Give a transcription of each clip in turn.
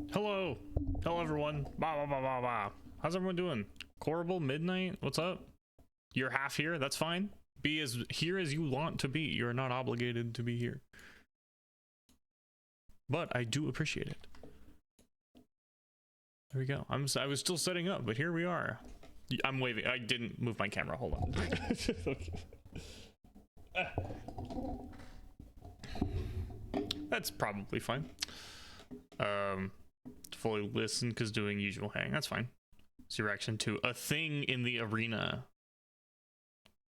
Hello. Hello, everyone. Bah, bah, bah, bah, bah. How's everyone doing? Corrible Midnight, what's up? You're half here. That's fine. Be as here as you want to be. You're not obligated to be here. But I do appreciate it. There we go. I was still setting up, but here we are. I'm waving. I didn't move my camera. Hold on. Okay. That's probably fine. Fully listen because doing usual hang. That's fine. It's your reaction to a thing in the arena.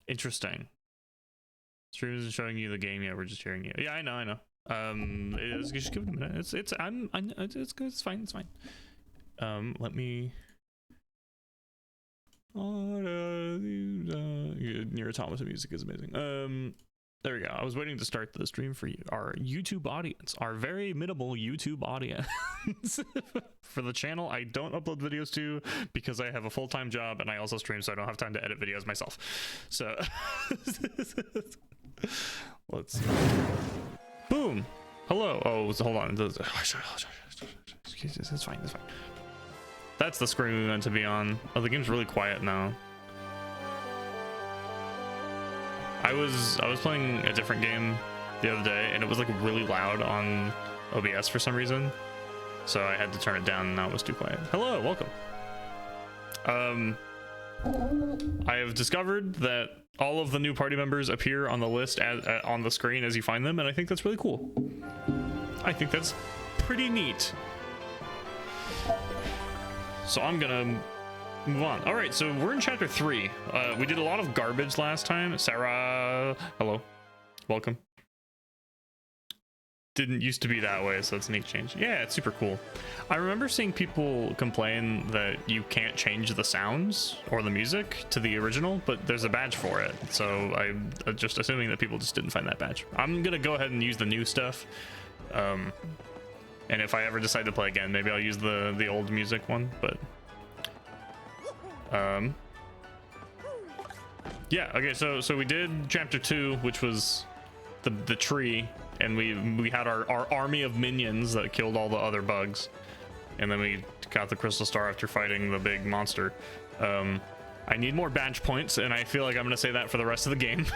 Interesting. Stream isn't showing you the game yet. We're just hearing you. Yeah, I know. Just give it a minute. It's good. It's fine. It's fine. Let me. Your Thomas music is amazing. There we go. I was waiting to start the stream for you, our YouTube audience, our very minimal YouTube audience. For the channel I don't upload videos to because I have a full-time job and I also stream, so I don't have time to edit videos myself. So let's boom. Hello. Oh, hold on. It's fine. It's fine. That's the screen we meant to be on. Oh, the game's really quiet now. I was playing a different game the other day and it was like really loud on OBS for some reason, so I had to turn it down and now it was too quiet. Hello, welcome. I have discovered that all of the new party members appear on the list on the screen as you find them, and I think that's really cool. I think that's pretty neat. So I'm gonna move on. All right, so we're in chapter 3. We did a lot of garbage last time. Sarah, hello, welcome. Didn't used to be that way, so it's a neat change. Yeah, it's super cool. I remember seeing people complain that you can't change the sounds or the music to the original, but there's a badge for it. So I'm just assuming that people just didn't find that badge. I'm gonna go ahead and use the new stuff. And if I ever decide to play again, maybe I'll use the old music one, but yeah, okay, so we did chapter 2, which was the tree, and we had our army of minions that killed all the other bugs, and then we got the crystal star after fighting the big monster. I need more badge points, and I feel like I'm gonna say that for the rest of the game.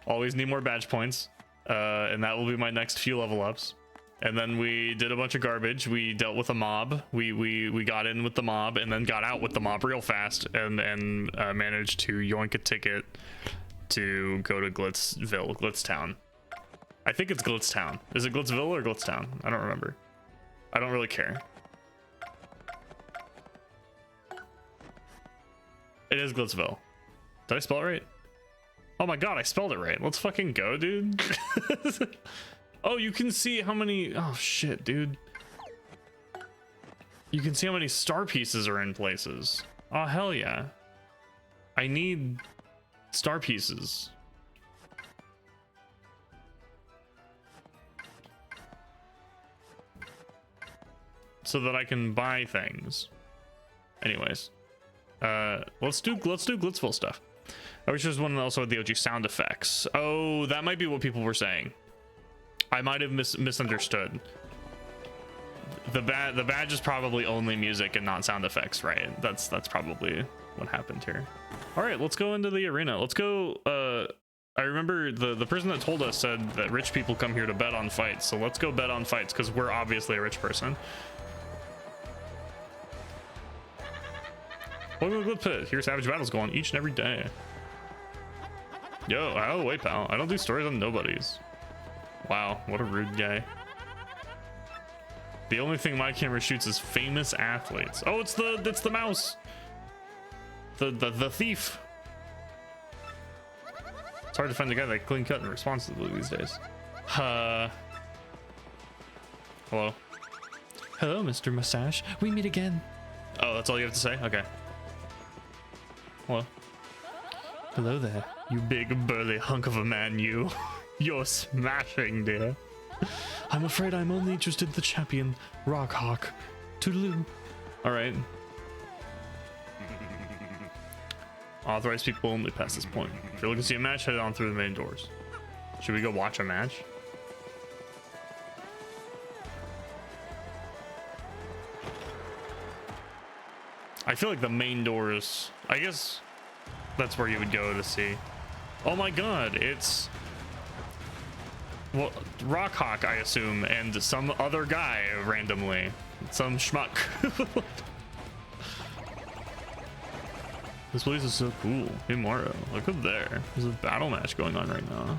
Always need more badge points, and that will be my next few level ups. And then we did a bunch of garbage. We dealt with a mob. We got in with the mob and then got out with the mob real fast and managed to yoink a ticket to go to Glitztown. I think it's Glitztown. Is it Glitzville or Glitztown? I don't remember. I don't really care. It is Glitzville. Did I spell it right? Oh my god, I spelled it right. Let's fucking go, dude. Oh, you can see how many... Oh, shit, dude. You can see how many star pieces are in places. Oh, hell yeah. I need star pieces. So that I can buy things. Anyways. Let's do Glitzville stuff. I wish there was one also with the OG sound effects. Oh, that might be what people were saying. I might have misunderstood. The badge is probably only music and not sound effects, right? That's probably what happened here. All right, let's go into the arena. Let's go. I remember the person that told us said that rich people come here to bet on fights. So let's go bet on fights because we're obviously a rich person. Welcome to the pit. Here, Savage Battles go on each and every day. Yo, oh wait, pal. I don't do stories on nobodies. Wow, what a rude guy. The only thing my camera shoots is famous athletes. Oh, it's the mouse. The thief. It's hard to find a guy that clean cut and responsible these days. Hello. Hello, Mr. Mustache. We meet again. Oh, that's all you have to say? Okay. Hello. Hello there, you big burly hunk of a man, you. You're smashing, dear. I'm afraid I'm only interested in the champion, Rockhawk. Toodaloo. Alright. Authorized people only past this point. If you're looking to see a match, head on through the main doors. Should we go watch a match? I feel like the main doors, I guess that's where you would go to see. Oh my god, it's, well, Rockhawk, I assume, and some other guy randomly. Some schmuck. This place is so cool. Hey Mario, look up there. There's a battle match going on right now.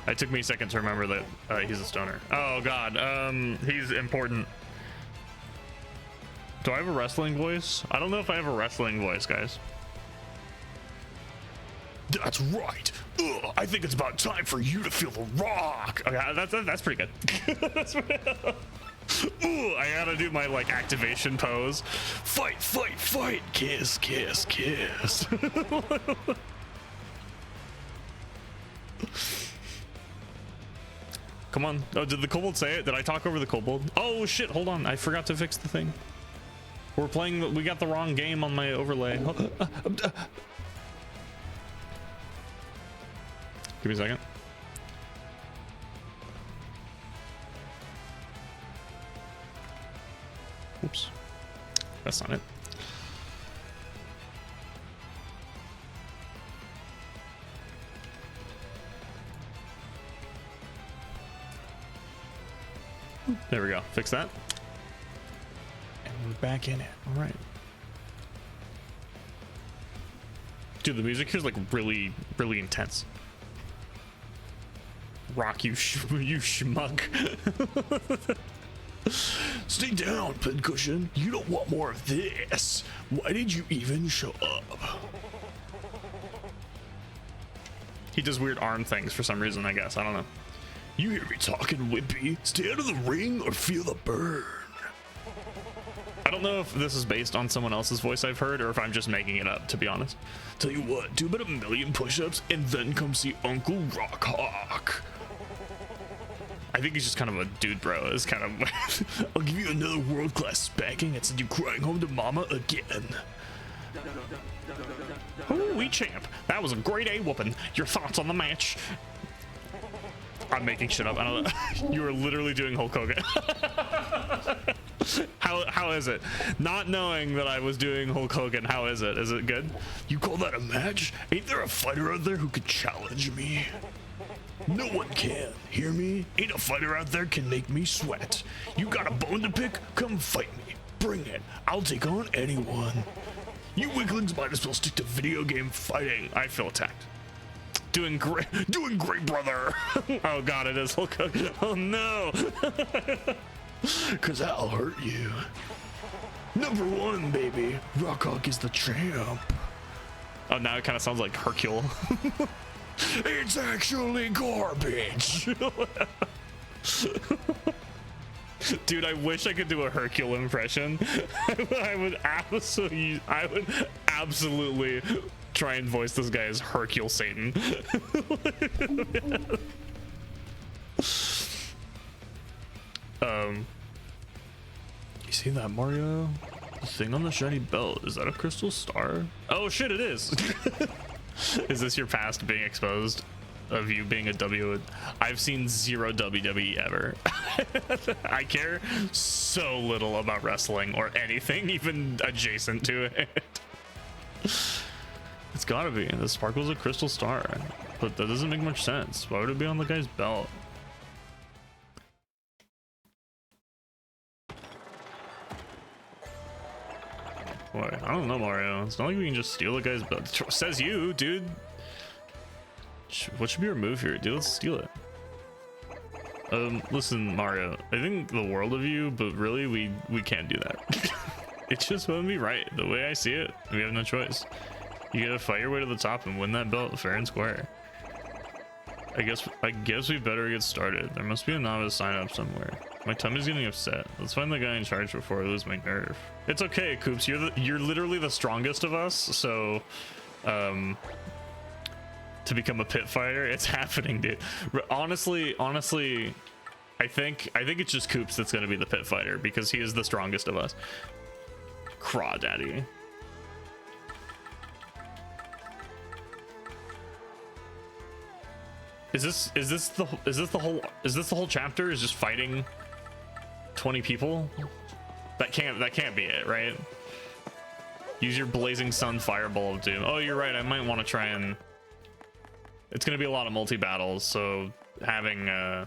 It took me a second to remember that he's a stoner. Oh god, he's important. Do I have a wrestling voice? I don't know if I have a wrestling voice, guys. That's right. Ugh, I think it's about time for you to feel the rock. Okay, that's pretty good. That's pretty Ooh, I gotta do my like activation pose. Fight, fight, fight. Kiss, kiss, kiss. Come on. Oh, did the kobold say it? Did I talk over the kobold? Oh shit, hold on. I forgot to fix the thing. We're playing, we got the wrong game on my overlay. Give me a second. Oops, that's not it. There we go, fix that. And we're back in it, all right. Dude, the music here's like really, really intense. Rock, you schmuck. Stay down, pincushion. You don't want more of this. Why did you even show up? He does weird arm things for some reason, I guess. I don't know. You hear me talking, Wimpy? Stay out of the ring or feel the burn. I don't know if this is based on someone else's voice I've heard or if I'm just making it up, to be honest. Tell you what, do about 1,000,000 push-ups and then come see Uncle Rockhawk. I think he's just kind of a dude bro. It's kind of I'll give you another world-class spanking and send you crying home to mama again. Ooh, we champ. That was a great A whooping. Your thoughts on the match? I'm making shit up. I don't know. You were literally doing Hulk Hogan. How is it? Not knowing that I was doing Hulk Hogan, how is it? Is it good? You call that a match? Ain't there a fighter out there who could challenge me? No one can. Hear me? Ain't a fighter out there can make me sweat. You got a bone to pick? Come fight me. Bring it. I'll take on anyone. You weaklings might as well stick to video game fighting. I feel attacked. Doing great, brother. Oh god, it is Hulk Hogan. Oh no. Cause I'll hurt you. Number 1, baby. Rockhawk is the champ. Oh, now it kind of sounds like Hercule. It's actually garbage. Dude, I wish I could do a Hercule impression. I would absolutely try and voice this guy as Hercule Satan. You see that, Mario? The thing on the shiny belt, is that a crystal star? Oh shit, it is. Is this your past being exposed of you being a W? I've seen 0 WWE ever. I care so little about wrestling or anything even adjacent to it. It's gotta be. The sparkle's a crystal star, but that doesn't make much sense. Why would it be on the guy's belt? Boy, I don't know, Mario. It's not like we can just steal the guy's belt. Says you, dude. What should be our move here, dude? Let's steal it. Listen, Mario. I think the world of you, but really, we can't do that. It just wouldn't be right. The way I see it, we have no choice. You gotta fight your way to the top and win that belt fair and square. I guess we better get started. There must be a novice sign up somewhere. My tummy's getting upset. Let's find the guy in charge before I lose my nerve. It's okay, Coops. You're literally the strongest of us. So, to become a pit fighter, it's happening, dude. Honestly, I think it's just Coops that's gonna be the pit fighter because he is the strongest of us. Crawdaddy. Is this the whole chapter? Is just fighting 20 people? That can't be it, right? Use your blazing sun fireball of doom. Oh, you're right. I might want to try and. It's gonna be a lot of multi battles, so having I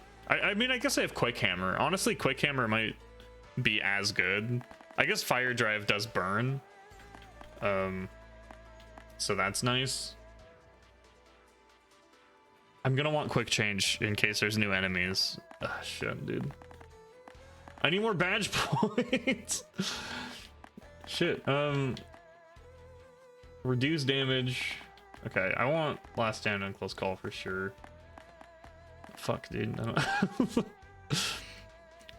mean, I guess I have Quick Hammer. Honestly, Quick Hammer might be as good. I guess Fire Drive does burn, so that's nice. I'm gonna want Quick Change in case there's new enemies. Ah, shit, dude. I need more badge points. Shit. Reduce damage. Okay, I want last stand on close call for sure. Fuck, dude.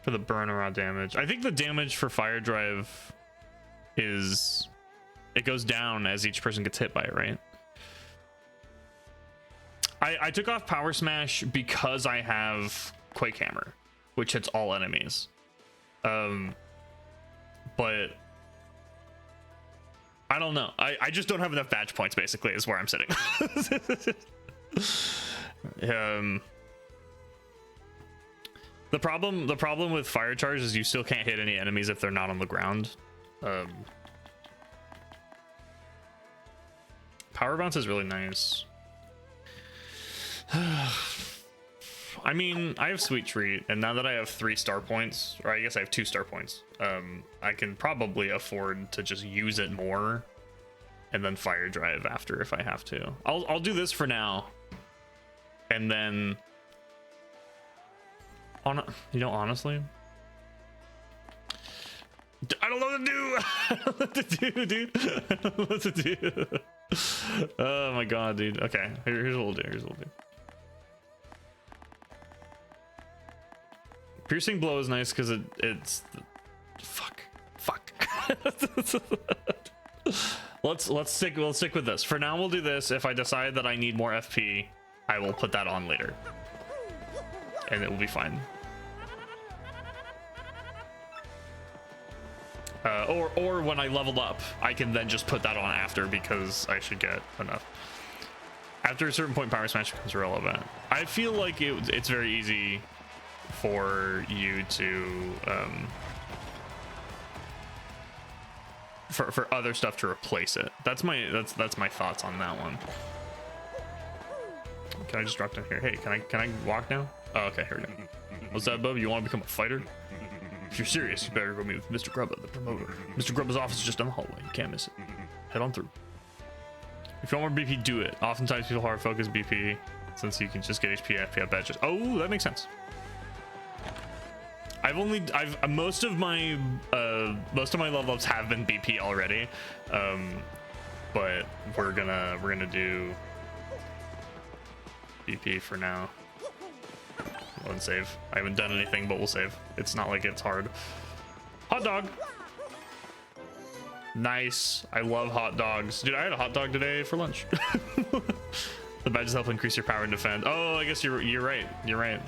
For the burn around damage. I think the damage for Fire Drive is... It goes down as each person gets hit by it, right? I took off Power Smash because I have Quake Hammer, which hits all enemies. But I don't know. I just don't have enough badge points, basically, is where I'm sitting. The problem with Fire Charge is you still can't hit any enemies if they're not on the ground. Power Bounce is really nice. I mean, I have Sweet Treat, and now that I have 3 star points, or I guess I have 2 star points, I can probably afford to just use it more and then Fire Drive after if I have to. I'll do this for now, and then honestly, I don't know what to do. I don't know what to do, dude. I don't know what to do. Oh my god, dude. Okay, here's what we'll do. Here's what we'll do. Piercing Blow is nice because it's fuck. Let's stick with this. For now we'll do this. If I decide that I need more FP, I will put that on later. And it will be fine. Or when I leveled up, I can then just put that on after because I should get enough. After a certain point, Power Smash becomes irrelevant. I feel like it's very easy for you to for other stuff to replace it. That's my thoughts on that one. Can I just drop down here? Hey, can I walk now? Oh, okay, here we go. What's that, bub? You want to become a fighter? If you're serious, you better go meet with Mr. Grubba, the promoter. Mr. Grubba's office is just down the hallway. You can't miss it. Head on through. If you want more BP, do it. Oftentimes people hard focus BP since you can just get HP and FP badges. Oh, that makes sense. Most of my level ups have been BP already, but we're gonna do BP for now. We'll save. I haven't done anything, but we'll save. It's not like it's hard. Hot dog. Nice. I love hot dogs, dude. I had a hot dog today for lunch. The badges help increase your power and defend. Oh, I guess you're right. You're right.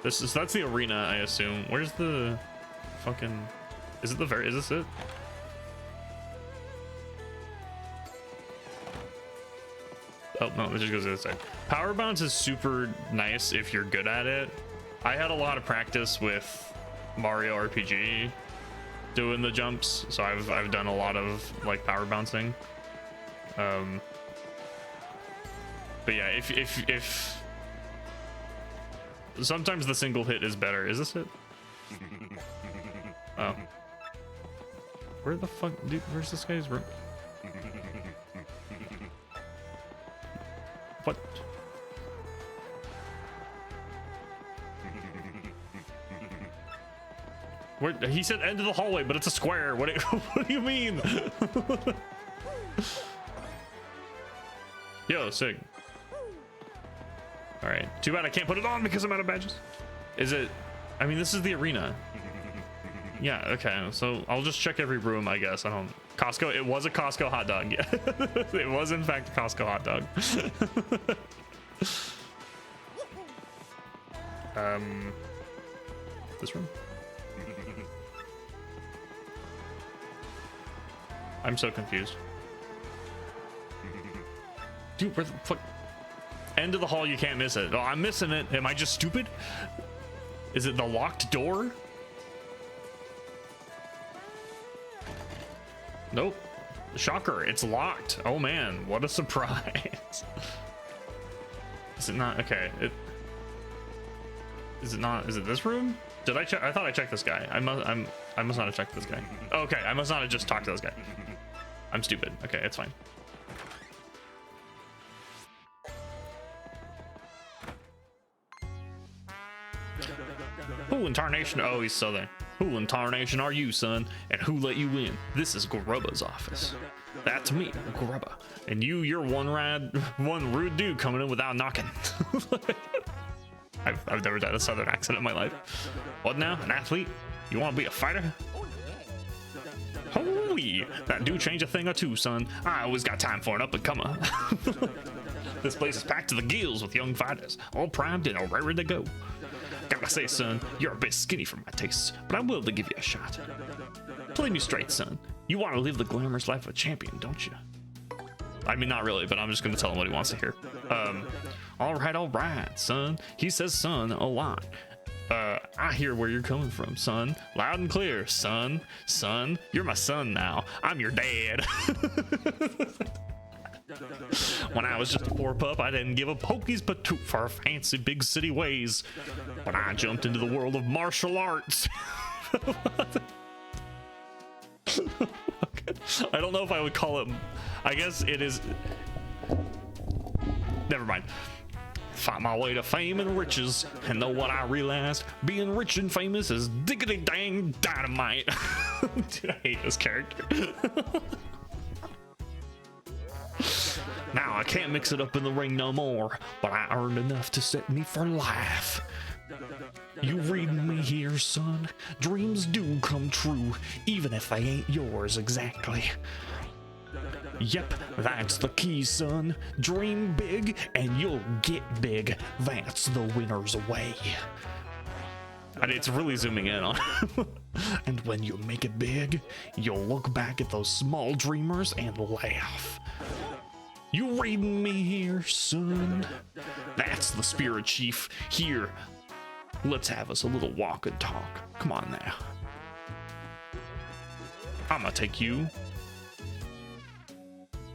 That's the arena, I assume. Where's the fucking? Is this it? Oh no, it just goes to the other side. Power Bounce is super nice if you're good at it. I had a lot of practice with Mario RPG doing the jumps, so I've done a lot of like power bouncing. But yeah, if sometimes the single hit is better. Is this it? Oh. Where the fuck, dude? Where's this guy's room? What? Where, he said end of the hallway, but it's a square. What do you mean? Yo, sick. All right. Too bad I can't put it on because I'm out of badges. Is it? I mean, this is the arena. Yeah. Okay. So I'll just check every room, I guess. I don't. Costco. It was a Costco hot dog. Yeah. It was in fact a Costco hot dog. This room. I'm so confused. Dude, where the fuck? End of the hall, you can't miss it. Oh, I'm missing it. Am I just stupid? Is it the locked door? Nope. Shocker, it's locked. Oh man, what a surprise. Is it not? Okay. Is it not? Is it this room? Did I check? I thought I checked this guy. I must not have checked this guy. Okay, I must not have just talked to this guy. I'm stupid. Okay, it's fine. Who in tarnation? Oh, he's southern. Who in tarnation are you, son? And who let you in? This is Grubba's office. That's me, Grubba. And you're one rude dude coming in without knocking. I've never done a southern accent in my life. What now? An athlete? You want to be a fighter? Holy, that do change a thing or two, son. I always got time for an up-and-comer. This place is packed to the gills with young fighters, all primed and raring to go. Gotta say, son, you're a bit skinny for my tastes, but I'm willing to give you a shot. Play me straight, son. You want to live the glamorous life of a champion, don't you? I mean, not really, but I'm just gonna tell him what he wants to hear. All right, son. He says son a lot. I hear where you're coming from, son. Loud and clear, son. Son, you're my son now. I'm your dad. When I was just a poor pup, I didn't give a pokey's patoot for our fancy big city ways. But I jumped into the world of martial arts. I don't know if I would call it. I guess it is. Never mind. Find my way to fame and riches, and know what I realized? Being rich and famous is diggity dang dynamite. Dude, I hate this character. Now I can't mix it up in the ring no more, but I earned enough to set me for life. You reading me here, son? Dreams do come true, even if they ain't yours exactly. Yep, that's the key, son. Dream big and you'll get big. That's the winner's way. And it's really zooming in on him. And when you make it big, you'll look back at those small dreamers and laugh. You reading me here, son? That's the spirit chief. Here, let's have us a little walk and talk. Come on now. I'm gonna take you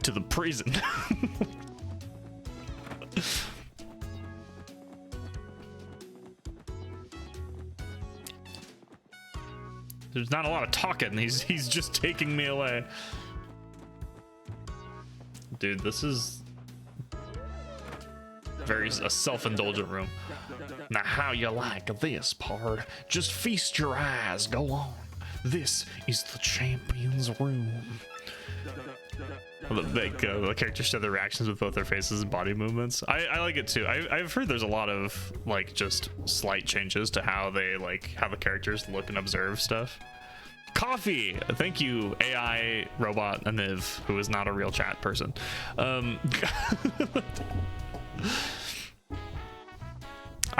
to the prison. There's not a lot of talking. He's just taking me away. Dude, this is a self-indulgent room. Now how you like this, pard? Just feast your eyes, go on. This is the champion's room. The characters show their reactions with both their faces and body movements. I like it too. I've heard there's a lot of like just slight changes to how the characters look and observe stuff. Coffee, thank you, AI robot Aniv, who is not a real chat person. I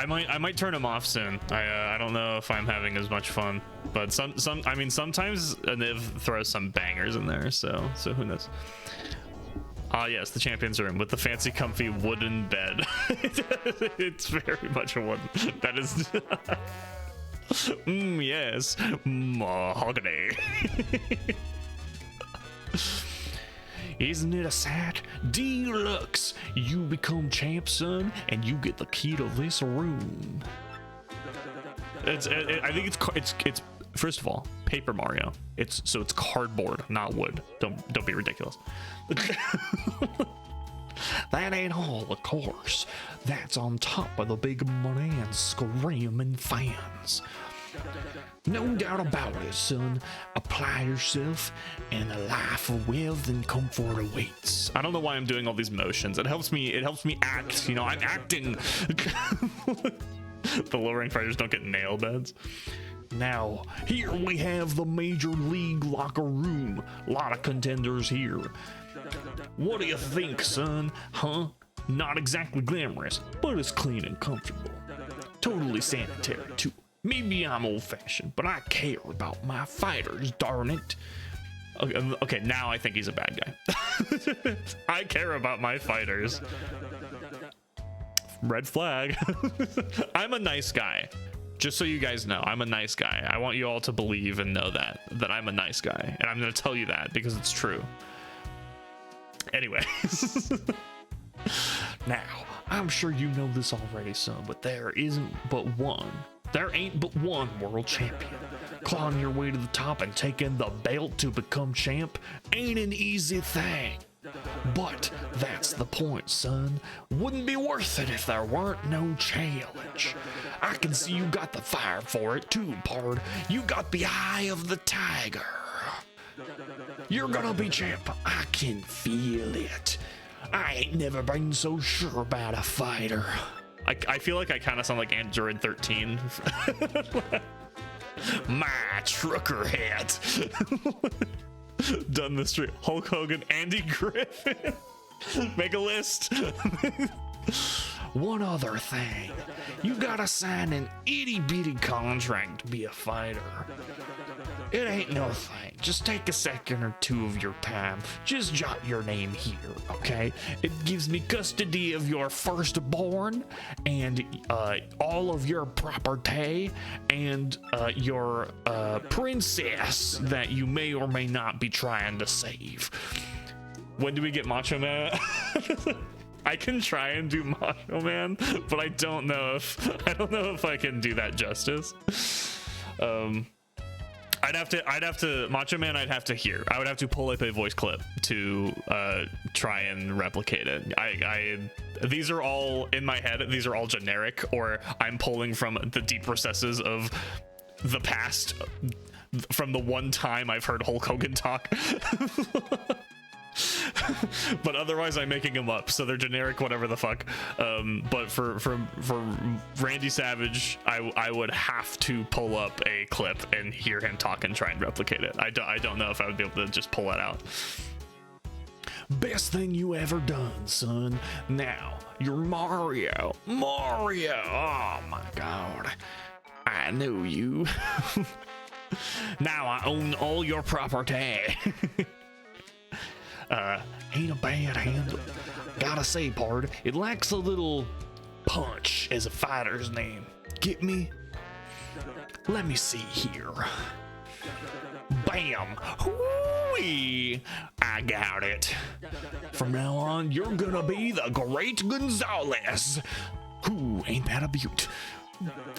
might turn him off soon. I don't know if I'm having as much fun, but sometimes Aniv throws some bangers in there, so who knows. Yes, the champion's room with the fancy comfy wooden bed. It's very much a wooden. That is yes, mahogany. Isn't it a sight? Deluxe! You become champ, son, and you get the key to this room. I think it's first of all, Paper Mario. It's cardboard, not wood. Don't be ridiculous. That ain't all, of course. That's on top of the big money and screaming fans. No doubt about it, son. Apply yourself, and a life of wealth and comfort awaits. I don't know why I'm doing all these motions. It helps me act. You know, I'm acting. The lower rank fighters don't get nail beds. Now, here we have the Major League locker room. A lot of contenders here. What do you think, son? Huh? Not exactly glamorous, but it's clean and comfortable. Totally sanitary, too. Maybe I'm old-fashioned, but I care about my fighters, darn it. Okay, now I think he's a bad guy. I care about my fighters. Red flag. I'm a nice guy. Just so you guys know, I'm a nice guy. I want you all to believe and know that I'm a nice guy, and I'm gonna tell you that because it's true. Anyways. Now, I'm sure you know this already, son, but there ain't but one world champion. Clawing your way to the top and taking the belt to become champ ain't an easy thing. But that's the point, son. Wouldn't be worth it if there weren't no challenge. I can see you got the fire for it too, pard. You got the eye of the tiger. You're gonna be champ. I can feel it. I ain't never been so sure about a fighter. I feel like I kind of sound like Android 13. My trucker hat. Done the street. Hulk Hogan, Andy Griffin. Make a list. One other thing. You gotta sign an itty bitty contract to be a fighter. It ain't no thing. Just take a second or two of your time. Just jot your name here, okay? It gives me custody of your firstborn and all of your property and your princess that you may or may not be trying to save. When do we get Macho Man? I can try and do Macho Man, but I don't know if I can do that justice. I'd have to Macho Man. I'd have to hear. I would have to pull up a voice clip to try and replicate it. These are all in my head. These are all generic, or I'm pulling from the deep recesses of the past, from the one time I've heard Hulk Hogan talk. But otherwise I'm making them up, so they're generic, whatever the fuck. But for Randy Savage, I would have to pull up a clip and hear him talk and try and replicate it. I don't know if I would be able to just pull that out. Best thing you ever done, son. Now you're Mario. Oh my god, I know you. Now I own all your property. Ain't a bad handle. Gotta say, pard, it lacks a little punch as a fighter's name. Get me? Let me see here. Bam! Hoo-wee! I got it. From now on, you're gonna be the Great Gonzalez. Ooh, ain't that a beaut?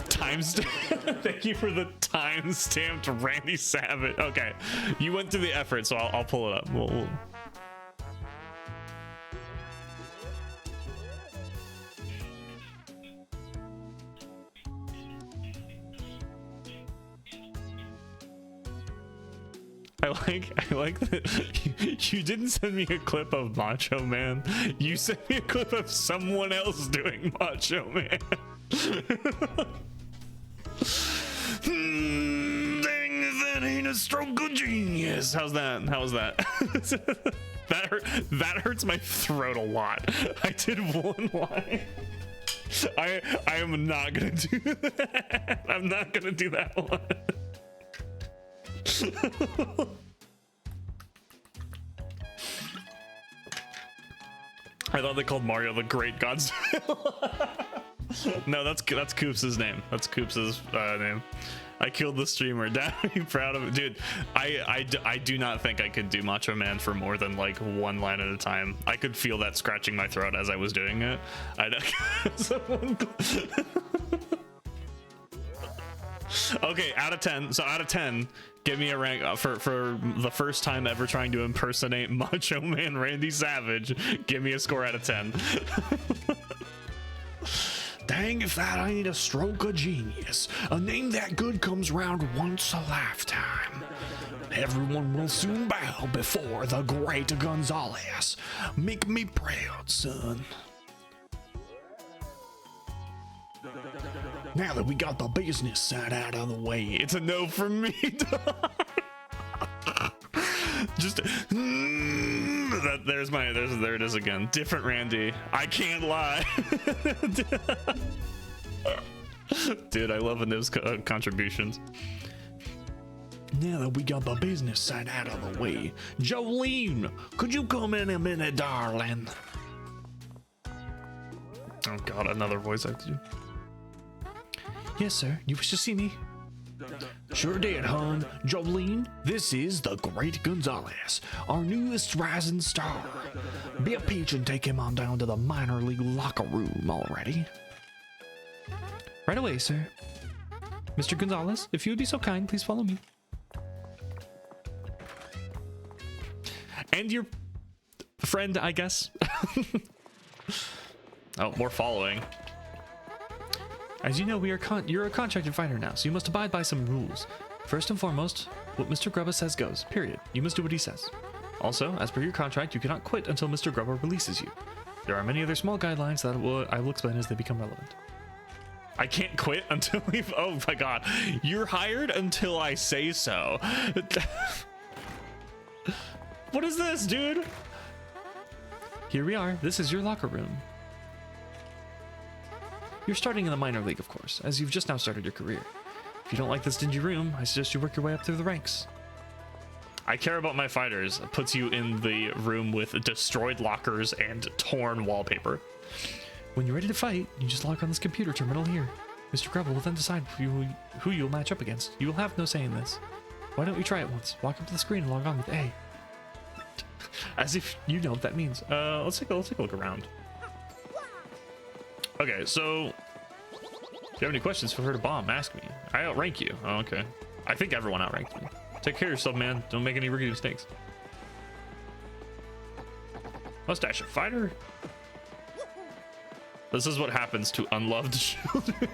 Timestamp. Thank you for the time-stamped Randy Savage. Okay, you went through the effort, so I'll pull it up. We'll... I like that you didn't send me a clip of Macho Man. You sent me a clip of someone else doing Macho Man. Dang, that ain't a stroke of genius. How's that? How's that? That hurts my throat a lot. I did one line. I am not gonna do that. I'm not gonna do that one. I thought they called Mario the Great Godzilla. No, that's Koops' name. That's Koops' name. I killed the streamer. Damn, I'm proud of it, dude. I do not think I could do Macho Man for more than like one line at a time. I could feel that scratching my throat as I was doing it. Okay, out of 10. So out of 10, give me a rank for the first time ever trying to impersonate Macho Man Randy Savage. Give me a score out of 10. Dang, if that ain't a stroke of genius. A name that good comes round once a lifetime. Everyone will soon bow before the Great Gonzalez. Make me proud, son. Now that we got the business side out of the way, it's a no from me. Just there it is again. Different Randy. I can't lie. Dude, I love Aniv's contributions. Now that we got the business side out of the way, Jolene, could you come in a minute, darling? Oh god, another voice actor. Yes, sir. You wish to see me? Sure did, hon. Jolene, this is the Great Gonzalez, our newest rising star. Be a peach and take him on down to the minor league locker room already. Right away, sir. Mr. Gonzalez, if you would be so kind, please follow me. And your friend, I guess. Oh, more following. As you know, you're a contracted fighter now, so you must abide by some rules. First and foremost, what Mr. Grubba says goes, period. You must do what he says. Also, as per your contract, you cannot quit until Mr. Grubba releases you. There are many other small guidelines that I will explain as they become relevant. I can't quit until we've... Oh my god. You're hired until I say so. What is this, dude? Here we are. This is your locker room. You're starting in the minor league, of course, as you've just now started your career. If you don't like this dingy room, I suggest you work your way up through the ranks. I care about my fighters. It puts you in the room with destroyed lockers and torn wallpaper. When you're ready to fight, you just log on this computer terminal here. Mr. Grubba will then decide who you'll match up against. You will have no say in this. Why don't we try it once? Walk up to the screen and log on with A. As if you know what that means. Let's take a look around. Okay, so if you have any questions, feel free to bomb. Ask me. I outrank you. Oh, okay. I think everyone outranks me. Take care of yourself, man. Don't make any rookie mistakes. Mustache a fighter. This is what happens to unloved children.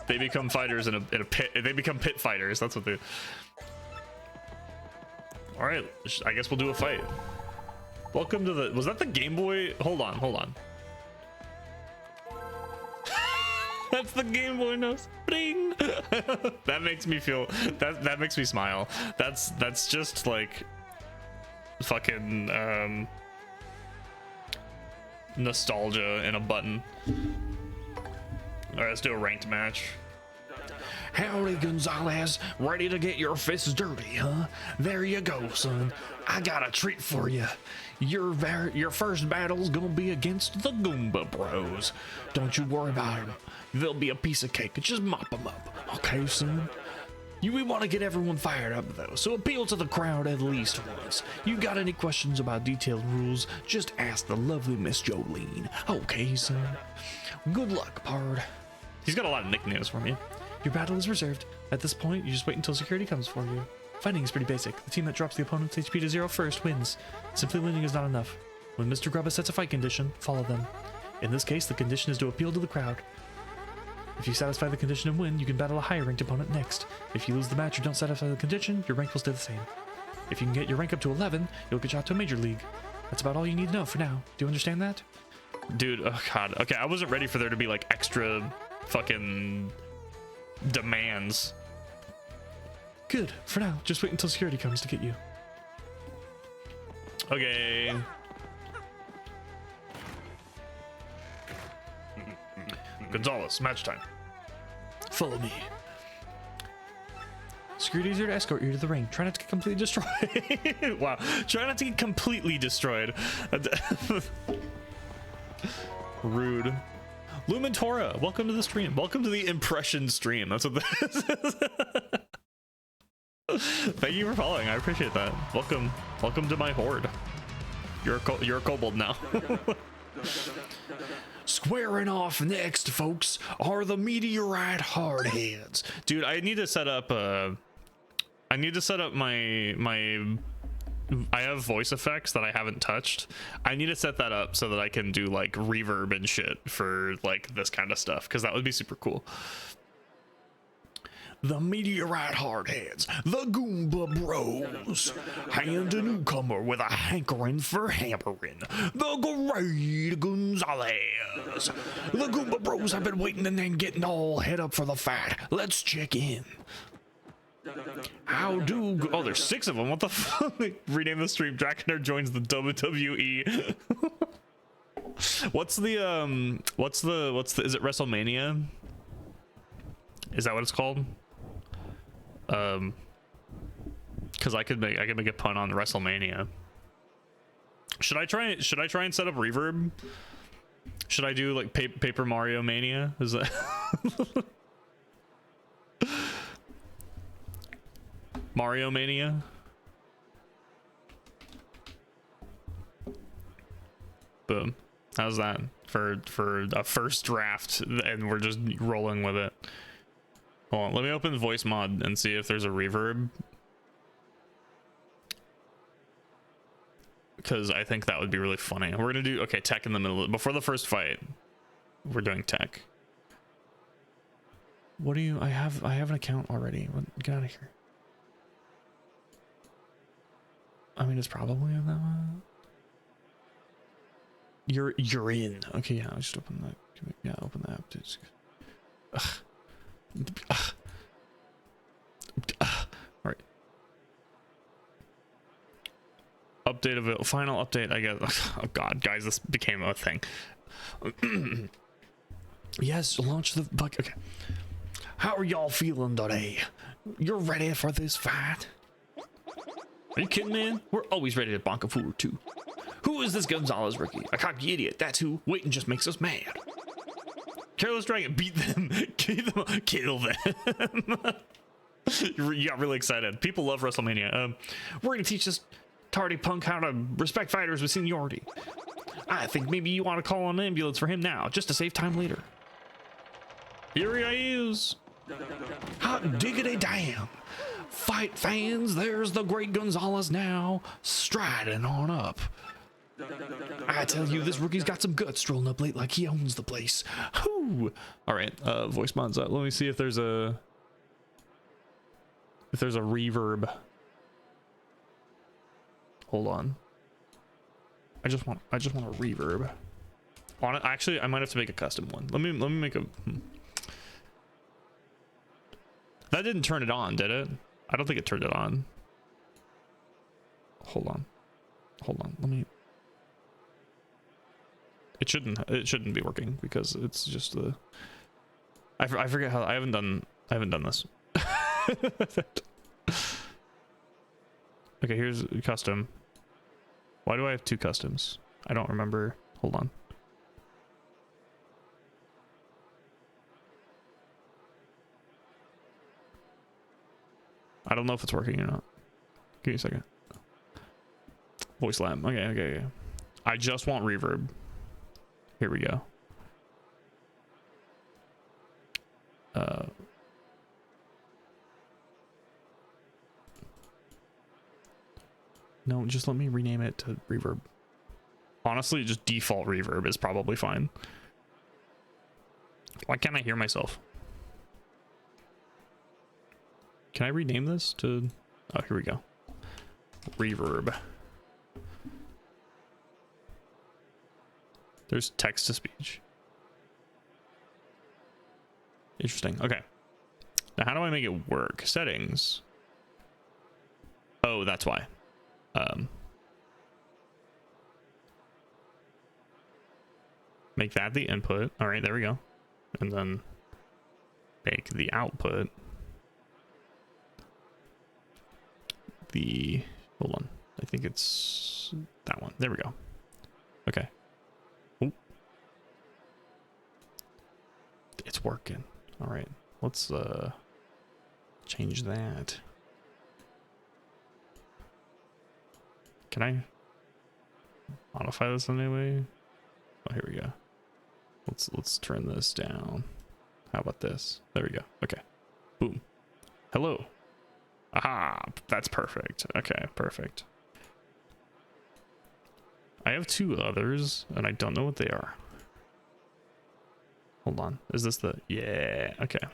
They become fighters in a pit. They become pit fighters. That's what they. All right, I guess we'll do a fight. Welcome to the. Was that the Game Boy? Hold on. That's the Game Boy nose. Bing. That makes me feel. That makes me smile. That's just like fucking nostalgia in a button. All right, let's do a ranked match. Howdy, Gonzalez. Ready to get your fists dirty, huh? There you go, son. I got a treat for you. Your first battle's gonna be against the Goomba Bros. Don't you worry about them. They'll be a piece of cake. Just mop them up, okay, son? We want to get everyone fired up, though, so appeal to the crowd at least once. You got any questions about detailed rules, just ask the lovely Miss Jolene. Okay, son? Good luck, pard. He's got a lot of nicknames for me. Your battle is reserved. At this point, you just wait until security comes for you. Fighting is pretty basic. The team that drops the opponent's HP to 0 first wins. Simply winning is not enough. When Mr. Grubba sets a fight condition, follow them. In this case, the condition is to appeal to the crowd. If you satisfy the condition and win, you can battle a higher ranked opponent next. If you lose the match or don't satisfy the condition, your rank will stay the same. If you can get your rank up to 11, you'll get shot to a major league. That's about all you need to know for now. Do you understand that? Dude, oh god. Okay, I wasn't ready for there to be like extra fucking demands. Good. For now, just wait until security comes to get you. Okay. Gonzalez, match time. Follow me. Security is here to escort you to the ring. Try not to get completely destroyed. Wow. Try not to get completely destroyed. Rude. Lumentora, welcome to the stream. Welcome to the impression stream. That's what this is. Thank you for following. I appreciate that. Welcome to my horde. You're a kobold now. Squaring off next, folks, are the meteorite hardheads. Dude, I need to set up my I have voice effects that I haven't touched. I need to set that up so that I can do like reverb and shit for like this kind of stuff, because that would be super cool. The meteorite hardheads, the Goomba Bros, and a newcomer with a hankering for hammering, the Great Gonzalez. The Goomba Bros have been waiting and then getting all head up for the fight. Let's check in. How do? Oh, there's 6 of them. What the fuck? Rename the stream. Draconayr joins the WWE. What's the is it WrestleMania? Is that what it's called? Because I could make a pun on WrestleMania. Should I try and set up reverb Should I do like Paper Mario Mania? Is that Mario Mania? Boom. How's that for a first draft? And we're just rolling with it. Hold on, let me open voice mod and see if there's a reverb, because I think that would be really funny. We're gonna do okay tech in the middle before the first fight. We're doing tech. What do you? I have an account already. Get out of here. I mean, it's probably on that one. You're in. Okay, yeah. I'll just open that. Yeah, open the app. All right. Update available. Final update. I guess. Oh God, guys, this became a thing. Yes, launch the bug. Okay. How are y'all feeling today? You're ready for this fight? Are you kidding, man? We're always ready to bonk a fool or two. Who is this Gonzalez rookie? A cocky idiot. That's who. Waiting just makes us mad. Careless Dragon, beat them. Kill them. You got really excited. People love WrestleMania. We're gonna teach this tardy punk how to respect fighters with seniority. I think maybe you want to call an ambulance for him now, just to save time later. Here he is. Hot diggity damn. Fight fans, there's the great Gonzalez now, striding on up. I tell you, this rookie's got some guts, strolling up late like he owns the place. Whoo! All right, voice mod's up. Let me see if there's a reverb. Hold on. I just want a reverb. On it, actually, I might have to make a custom one. Let me make a. That didn't turn it on, did it? I don't think it turned it on. Hold on. Let me. It shouldn't be working because it's just the. I forget how I haven't done this. Okay, here's custom. Why do I have two customs? I don't remember. Hold on. I don't know if it's working or not. Give me a second. Voice lab. Okay. I just want reverb. Here we go. No, just let me rename it to reverb. Honestly, just default reverb is probably fine. Why can't I hear myself? Can I rename this to... Oh, here we go. Reverb. There's text to speech. Interesting. Okay. Now, how do I make it work? Settings. Oh, that's why. Make that the input. All right, there we go. And then make the output the... Hold on. I think it's that one. There we go. Okay. Ooh. It's working. All right. Let's change that. Can I modify this in any way? Oh, here we go. Let's turn this down. How about this? There we go. Okay. Boom. Hello. Aha, that's perfect. Okay, perfect. I have two others and I don't know what they are. Hold on. Is this the... Yeah, okay.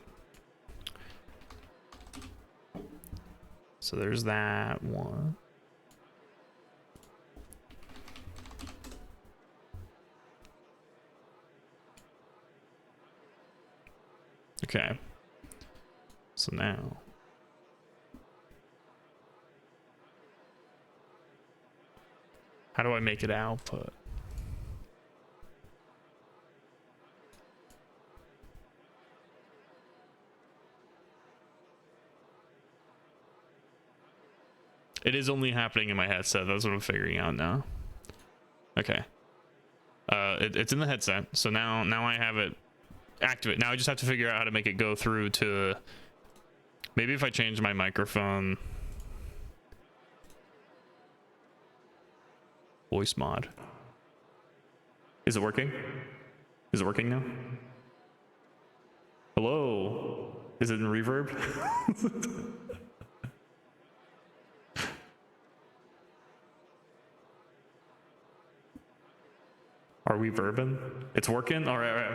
So there's that one. Okay. So now... How do I make it output? It is only happening in my headset. That's what I'm figuring out now. Okay. It's in the headset, so now I have it activate. Now I just have to figure out how to make it go through to, maybe if I change my microphone voice mod. Is it working? Is it working now? Hello? Is it in reverb? Are we verbing? It's working? All right.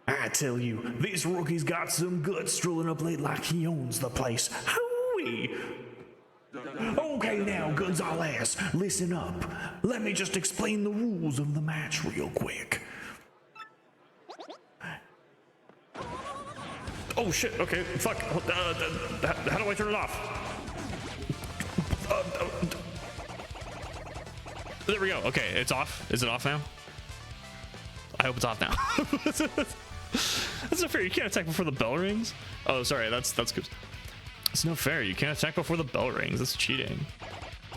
I tell you, this rookie's got some guts, strolling up late like he owns the place. Hooey! Okay now, Gonzalez, listen up. Let me just explain the rules of the match real quick. Oh shit, okay, fuck. How do I turn it off? There we go. Okay, it's off. Is it off now? I hope it's off now. That's not fair. You can't attack before the bell rings. Oh, sorry. That's good. It's no fair. You can't attack before the bell rings. That's cheating.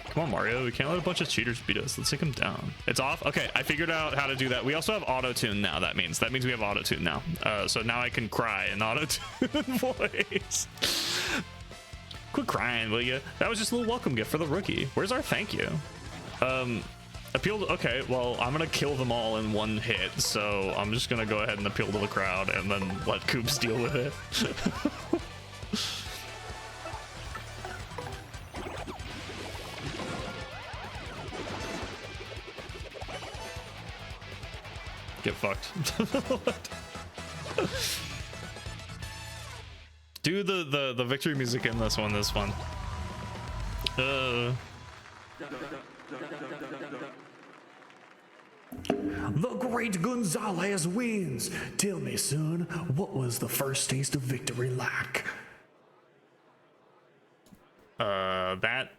Come on, Mario. We can't let a bunch of cheaters beat us. Let's take them down. It's off. Okay, I figured out how to do that. We also have auto tune now. That means we have auto tune now. So now I can cry in auto tune voice. Quit crying, will you? That was just a little welcome gift for the rookie. Where's our thank you? Appeal to, okay, well, I'm gonna kill them all in one hit, so I'm just gonna go ahead and appeal to the crowd and then let Koops deal with it. Get fucked. Do the victory music in this one. The great Gonzalez wins. Tell me, son, what was the first taste of victory like? That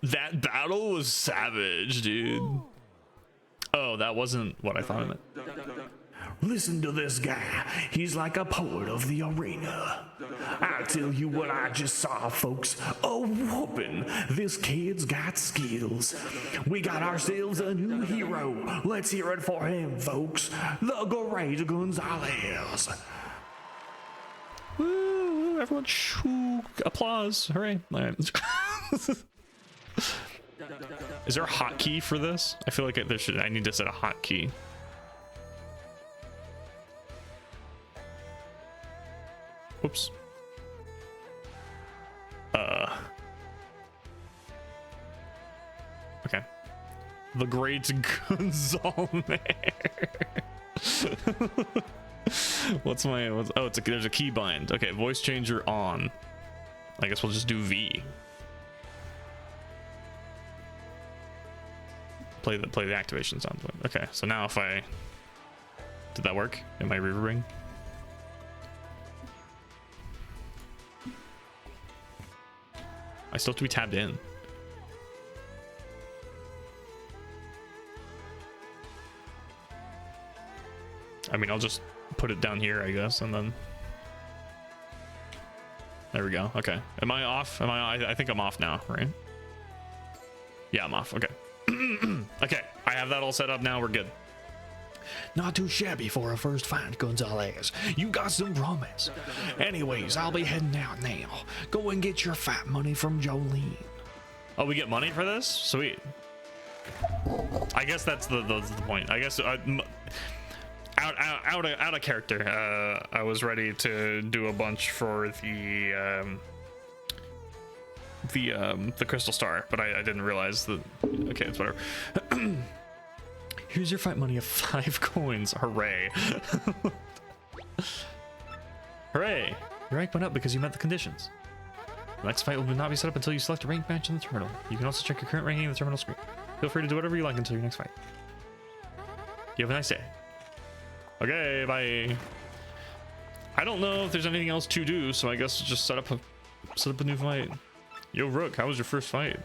battle was savage, dude. Oh, that wasn't what I thought it meant. Listen to this guy. He's like a poet of the arena. I'll tell you what I just saw, folks. A whooping. This kid's got skills. We got ourselves a new hero. Let's hear it for him, folks. The great Gonzalez. Woo, everyone, shoo, applause. Hooray. All right. Is there a hotkey for this? I feel like I need to set a hotkey. Whoops. Okay. The great Gonzalez. There's a key bind. Okay, voice changer on. I guess we'll just do V. Play the activation sound. Okay, so now if I did that work? Am I reverbing? I still have to be tabbed in. I mean, I'll just put it down here, I guess, and then there we go. Okay, am I off? I think I'm off now, right? Yeah, I'm off. Okay. Okay, I have that all set up now. We're good. Not too shabby for a first fight, Gonzalez. You got some promise. Anyways, I'll be heading out now. Go and get your fight money from Jolene. Oh, we get money for this? Sweet. I guess that's the point. I guess out of character. I was ready to do a bunch for the crystal star, but I didn't realize that. Okay, it's whatever. Here's your fight money of 5 coins. Hooray. Hooray. Your rank went up because you met the conditions. The next fight will not be set up until you select a ranked match in the terminal. You can also check your current ranking in the terminal screen. Feel free to do whatever you like until your next fight. You have a nice day. Okay, bye. I don't know if there's anything else to do, so I guess just set up a new fight. Yo, Rook, how was your first fight?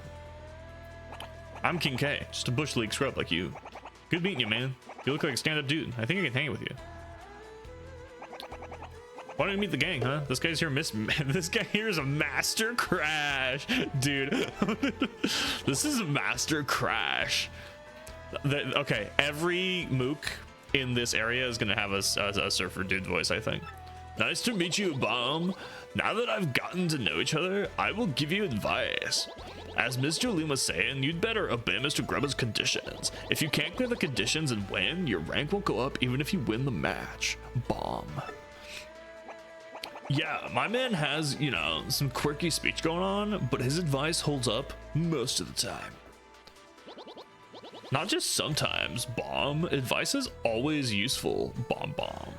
I'm King K, just a bush league scrub like you. Good meeting you, man. You look like a stand-up dude. I think I can hang with you. Why don't you meet the gang, huh? This guy's here, this guy here is a master crash, dude. This is a master crash. Okay, every mook in this area is gonna have a surfer dude voice, I think. Nice to meet you, Bomb. Now that I've gotten to know each other, I will give you advice. As Mr. Lim was saying, you'd better obey Mr. Grubba's conditions. If you can't clear the conditions and win, your rank won't go up even if you win the match. Bomb. Yeah, my man has, you know, some quirky speech going on, but his advice holds up most of the time. Not just sometimes, Bomb. Advice is always useful, Bomb.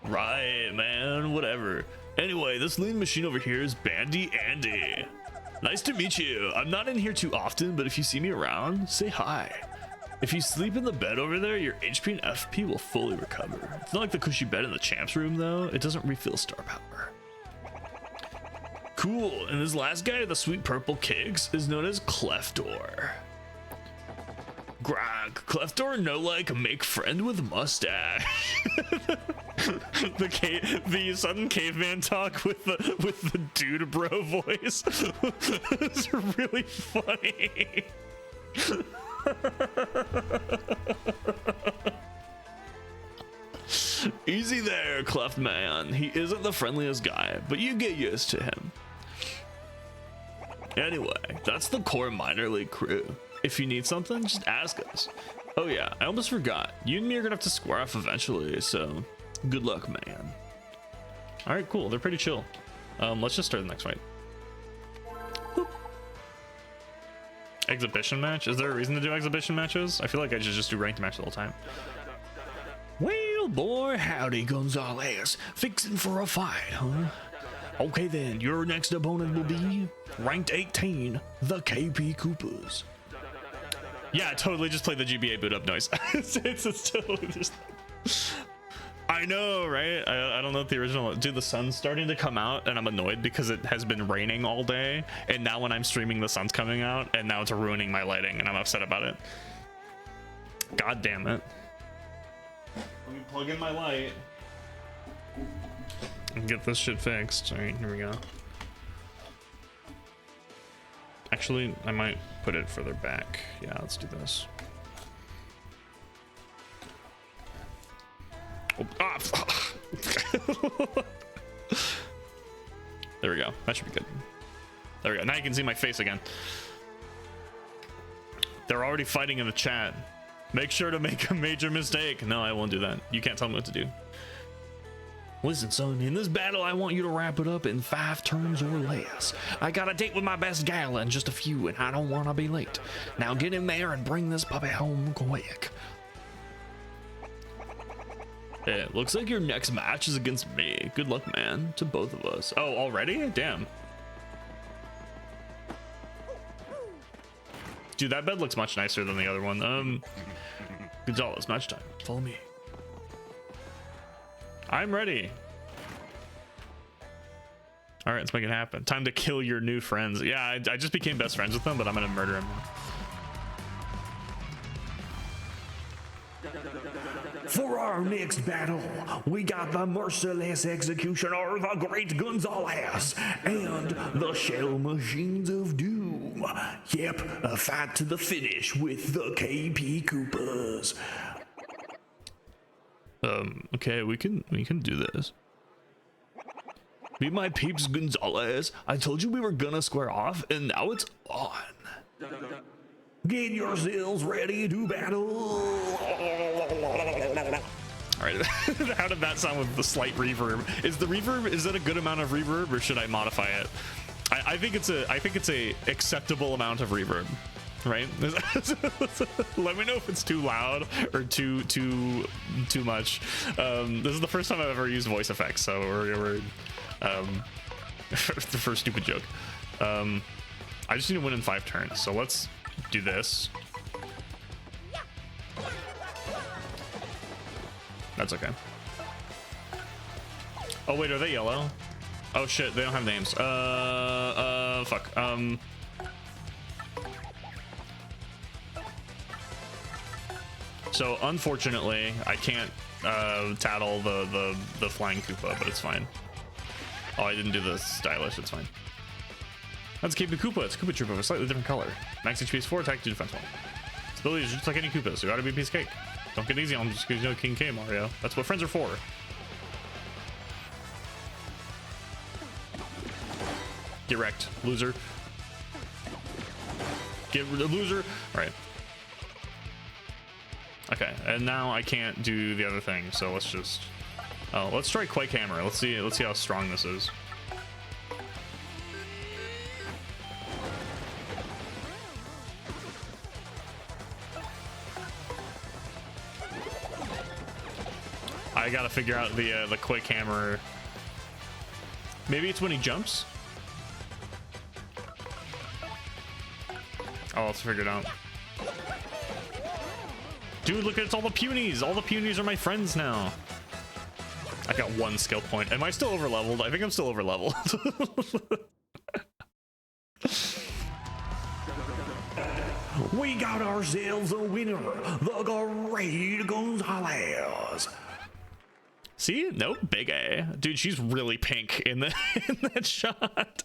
Right, man, whatever. Anyway, this lean machine over here is Bandy Andy. Nice to meet you. I'm not in here too often, but if you see me around, say hi. If you sleep in the bed over there, your HP and FP will fully recover. It's not like the cushy bed in the champs room though. It doesn't refill star power. Cool, and this last guy, the sweet purple kicks, is known as Cleftor. Grog, Cleftor no like make friend with mustache. the sudden caveman talk with the dude bro voice is really funny. Easy there, Cleft man. He isn't the friendliest guy, but you get used to him. Anyway, that's the core minor league crew. If you need something, just ask us. Oh yeah, I almost forgot. You and me are gonna have to square off eventually, so good luck, man. All right, cool. They're pretty chill. Let's just start the next fight. Whoop. Exhibition match? Is there a reason to do exhibition matches? I feel like I should just do ranked matches all the time. Well, boy, howdy, Gonzalez. Fixing for a fight, huh? Okay then, your next opponent will be ranked 18, the KP Koopas. Yeah, totally just play the GBA boot up noise. it's totally just... I know, right? I don't know what the original... Dude, the sun's starting to come out and I'm annoyed because it has been raining all day. And now when I'm streaming, the sun's coming out and now it's ruining my lighting and I'm upset about it. God damn it. Let me plug in my light and get this shit fixed. All right, here we go. Actually, I might put it further back. Yeah, let's do this. Oh, ah, there we go. That should be good. There we go. Now you can see my face again. They're already fighting in the chat. Make sure to make a major mistake. No, I won't do that. You can't tell me what to do. Listen, son, in this battle, I want you to wrap it up in 5 turns or less. I got a date with my best gal in just a few, and I don't want to be late. Now get in there and bring this puppy home quick. It looks like your next match is against me. Good luck, man, to both of us. Oh, already? Damn. Dude, that bed looks much nicer than the other one. Gonzalez, match time. Follow me. I'm ready. All right, let's make it happen. Time to kill your new friends. Yeah, I just became best friends with them, but I'm gonna murder him now. For our next battle, we got the merciless executioner, the great Gonzalez, and the shell machines of doom. Yep, a fight to the finish with the KP Koopas. Okay, we can do this. Be my peeps, Gonzalez. I told you we were gonna square off, and now it's on. Get yourselves ready to battle. All right, how did that sound with the slight reverb? Is the reverb, is that a good amount of reverb, or should I modify it? I think it's a acceptable amount of reverb, right? Let me know if it's too loud or too much. This is the first time I've ever used voice effects, so we're the first stupid joke. I just need to win in 5 turns, so let's do this. That's okay. Oh wait, are they yellow? Oh shit, they don't have names. Fuck. So unfortunately, I can't tattle the flying Koopa, but it's fine. Oh, I didn't do the stylish. It's fine. That's KP Koopa. It's Koopa Troopa of a slightly different color. Max HP is 4, attack 2, defense 1. Its ability is just like any Koopa, so you gotta be a piece of cake. Don't get easy on them just because you know King K, Mario. That's what friends are for. Get wrecked, loser. Get rid of loser. All right. Okay, and now I can't do the other thing, so let's just. Oh, let's try Quake Hammer. Let's see how strong this is. I gotta figure out the Quake Hammer. Maybe it's when he jumps. Oh, let's figure it out. Dude, look at it's all the punies. All the punies are my friends now. I got 1 skill point. Am I still over leveled? I think I'm still over leveled. We got ourselves a winner, the Great Gonzalez. See? Nope, big A. Dude, she's really pink in the in that shot.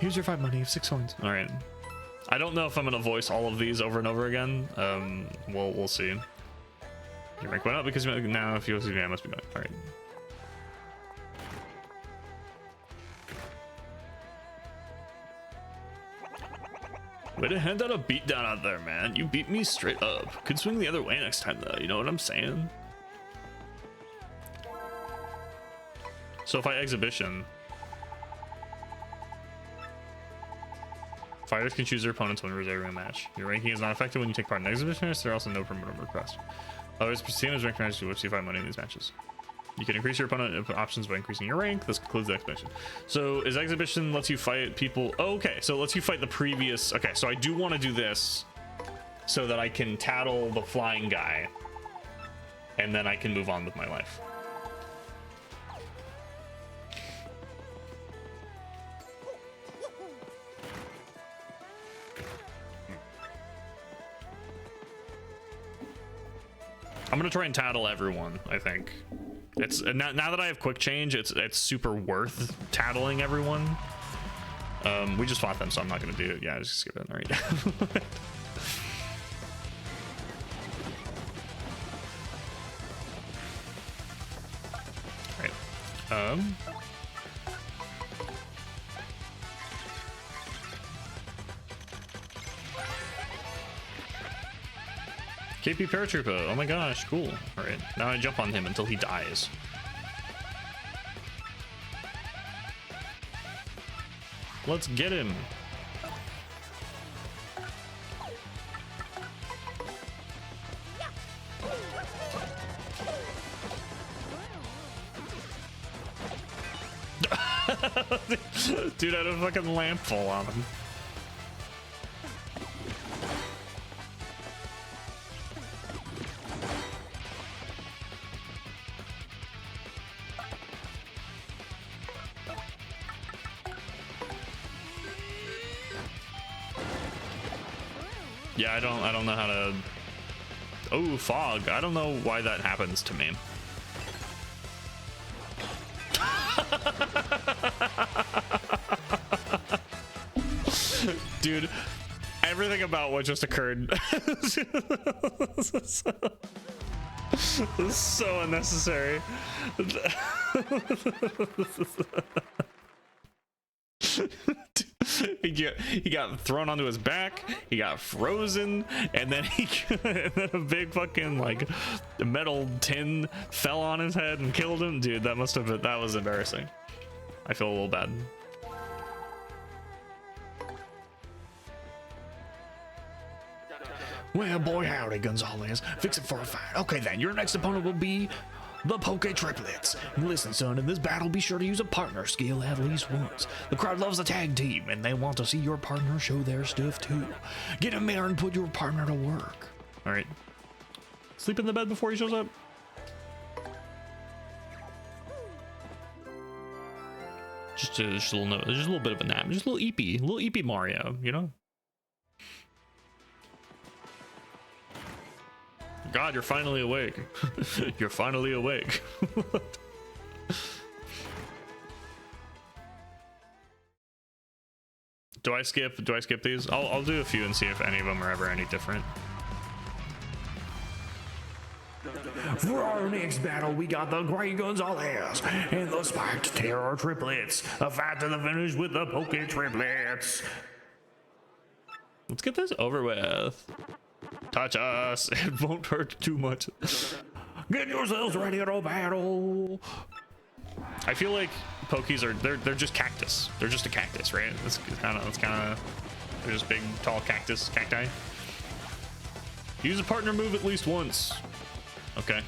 Here's your 5 money, you have 6 coins. All right. I don't know if I'm gonna voice all of these over and over again. We'll see. Your rank went up because now if you I must be going. All right. Way to hand out a beatdown out there, man. You beat me straight up. Could swing the other way next time, though. You know what I'm saying? So if I exhibition, fighters can choose their opponents when reserving a match. Your ranking is not affected when you take part in exhibitions. There are also no permanent requests. Others perceive as rank matches to which you find money in these matches. You can increase your opponent options by increasing your rank. This concludes the exhibition. So is exhibition lets you fight people? Oh, okay, so it lets you fight the previous. Okay, so I do want to do this so that I can tattle the flying guy, and then I can move on with my life. I'm gonna try and tattle everyone. I think it's now that I have quick change, it's super worth tattling everyone. We just fought them, so I'm not gonna do it. Yeah, just skip it. All right. All right. KP Paratroopa, oh my gosh, cool. All right, now I jump on him until he dies. Let's get him. Dude, I had a fucking lamp fall on him. Yeah, I don't know how to. Oh, fog. I don't know why that happens to me. Dude, everything about what just occurred this is so unnecessary. He got thrown onto his back, he got frozen, and then a big fucking like metal tin fell on his head and killed him. Dude, that was embarrassing. I feel a little bad. Well, boy, howdy, Gonzalez. Fix it for a fight. Okay, then, your next opponent will be the Poke Triplets. Listen, son, in this battle, be sure to use a partner skill at least once. The crowd loves a tag team, and they want to see your partner show their stuff, too. Get in there and put your partner to work. All right. Sleep in the bed before he shows up. Just a little bit of a nap. Just a little eepy Mario, you know? god, you're finally awake. You're finally awake. Do I skip these? I'll do a few and see if any of them are ever any different. For our next battle, we got the Grey Gonzalez and the Spiked Terror triplets. A fight to the finish with the Poke triplets. Let's get this over with. Touch us. It won't hurt too much. Get yourselves ready to battle. I feel like Pokies are they're just cactus. They're just a cactus, right? It's kind of they're just big, tall cacti. Use a partner move at least once. Okay.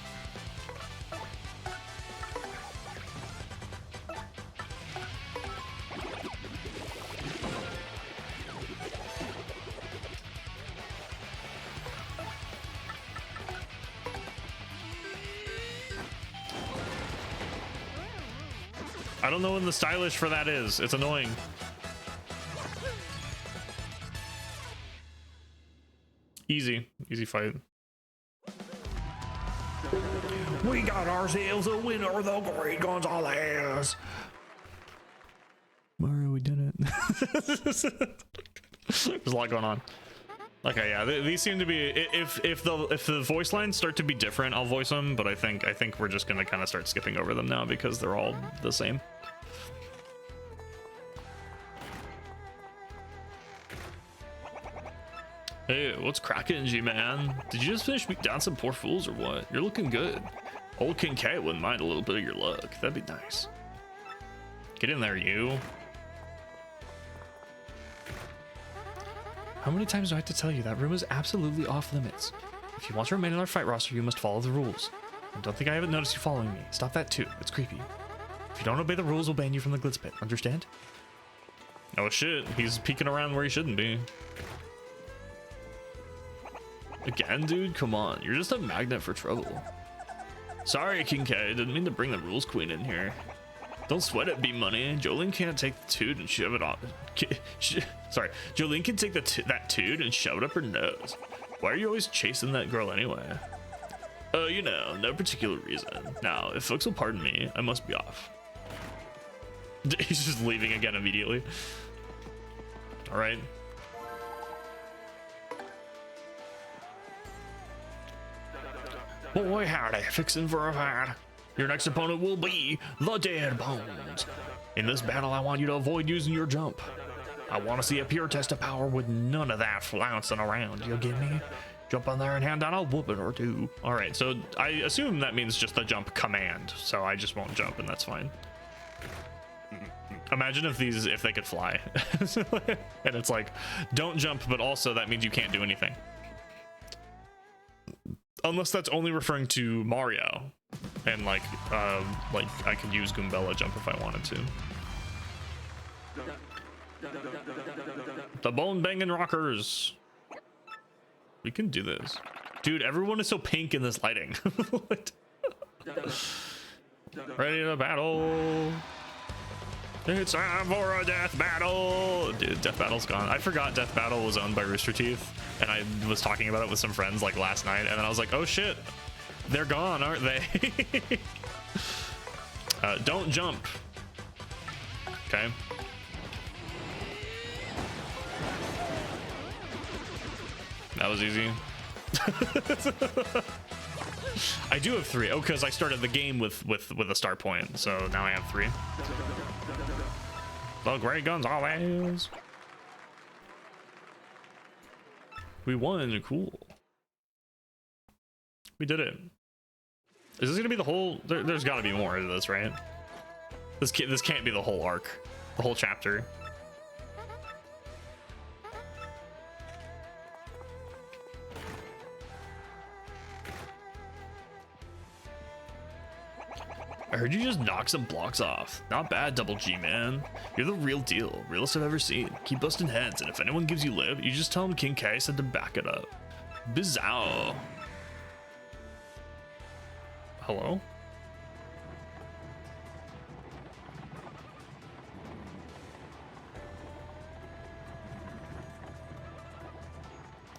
I don't know when the stylish for that is. It's annoying. Easy fight. We got ourselves a winner, the Grey Gonzalez. Mario, we did it. There's a lot going on. Okay, yeah, these seem to be. If the voice lines start to be different, I'll voice them. But I think we're just gonna kind of start skipping over them now because they're all the same. Hey, what's cracking, G-Man? Did you just finish beat down some poor fools or what? You're looking good. Old King K wouldn't mind a little bit of your luck. That'd be nice. Get in there, you. How many times do I have to tell you that room is absolutely off limits? If you want to remain in our fight roster, you must follow the rules. And don't think I haven't noticed you following me. Stop that too. It's creepy. If you don't obey the rules, we'll ban you from the Glitz Pit. Understand? Oh shit, he's peeking around where he shouldn't be. Again, dude? Come on. You're just a magnet for trouble. Sorry, King K. Didn't mean to bring the rules queen in here. Don't sweat it, B-Money. Jolene can't take the toot and shove it off. Sorry. Jolene can take that toot and shove it up her nose. Why are you always chasing that girl anyway? You know, no particular reason. Now, if folks will pardon me, I must be off. He's just leaving again immediately. All right. Boy, howdy, fixing for a fight. Your next opponent will be the Dead Bones. In this battle, I want you to avoid using your jump. I want to see a pure test of power with none of that flouncing around. You get me? Jump on there and hand down a whooping or two. All right, so I assume that means just the jump command. So I just won't jump, and that's fine. Imagine if they could fly, and it's like, don't jump, but also that means you can't do anything. Unless that's only referring to Mario, and like I could use Goombella jump if I wanted to. The bone banging rockers. We can do this, dude. Everyone is so pink in this lighting. Ready to battle. It's time for a death battle. Dude, death battle's gone. I forgot death battle was owned by Rooster Teeth, and I was talking about it with some friends like last night, and then I was like, oh shit, they're gone, aren't they? Don't jump. Okay. That was easy. I do have 3. Oh, because I started the game with a start point, so now I have 3. The Grey Gonzalez. We won. Cool. We did it. Is this gonna be the whole? There's got to be more to this, right? This can't be the whole arc, the whole chapter. I heard you just knock some blocks off. Not bad, Double G, man. You're the real deal. Realest I've ever seen. Keep busting heads, and if anyone gives you lip, you just tell them King K said to back it up. Bizarre. Hello?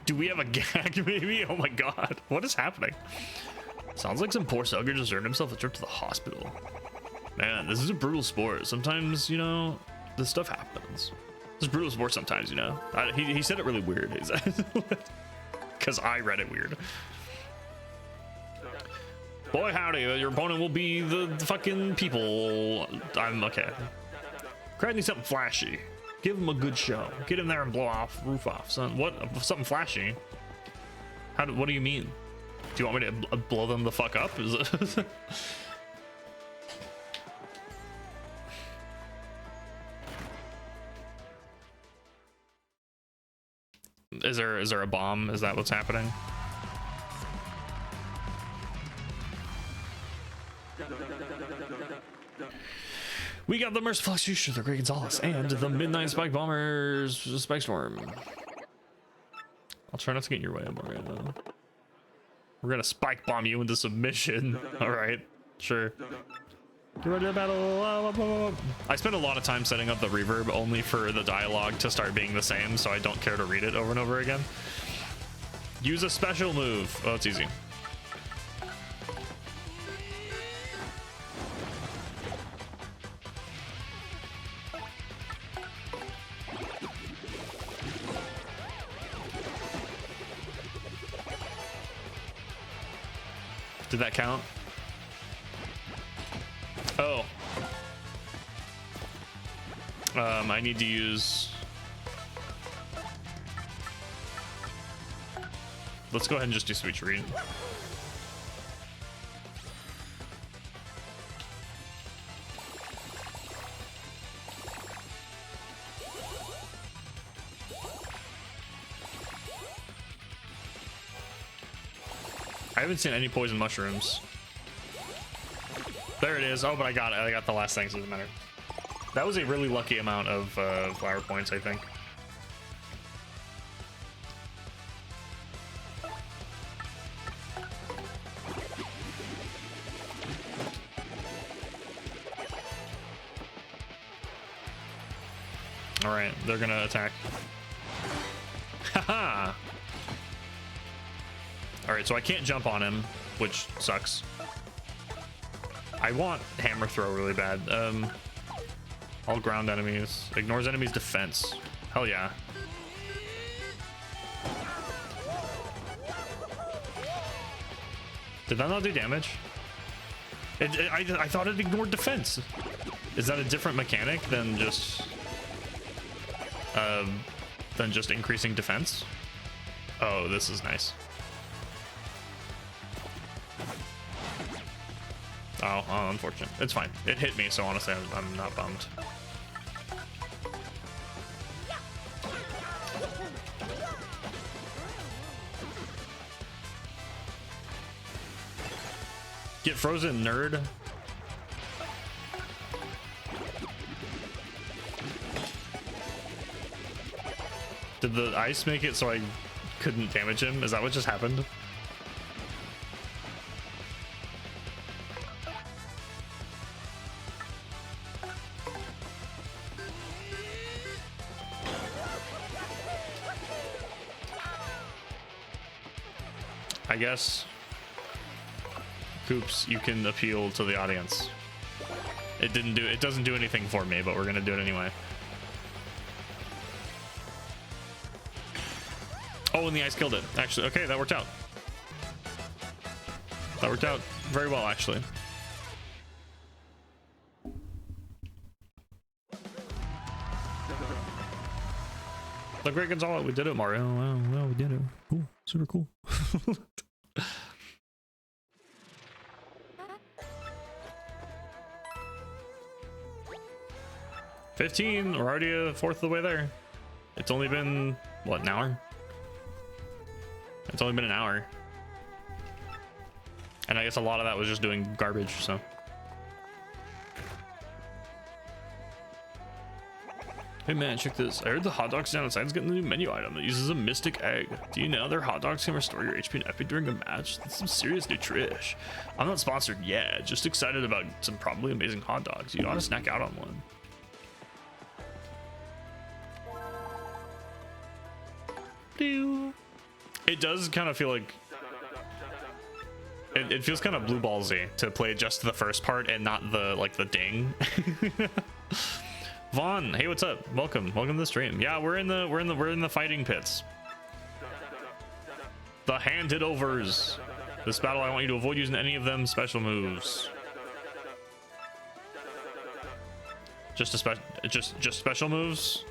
Do we have a gag maybe? Oh my god, what is happening? Sounds like some poor sucker just earned himself a trip to the hospital. Man, this is a brutal sport. Sometimes, you know, this stuff happens. This is brutal sport sometimes, you know. He said it really weird. Because I read it weird. Boy howdy, your opponent will be the fucking people. I'm okay. Crowd needs something flashy. Give him a good show. Get in there and blow off roof off, son. What? Something flashy? What do you mean? Do you want me to blow them the fuck up? Is it? Is there a bomb? Is that what's happening? We got the Merciful Execution, the Great Gonzalez, and the Midnight Spike Bombers Spike Storm. I'll try not to get in your way, Mario, though. We're gonna spike bomb you into submission. Alright, sure. Get ready to battle. I spent a lot of time setting up the reverb only for the dialogue to start being the same, so I don't care to read it over and over again. Use a special move. Oh, it's easy. Did that count? Oh. I need to use... Let's go ahead and just do Sweet Read. I haven't seen any poison mushrooms. There it is. Oh, but I got it. I got the last thing, so it doesn't matter. That was a really lucky amount of flower points, I think. All right, they're gonna attack. Haha. All right, so I can't jump on him, which sucks. I want hammer throw really bad. All ground enemies. Ignores enemies' defense. Hell yeah. Did that not do damage? I thought it ignored defense. Is that a different mechanic than just increasing defense? Oh, this is nice. Oh, unfortunate. It's fine. It hit me, so honestly, I'm not bummed. Get frozen, nerd. Did the ice make it so I couldn't damage him? Is that what just happened? I guess, Coops, you can appeal to the audience. It doesn't do anything for me, but we're gonna do it anyway. Oh, and the ice killed it. Actually, okay, that worked out. That worked out very well, actually. The Great Gonzalez, we did it, Mario. Wow, we did it. Cool, super cool. 15, we're already a fourth of the way there. It's only been, what, an hour? It's only been an hour. And I guess a lot of that was just doing garbage, so. Hey man, check this. I heard the hot dog stand outside is getting the new menu item that uses a mystic egg. Do you know their hot dogs can restore your HP and FP during a match? That's some serious new trish. I'm not sponsored yet, just excited about some probably amazing hot dogs. You ought to snack out on one. It does kind of feel like it feels kind of blue ballsy to play just the first part and not the like the ding. Vaughn, hey, what's up? Welcome to the stream. Yeah, we're in the fighting pits. The handed overs. This battle, I want you to avoid using any of them special moves. Just special moves.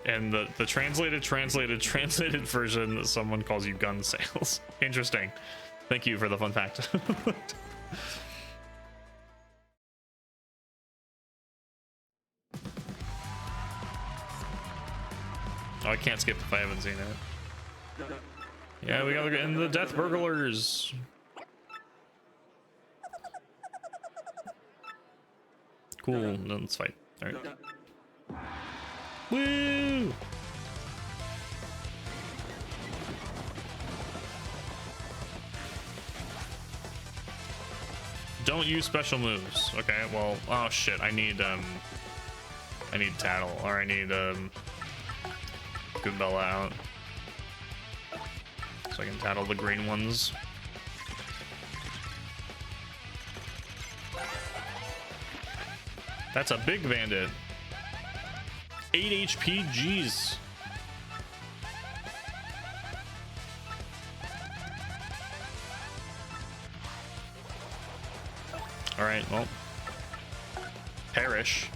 And the translated version, someone calls you gun sales. Interesting. Thank you for the fun fact. Oh, I can't skip if I haven't seen it. Yeah, we gotta get in the death burglars. Cool, no, let's fight. All right. Woo! Don't use special moves. Okay, well, oh shit, I need Tattle, or I need Goodbella out. So I can tattle the green ones. That's a big bandit. 8 HP, jeez. All right, well, perish.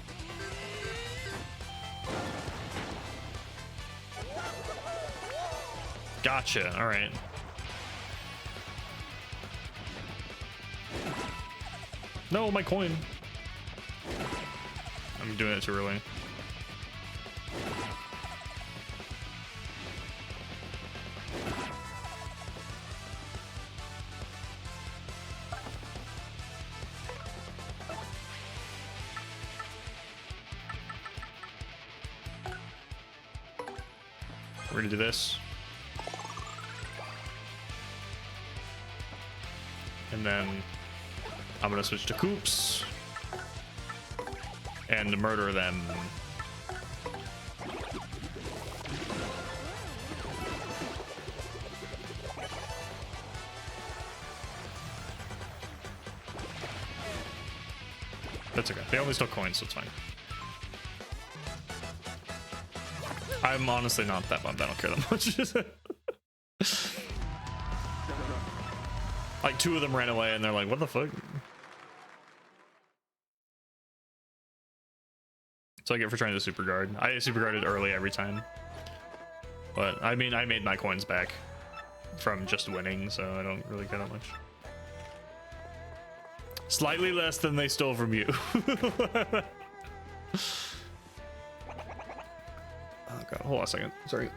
Gotcha. All right. No, my coin. I'm doing it too early. We're gonna do this. And then I'm gonna switch to Coops and murder them. That's okay. They only stole coins, so it's fine. I'm honestly not that bummed. I don't care that much. Like, 2 of them ran away and they're like, what the fuck? So I get for trying to super guard. I super guarded early every time. But I mean, I made my coins back from just winning, so I don't really care that much. Slightly less than they stole from you. Oh god, hold on a second. Sorry.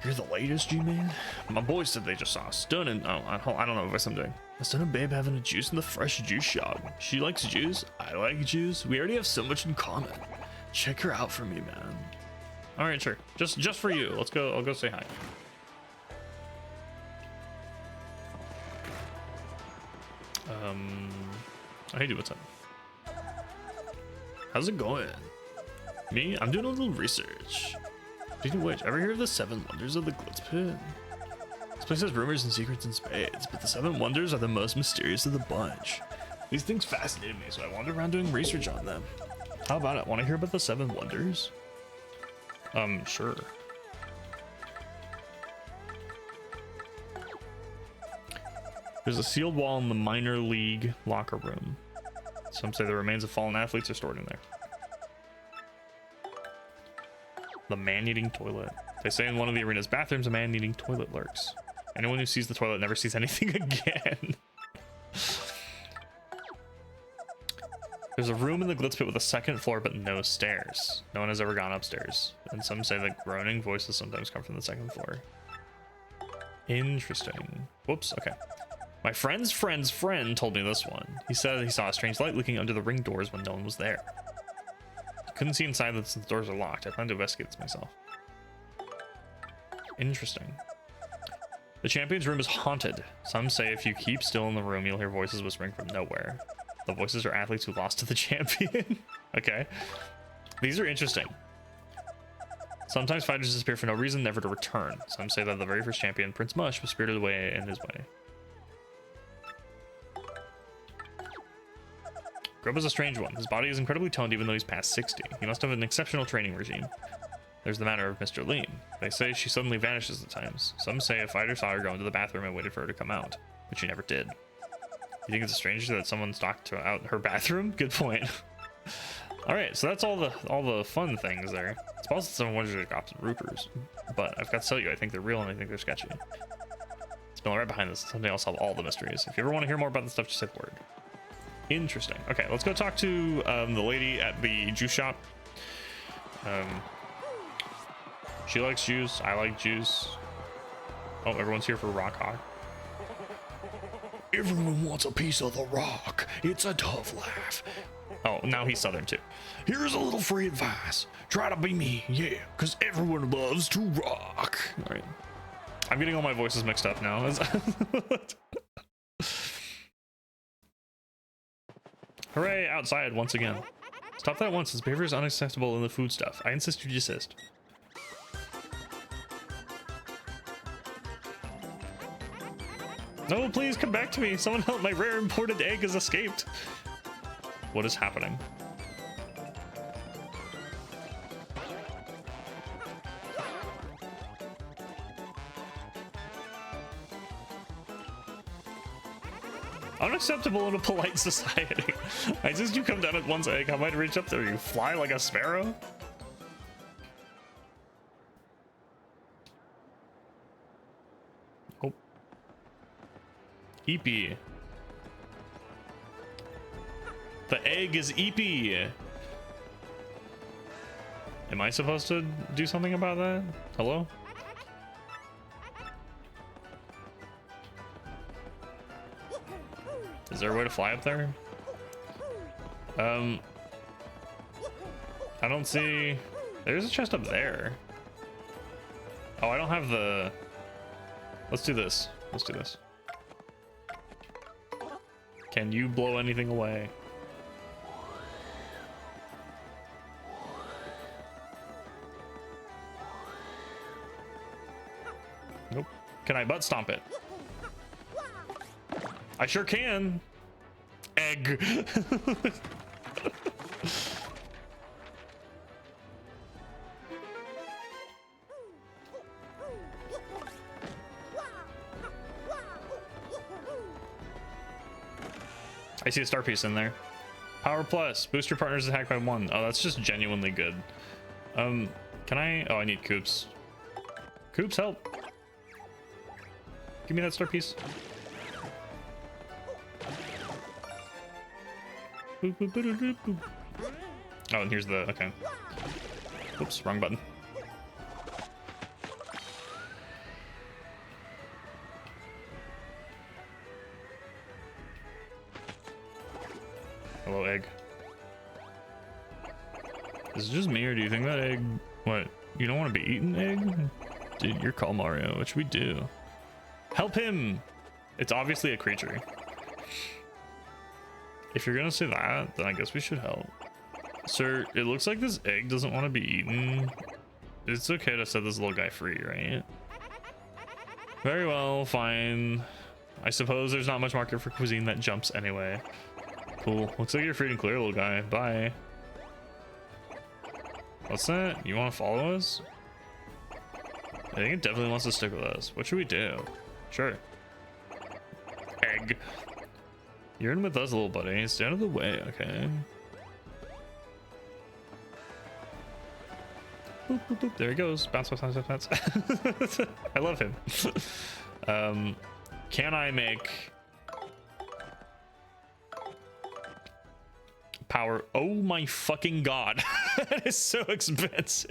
You're the latest, G-Man? My boys said they just saw a stunning... Oh, I don't know what I'm doing. A stunning babe having a juice in the fresh juice shop. She likes juice. I like juice. We already have so much in common. Check her out for me, man. All right, sure. Just for you. Let's go. I'll go say hi. Hey, dude, what's up? How's it going? Me? I'm doing a little research. Speaking of which, ever hear of the 7 wonders of the Glitz Pit? This place has rumors and secrets and spades, but the 7 wonders are the most mysterious of the bunch. These things fascinate me, so I wandered around doing research on them. How about it? Want to hear about the 7 wonders? Sure. There's a sealed wall in the minor league locker room. Some say the remains of fallen athletes are stored in there. The man-eating toilet. They say in one of the arena's bathrooms, a man-eating toilet lurks. Anyone who sees the toilet never sees anything again. There's a room in the Glitz Pit with a 2nd floor, but no stairs. No one has ever gone upstairs. And some say that groaning voices sometimes come from the 2nd floor. Interesting. Whoops, okay. My friend's friend told me this one. He said he saw a strange light looking under the ring doors when no one was there. Couldn't see inside since the doors are locked. I plan to investigate this myself. Interesting. The champion's room is haunted. Some say if you keep still in the room, you'll hear voices whispering from nowhere. The voices are athletes who lost to the champion. Okay. These are interesting. Sometimes fighters disappear for no reason, never to return. Some say that the very first champion, Prince Mush, was spirited away in his way. Grub is a strange one. His body is incredibly toned even though he's past 60. He must have an exceptional training regime. There's the matter of Mr. Lean. They say she suddenly vanishes at times. Some say a fighter saw her go into the bathroom and waited for her to come out, but she never did. You think it's strange that someone stalked out her bathroom? Good point. All right, so that's all the fun things there. It's possible someone wanted to cops and roopers, but I've got to tell you, I think they're real and I think they're sketchy. It's been right behind this. Someday I'll solve all the mysteries. If you ever want to hear more about this stuff, just say the word. Interesting. Okay, let's go talk to the lady at the juice shop. She likes juice. I like juice. Oh, everyone's here for Rock Hawk. Everyone wants a piece of the rock. It's a tough life. Oh, now he's Southern too. Here's a little free advice. Try to be me, yeah, because everyone loves to rock. All right. I'm getting all my voices mixed up now. Hooray, outside once again. Stop that once. This behavior is unacceptable in the food stuff. I insist you desist. No, please come back to me. Someone help, my rare imported egg has escaped. What is happening? Unacceptable in a polite society. I insist you come down at one's egg. How might I reach up there? You fly like a sparrow? Oh. Eepy. The egg is Eepy. Am I supposed to do something about that? Hello? Is there a way to fly up there? I don't see... There's a chest up there. Oh, I don't have the... Let's do this. Let's do this. Can you blow anything away? Nope. Can I butt stomp it? I sure can. Egg. I see a star piece in there. Power plus. Boost your partner's attack by 1. Oh, that's just genuinely good. Can I? Oh, I need Coops. Coops, help. Give me that star piece. Boop, boop, boop, boop, boop. Oh, and here's the... Okay. Oops, wrong button. Hello, egg. Is it just me, or do you think that egg... What? You don't want to be eaten, egg? Dude, your call, Mario. What should we do? Help him! It's obviously a creature. If you're gonna say that, then I guess we should help. Sir, it looks like this egg doesn't want to be eaten. It's okay to set this little guy free, right? Very well, fine. I suppose there's not much market for cuisine that jumps anyway. Cool. Looks like you're free and clear, little guy. Bye. What's that? You want to follow us? I think it definitely wants to stick with us. What should we do? Sure. Egg. You're in with us, little buddy. Stay out of the way, okay? Boop, boop, boop. There he goes. Bounce, bounce, bounce, bounce. I love him. Can I make power? Oh my fucking god. That is so expensive.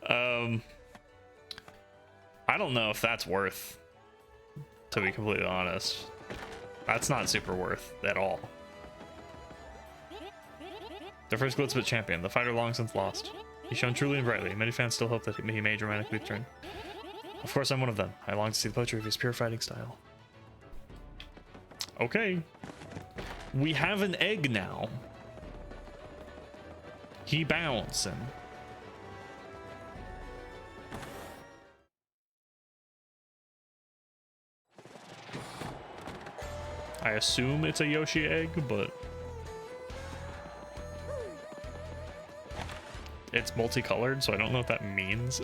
I don't know if that's worth, to be completely honest. That's not super worth at all. The first Glitzbit champion, the fighter long since lost. He's shown truly and brightly. Many fans still hope that he may dramatically return. Of course, I'm one of them. I long to see the poetry of his pure fighting style. Okay. We have an egg now. He bouncing. I assume it's a Yoshi egg, but it's multicolored, so I don't know what that means.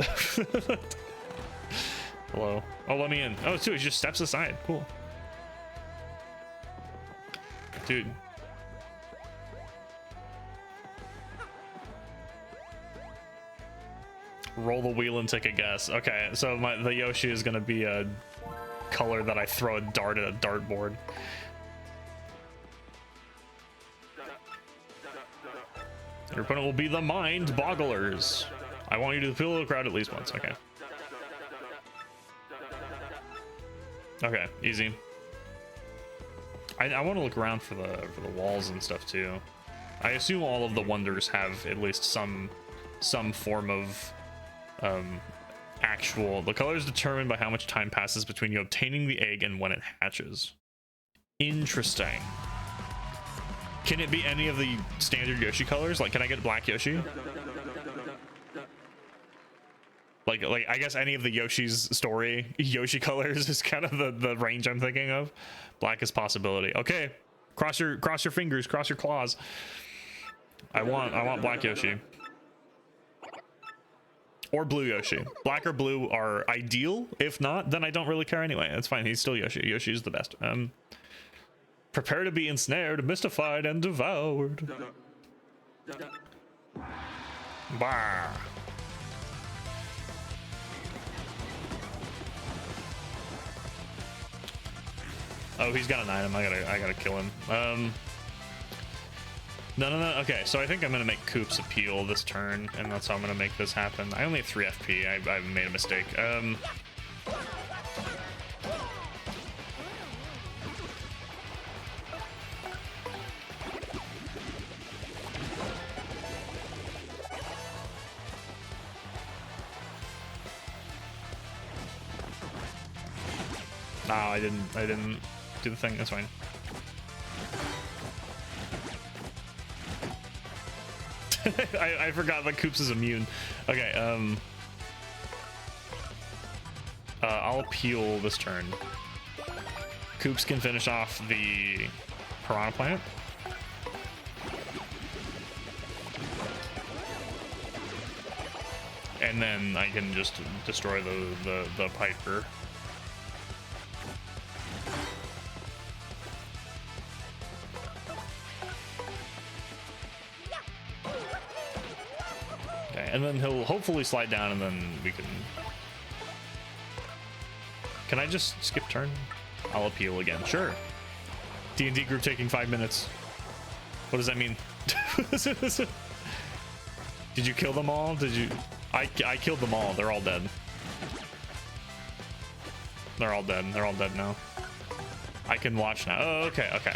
Hello. Oh, let me in. Oh, it's too. He just steps aside. Cool. Dude. Roll the wheel and take a guess. Okay, so the Yoshi is gonna be a color that I throw a dart at a dartboard. Your opponent will be the Mind Bogglers. I want you to appeal to the crowd at least once. Okay. Okay, easy. I want to look around for the walls and stuff too. I assume all of the wonders have at least some form of actual. The color is determined by how much time passes between you obtaining the egg and when it hatches. Interesting. Can it be any of the standard Yoshi colors? Like, can I get black Yoshi? Like I guess any of the Yoshi's story Yoshi colors is kind of the range I'm thinking of. Black is possibility. Okay, cross your fingers, cross your claws. I want black Yoshi or blue Yoshi. Black or blue are ideal. If not, then I don't really care anyway. That's fine. He's still Yoshi. Yoshi is the best. Prepare to be ensnared, mystified, and devoured. Bah. Oh, he's got an item. I gotta kill him. No. Okay, so I think I'm gonna make Koops appeal this turn, and that's how I'm gonna make this happen. I only have 3 FP. I made a mistake. No, I didn't do the thing. That's fine. I forgot that Koops is immune. Okay, I'll appeal this turn. Koops can finish off the Piranha Plant. And then I can just destroy the Piper. And then he'll hopefully slide down, and then we can... Can I just skip turn? I'll appeal again. Sure. D&D group taking 5 minutes. What does that mean? Did you kill them all? Did you... I killed them all. They're all dead. They're all dead. They're all dead now. I can watch now. Oh, okay, okay.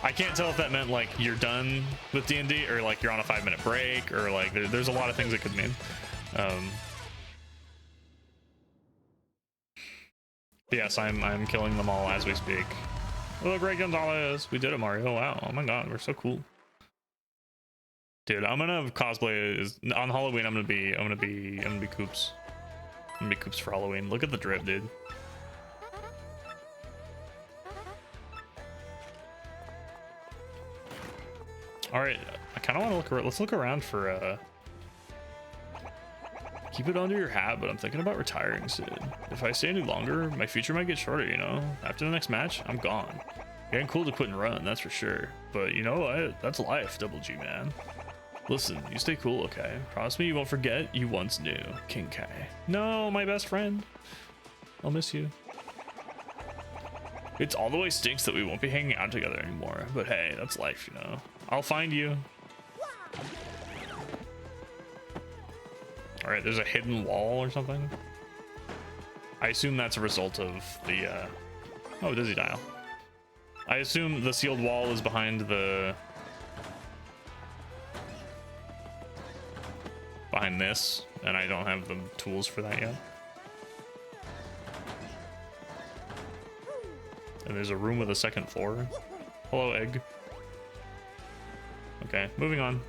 I can't tell if that meant like you're done with D&D or like you're on a 5-minute break, or like there's a lot of things it could mean. Yes, I'm killing them all as we speak. Oh, great Gonzalez! We did it, Mario! Wow! Oh my God, we're so cool, dude. I'm gonna cosplay on Halloween. I'm gonna be Koops. I'm gonna be Koops for Halloween. Look at the drip, dude. All right, I kind of want to look around. Let's look around for keep it under your hat, but I'm thinking about retiring soon. If I stay any longer, my future might get shorter, you know? After the next match, I'm gone. Getting cool to quit and run, that's for sure. But you know what? That's life, Double G, man. Listen, you stay cool, okay? Promise me you won't forget you once knew King K. No, my best friend. I'll miss you. It's all the way stinks that we won't be hanging out together anymore. But hey, that's life, you know? I'll find you. All right, there's a hidden wall or something. I assume that's a result of the, oh, Dizzy Dial. I assume the sealed wall is behind this, and I don't have the tools for that yet. And there's a room with a second floor. Hello, egg. Okay, moving on.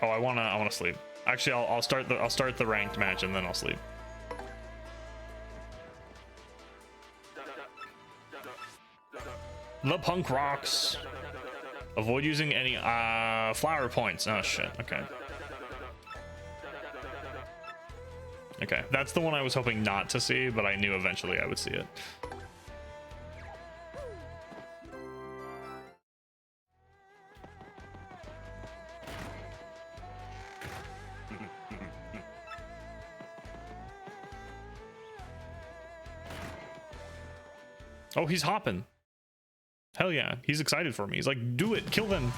Oh, I wanna sleep. Actually, I'll start the ranked match and then I'll sleep. The punk rocks. Avoid using any flower points. Oh shit. Okay. Okay, that's the one I was hoping not to see, but I knew eventually I would see it. Oh, he's hopping. Hell yeah, he's excited for me. He's like, do it, kill them.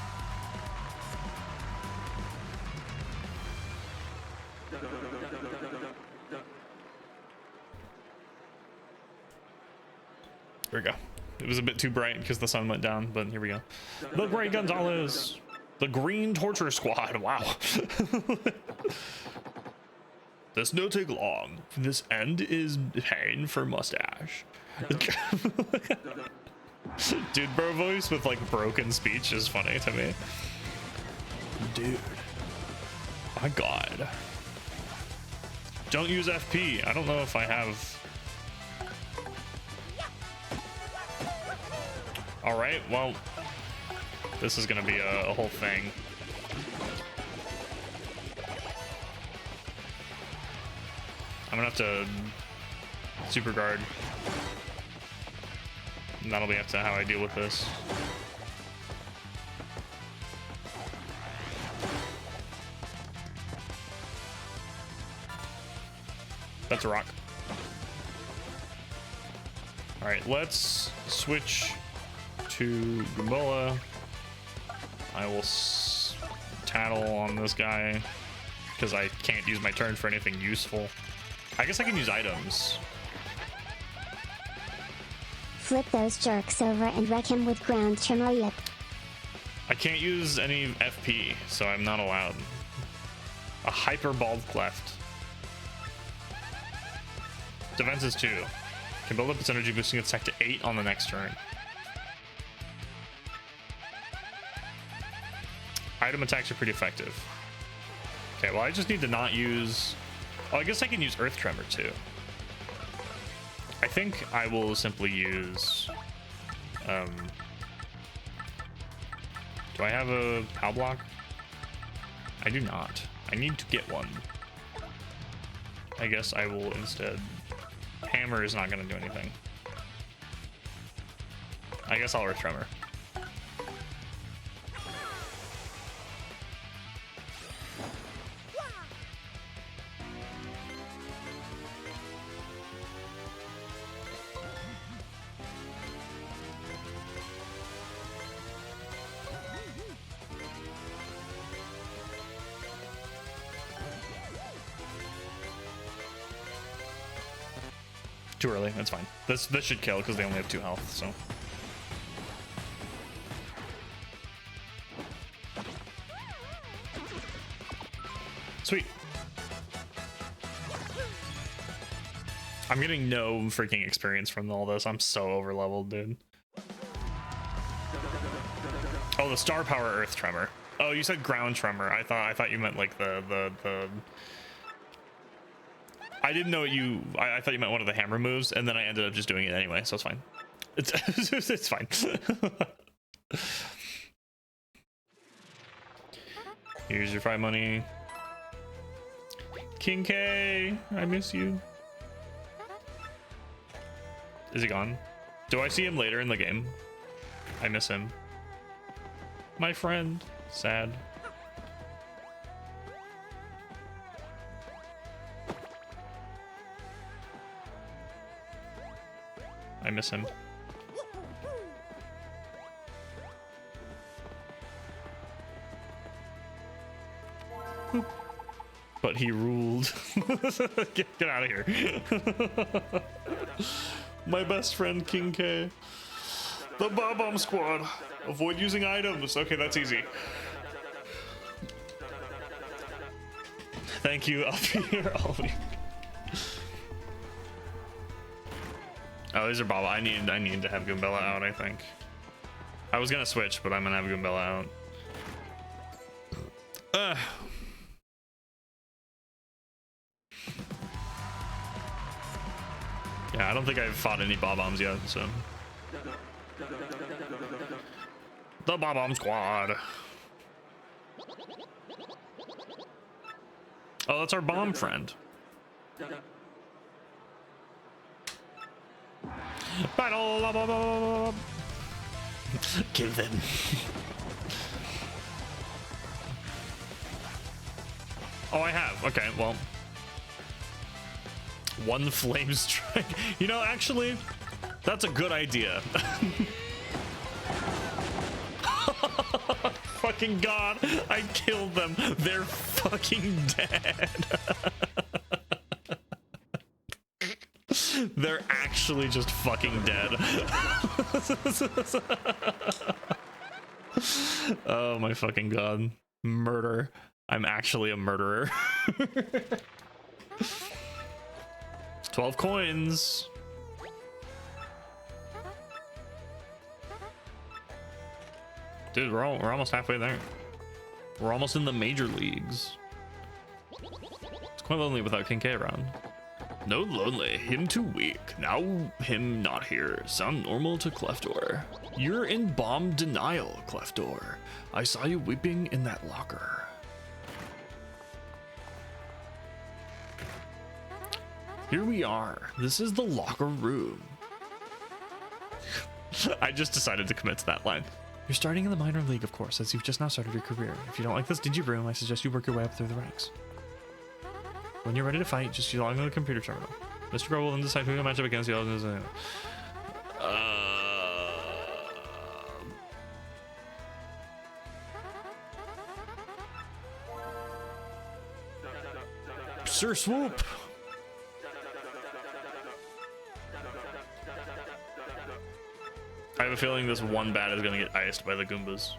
Here we go. It was a bit too bright because the sun went down, but here we go. The Great Gonzalez. The Green Torture Squad. Wow. This no take long. This end is pain for mustache. Dude bro voice with like broken speech is funny to me. Dude. My god. Don't use FP. I don't know if I have. All right, well, this is gonna be a whole thing. I'm gonna have to super guard. And that'll be up to how I deal with this. That's a rock. All right, let's switch to Gumbola. I will tattle on this guy because I can't use my turn for anything useful. I guess I can use items. Flip those jerks over and wreck him with ground trimmer. Yep. I can't use any FP, so I'm not allowed. A hyper bald cleft. Defense is 2. Can build up its energy, boosting its attack to 8 on the next turn. Item attacks are pretty effective. Okay, well I just need to not use... Oh, I guess I can use Earth Tremor too. I think I will simply use... Do I have a POW block? I do not. I need to get one. I guess I will instead... Hammer is not going to do anything. I guess I'll Earth Tremor. Too early, that's fine. This should kill because they only have 2 health, so. Sweet. I'm getting no freaking experience from all this. I'm so over leveled, dude. Oh, the star power Earth Tremor. Oh, you said ground tremor. I thought you meant like the I didn't know you. I thought you meant one of the hammer moves, and then I ended up just doing it anyway, so it's fine. It's fine. Here's your 5 money. King K, I miss you. Is he gone? Do I see him later in the game? I miss him. My friend. Sad. I miss him. Boop. But he ruled. Get out of here. My best friend King K. The Bob-Omb Squad. Avoid using items. Okay, that's easy. Thank you. I'll be here. Oh, these are Baba. I need to have Goombella out, I think. I was gonna switch, but I'm gonna have Goombella out. Yeah, I don't think I've fought any Bob-Ombs yet, so. The Bomb Squad. Oh, that's our bomb friend. Battle. Kill them. Oh, I have. Okay, well. One flame strike. You know, actually, that's a good idea. Fucking God, I killed them. They're fucking dead. They're actually just fucking dead. Oh my fucking God. Murder. I'm actually a murderer. 12 coins. Dude, we're almost halfway there. We're almost in the major leagues. It's quite lonely without King K around. No lonely, him too weak. Now him not here. Sound normal to Cleftor. You're in bomb denial, Cleftor. I saw you weeping in that locker. Here we are. This is the locker room. I just decided to commit to that line. You're starting in the minor league, of course, as you've just now started your career. If you don't like this dingy room, I suggest you work your way up through the ranks. When you're ready to fight, just log into the computer terminal. Mr. Grow will then decide who to match up against the others. Sir Swoop! I have a feeling this one bat is gonna get iced by the Goombas.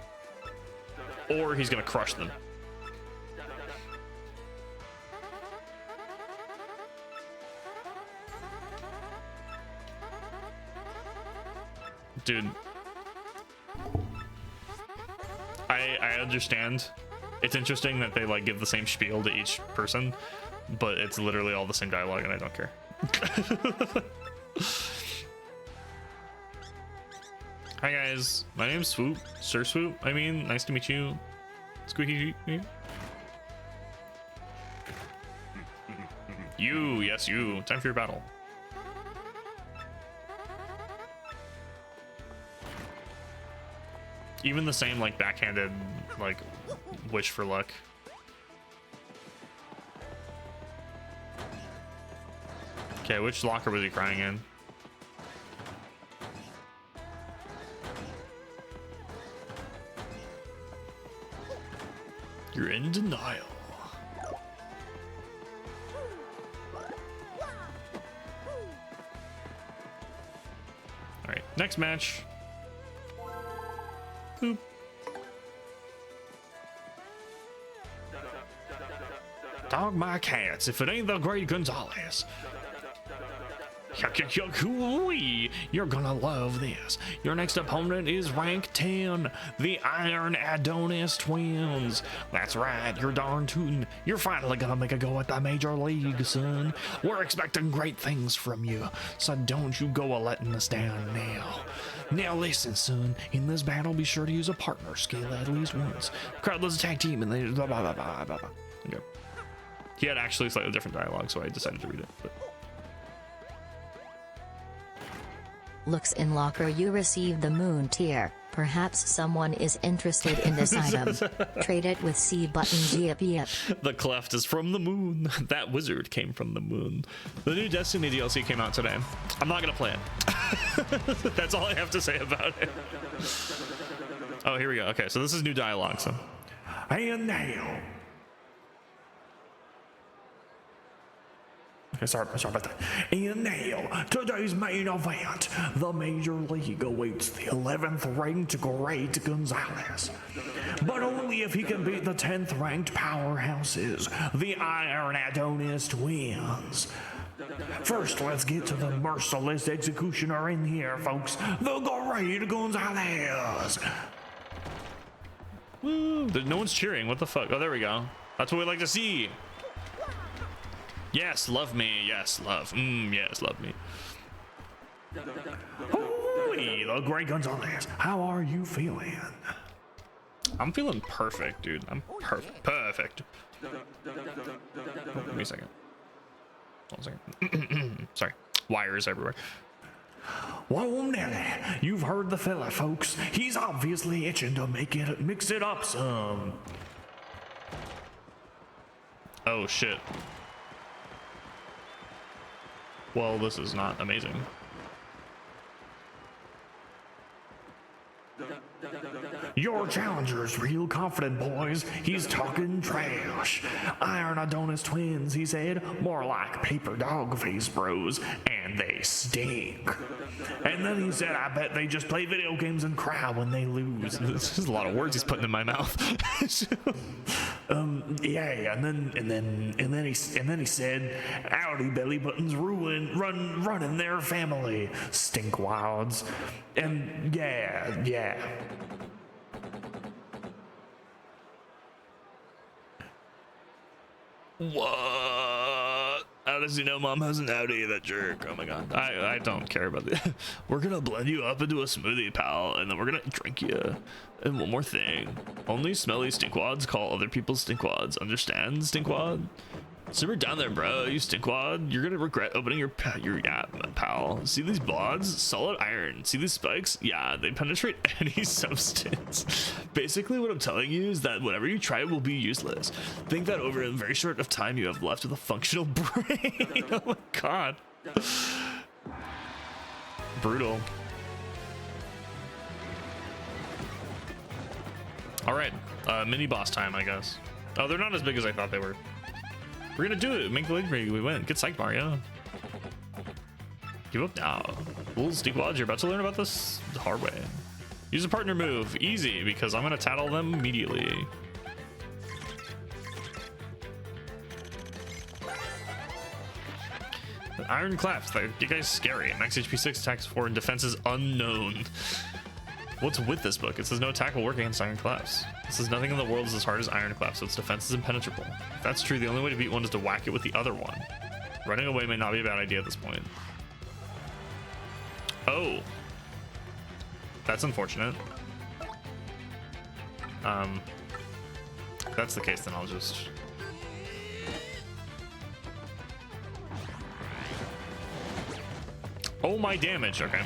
Or he's gonna crush them. Dude. I understand. It's interesting that they like give the same spiel to each person, but it's literally all the same dialogue and I don't care. Hi guys, my name's Swoop. Sir Swoop, I mean, nice to meet you. Squeaky. You, yes you. Time for your battle. Even the same like backhanded like wish for luck. Okay, which locker was he crying in? You're in denial. All right, next match. Boop. Dog my cats, if it ain't the great Gonzalez. You're gonna love this. Your next opponent is rank 10, the Iron Adonis Twins. That's right, you're darn tootin'. You're finally gonna make a go at the major league, son. We're expecting great things from you, so don't you go letting us down now. Now listen, son, in this battle, be sure to use a partner skill at least once. Crowdless attack team and they blah, blah, blah, blah, blah, blah. Okay. He had actually slightly different dialogue, so I decided to read it. But. Looks in locker, you receive the moon tier. Perhaps someone is interested in this item. Trade it with C buttons. Yep. The cleft is from the moon. That wizard came from the moon. The new Destiny DLC came out today. I'm not gonna play it. That's all I have to say about it. Oh, here we go. Okay, so this is new dialogue. So. And now. Okay, sorry about that. And now, today's main event. The Major League awaits the 11th ranked Great Gonzalez. But only if he can beat the 10th ranked powerhouses, the Iron Adonis Twins. First, let's get to the merciless executioner in here, folks. The Great Gonzalez. Woo, no one's cheering. What the fuck? Oh, there we go. That's what we like to see. Yes, love me. Yes, love. Yes, love me. Joey, the Great Gonzalez. How are you feeling? I'm feeling perfect, dude. I'm perfect. Oh, give me a second. 1 second. Sorry. Wires everywhere. Whoa, Nelly, you've heard the fella, folks. He's obviously itching to mix it up some. Oh, shit. Well, this is not amazing. Your challenger's real confident, boys. He's talking trash. Iron Adonis twins, he said. More like paper dog face bros. And they stink. And then he said, I bet they just play video games and cry when they lose. This is a lot of words he's putting in my mouth. Yeah, and then he said, howdy belly buttons running their family. Stinkwads. And yeah. What? How does he know mom has an Audi, that jerk? Oh my god. I don't care about that. We're gonna blend you up into a smoothie, pal, and then we're gonna drink you. And one more thing. Only smelly stinkwads call other people stinkwads. Understand, stinkwad? Simmer down there, bro. You stinkwad. You're gonna regret opening your pal. See these bods? Solid iron. See these spikes? Yeah, they penetrate any substance. Basically, what I'm telling you is that whatever you try will be useless. Think that over a very short of time you have left with a functional brain. Oh my god. Brutal. All right, mini boss time, I guess. Oh, they're not as big as I thought they were. We're gonna do it. Make the league break. We win. Get psyched, Mario. Give up now. Little Steepwads, you're about to learn about this the hard way. Use a partner move. Easy, because I'm gonna tattle them immediately. Iron claps. That you guys scary. Max HP 6, attacks 4, and defense is unknown. What's with this book? It says no attack will work against Iron Claps. It says nothing in the world is as hard as Iron Claps, so its defense is impenetrable. If that's true, the only way to beat one is to whack it with the other one. Running away may not be a bad idea at this point. Oh. That's unfortunate. If that's the case, then I'll just... Oh, my damage. Okay.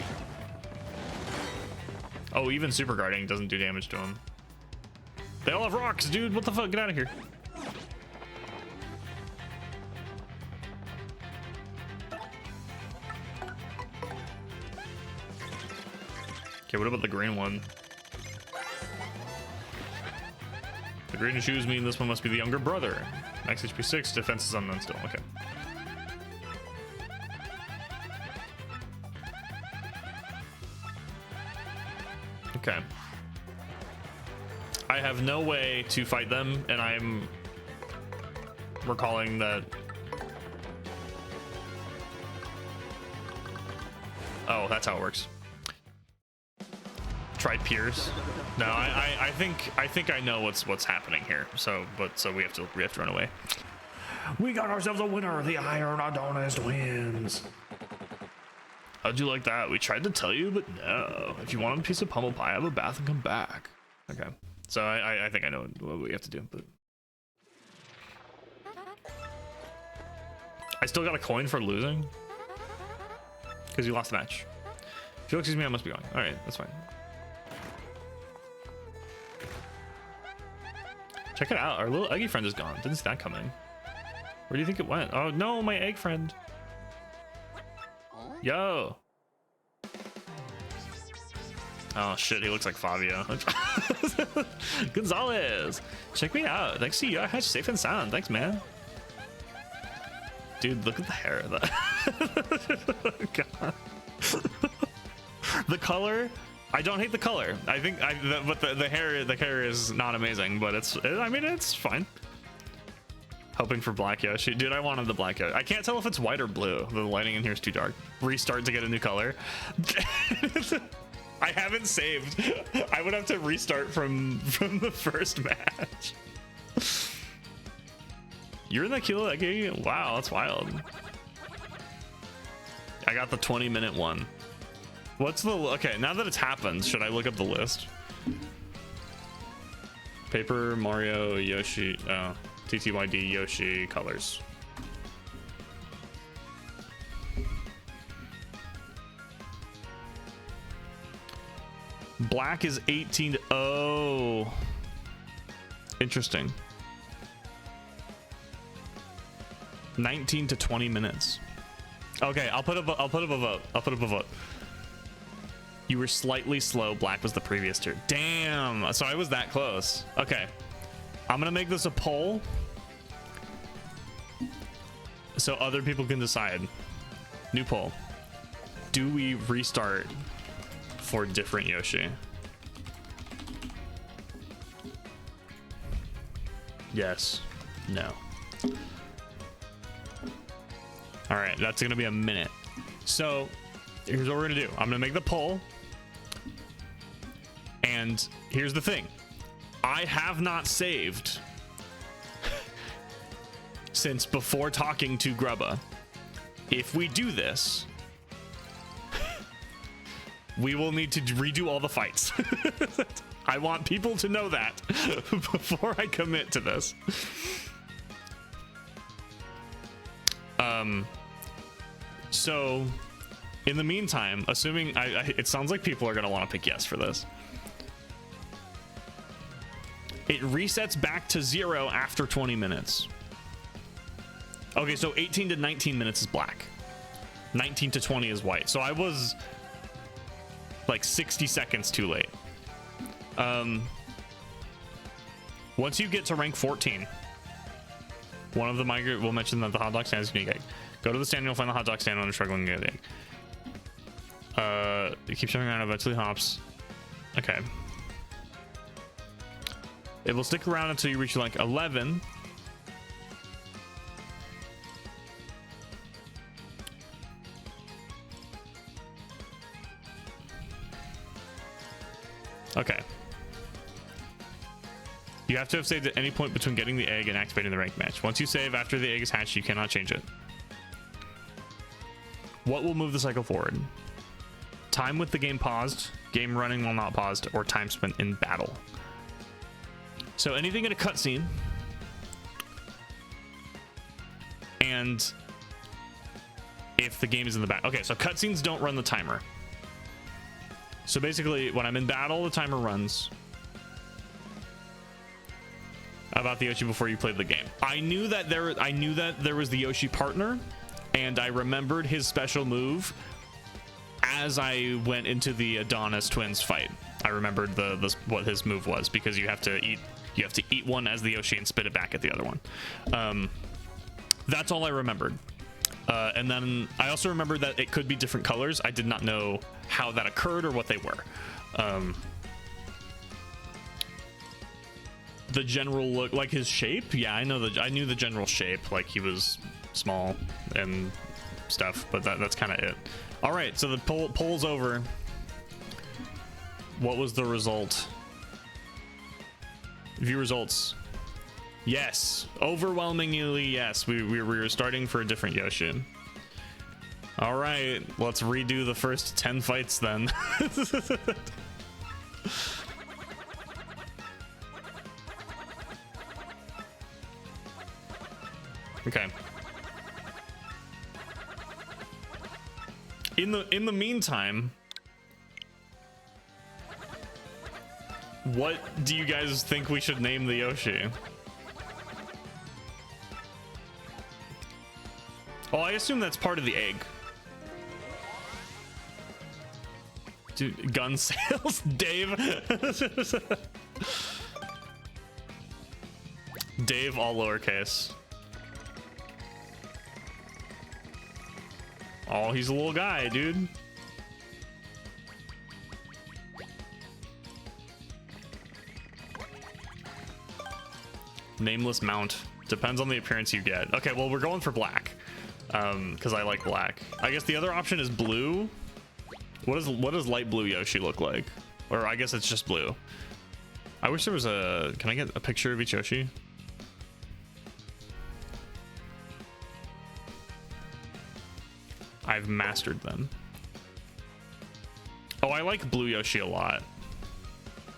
Oh, even super guarding doesn't do damage to him. They all have rocks, dude. What the fuck? Get out of here. Okay, what about the green one? The green shoes mean this one must be the younger brother. Max HP 6, defense is unknown still. Okay. Okay. I have no way to fight them, and I'm recalling that. Oh, that's how it works. Try Pierce. No, I think I know what's happening here. So we have to run away. We got ourselves a winner. The Iron Adonis wins. How'd you like that? We tried to tell you, but no. If you want a piece of pummel pie, have a bath and come back. Okay. So I think I know what we have to do, but I still got a coin for losing because you lost the match. If you'll excuse me, I must be going. All right, that's fine. Check it out. Our little eggy friend is gone. Didn't see that coming. Where do you think it went? Oh no, my egg friend. Yo. Oh shit, he looks like Fabio. Gonzalez, check me out. Thanks to you, I hatched safe and sound. Thanks, man. Dude, look at the hair. God. The color. I don't hate the color. I think but the hair is not amazing, but I mean it's fine. Hoping for black Yoshi. Dude, I wanted the black Yoshi. I can't tell if it's white or blue. The lighting in here is too dark. Restart to get a new color. I haven't saved. I would have to restart from the first match. You're in the Kilo Eggy? Wow, that's wild. I got the 20-minute one. What's the... Okay, now that it's happened, should I look up the list? Paper, Mario, Yoshi... Oh, TTYD, Yoshi, colors. Black is 18 to... Oh. Interesting. 19 to 20 minutes. Okay, I'll put up a vote. I'll put up a vote. You were slightly slow. Black was the previous tier. Damn. So I was that close. Okay. I'm gonna make this a poll so other people can decide. New poll. Do we restart for different Yoshi? Yes. No. All right, that's gonna be a minute. So here's what we're gonna do. I'm gonna make the poll, and here's the thing. I have not saved since before talking to Grubba. If we do this, we will need to redo all the fights. I want people to know that before I commit to this. So in the meantime, assuming it sounds like people are going to want to pick yes for this. It resets back to 0 after 20 minutes. Okay, so 18 to 19 minutes is black. 19 to 20 is white. So I was like 60 seconds too late. Once you get to rank 14, one of the migrant will mention that the hot dog stand is going to get. Go to the stand, you'll find the hot dog stand on a struggling to get egg. Keep jumping around, eventually hops. Okay. It will stick around until you reach like 11. Okay. You have to have saved at any point between getting the egg and activating the rank match. Once you save after the egg is hatched, you cannot change it. What will move the cycle forward? Time with the game paused, game running while not paused, or time spent in battle. So anything in a cutscene, and if the game is in the back. Okay, so cutscenes don't run the timer. So basically, when I'm in battle, the timer runs. About the Yoshi before you played the game. I knew that there was the Yoshi partner, and I remembered his special move as I went into the Adonis twins fight. I remembered what his move was, because you have to eat one as the Yoshi and spit it back at the other one. That's all I remembered. And then I also remembered that it could be different colors. I did not know how that occurred or what they were. The general look, like his shape, yeah, I knew the general shape, like he was small and stuff, but that's kind of it. All right, so the poll's over. What was the result? View results. Yes, overwhelmingly yes. We were starting for a different Yoshi. All right, let's redo the first 10 fights then. Okay. In the meantime, what do you guys think we should name the Yoshi? Oh, I assume that's part of the egg. Dude, gun sales, Dave. Dave, all lowercase. Oh, he's a little guy, dude. Nameless mount. Depends on the appearance you get. Okay, well, we're going for black. Because I like black. I guess the other option is blue. What does light blue Yoshi look like? Or I guess it's just blue. I wish there was a... Can I get a picture of each Yoshi? I've mastered them. I like blue Yoshi a lot.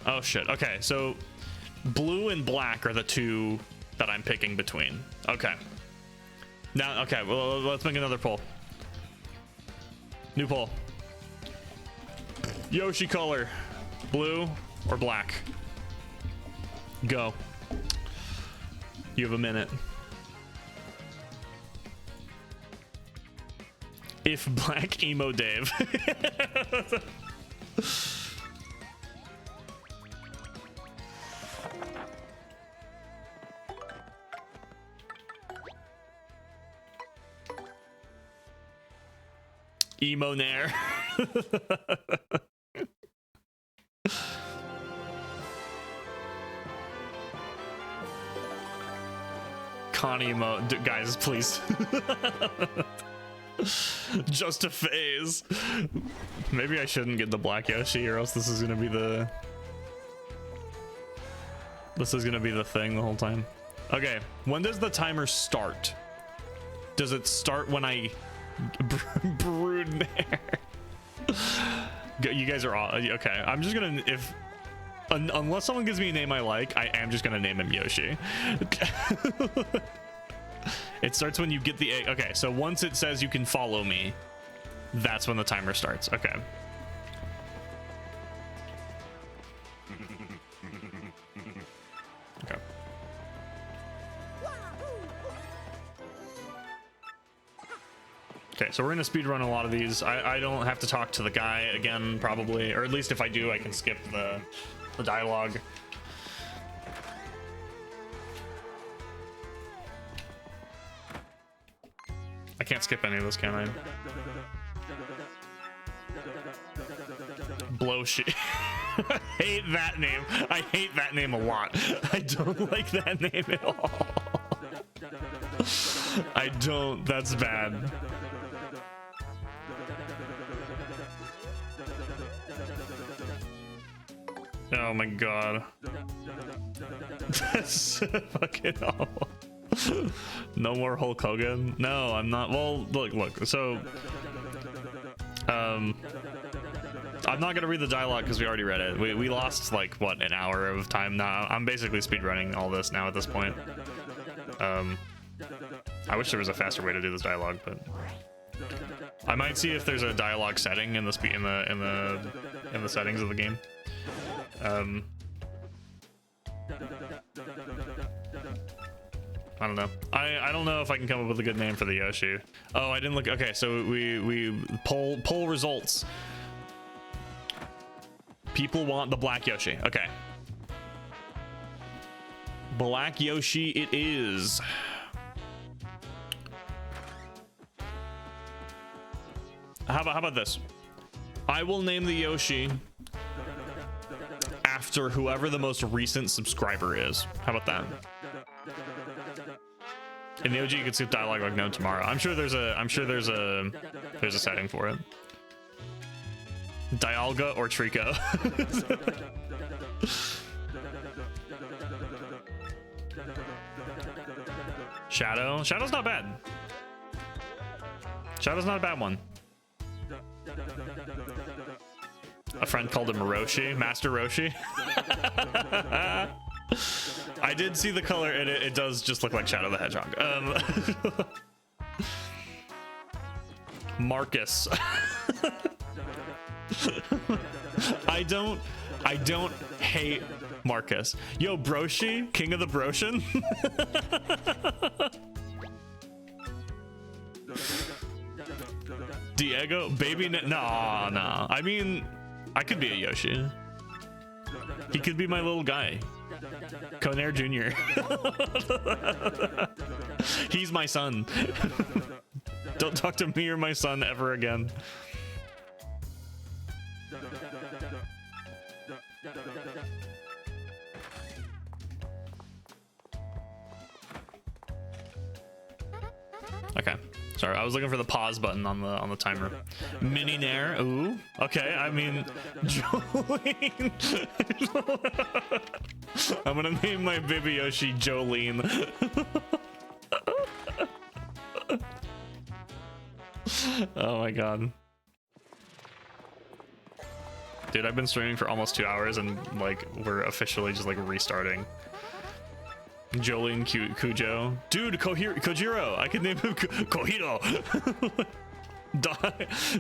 Oh shit. Okay, so blue and black are the two that I'm picking between. Okay. Now, okay, well, let's make another poll. New poll. Yoshi color, blue or black? Go. You have a minute. If black, emo Dave. Emo Nair. Connie emo. Guys, please. Just a phase. Maybe I shouldn't get the black Yoshi, or else this is gonna be the thing the whole time. Okay, when does the timer start? Does it start when I brood there? You guys are all okay. I'm just gonna, if unless someone gives me a name I like, I am just gonna name him Yoshi. It starts when you get the egg. Okay, so once it says you can follow me, that's when the timer starts. Okay. Okay. Okay, so we're gonna speedrun a lot of these. I don't have to talk to the guy again, probably, or at least if I do, I can skip the dialogue. I can't skip any of this, can I? Blowshi. I hate that name. I hate that name a lot. I don't like that name at all. I don't. That's bad. Oh my god. That's fucking awful. No more Hulk Hogan? No, I'm not. Well, look. So, I'm not gonna read the dialogue because we already read it. We lost like what, an hour of time now. I'm basically speedrunning all this now at this point. I wish there was a faster way to do this dialogue, but I might see if there's a dialogue setting in the settings of the game. I don't know. I don't know if I can come up with a good name for the Yoshi. Oh, I didn't look. Okay, so we poll results. People want the black Yoshi. Okay. Black Yoshi it is. How about this? I will name the Yoshi after whoever the most recent subscriber is. How about that? In the OG, you can skip dialogue like no tomorrow. I'm sure there's a setting for it. Dialga or Trico. Shadow's not bad. Shadow's not a bad one. A friend called him Roshi, Master Roshi. I did see the color, and it does just look like Shadow the Hedgehog. Marcus. I don't hate Marcus. Yo, Broshi, King of the Broshin. Diego, baby. No. I mean, I could be a Yoshi. He could be my little guy. Draconayr Jr. He's my son. Don't talk to me or my son ever again. Okay. Sorry, I was looking for the pause button on the timer. Mini Nair, ooh. Okay, I mean, Jolene. I'm gonna name my baby Yoshi Jolene. Oh my god. Dude, I've been streaming for almost 2 hours and like we're officially just like restarting. Jolene Kujo. Dude, Kojiro. I could name him Kohito.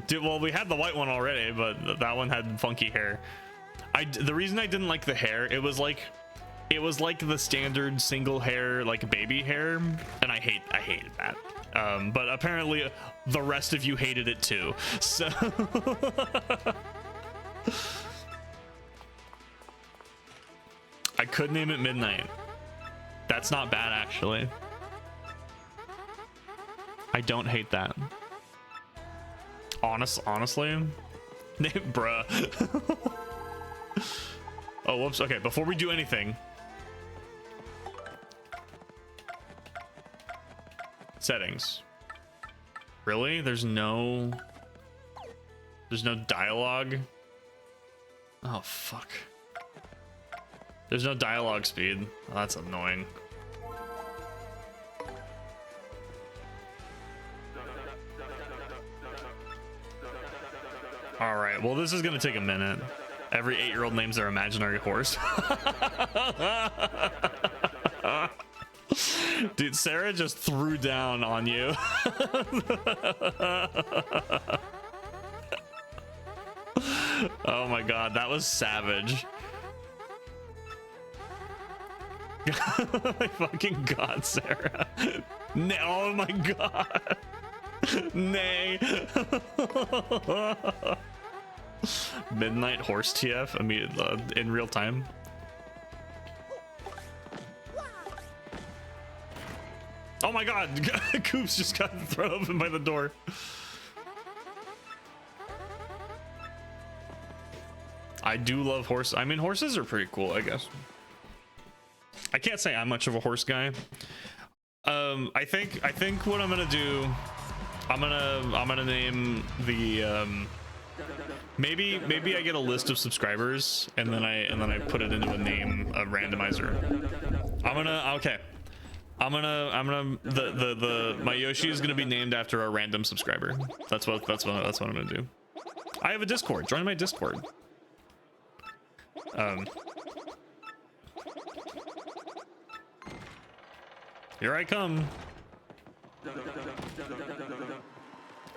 Dude, well, we had the white one already, but that one had funky hair. The reason I didn't like the hair, it was like the standard single hair, like baby hair, and I hated that. But apparently the rest of you hated it too. So I could name it Midnight. That's not bad, actually. I don't hate that. Honestly, bruh. Oh, whoops. Okay, before we do anything, settings. Really? There's no dialogue. Oh fuck. There's no dialogue speed. Oh, that's annoying. All right, well, this is gonna take a minute. Every 8-year-old names their imaginary horse. Dude, Sarah just threw down on you. Oh my god, that was savage. My fucking god, Sarah. Oh my god. Nay. Midnight horse TF immediately in real time. Oh my god, Coops just got thrown open by the door. I do love horse. I mean, horses are pretty cool, I guess. I can't say I'm much of a horse guy. I think what I'm gonna do, I'm gonna name the maybe I get a list of subscribers and then I put it into a randomizer. My Yoshi is gonna be named after a random subscriber. That's what I'm gonna do. I have a Discord. Join my Discord. Here I come.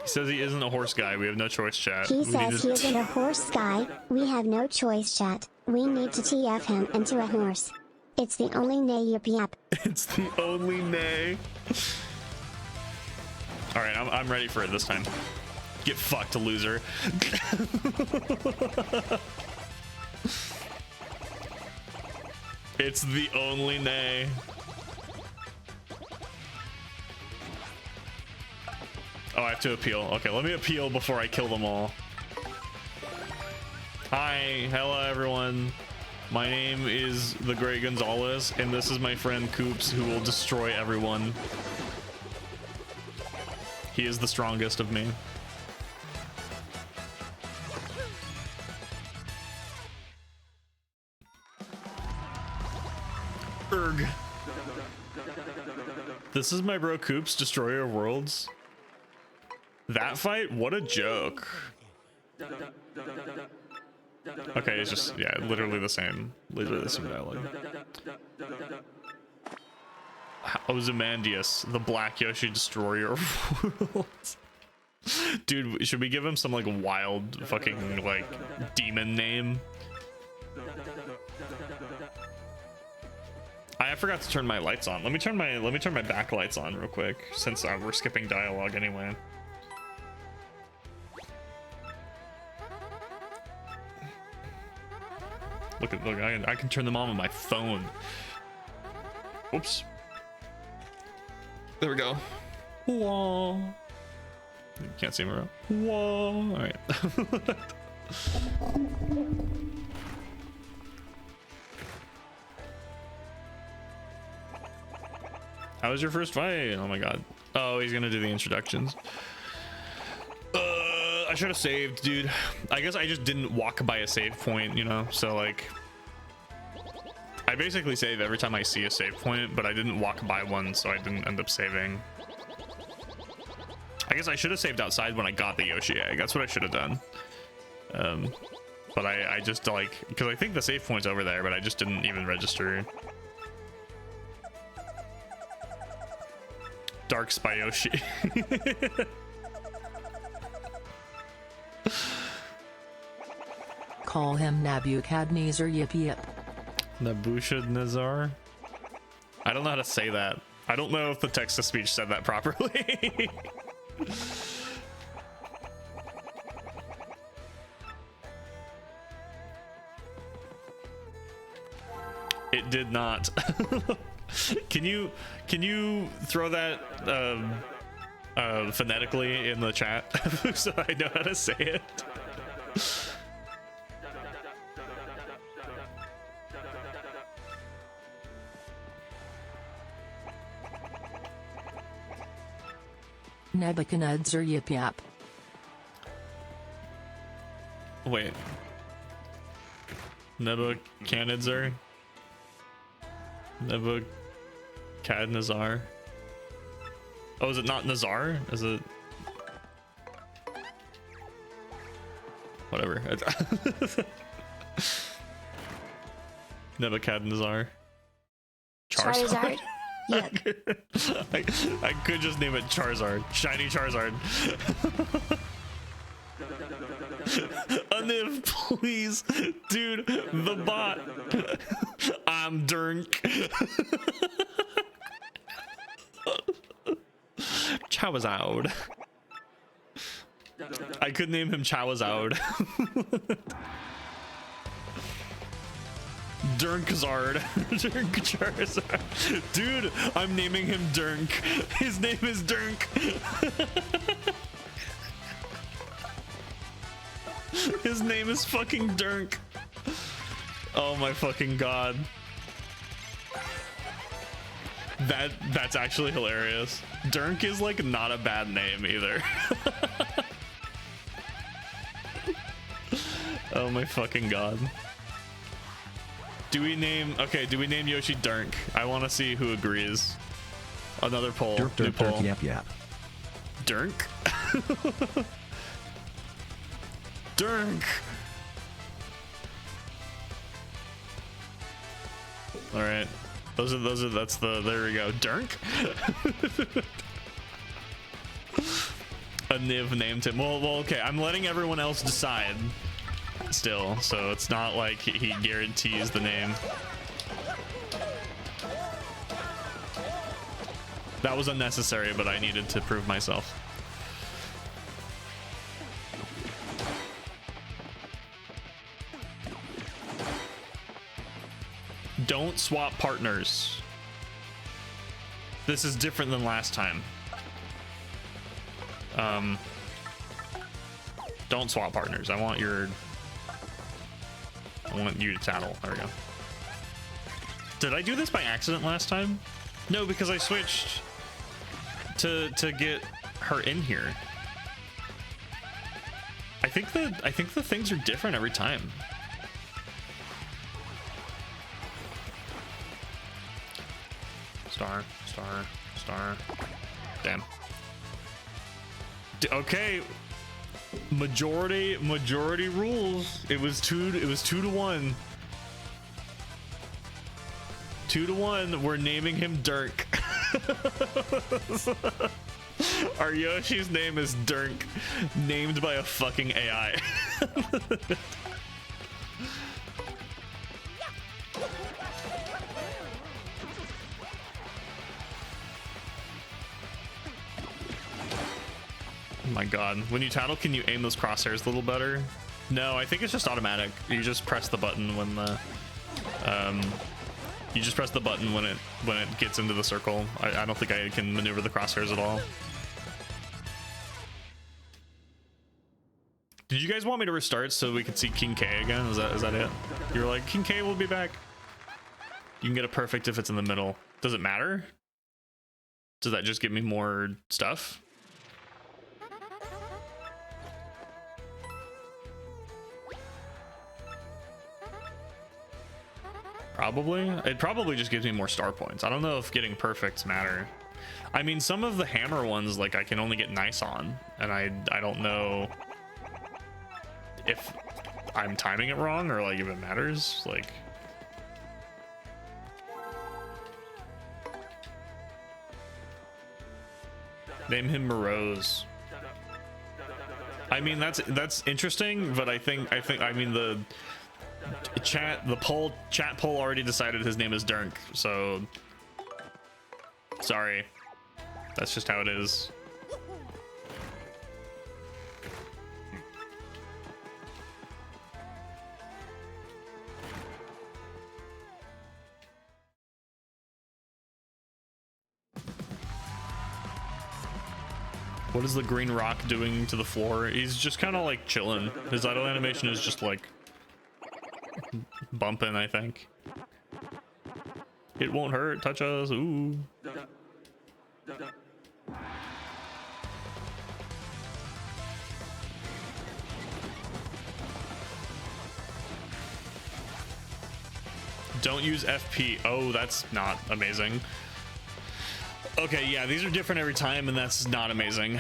He says he isn't a horse guy. We have no choice, chat. He says he isn't a horse guy. We have no choice, chat. We need to TF him into a horse. It's the only nay, yip yap. It's the only nay. All right, I'm ready for it this time. Get fucked, loser. It's the only nay. Oh, I have to appeal. Okay, let me appeal before I kill them all. Hi, hello everyone. My name is the Great Gonzalez, and this is my friend Coops, who will destroy everyone. He is the strongest of me. Erg. This is my bro Coops, Destroyer of Worlds. That fight? What a joke. Okay, it's just, yeah, literally the same. Literally the same dialogue. Ozymandias, the Black Yoshi Destroyer of Worlds. Dude, should we give him some like wild fucking like demon name? I forgot to turn my lights on. Let me turn my backlights on real quick, since we're skipping dialogue anyway. Look, I can turn them on with my phone. Oops. There we go. Whoa. You can't see me around. Whoa. All right. How was your first fight? Oh my god. Oh, he's gonna do the introductions. I should have saved, dude. I guess I just didn't walk by a save point, you know? So like, I basically save every time I see a save point, but I didn't walk by one, so I didn't end up saving. I guess I should have saved outside when I got the Yoshi egg. That's what I should have done. But I just like, because I think the save point's over there, but I just didn't even register. Dark Spyoshi. Call him Nebuchadnezzar. Yip yip. Nebuchadnezzar? I don't know how to say that. I don't know if the text-to-speech said that properly. It did not. Can you throw that phonetically in the chat so I know how to say it? Nebuchadnezzar. Yip yap. Wait. Nebuchadnezzar? Nebuchadnezzar? Oh, is it not Nazar? Is it? Whatever. Nebuchadnezzar. Charizard. Yep. I could just name it Charizard. Shiny Charizard. Aniv, please. Dude, the bot. I'm Durnk. Charizard. I could name him Charizard. Durnkazard. Durnk Charizard. Dude, I'm naming him Durnk. His name is Durnk. His name is fucking Durnk. Oh my fucking god. That's actually hilarious. Durnk is like not a bad name either. Oh my fucking god. Do we name Yoshi Durnk? I want to see who agrees. Another poll. Dirk, New dirk, poll. dirk, yap, yap. Durnk? Durnk. All right. There we go. Durnk? A Niv named him. Well, okay. I'm letting everyone else decide still, so it's not like he guarantees the name. That was unnecessary, but I needed to prove myself. Don't swap partners. This is different than last time. Don't swap partners. I want you to tattle. There we go. Did I do this by accident last time? No, because I switched to get her in here. I think the things are different every time. Star. Damn. Okay. Majority rules. It was 2 to 1. 2 to 1. We're naming him Dirk. Our Yoshi's name is Dirk, named by a fucking AI. Oh my god. When you tattle, can you aim those crosshairs a little better? No, I think it's just automatic. You just press the button when the you just press the button when it gets into the circle. I don't think I can maneuver the crosshairs at all. Did you guys want me to restart so we could see King K again? Is that it? You were like, King K will be back. You can get a perfect if it's in the middle. Does it matter? Does that just give me more stuff? Probably. It probably just gives me more star points. I don't know if getting perfects matter. I mean, some of the hammer ones, like, I can only get nice on, and I don't know if I'm timing it wrong or like if it matters. Like, name him Morose. I mean, that's interesting, but I mean the chat poll already decided his name is Dirk, so sorry. That's just how it is. What is the green rock doing to the floor? He's just kind of like chilling. His idle animation is just like bumping, I think. It won't hurt. Touch us. Ooh. Don't use FP. Oh, that's not amazing. Okay, yeah, these are different every time, and that's not amazing.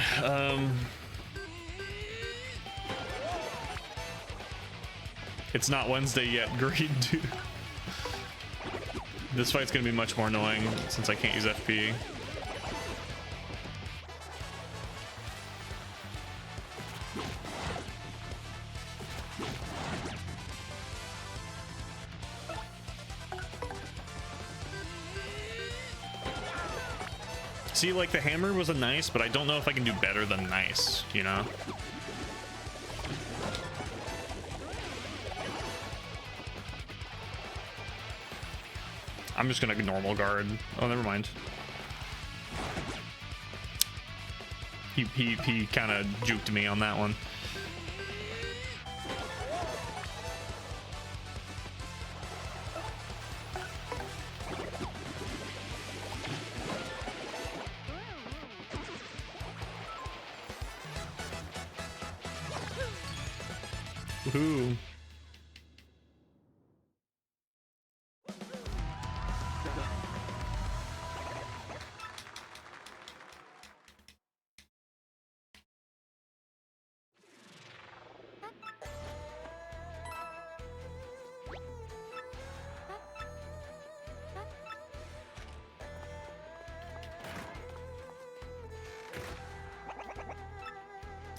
It's not Wednesday yet, green dude. This fight's gonna be much more annoying since I can't use FP. See, like, the hammer was a nice, but I don't know if I can do better than nice, you know? I'm just gonna normal guard. Oh, never mind. He kind of juked me on that one. Woohoo.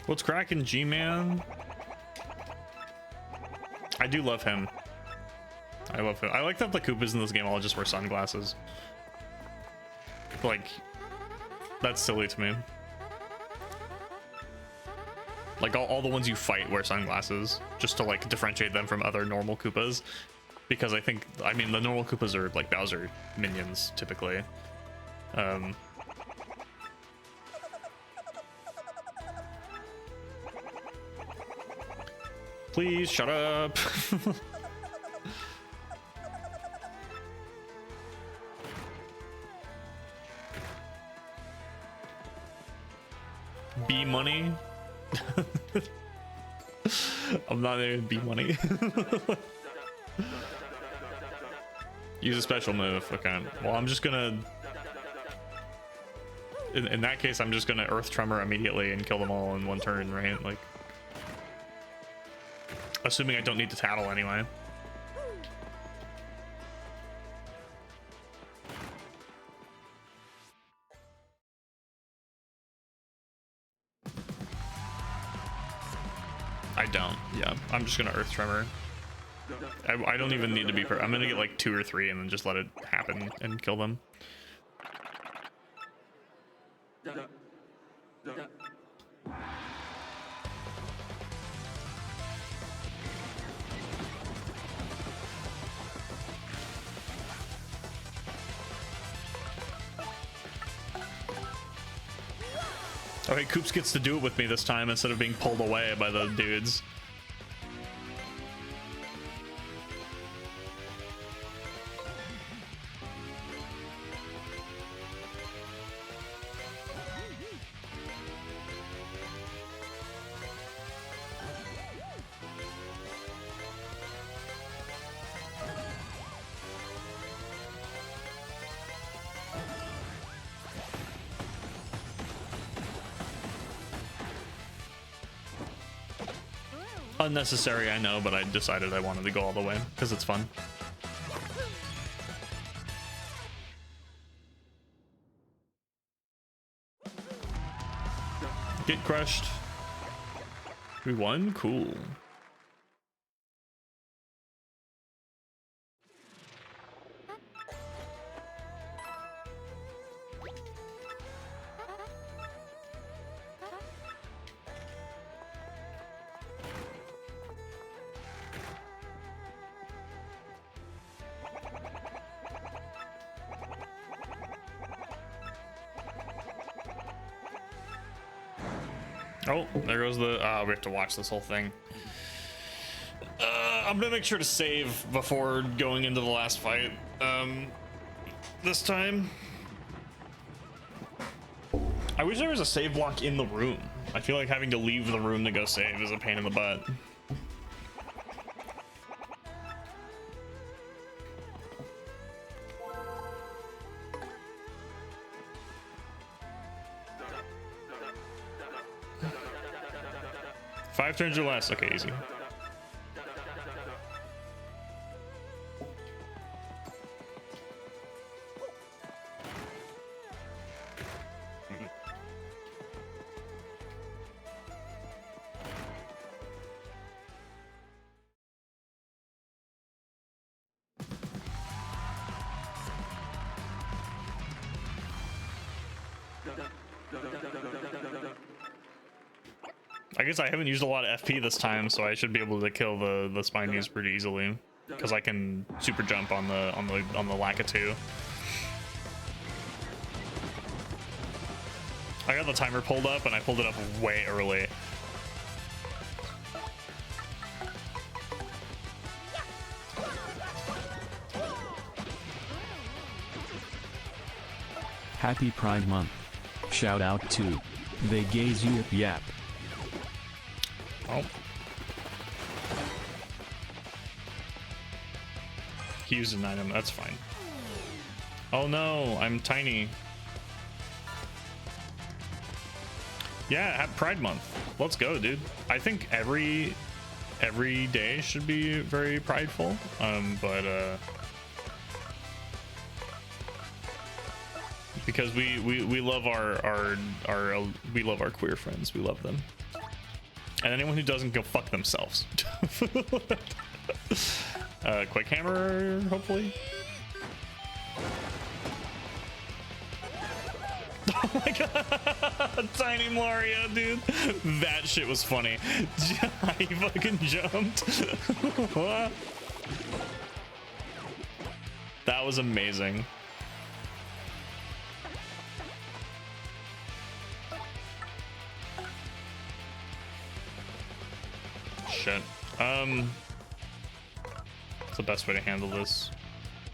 What's cracking, G-Man? I do love him. I love him. I like that the Koopas in this game all just wear sunglasses. Like, that's silly to me. Like, all the ones you fight wear sunglasses, just to, like, differentiate them from other normal Koopas. Because I mean, the normal Koopas are, like, Bowser minions, typically. Please shut up. B money. I'm not there with B money. Use a special move. Okay. Well, I'm just gonna. In that case, I'm just gonna Earth Tremor immediately and kill them all in one turn, right? Like. Assuming I don't need to tattle anyway. I don't. Yeah, I'm just gonna Earth Tremor. I don't even need to be. I'm gonna get like 2 or 3 and then just let it happen and kill them. Okay, Koops gets to do it with me this time instead of being pulled away by the dudes. Unnecessary, I know, but I decided I wanted to go all the way because it's fun. Get crushed. We won? Cool. Oh, there goes the... we have to watch this whole thing. I'm gonna make sure to save before going into the last fight. This time. I wish there was a save block in the room. I feel like having to leave the room to go save is a pain in the butt. Five turns or less. Okay, easy. I guess I haven't used a lot of FP this time, so I should be able to kill the spinies pretty easily because I can super jump on the Lakitu. I got the timer pulled up and I pulled it up way early. Happy Pride Month. Shout out to They Gaze You Yap. Oh. He used an item, that's fine. Oh no, I'm tiny. Yeah, happy Pride Month. Let's go, dude. I think every day should be very prideful. Because we love our we love our queer friends. We love them. And anyone who doesn't, go fuck themselves. Quick hammer, hopefully. Oh my god, Tiny Mario, dude. That shit was funny. He fucking jumped. That was amazing. Shit. What's the best way to handle this?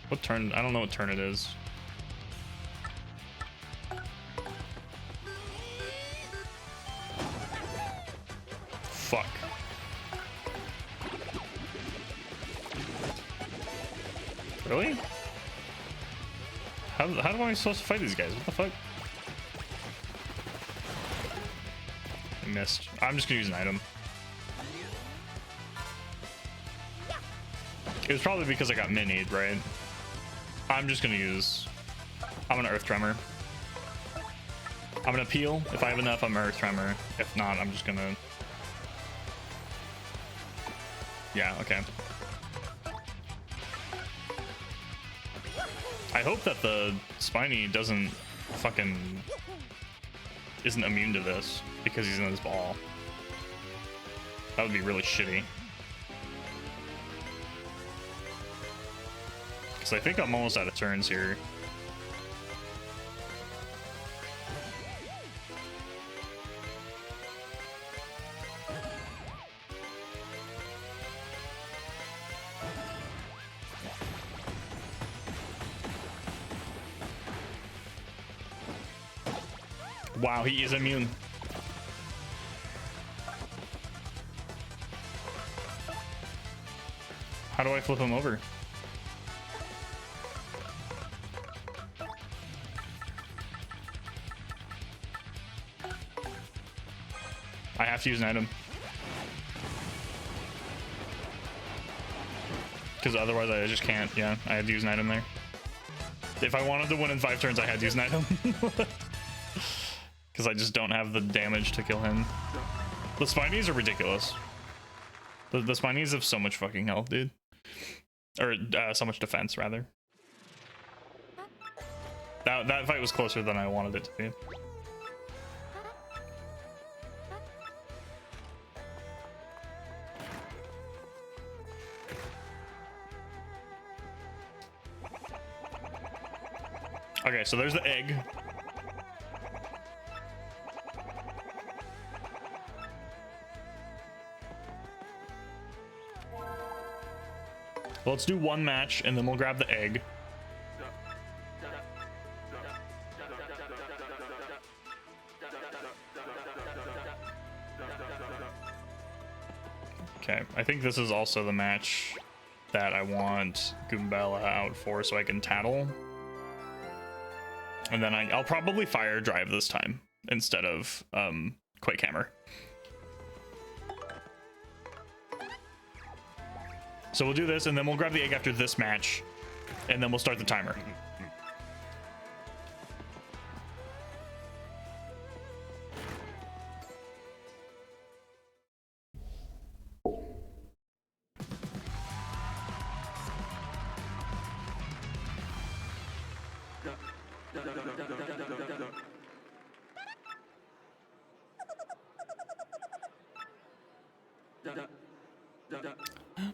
What turn? I don't know what turn it is. Fuck. Really? How am I supposed to fight these guys? What the fuck? I missed. I'm just gonna use an item. It was probably because I got minied, right? I'm just gonna use... I'm gonna Earth Tremor. I'm gonna peel. If I have enough, I'm Earth Tremor. If not, I'm just gonna... Yeah, okay. I hope that the Spiny doesn't fucking... isn't immune to this because he's in this ball. That would be really shitty. I think I'm almost out of turns here. Wow, he is immune. How do I flip him over? I have to use an item. Because otherwise I just can't. Yeah, I had to use an item there. If I wanted to win in 5 turns, I had to use an item. Because I just don't have the damage to kill him. The Spinies are ridiculous. The Spinies have so much fucking health, dude. Or so much defense, rather. That fight was closer than I wanted it to be. Okay, so there's the egg. Well, let's do one match and then we'll grab the egg. Okay, I think this is also the match that I want Goombella out for so I can tattle. And then I'll probably fire drive this time instead of Quake Hammer. So we'll do this and then we'll grab the egg after this match and then we'll start the timer.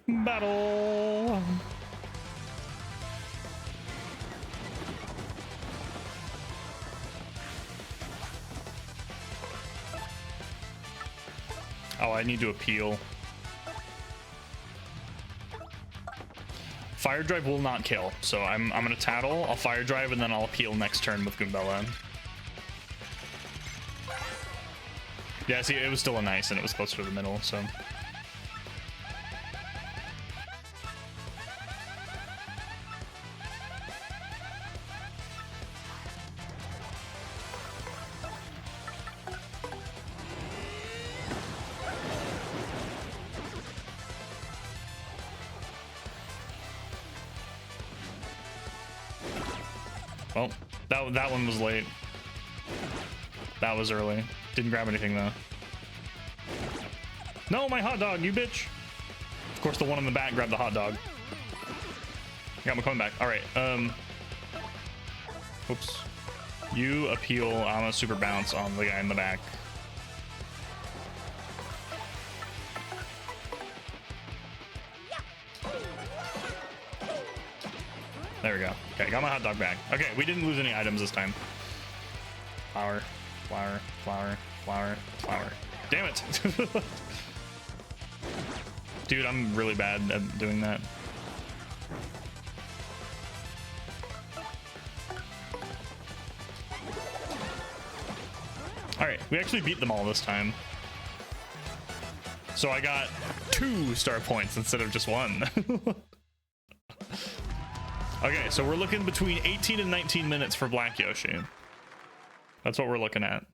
Battle. Oh, I need to appeal. Fire drive will not kill, so I'm gonna tattle, I'll fire drive, and then I'll appeal next turn with Goombella. Yeah, see, it was still a nice, and it was closer to the middle, so. Well, that one was late. That was early. Didn't grab anything though. No, my hot dog, you bitch. Of course, the one in the back grabbed the hot dog. Got my coin back. All right. Oops. You appeal. I'm gonna super bounce on the guy in the back. There we go. Okay, got my hot dog back. Okay, we didn't lose any items this time. Flower, flower, flower, flower, flower. Damn it! Dude, I'm really bad at doing that. Alright, we actually beat them all this time. So I got 2 star points instead of just 1. Okay, so we're looking between 18 and 19 minutes for Black Yoshi. That's what we're looking at.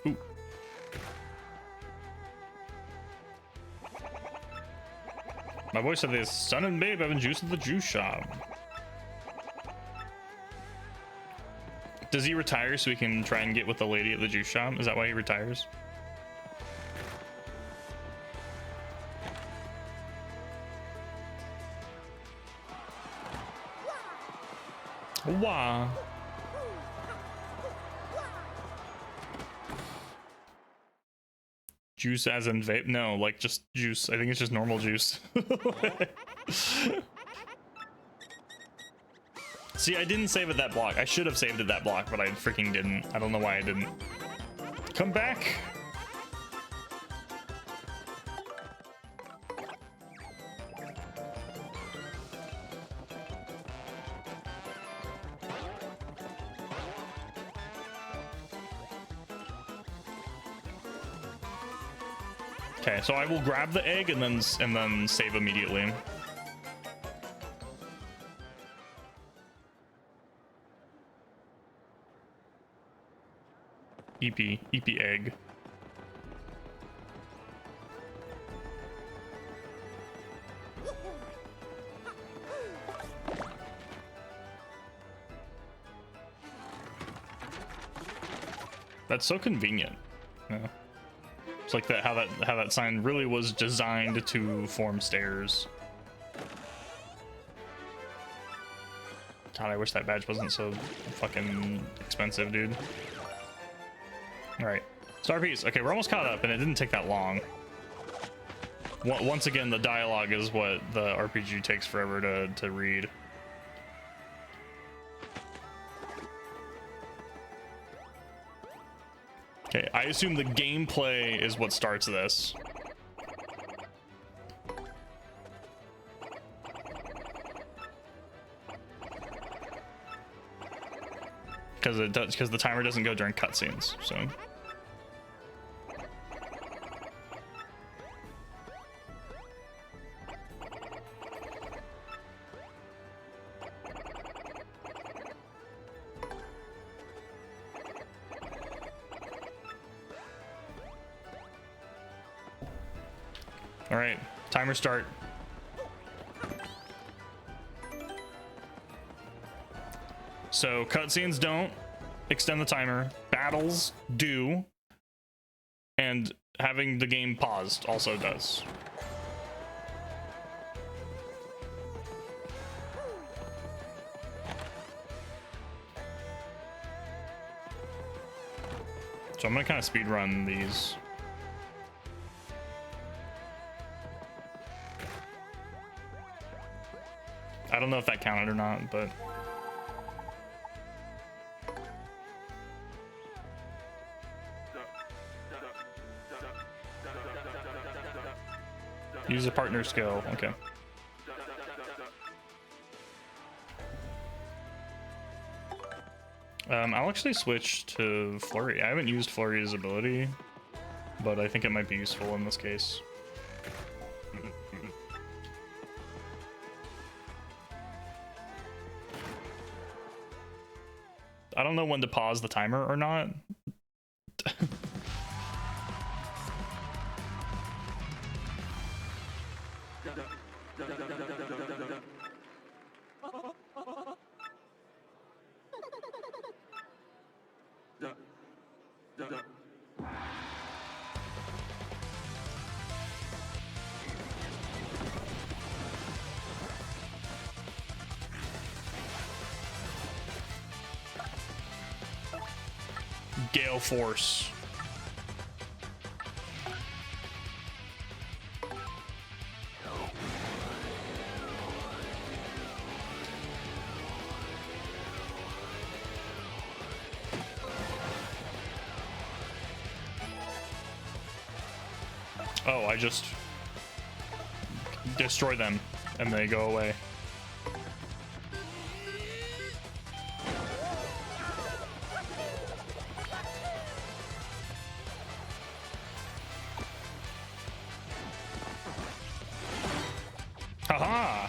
Ooh. My boy said this son and babe having juice at the juice shop. Does he retire so we can try and get with the lady at the juice shop? Is that why he retires? Wow. Juice as in vape? No, like just juice. I think it's just normal juice. See, I didn't save it that block. I should have saved it that block, but I freaking didn't. I don't know why I didn't. Come back. Okay, so I will grab the egg and then save immediately. EP egg. That's so convenient. Yeah. It's like that how that sign really was designed to form stairs. God, I wish that badge wasn't so fucking expensive, dude. Alright. Star piece. Okay, we're almost caught up, and it didn't take that long. Once again, the dialogue is what the RPG takes forever to read. Okay, I assume the gameplay is what starts this. Because the timer doesn't go during cutscenes, so. All right, timer start. So cutscenes don't extend the timer, battles do, and having the game paused also does. So I'm gonna kind of speed run these. I don't know if that counted or not, but use a partner skill. Okay. I'll actually switch to Flurry. I haven't used Flurry's ability, but I think it might be useful in this case. I don't know when to pause the timer or not. Gale Force. Oh, I just destroy them and they go away. Haha!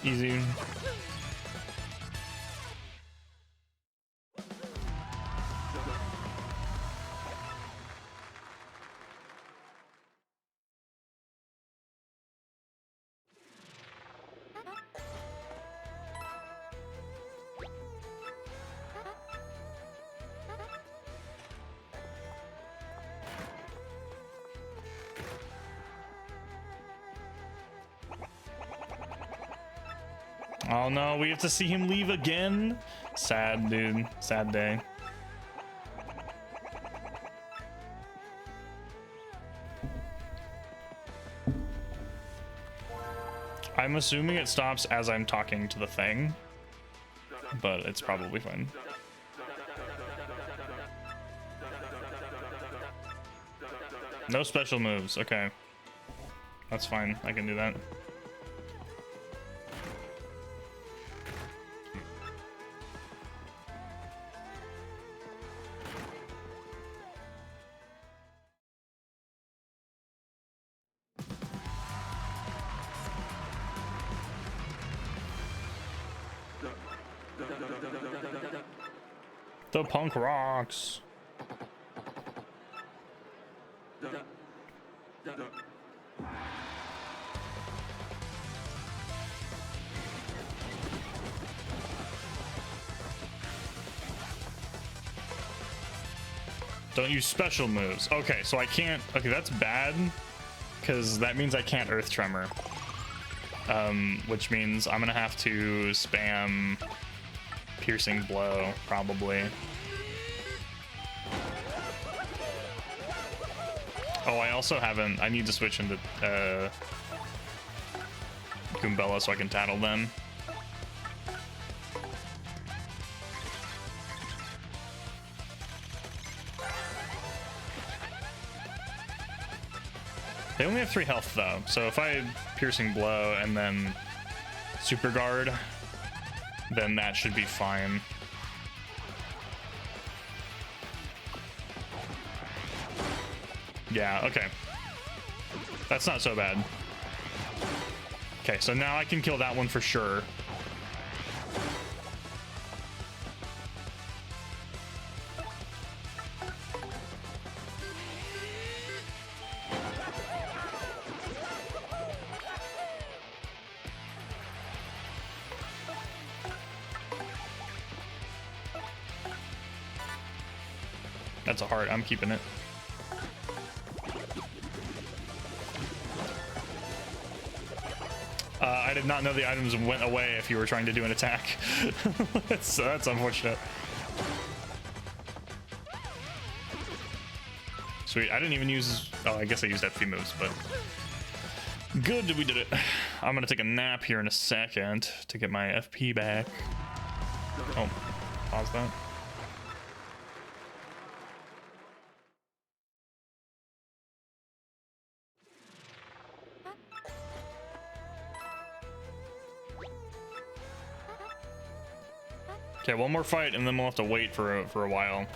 Easy. Oh no, we have to see him leave again? Sad, dude. Sad day. I'm assuming it stops as I'm talking to the thing, but it's probably fine. No special moves. Okay. That's fine. I can do that. The punk rocks. Don't use special moves. Okay, so I can't. Okay, that's bad because that means I can't Earth Tremor. Which means I'm gonna have to spam Piercing Blow probably. Oh, I also haven't. I need to switch into Goombella so I can tattle them. They only have 3 health though, so if I Piercing Blow and then Super Guard, then that should be fine. Yeah, okay. That's not so bad. Okay, so now I can kill that one for sure. That's a heart. I'm keeping it. I did not know the items went away if you were trying to do an attack. that's unfortunate. Sweet. I didn't even use... Oh, I guess I used FP moves, but... Good, we did it. I'm gonna take a nap here in a second to get my FP back. Oh, pause that. Okay, one more fight, and then we'll have to wait for a while.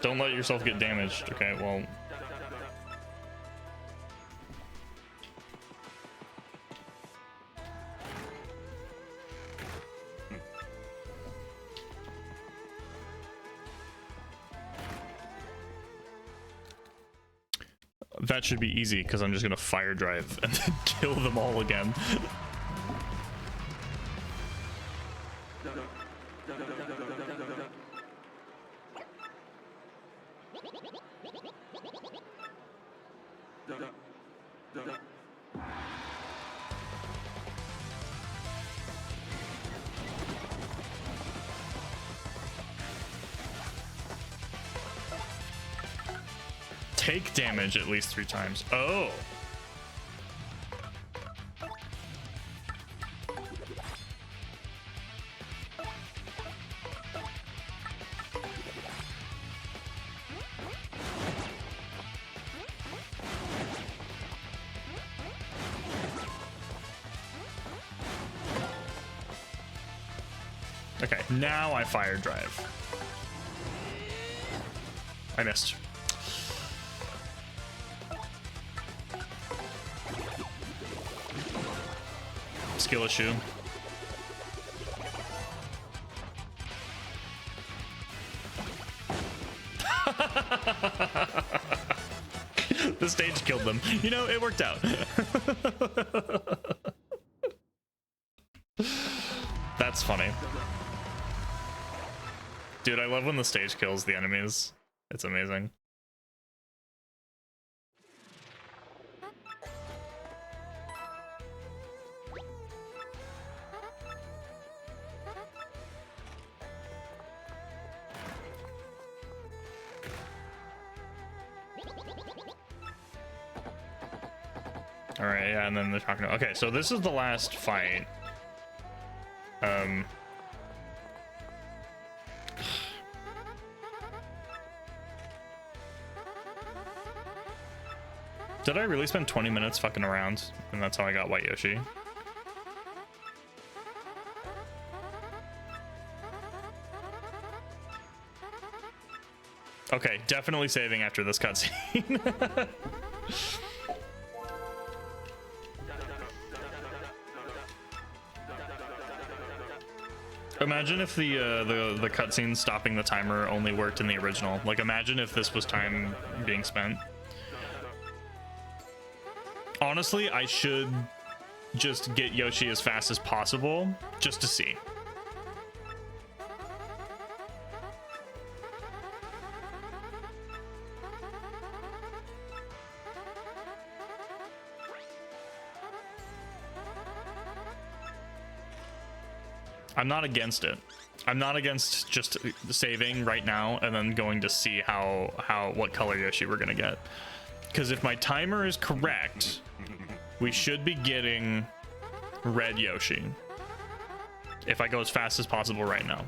Don't let yourself get damaged. Okay, well. That should be easy because I'm just gonna fire drive and then kill them all again. Take damage at least 3 times. Oh. Okay, now I fire drive. I missed. Skill issue. The stage killed them. You know, it worked out. That's funny. Dude, I love when the stage kills the enemies. It's amazing. All right, yeah, and then they're talking. Okay, so this is the last fight. Did I really spend 20 minutes fucking around? And that's how I got White Yoshi. Okay, definitely saving after this cutscene. Imagine if the cutscene stopping the timer only worked in the original. Like, imagine if this was time being spent. Honestly, I should just get Yoshi as fast as possible, just to see. I'm not against it. I'm not against just saving right now and then going to see what color Yoshi we're gonna get. Because if my timer is correct, we should be getting red Yoshi. If I go as fast as possible right now.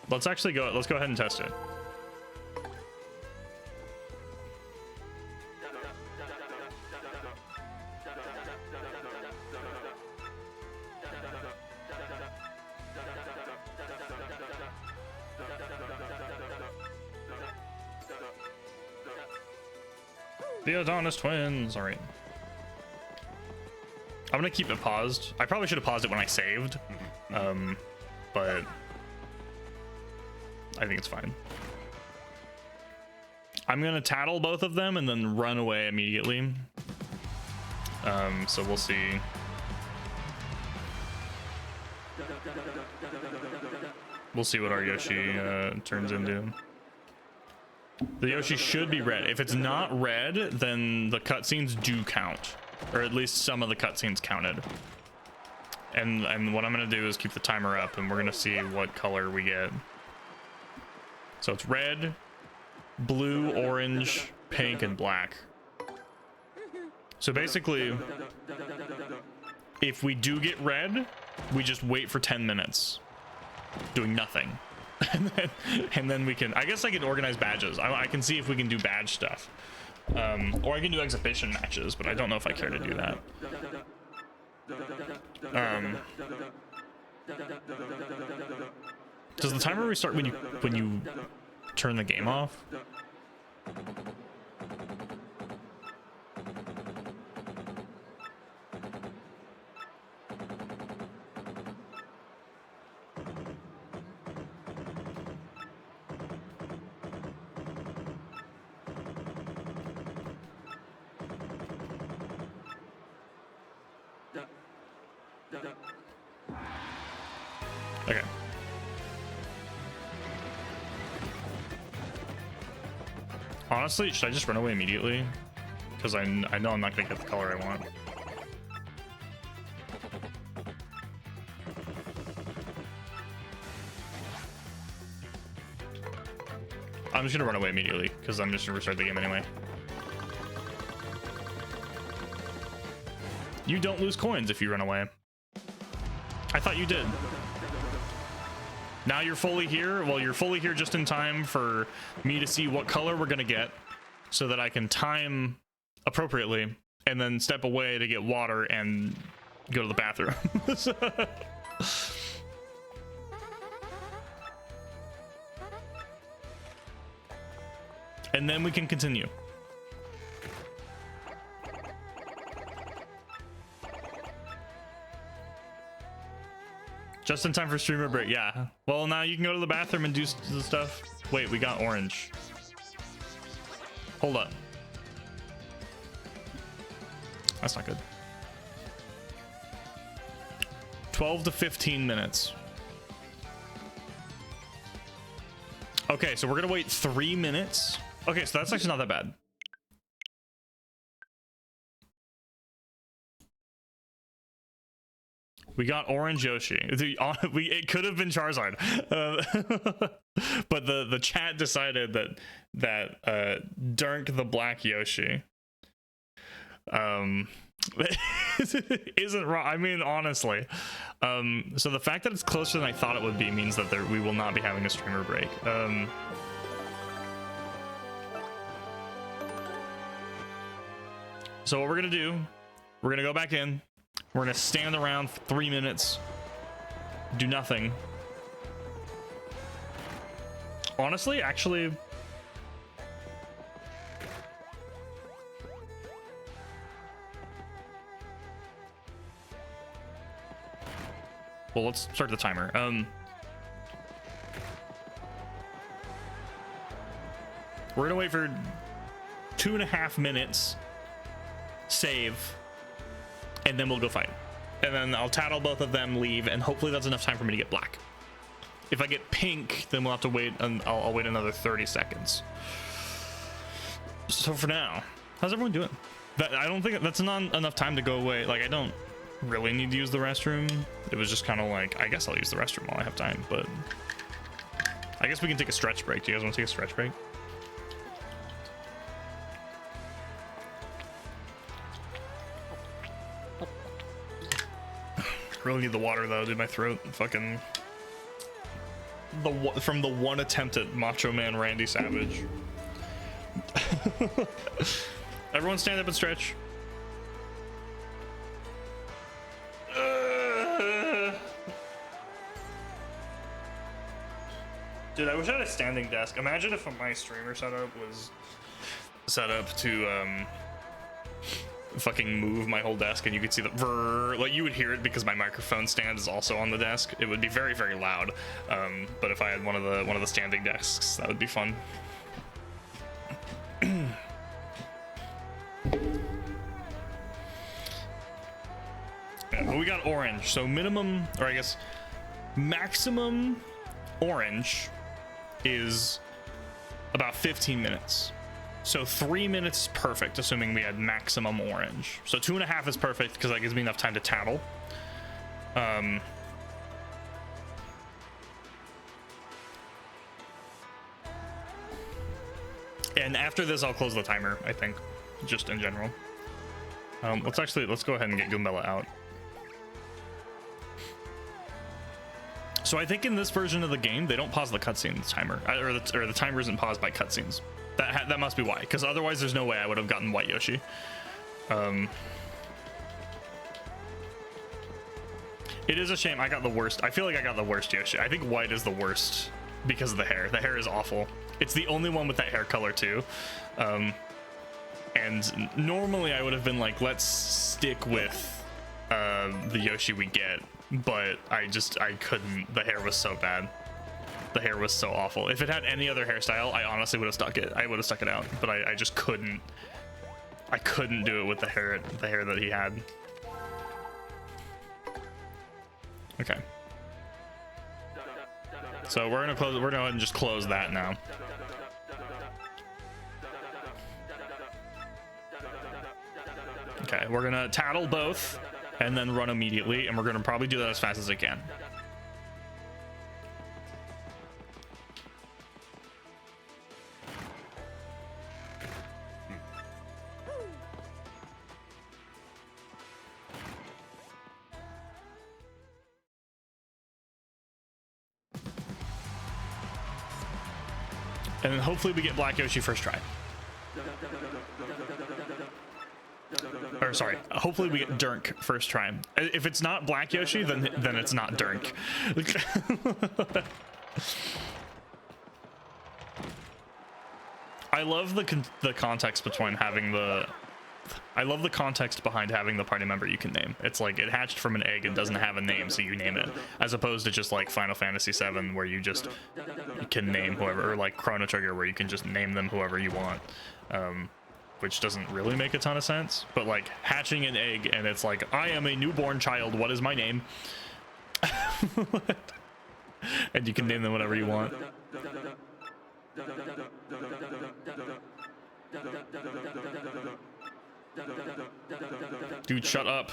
Let's go ahead and test it. The Adonis twins. All right. I'm gonna keep it paused. I probably should have paused it when I saved, but I think it's fine. I'm gonna tattle both of them and then run away immediately. So we'll see. We'll see what our Yoshi turns into. The Yoshi should be red. If it's not red, then the cutscenes do count, or at least some of the cutscenes counted. And what I'm gonna do is keep the timer up, and we're gonna see what color we get. So it's red, blue, orange, pink, and black. So basically, if we do get red, we just wait for 10 minutes, doing nothing. and then we can, I guess I can organize badges. I can see if we can do badge stuff. Or I can do exhibition matches, but I don't know if I care to do that. Does the timer restart when you turn the game off? Okay. Honestly, should I just run away immediately? Because I know I'm not going to get the color I want. I'm just going to run away immediately, because I'm just going to restart the game anyway. You don't lose coins if you run away. I thought you did. Now you're fully here. Well, you're fully here just in time for me to see what color we're gonna get, so that I can time appropriately and then step away to get water and go to the bathroom. And then we can continue. Just in time for streamer break, yeah. Well, now you can go to the bathroom and do the stuff. Wait, we got orange. Hold up. That's not good. 12 to 15 minutes. Okay, so we're gonna wait 3 minutes. Okay, so that's actually not that bad. We got orange Yoshi. It could have been Charizard, but the chat decided that Dirk the Black Yoshi isn't wrong. I mean, honestly. So the fact that it's closer than I thought it would be means that we will not be having a streamer break. So what we're gonna do, we're gonna go back in. We're gonna stand around for 3 minutes, do nothing. Honestly, actually, well, let's start the timer. We're gonna wait for 2.5 minutes, save, and then we'll go fight. And then I'll tattle both of them, leave, and hopefully that's enough time for me to get black. If I get pink, then we'll have to wait, and I'll wait another 30 seconds. So for now, how's everyone doing? I don't think that's not enough time to go away. Like, I don't really need to use the restroom. It was just kind of like, I guess I'll use the restroom while I have time, but I guess we can take a stretch break. Do you guys want to take a stretch break? Really need the water though, dude. My throat fucking from the one attempt at Macho Man Randy Savage. Everyone stand up and stretch. Dude, I wish I had a standing desk. Imagine if my streamer setup was set up to fucking move my whole desk and you could see the vrr, like you would hear it because my microphone stand is also on the desk. It would be very, very loud. But if I had one of the standing desks, that would be fun. Yeah, but we got orange, so minimum, or I guess maximum orange is about 15 minutes. So 3 minutes is perfect, assuming we had maximum orange. So 2.5 is perfect because that gives me enough time to tattle. And after this, I'll close the timer, I think, just in general. Let's go ahead and get Goombella out. So I think in this version of the game, they don't pause the cutscene timer, or the timer isn't paused by cutscenes. That must be why, because otherwise there's no way I would have gotten white Yoshi. It is a shame I got the worst. I feel like I got the worst Yoshi. I think white is the worst because of the hair. The hair is awful. It's the only one with that hair color too. And normally I would have been like, let's stick with the Yoshi we get, but I couldn't. The hair was so bad. The hair was so awful. If it had any other hairstyle, I honestly would have stuck it. I would have stuck it out, but I just couldn't. I couldn't do it with the hair that he had. Okay. So we're gonna go ahead and just close that now. Okay, we're gonna tattle both and then run immediately, and we're gonna probably do that as fast as I can. And then hopefully we get Black Yoshi first try. Or sorry, hopefully we get Dirk first try. If it's not Black Yoshi, then it's not Dirk. I love the context behind having the. I love the context behind having the party member you can name. It's like it hatched from an egg and doesn't have a name, so you name it, as opposed to just like Final Fantasy VII, where you can name whoever, or like Chrono Trigger, where you can just name them whoever you want, which doesn't really make a ton of sense. But like hatching an egg and it's like, I am a newborn child. What is my name? And you can name them whatever you want. Dude, shut up.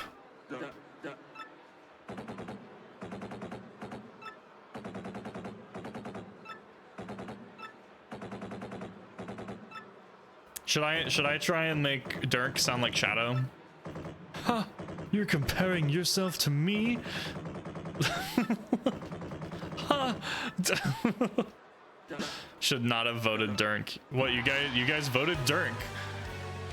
Should I try and make Dirk sound like Shadow? Huh, you're comparing yourself to me? Huh. Should not have voted Dirk. What, you guys voted Dirk?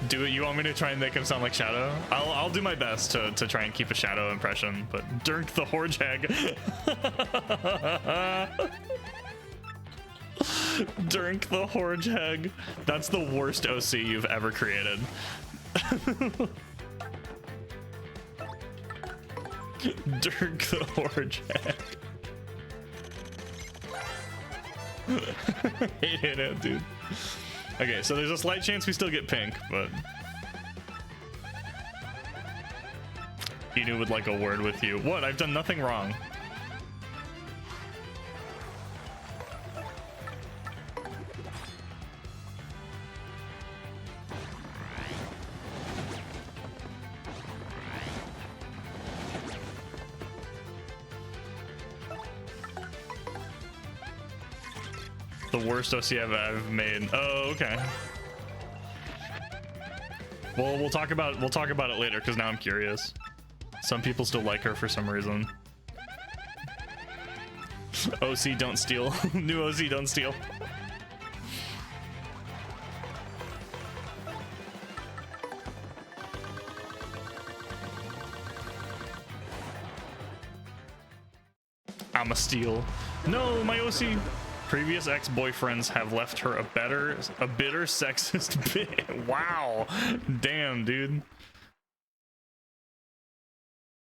Do it. You want me to try and make him sound like Shadow? I'll do my best to try and keep a Shadow impression, but Dirk the Horjag. Dirk the Horjag. That's the worst OC you've ever created. Dirk the Horjag. Hated it, dude. Okay, so there's a slight chance we still get pink, but Inu would like a word with you. What? I've done nothing wrong. The worst OC I've made. Oh, okay. Well, we'll talk about it later because now I'm curious. Some people still like her for some reason. OC don't steal. New OC don't steal. I'm a steal. No, my OC. Previous ex-boyfriends have left her a bitter sexist bitch. Wow. Damn, dude.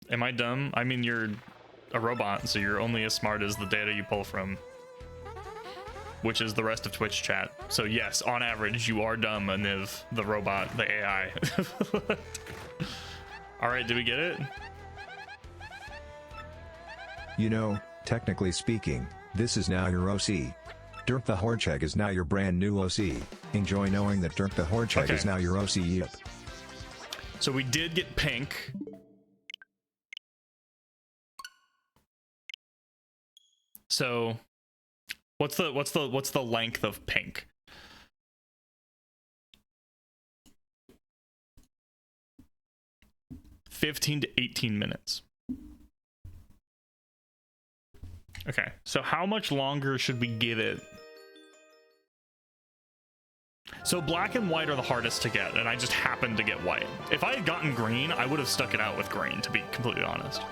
Am I dumb? I mean, you're a robot, so you're only as smart as the data you pull from, which is the rest of Twitch chat. So yes, on average, you are dumb, Aniv, the robot, the AI. All right, did we get it? You know, technically speaking, this is now your OC. Dirk the Horjag is now your brand new OC. Enjoy knowing that Dirk the Horjag is now your OC. Yep. So we did get pink. So what's the length of pink? $15 to 18 minutes. Okay, so how much longer should we give it? So black and white are the hardest to get, and I just happened to get white. If I had gotten green, I would have stuck it out with green, to be completely honest.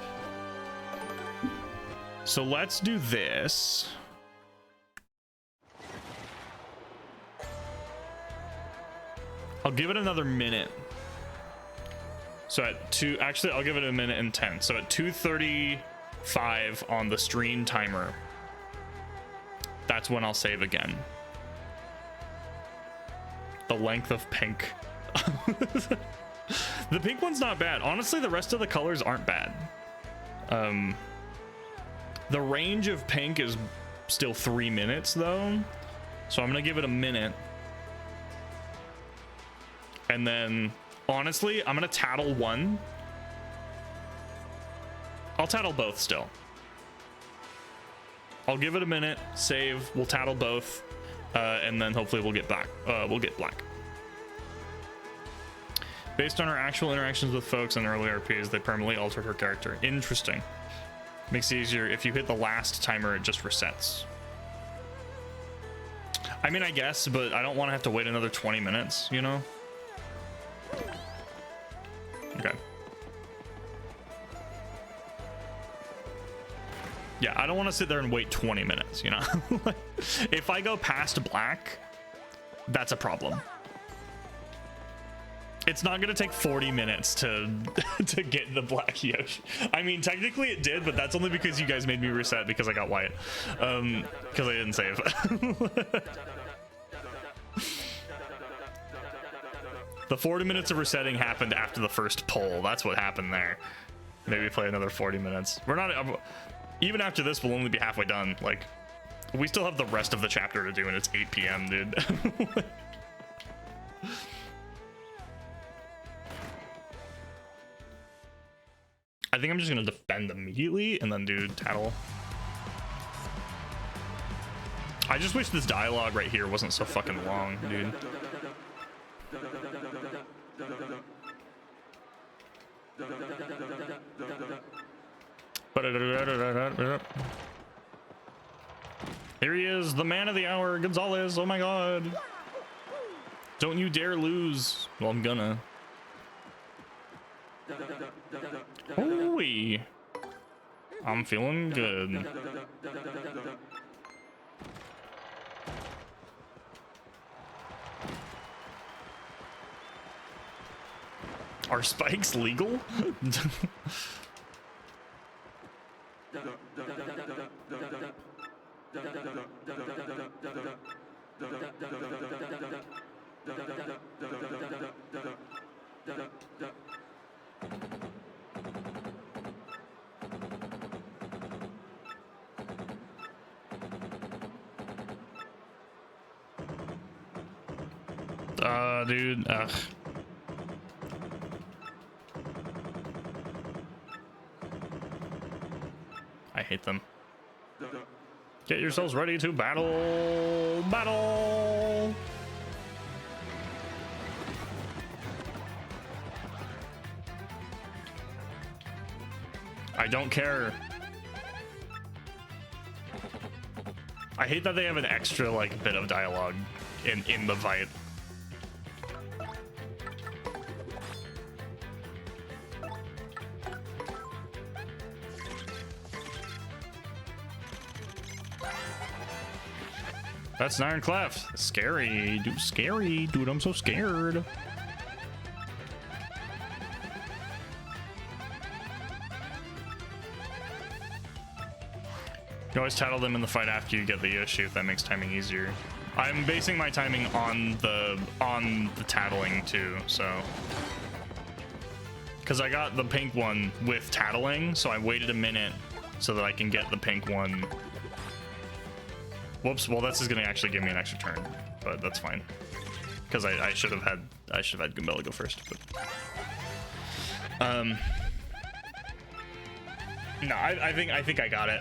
So let's do this. I'll give it another minute. So actually, I'll give it a minute and 10. So at 2:35 on the stream timer, that's when I'll save again. The length of pink. The pink one's not bad. Honestly, the rest of the colors aren't bad. The range of pink is still 3 minutes though. So I'm gonna give it a minute. And then honestly, I'm gonna tattle one. I'll tattle both still. I'll give it a minute, save, we'll tattle both, and then hopefully we'll get back. We'll get black. Based on her actual interactions with folks in early RPs, they permanently altered her character. Interesting. Makes it easier. If you hit the last timer, it just resets. I mean, I guess, but I don't want to have to wait another 20 minutes, you know? Okay. Yeah, I don't want to sit there and wait 20 minutes, you know? If I go past black, that's a problem. It's not gonna take 40 minutes to get the black Yoshi. I mean, technically it did, but that's only because you guys made me reset because I got white. Because I didn't save. The 40 minutes of resetting happened after the first poll. That's what happened there. Maybe play another 40 minutes. We're not... Even after this, we'll only be halfway done. Like, we still have the rest of the chapter to do, and it's 8 p.m., dude. I think I'm just gonna defend immediately and then do tattle. I just wish this dialogue right here wasn't so fucking long, dude. Here he is, the man of the hour, Gonzalez. Oh my god. Don't you dare lose. Well, I'm gonna. Holy. I'm feeling good. Are spikes legal? Dude, ugh. I hate them. Get yourselves ready to battle! Battle! I don't care. I hate that they have an extra like bit of dialogue in the fight. That's an Ironclef. Scary, dude. Scary, dude. I'm so scared. You can always tattle them in the fight after you get the Yoshi if that makes timing easier. I'm basing my timing on the tattling too, so. Because I got the pink one with tattling, so I waited a minute so that I can get the pink one. Whoops, well this is gonna actually give me an extra turn, but that's fine. Because I should have had Gumbella go first, but no, I think I got it.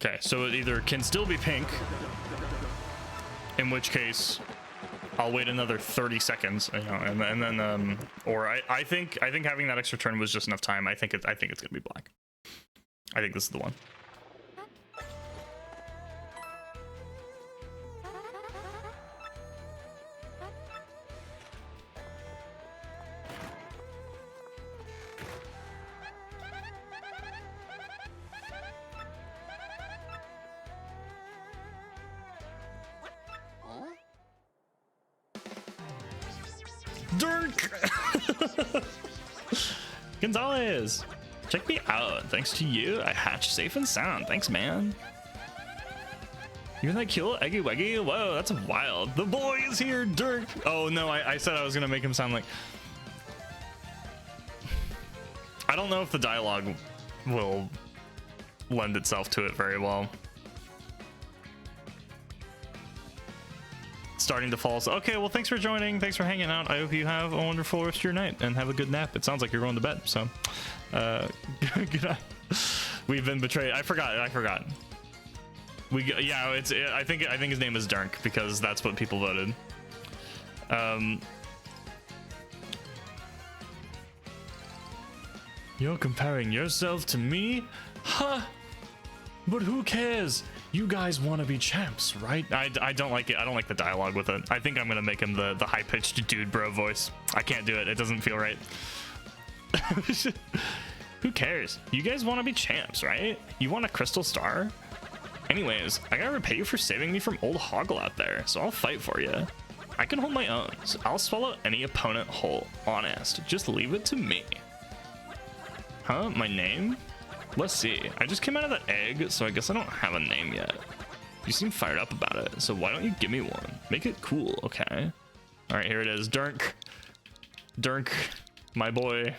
Okay, so it either can still be pink, in which case I'll wait another 30 seconds, you know, and then or I think having that extra turn was just enough time. I think it's gonna be black. I think this is the one. Dirk! Gonzalez! Check me out. Thanks to you, I hatched safe and sound. Thanks, man. You're that cute, Eggy Weggy? Whoa, that's wild. The boy is here, Dirk! Oh no, I said I was gonna make him sound like... I don't know if the dialogue will lend itself to it very well. Starting to fall. So, okay, well, thanks for joining. Thanks for hanging out. I hope you have a wonderful rest of your night and have a good nap. It sounds like you're going to bed. So, good night. We've been betrayed. I forgot. Yeah, I think his name is Dirk because that's what people voted. You're comparing yourself to me? Huh? But who cares? You guys want to be champs, right? I don't like it. I don't like the dialogue with it. I think I'm gonna make him the high-pitched dude bro voice. I can't do it. It doesn't feel right. Who cares? You guys want to be champs, right? You want a crystal star? Anyways, I gotta repay you for saving me from old Hoggle out there, so I'll fight for you. I can hold my own, so I'll swallow any opponent whole. Honest, just leave it to me. Huh? My name? Let's see. I just came out of the egg, so I guess I don't have a name yet. You seem fired up about it, so why don't you give me one? Make it cool, okay? All right, here it is. Dirk. Dirk, my boy.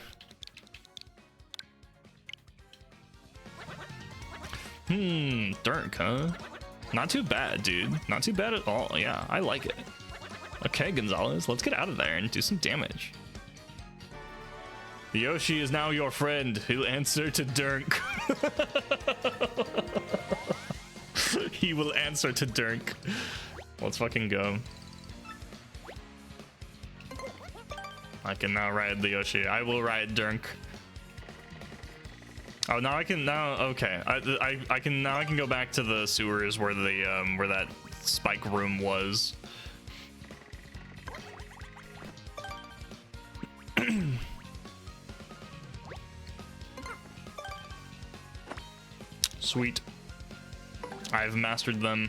Dirk, huh? Not too bad, dude. Not too bad at all. Yeah, I like it. Okay, Gonzalez, let's get out of there and do some damage. Yoshi is now your friend. He'll answer to Dirk. He will answer to Dirk. Let's fucking go. I can now ride the Yoshi. I will ride Dirk. Oh, now I can okay. I can go back to the sewers where the where that spike room was. Sweet. I've mastered them.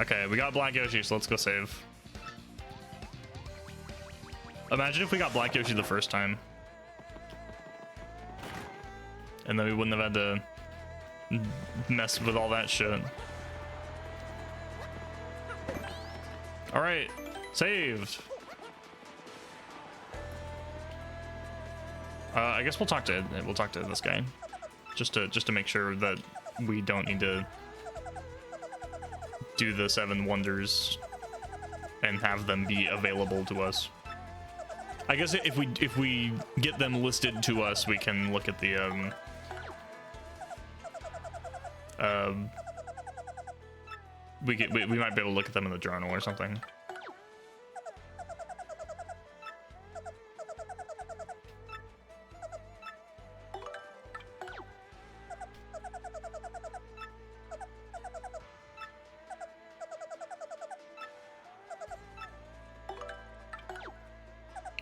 Okay, we got Black Yoshi, so let's go save. Imagine if we got Black Yoshi the first time. And then we wouldn't have had to mess with all that shit. Alright, saved. I guess we'll talk to this guy. Just to make sure that we don't need to do the 7 wonders and have them be available to us. I guess if we get them listed to us, we can look at the we might be able to look at them in the journal or something.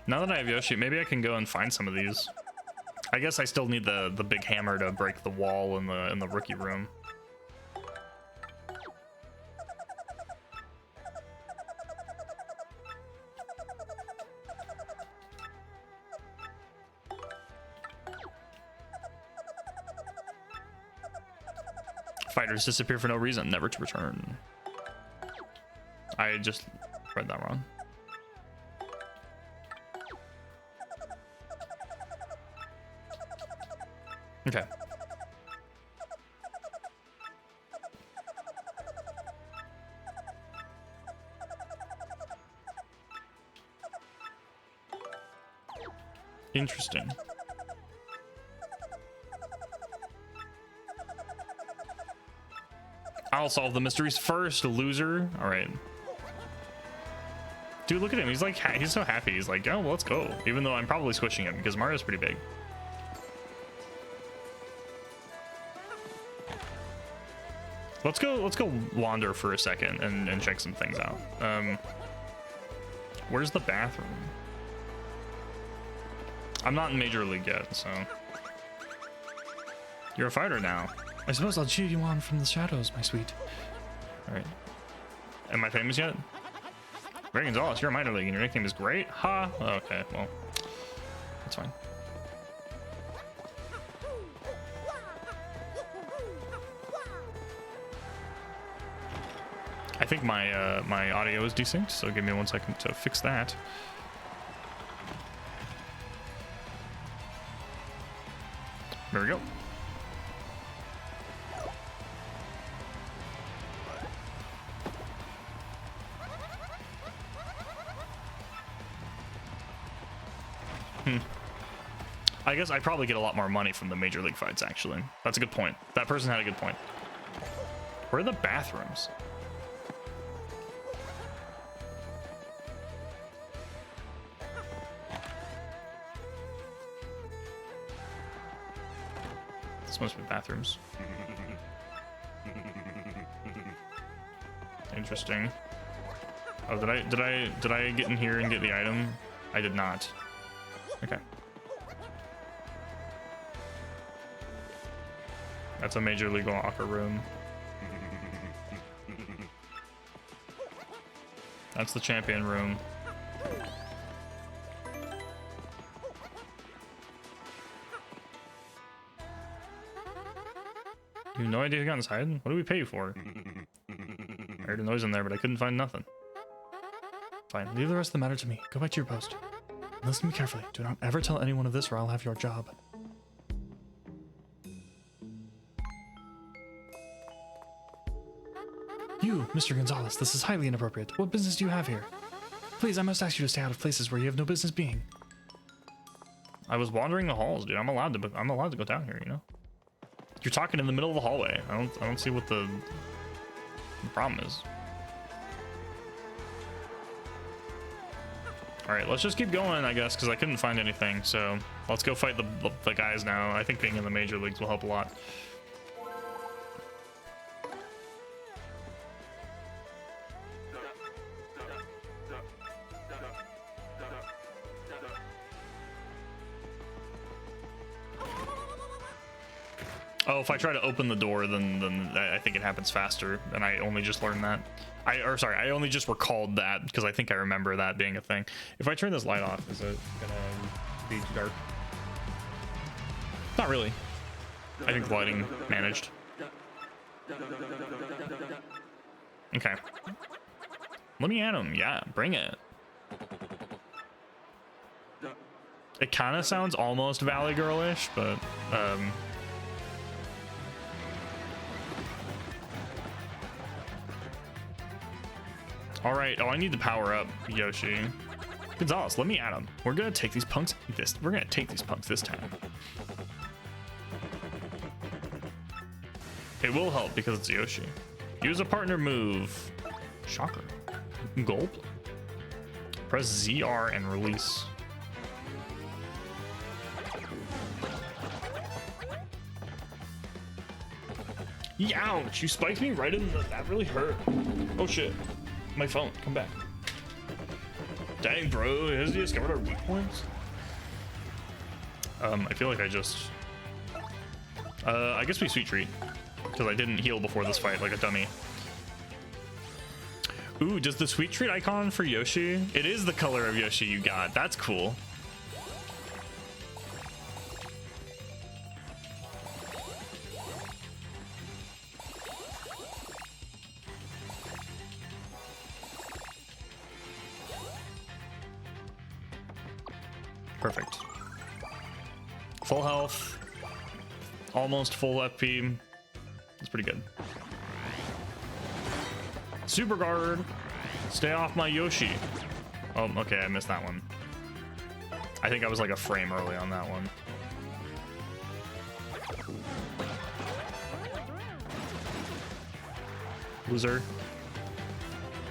Now that I have Yoshi, maybe I can go and find some of these. I guess I still need the big hammer to break the wall in the rookie room. Fighters disappear for no reason, never to return. I just read that wrong. Okay. Interesting. I'll solve the mysteries first, loser. All right. Dude, look at him. He's like, he's so happy. He's like, oh, well, let's go. Even though I'm probably squishing him because Mario's pretty big. Let's go wander for a second and check some things out. Where's the bathroom? I'm not in Major League yet, so. You're a fighter now. I suppose I'll cheer you on from the shadows, my sweet. All right. Am I famous yet? Ray Gonzalez, you're a minor league and your nickname is great? Ha! Okay, well, that's fine. I think my my audio is desynced, so give me 1 second to fix that. There we go. I guess I probably get a lot more money from the Major League fights, actually. That's a good point. That person had a good point. Where are the bathrooms? This must be bathrooms. Interesting. Oh, did I get in here and get the item? I did not. Okay. That's a Major League locker room. That's the champion room. You have no idea who got inside? What do we pay you for? I heard a noise in there, but I couldn't find nothing. Fine, leave the rest of the matter to me. Go back to your post. And listen to me carefully. Do not ever tell anyone of this or I'll have your job. You, Mr. Gonzalez, this is highly inappropriate. What business do you have here? Please, I must ask you to stay out of places where you have no business being. I was wandering the halls, dude. I'm allowed to go down here, you know? You're talking in the middle of the hallway. I don't see what the problem is. All right, let's just keep going, I guess, because I couldn't find anything. So let's go fight the guys now. I think being in the major leagues will help a lot. Oh, if I try to open the door, then I think it happens faster, and I only just learned that. I only just recalled that, because I think I remember that being a thing. If I turn this light off, is it gonna be too dark? Not really. I think the lighting managed. Okay. Let me at him. Yeah, bring it. It kind of sounds almost Valley Girl-ish, but all right. Oh, I need to power up Yoshi. Gonzalez, let me at him. We're gonna take these punks this time. It will help because it's Yoshi. Use a partner move. Shocker. Gulp. Press ZR and release. Ouch! You spiked me right in the. That really hurt. Oh shit. My phone, come back. Dang, bro, has he discovered our weak points? I feel like I just... I guess we sweet treat. Because I didn't heal before this fight like a dummy. Ooh, does the sweet treat icon for Yoshi? It is the color of Yoshi you got. That's cool. Perfect. Full health. Almost full FP. That's pretty good. Super guard. Stay off my Yoshi. Oh, okay, I missed that one. I think I was like a frame early on that one. Loser.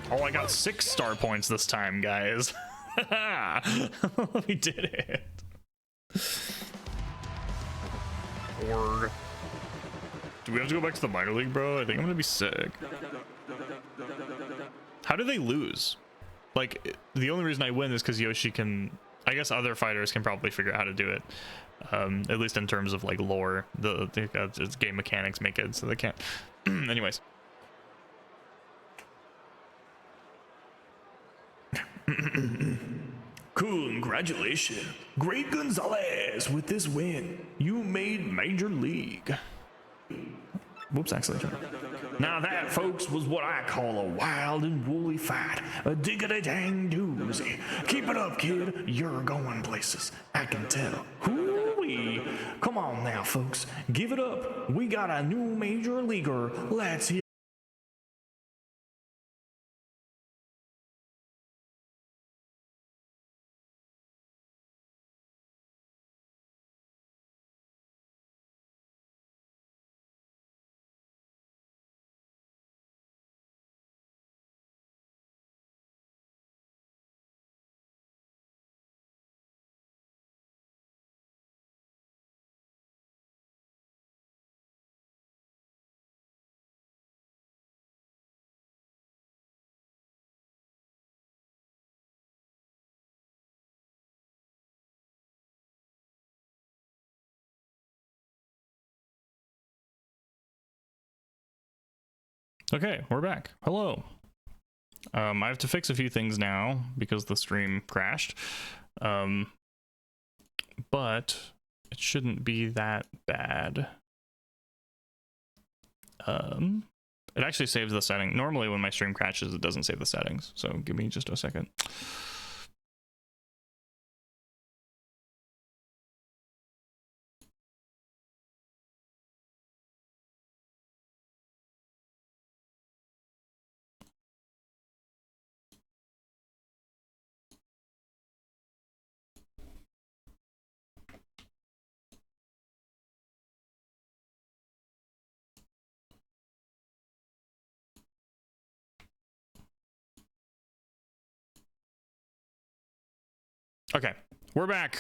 Oh, I got 6 star points this time, guys. We did it. Org. Do we have to go back to the minor league, bro? I think I'm gonna be sick. How do they lose? Like, the only reason I win is because Yoshi can... I guess other fighters can probably figure out how to do it. At least in terms of like lore. The game mechanics make it so they can't. Anyways. Congratulations, Great Gonzalez, with this win. You made Major League. Whoops, actually. Now that, folks, was what I call a wild and woolly fight. A diggity-dang doozy. Keep it up, kid. You're going places. I can tell. Hoo-wee. Come on now, folks. Give it up. We got a new major leaguer. Let's hear. Okay, we're back. Hello. I have to fix a few things now because the stream crashed. But it shouldn't be that bad. It actually saves the setting. Normally when my stream crashes, it doesn't save the settings. So give me just a second. Okay, we're back.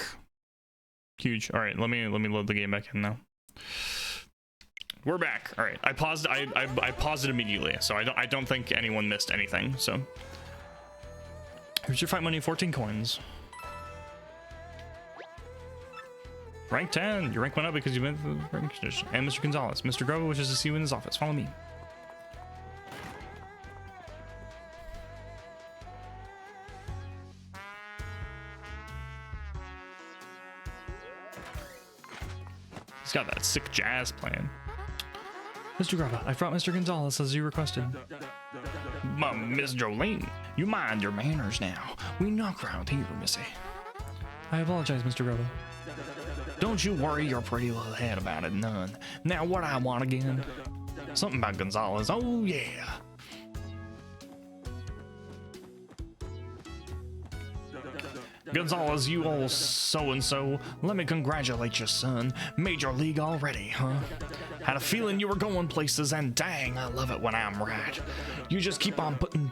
Huge. All right, let me load the game back in now. We're back. All right, I paused. I paused it immediately, so I don't think anyone missed anything. So here's your fight money, 14 coins. Rank 10. Your rank went up because you went to the rank condition. And Mr. Gonzalez. Mr. Grover wishes to see you in his office. Follow me. He's got that sick jazz playing. Mr. Grava, I brought Mr. Gonzalez as you requested. Miss Jolene, you mind your manners now. We knock around here, missy. I apologize, Mr. Grava. Don't you worry your pretty little head about it none. Now what I want again? Something about Gonzalez, oh yeah. Gonzalez, you old so-and-so, let me congratulate you, son. Major league already, huh? Had a feeling you were going places, and dang, I love it when I'm right. You just keep on putting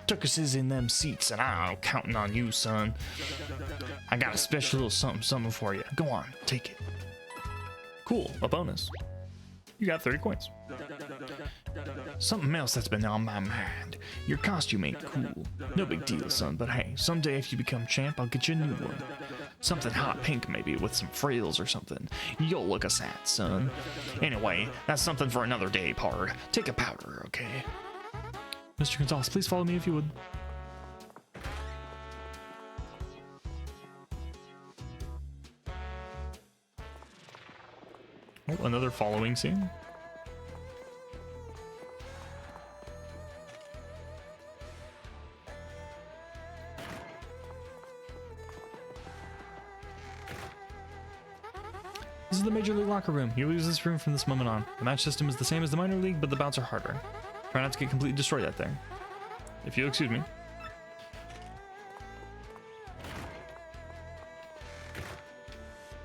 tuckuses in them seats, and I'm counting on you, son. I got a special little something for you. Go on, take it. Cool, a bonus. You got 30 coins. Something else that's been on my mind. Your costume ain't cool. No big deal, son, but hey, someday if you become champ, I'll get you a new one. Something hot pink maybe, with some frills or something. You'll look a sad, son. Anyway, that's something for another day, pard. Take a powder, okay? Mr. Gonzalez, please follow me if you would. Oh, another following scene. This is the Major League locker room. You use this room from this moment on. The match system is the same as the minor league, but the bouts are harder. Try not to get completely destroyed out there. If you'll excuse me.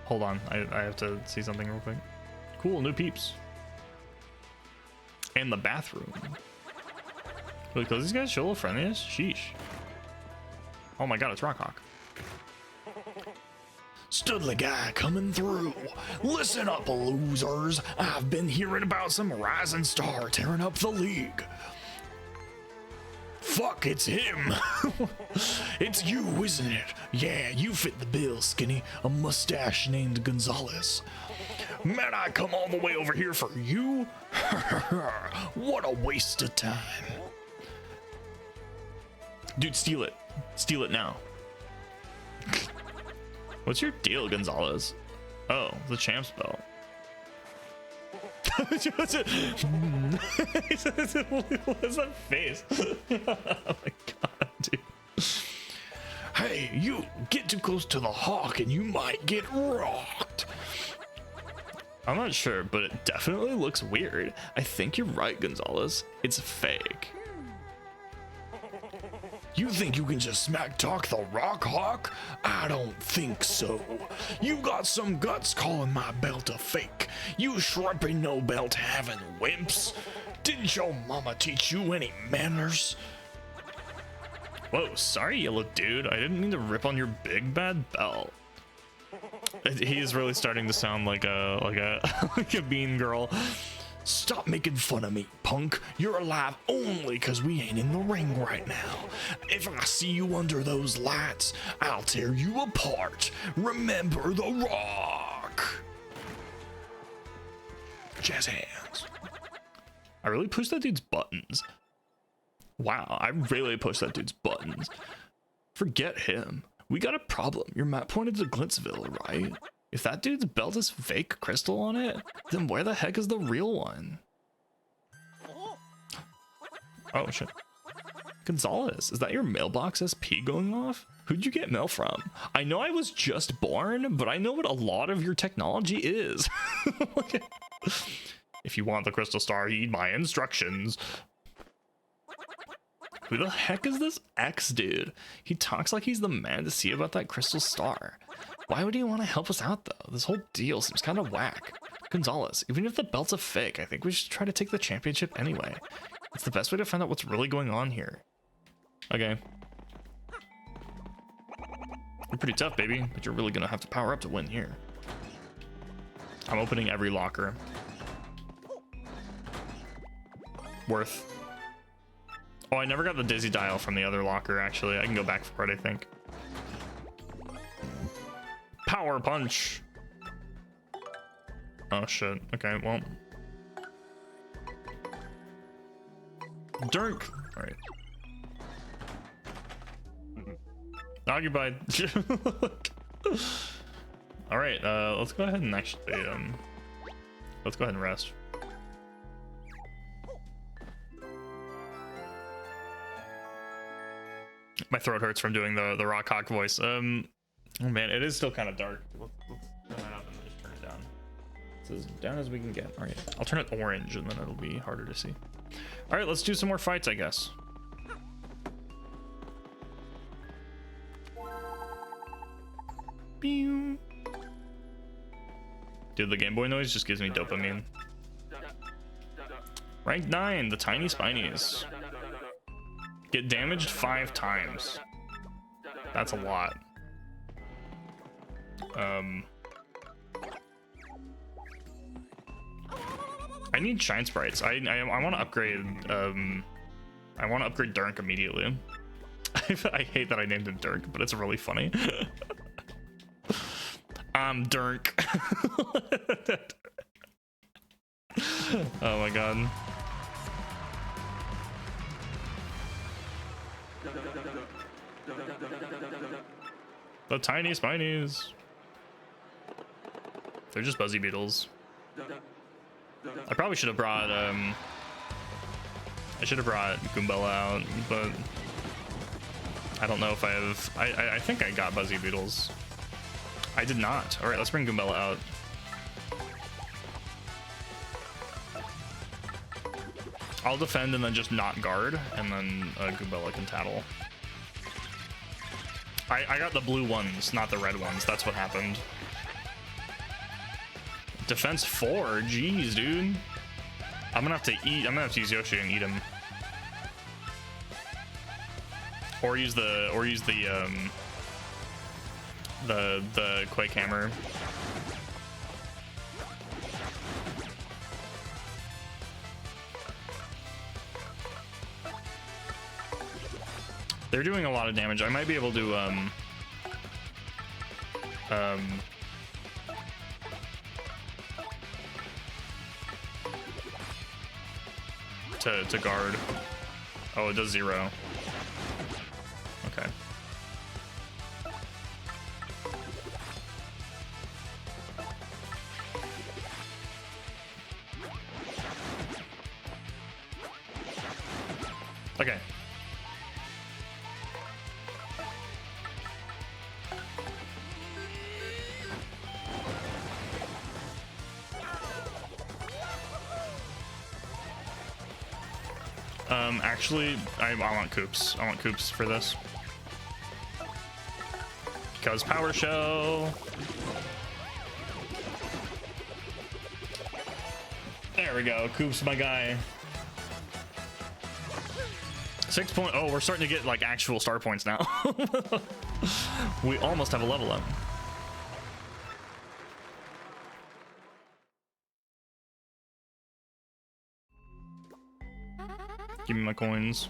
Hold on, I have to see something real quick. Cool, new peeps. And the bathroom. Look, those guys show a little friendliness? Sheesh. Oh my god, it's Rockhawk. Studley guy coming through. Listen up, losers. I've been hearing about some rising star tearing up the league. Fuck, it's him. It's you, isn't it? Yeah, you fit the bill, Skinny. A mustache named Gonzalez. Man, I come all the way over here for you? What a waste of time. Dude, steal it. Steal it now. What's your deal, Gonzalez? Oh, the champ's belt. What's that face? Oh my god, dude. Hey, you get too close to the hawk and you might get rocked. I'm not sure, but it definitely looks weird. I think you're right, Gonzalez. It's fake. You think you can just smack talk the Rock Hawk? I don't think so. You got some guts calling my belt a fake. You shrimpy no belt having wimps. Didn't your mama teach you any manners? Whoa, sorry, yellow dude. I didn't mean to rip on your big bad belt. He is really starting to sound like a like a mean girl. Stop making fun of me, punk. You're alive only because we ain't in the ring right now. If I see you under those lights, I'll tear you apart. Remember the Rock. Jazz hands. I really pushed that dude's buttons. Wow, I really pushed that dude's buttons. Forget him. We got a problem. Your map pointed to Glitzville, right? If that dude's belt is fake crystal on it, then where the heck is the real one? Oh shit. Gonzalez, is that your mailbox SP going off? Who'd you get mail from? I know I was just born, but I know what a lot of your technology is. If you want the crystal star, heed my instructions. Who the heck is this X dude? He talks like he's the man to see about that crystal star. Why would he want to help us out though? This whole deal seems kind of whack. Gonzalez, even if the belt's a fake, I think we should try to take the championship anyway. It's the best way to find out what's really going on here. Okay. You're pretty tough, baby, but you're really gonna have to power up to win here. I'm opening every locker. Worth. Oh, I never got the dizzy dial from the other locker, actually. I can go back for it, I think. Power punch. Oh, shit. Okay, well. Dirk. All right. Occupied. All right, let's go ahead and actually, let's go ahead and rest. My throat hurts from doing the rock hawk voice. Oh man, it is still kind of dark. Let's turn that up and just turn it down. It's as down as we can get. All right, I'll turn it orange and then it'll be harder to see. All right, let's do some more fights, I guess. Dude, the Game Boy noise just gives me dopamine. Rank 9, the Tiny Spinies. Get damaged 5 times. That's a lot. I need shine sprites. I want to upgrade. I want to upgrade Dirk immediately. I hate that I named him Dirk, but it's really funny. Dirk. Oh my god. The Tiny Spinies. They're just Buzzy Beetles. I probably should have brought I should have brought Goombella out, but I don't know if I have. I think I got Buzzy Beetles. I did not. All right, let's bring Goombella out. I'll defend and then just not guard, and then Goombella can tattle. I got the blue ones, not the red ones. That's what happened. Defense 4, jeez, dude. I'm gonna have to use Yoshi and eat him, or use the Quake Hammer. They're doing a lot of damage. I might be able to to guard. Oh, it does 0. Okay. Okay. Actually, I want Koops. I want Koops for this. Because Power Shell. There we go. Koops, my guy. 6 point. Oh, we're starting to get like actual star points now. We almost have a level up. Give me my coins.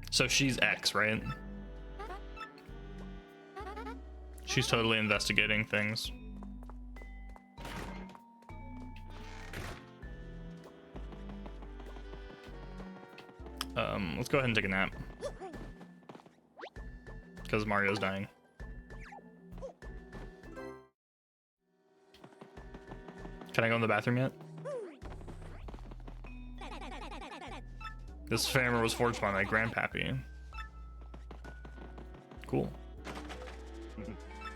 So she's X, right? She's totally investigating things. Let's go ahead and take a nap. Because Mario's dying. Can I go in the bathroom yet? This hammer was forged by my grandpappy. Cool.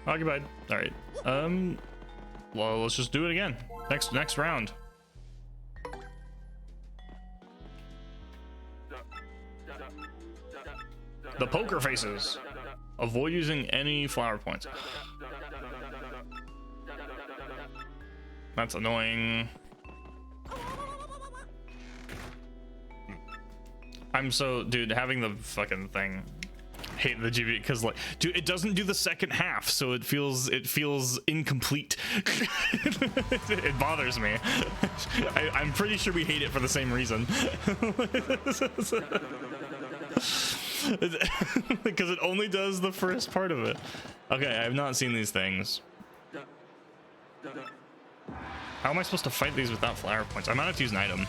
Occupied. All right. Well, let's just do it again. Next round. The poker faces. Avoid using any flower points. That's annoying. I'm so, dude, having the fucking thing. Hate the GB because, like, dude, it doesn't do the second half, so it feels incomplete. It bothers me. I'm pretty sure we hate it for the same reason. Because it only does the first part of it. Okay, I have not seen these things. How am I supposed to fight these without flower points? I might have to use an item. I'm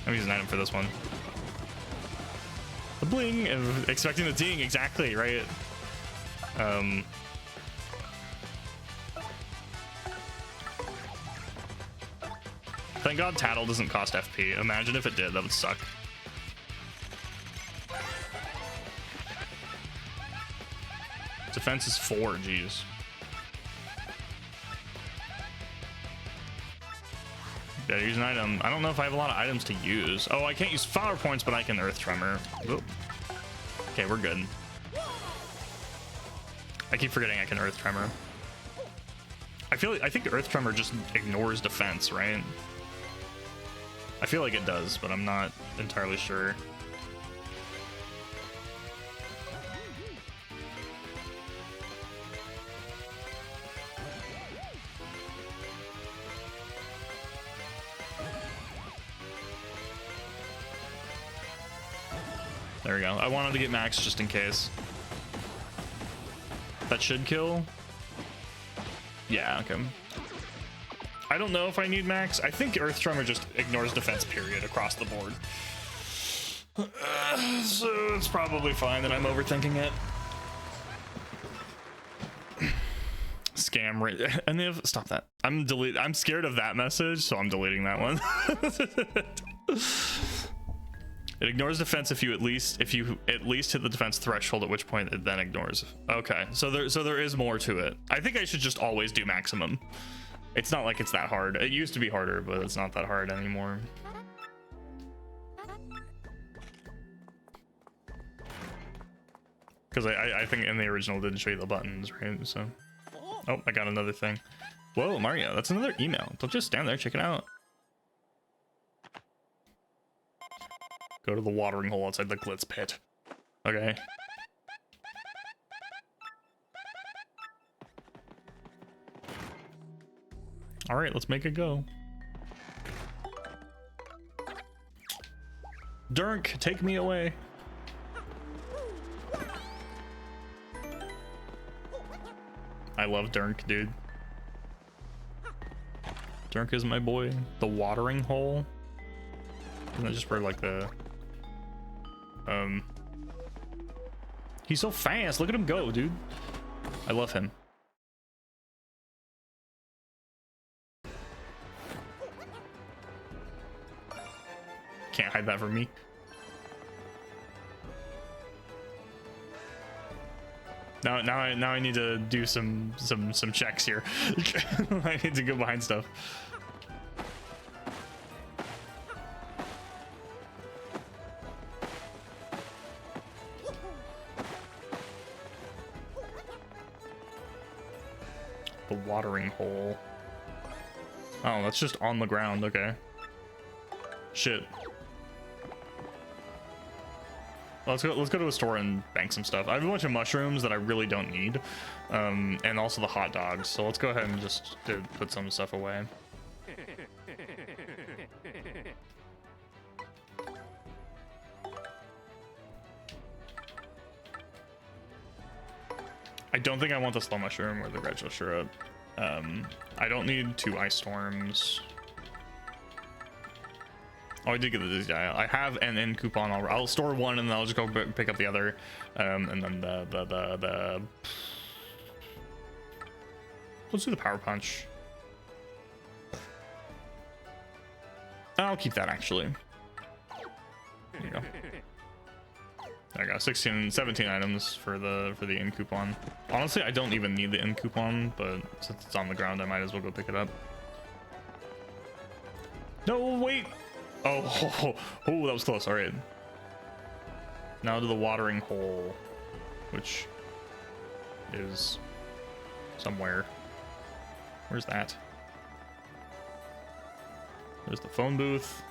gonna use an item for this one. The bling, and expecting the ding, exactly, right? Thank God Tattle doesn't cost FP. Imagine if it did, that would suck. Defense is 4, geez. Gotta use an item. I don't know if I have a lot of items to use. Oh, I can't use flower points, but I can Earth Tremor. Oop. Okay, we're good. I keep forgetting I can Earth Tremor. I think Earth Tremor just ignores defense, right? I feel like it does, but I'm not entirely sure. There we go. I wanted to get max just in case. That should kill. Yeah, okay. I don't know if I need max. I think Earth Tremor just ignores defense, period, across the board. So it's probably fine that I'm overthinking it. Scam rate. And they've stop that. I'm scared of that message, so I'm deleting that one. It ignores defense if you at least hit the defense threshold, at which point it then ignores. Okay, so there is more to it. I think I should just always do maximum. It's not like it's that hard. It used to be harder, but it's not that hard anymore. Because I think in the original it didn't show you the buttons, right? So, oh, I got another thing. Whoa, Mario, that's another email. Don't just stand there, check it out. Go to the watering hole outside the Glitz pit. Okay. All right, let's make it go. Dirk, take me away. I love Dirk, dude. Dirk is my boy. The watering hole. Isn't that just where, like, the... He's so fast. Look at him go, dude. I love him. Can't hide that from me. Now I need to do some checks here. I need to go behind stuff. The watering hole. Oh, that's just on the ground. Okay. Shit. Let's go to a store and bank some stuff. I have a bunch of mushrooms that I really don't need, and also the hot dogs. So let's go ahead and just put some stuff away. I don't think I want the slow mushroom or the retro syrup. I don't need 2 ice storms. Oh, I did get the Dizzy Eye. I have an N coupon. I'll store one and then I'll just go pick up the other. And then the let's do the power punch. I'll keep that actually. There you go. I got 16, 17 items for the in coupon. Honestly, I don't even need the in coupon, but since it's on the ground, I might as well go pick it up. No, wait. Oh, oh, that was close. All right. Now to the watering hole, which is somewhere. Where's that? There's the phone booth.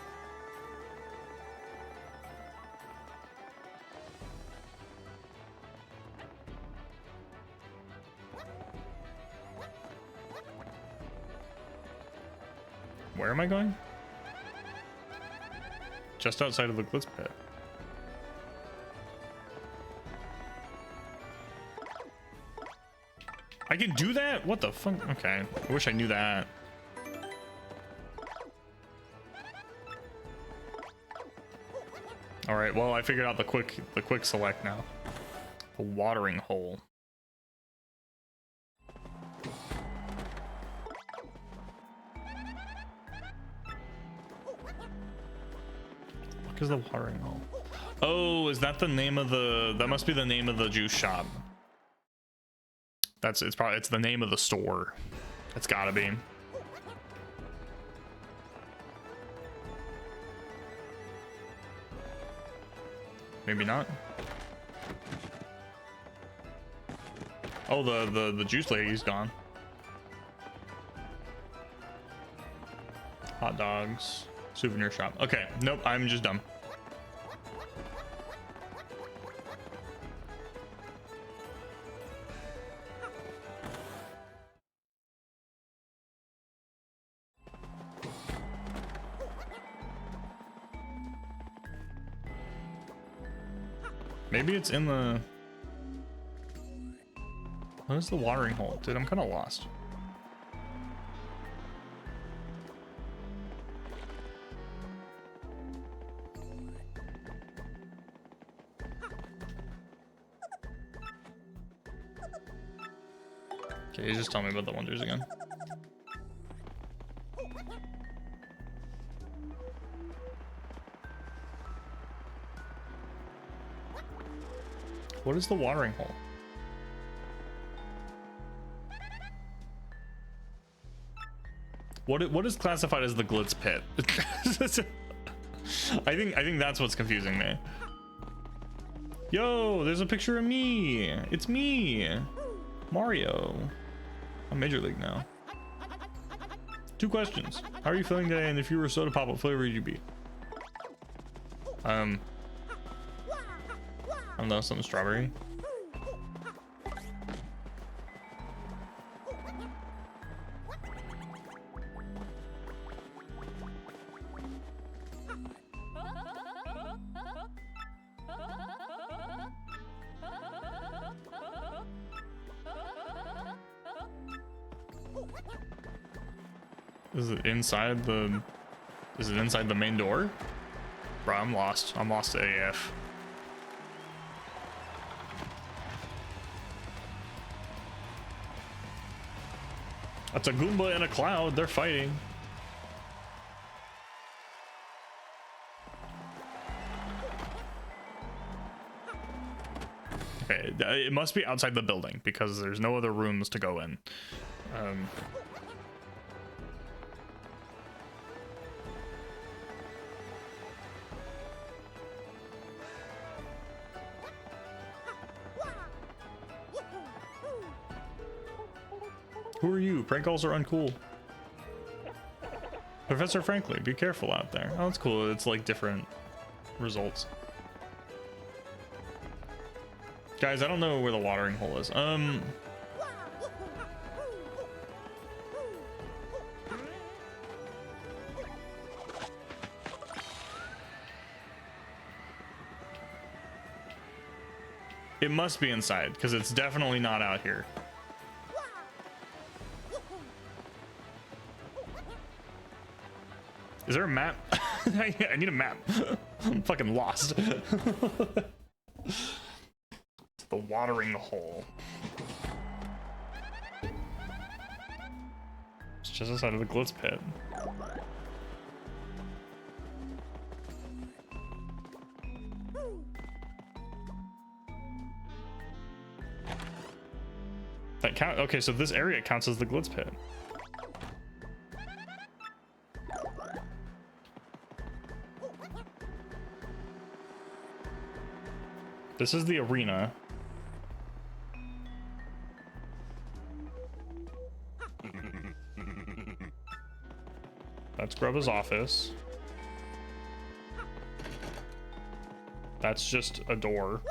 Where am I going? Just outside of the glitz pit. I can do that? What the fuck? Okay. I wish I knew that. All right. Well, I figured out the quick select now. The watering hole. What is the watering hole? Oh, is that the name of the? That must be the name of the juice shop. It's the name of the store. It's gotta be. Maybe not. Oh, the juice lady's gone. Hot dogs, souvenir shop. Okay, nope, I'm just dumb. Maybe it's in the... What is the watering hole? Dude, I'm kind of lost. Okay, just tell me about the wonders again. What is the watering hole? What is classified as the glitz pit? I think that's what's confusing me. Yo, there's a picture of me. It's me, Mario. I'm Major League now. 2 questions. How are you feeling today? And if you were a soda pop, what flavor would you be? I don't know, something strawberry. Is it inside the... Is it inside the main door? Bro, I'm lost. I'm lost to AF. That's a Goomba in a cloud. They're fighting. Okay, it must be outside the building because there's no other rooms to go in. Who are you? Prank calls are uncool. Professor Frankly, be careful out there. Oh, that's cool. It's like different results. Guys, I don't know where the watering hole is. It must be inside because it's definitely not out here. Is there a map? I need a map. I'm fucking lost. It's the watering hole. It's just outside of the glitz pit. That count. Okay, so this area counts as the glitz pit. This is the arena. That's Grubba's office. That's just a door.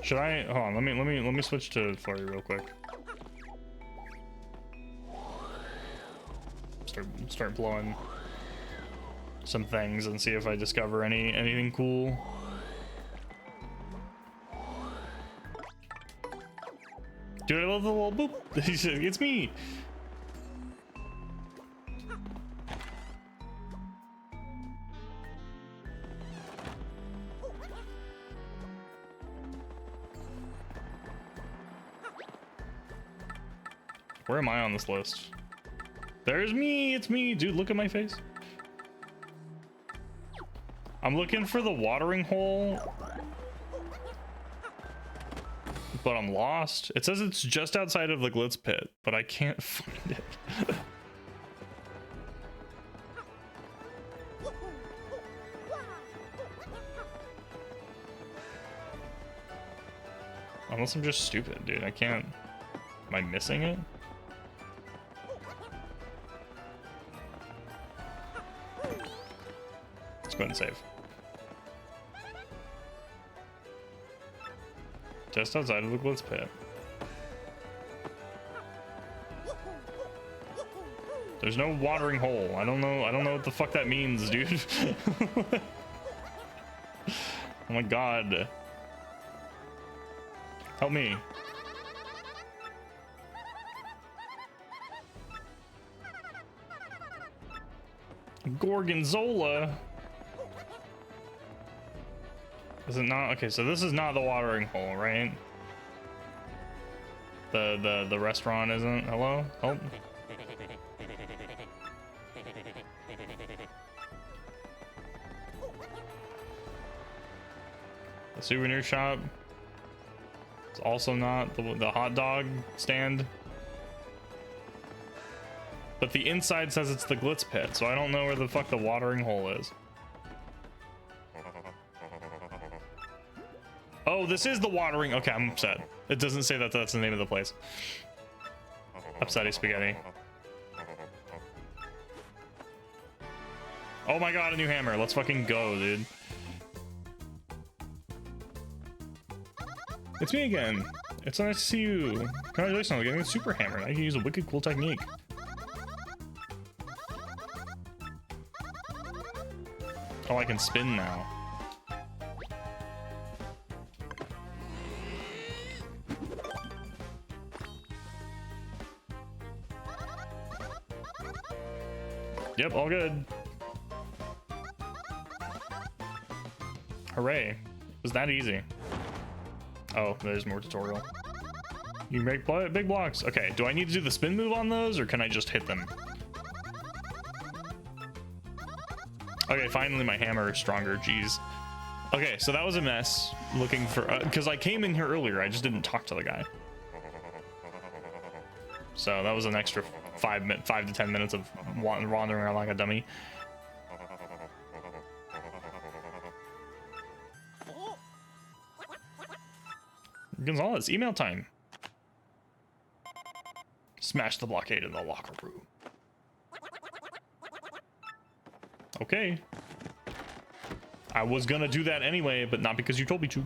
Should I hold on? Let me switch to flurry real quick. Start blowing some things and see if I discover anything cool. Dude, I love the little boop. It's me. Where am I on this list? There's me, it's me. Dude, look at my face. I'm looking for the watering hole, but I'm lost. It says it's just outside of the glitz pit, but I can't find it. Unless I'm just stupid, dude. I can't. Am I missing it? Let's go ahead and save. Just outside of the glitz pit. There's no watering hole. I don't know what the fuck that means, dude. Oh my god. Help me. Gorgonzola. Is it not? Okay, so this is not the watering hole, right? The restaurant isn't. Hello? Oh. The souvenir shop. It's also not the hot dog stand. But the inside says it's the glitz pit, so I don't know where the fuck the watering hole is. Oh, this is the watering. Okay, I'm upset. It doesn't say that that's the name of the place. Upsetty spaghetti. Oh my god, a new hammer. Let's fucking go, dude. It's me again. It's nice to see you. Congratulations on getting a super hammer. I can use a wicked cool technique. Oh, I can spin now. Yep, all good. Hooray. It was that easy. Oh, there's more tutorial. You make big blocks. Okay, do I need to do the spin move on those, or can I just hit them? Okay, finally my hammer is stronger, jeez. Okay, so that was a mess. Looking for, because I came in here earlier, I just didn't talk to the guy. So that was an extra 5 to 10 minutes of wandering around like a dummy. Gonzalez, email time. Smash the blockade in the locker room. Okay. I was gonna do that anyway, but not because you told me to.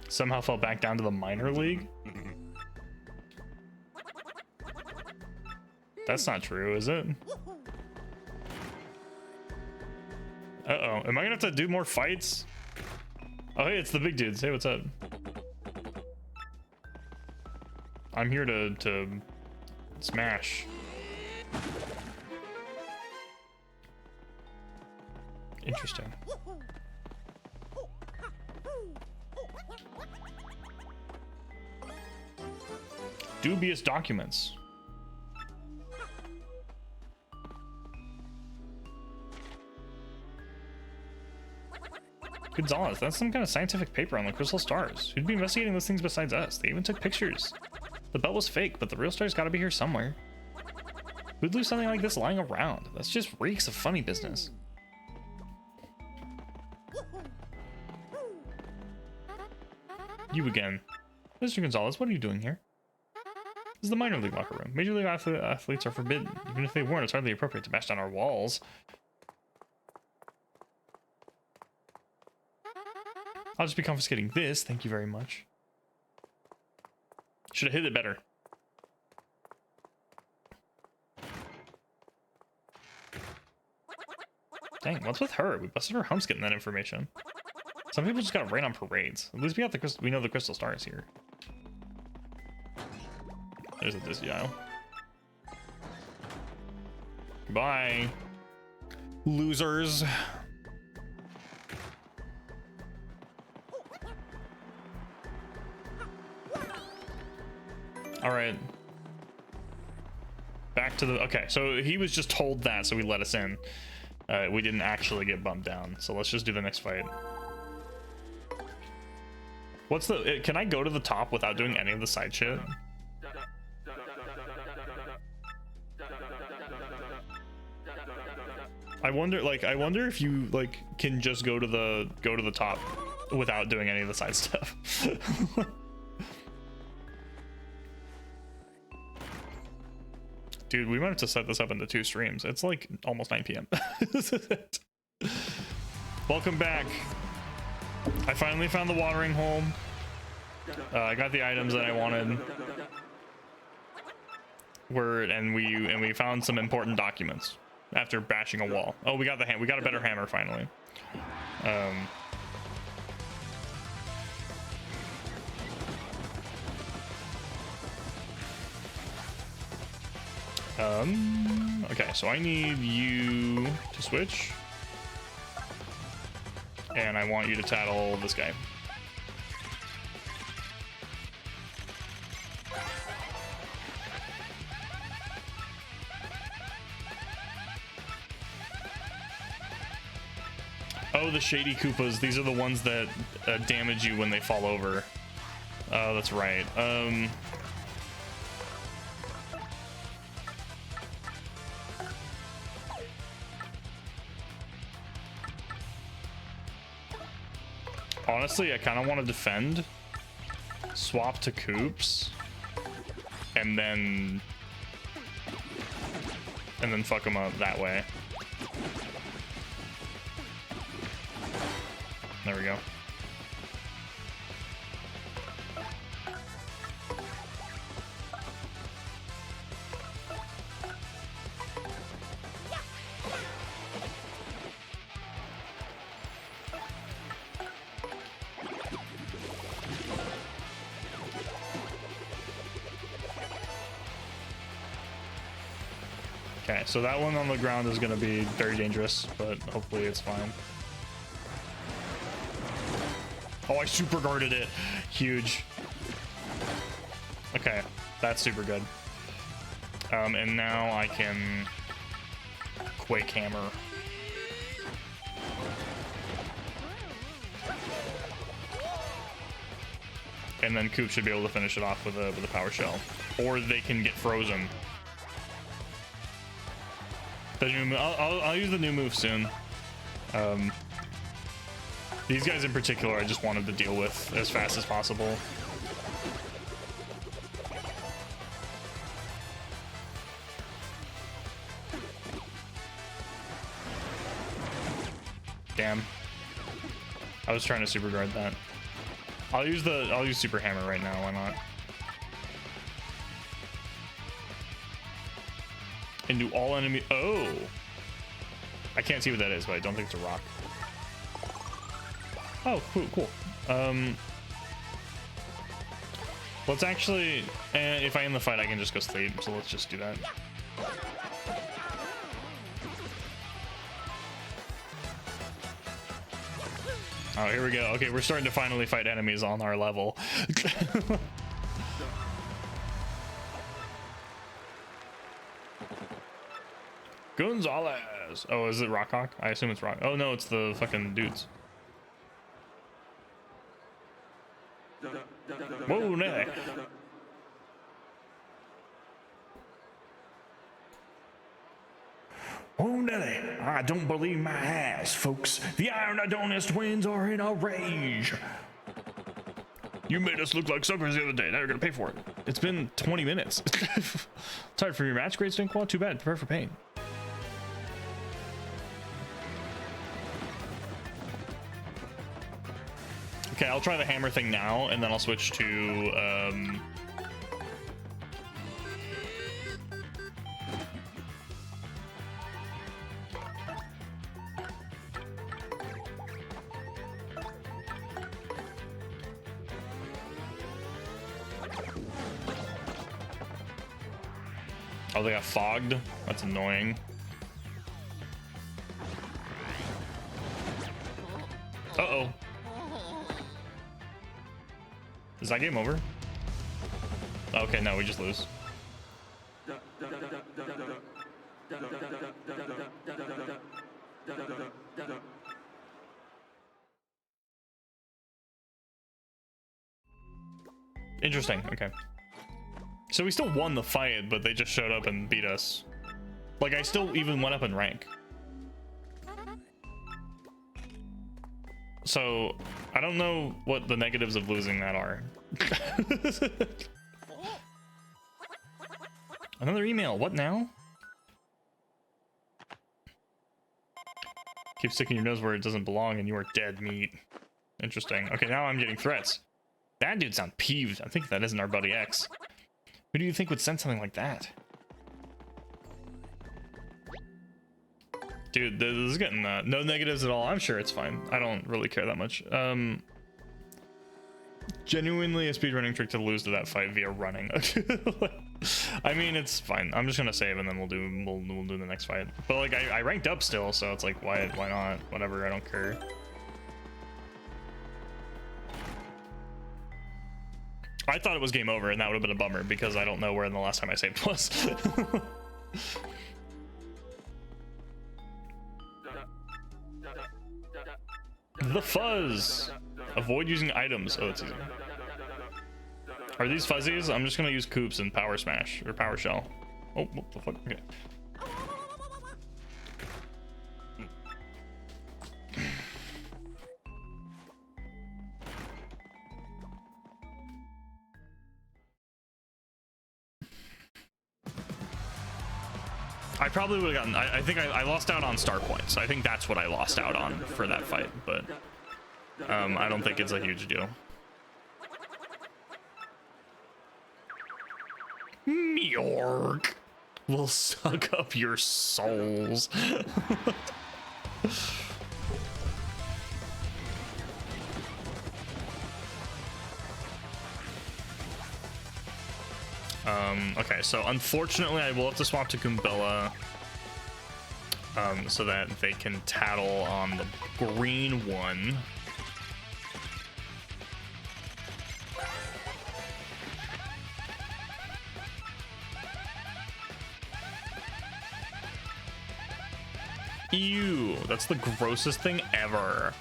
Somehow fell back down to the minor league? That's not true, is it? Uh-oh. Am I gonna have to do more fights? Oh, hey, it's the big dudes. Hey, what's up? I'm here to smash. Interesting. Dubious documents. Gonzalez, that's some kind of scientific paper on the crystal stars. Who'd be investigating those things besides us? They even took pictures. The belt was fake, but the real star's gotta be here somewhere. Who'd leave something like this lying around? That's just reeks of funny business. You again. Mr. Gonzalez, what are you doing here? This is the minor league locker room. Major league athletes are forbidden. Even if they weren't, it's hardly appropriate to bash down our walls. I'll just be confiscating this. Thank you very much. Should have hit it better. Dang, what's with her? We busted her humps getting that information. Some people just got right on parades. At least we got the we know the crystal star is here. There's a Disney aisle. Goodbye, losers. All right. Back to the... Okay, so he was just told that, so he let us in. We didn't actually get bumped down, so let's just do the next fight. What's the... Can I go to the top without doing any of the side shit? I wonder if you, like, can just go to the top without doing any of the side stuff. Dude, we might have to set this up into 2 streams. It's like almost 9 p.m. Welcome back. I finally found the watering hole. I got the items that I wanted. And we found some important documents after bashing a wall. Oh, we got we got a better hammer finally. Okay, so I need you to switch. And I want you to tattle this guy. Oh, the shady Koopas. These are the ones that damage you when they fall over. Oh, that's right. Honestly, I kind of want to defend, swap to Koops, and then fuck them up that way. There we go. Okay, so that one on the ground is going to be very dangerous, but hopefully it's fine. Oh, I super guarded it. Huge. Okay, that's super good. And now I can Quake Hammer. And then Coop should be able to finish it off with a power shell. Or they can get frozen. The new I'll use the new move soon. These guys in particular, I just wanted to deal with as fast as possible. Damn. I was trying to super guard that. I'll use super hammer right now, why not? And do all enemy... Oh! I can't see what that is, but I don't think it's a rock. Oh, cool. Let's actually, if I end the fight, I can just go sleep, so let's just do that. Oh, here we go. Okay, we're starting to finally fight enemies on our level. Gonzalez. Oh, is it Rockhawk? I assume it's Rock. Oh no, it's the fucking dudes. Whoa, Nelly. Oh, Nelly, I don't believe my eyes, folks. The Iron Adonis twins are in a rage. You made us look like suckers the other day. Now you're gonna pay for it. It's been 20 minutes. Tired for your match? Grades didn't qual? Too bad. Prepare for pain. Okay, I'll try the hammer thing now, and then I'll switch to oh, they got fogged. That's annoying. Uh-oh. Is that game over? Okay, no, we just lose. Interesting, okay. So we still won the fight, but they just showed up and beat us. Like, I still even went up in rank. So, I don't know what the negatives of losing that are. Another email, what now? Keep sticking your nose where it doesn't belong and you are dead meat. Interesting. Okay, now I'm getting threats. That dude sounds peeved. I think that isn't our buddy X. Who do you think would send something like that? Dude, this is getting no negatives at all. I'm sure it's fine. I don't really care that much. Genuinely a speedrunning trick to lose to that fight via running. I mean, it's fine. I'm just gonna save and then we'll do the next fight. But like, I ranked up still, so it's like, why not? Whatever, I don't care. I thought it was game over, and that would have been a bummer because I don't know where the last time I saved was. The fuzz. Avoid using items. Oh, that's easy. Are these fuzzies? I'm just gonna use Coops and Power Smash or Power Shell. Oh, what the fuck? Okay. I probably would have gotten. I think I lost out on star points. I think that's what I lost out on for that fight, but I don't think it's a huge deal. York will suck up your souls. Okay, so unfortunately I will have to swap to Goombella so that they can tattle on the green one. Ew, that's the grossest thing ever.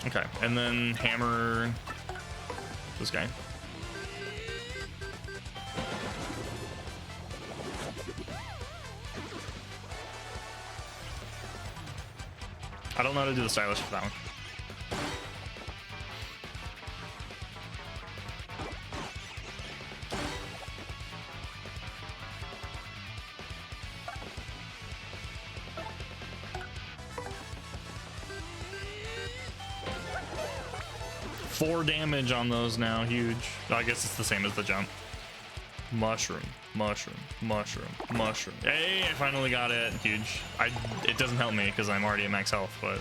Okay, and then hammer this guy. I don't know how to do the stylish for that one. Four damage on those now, huge. I guess it's the same as the jump. Mushroom, mushroom. Mushroom. Mushroom. Hey, I finally got it. Huge. It doesn't help me because I'm already at max health, but...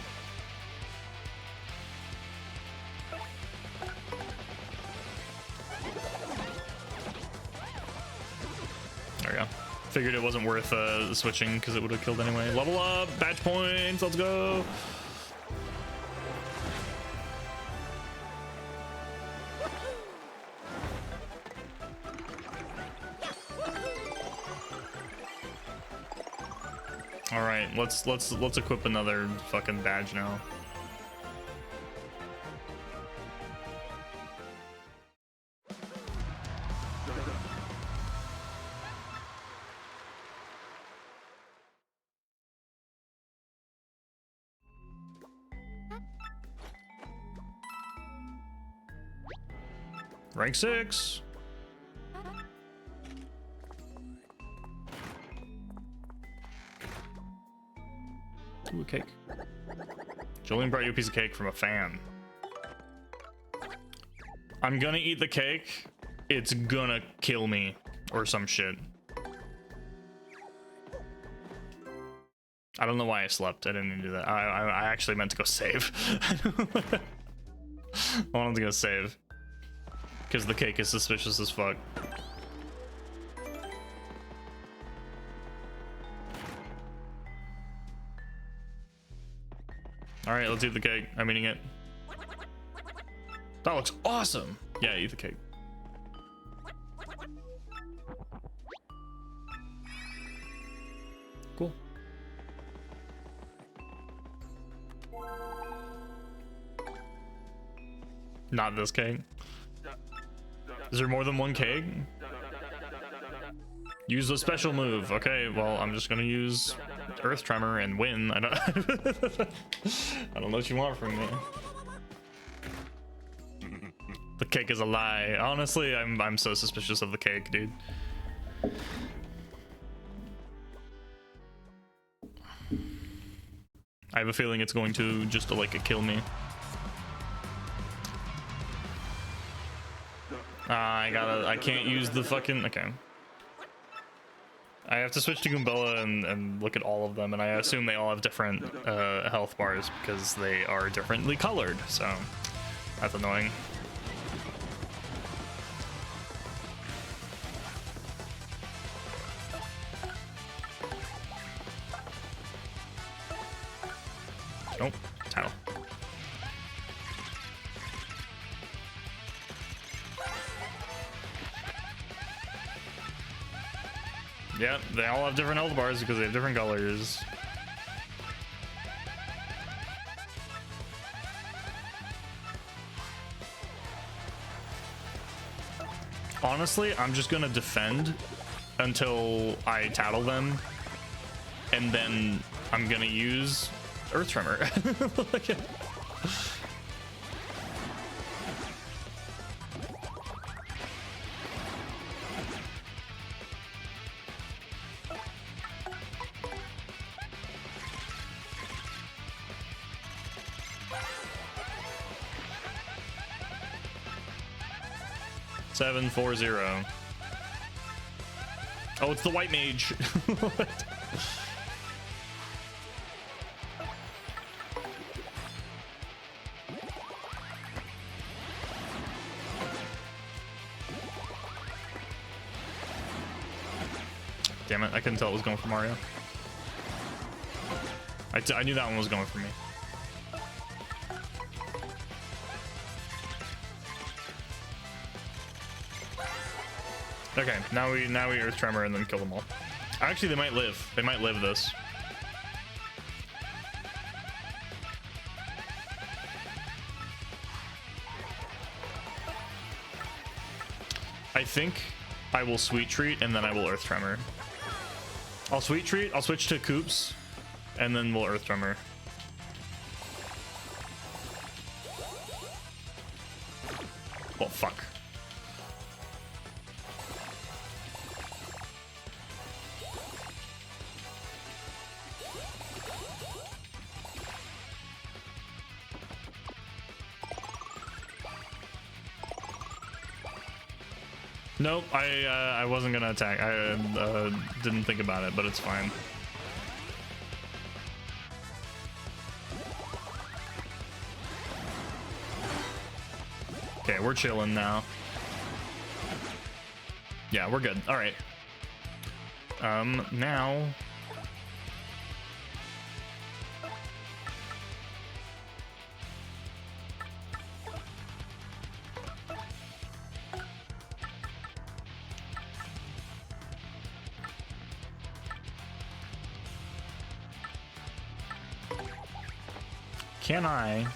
There we go. Figured it wasn't worth switching because it would have killed anyway. Level up! Badge points! Let's go! All right, let's equip another fucking badge now. Rank 6. Ooh, a cake. Jolene brought you a piece of cake from a fan. I'm gonna eat the cake. It's gonna kill me or some shit. I don't know why I slept. I didn't mean to do that. I actually meant to go save. I wanted to go save. Because the cake is suspicious as fuck. Alright, let's eat the cake. I'm eating it. That looks awesome! Yeah, eat the cake. Cool. Not this cake. Is there more than one cake? Use a special move. Okay, well, I'm just gonna use Earth Tremor and win. I don't I don't know what you want from me. The cake is a lie. Honestly, I'm so suspicious of the cake, dude. I have a feeling it's going to just like kill me. I can't use the fucking, okay. I have to switch to Goombella and look at all of them, and I assume they all have different health bars because they are differently colored, so that's annoying. Nope, tattle. Yeah, they all have different health bars because they have different colors. Honestly, I'm just gonna defend until I tattle them, and then I'm gonna use Earth Tremor. Seven, 4, 0. Oh, it's the white mage. What? Damn it, I couldn't tell it was going for Mario. I knew that one was going for me. Okay, now we Earth Tremor and then kill them all. Actually, they might live. They might live this. I think I will Sweet Treat and then I will Earth Tremor. I'll Sweet Treat, I'll switch to Koops, and then we'll Earth Tremor. Well, fuck. Nope, I wasn't gonna attack. I didn't think about it, but it's fine. Okay, we're chilling now. Yeah, we're good. All right. Now. Can I?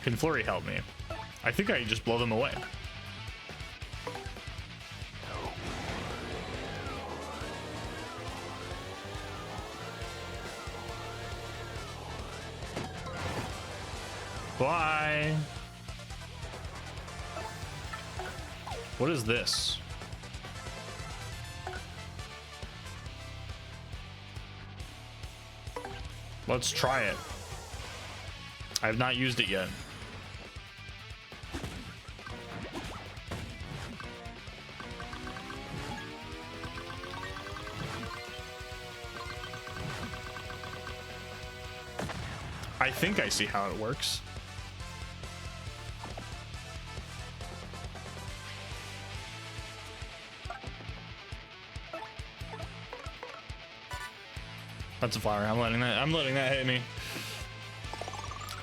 Can Flurry help me? I think I just blow them away. Bye. What is this? Let's try it. I have not used it yet. I think I see how it works. That's a flower. I'm letting that hit me.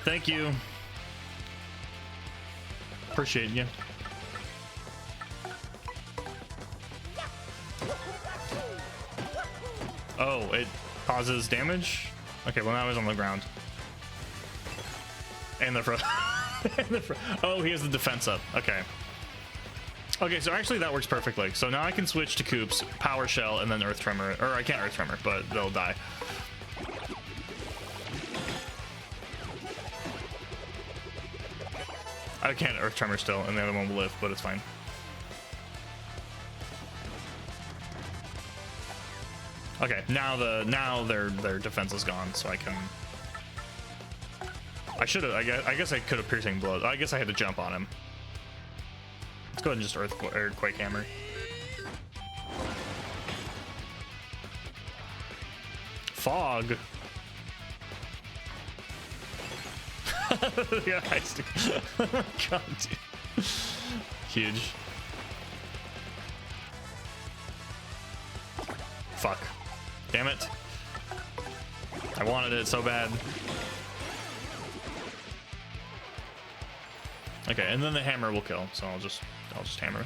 Thank you. Appreciate you. Oh, it causes damage? Okay, well now he's on the ground. And the front. Oh, he has the defense up. Okay. Okay, so actually that works perfectly. So now I can switch to Coops, Power Shell, and then Earth Tremor. Or I can't Earth Tremor, but they'll die. I can't Earth Tremor still, and the other one will live, but it's fine. Okay, now their defense is gone, so I can. I should have. I guess I could have piercing blows. I guess I had to jump on him. Let's go ahead and just Earthquake Hammer. Fog. Yeah, oh my god, dude. Huge. Fuck. Damn it. I wanted it so bad. Okay, and then the hammer will kill, so I'll just hammer.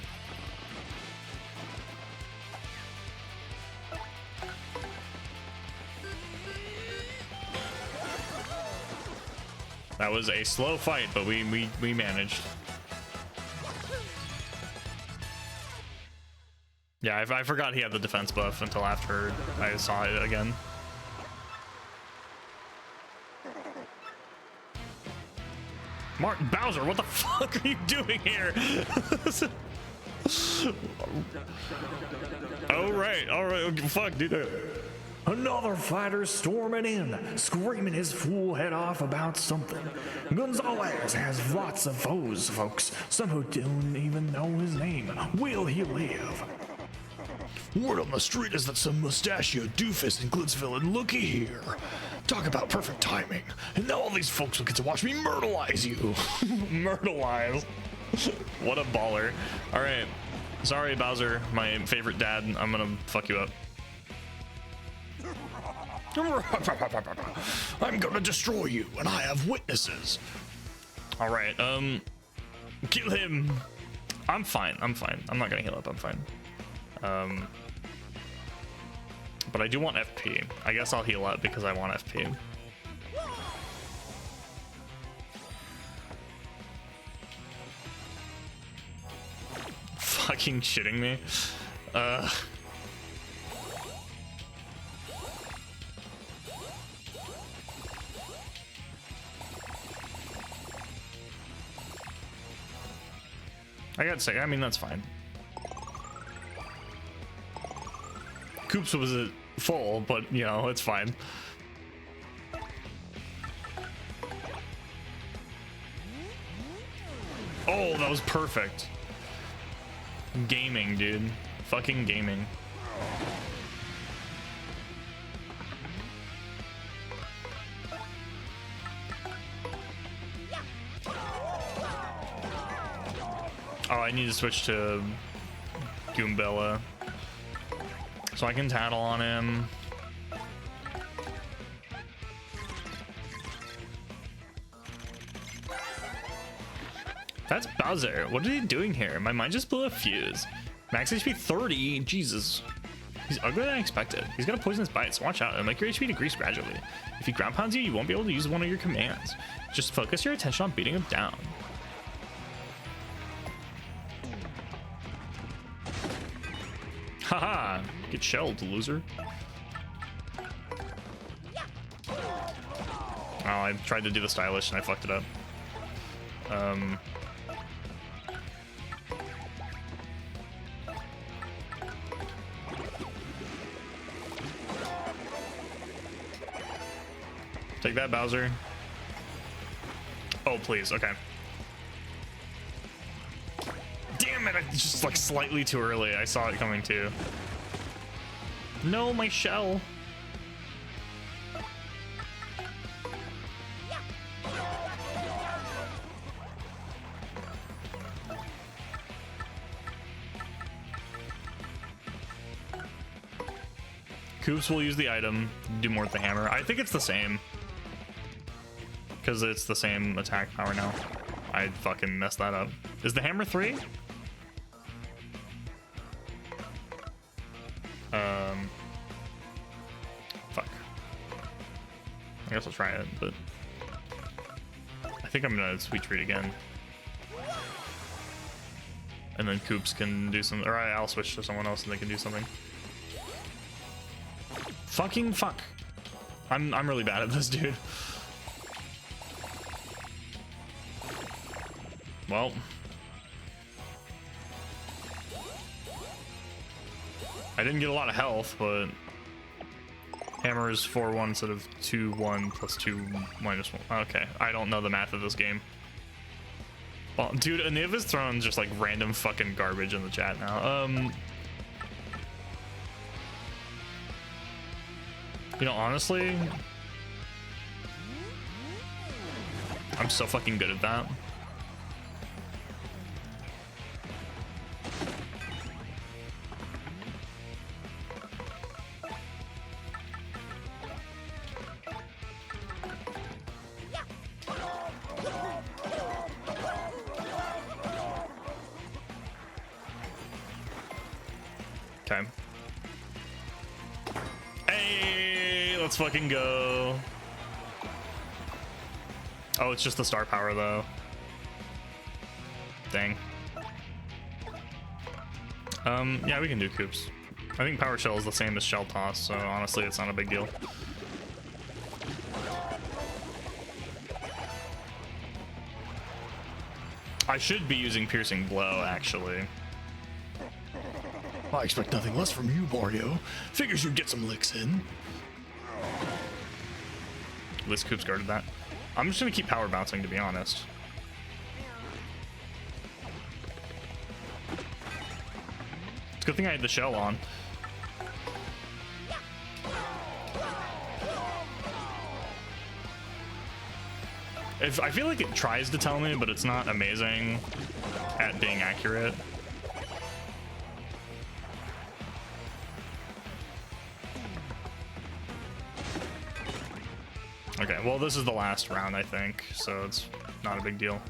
That was a slow fight, but we managed. Yeah, I forgot he had the defense buff until after I saw it again. Martin Bowser, what the fuck are you doing here? all right, fuck, dude. Another fighter storming in, screaming his fool head off about something. Gonzalez has lots of foes, folks. Some who don't even know his name. Will he live? Word on the street is that some mustachioed doofus in Glitzville, and looky here. Talk about perfect timing. And now all these folks will get to watch me myrtleize you. Myrtleize. What a baller. All right. Sorry, Bowser, my favorite dad. I'm gonna fuck you up. I'm gonna destroy you, and I have witnesses. All right. Kill him. I'm fine. I'm not gonna heal up. I'm fine. But I do want FP. I guess I'll heal up because I want FP. Fucking shitting me. I gotta say, I mean, that's fine. Coops was full, but you know, it's fine. Oh, that was perfect. Gaming, dude. Fucking gaming. Oh, I need to switch to Goombella so I can tattle on him. That's Bowser. What are you doing here? My mind just blew a fuse. Max HP 30. Jesus. He's uglier than I expected. He's got a poisonous bite, so watch out. It'll make your HP decrease gradually. If he ground pounds you, you won't be able to use one of your commands. Just focus your attention on beating him down. Haha. Get shelled, loser. Oh, I tried to do the stylish and I fucked it up. Take that, Bowser. Oh, please. Okay. Damn it. I just like slightly too early. I saw it coming too. No, my shell. Koops will use the item, do more with the hammer. I think it's the same. Because it's the same attack power now. I fucking messed that up. Is the hammer 3? Fuck. I guess I'll try it, but I think I'm gonna sweet treat again. And then Koops can do something, or I'll switch to someone else and they can do something. Fucking fuck. I'm really bad at this, dude. Well, I didn't get a lot of health, but hammer is 4-1 instead of 2-1 plus 2 minus 1. Okay, I don't know the math of this game. Well, dude, Aniva's throwing just like random fucking garbage in the chat now. You know, honestly, I'm so fucking good at that. Okay. Hey, let's fucking go. Oh, it's just the star power though. Dang. Yeah, we can do Koops. I think Power Shell is the same as Shell Toss, so honestly, it's not a big deal. I should be using Piercing Blow, actually. I expect nothing less from you, Mario. Figures you'd get some licks in. At least Koops guarded that. I'm just gonna keep power bouncing, to be honest. It's a good thing I had the shell on. I feel like it tries to tell me, but it's not amazing at being accurate. Okay, well, this is the last round, I think, so it's not a big deal.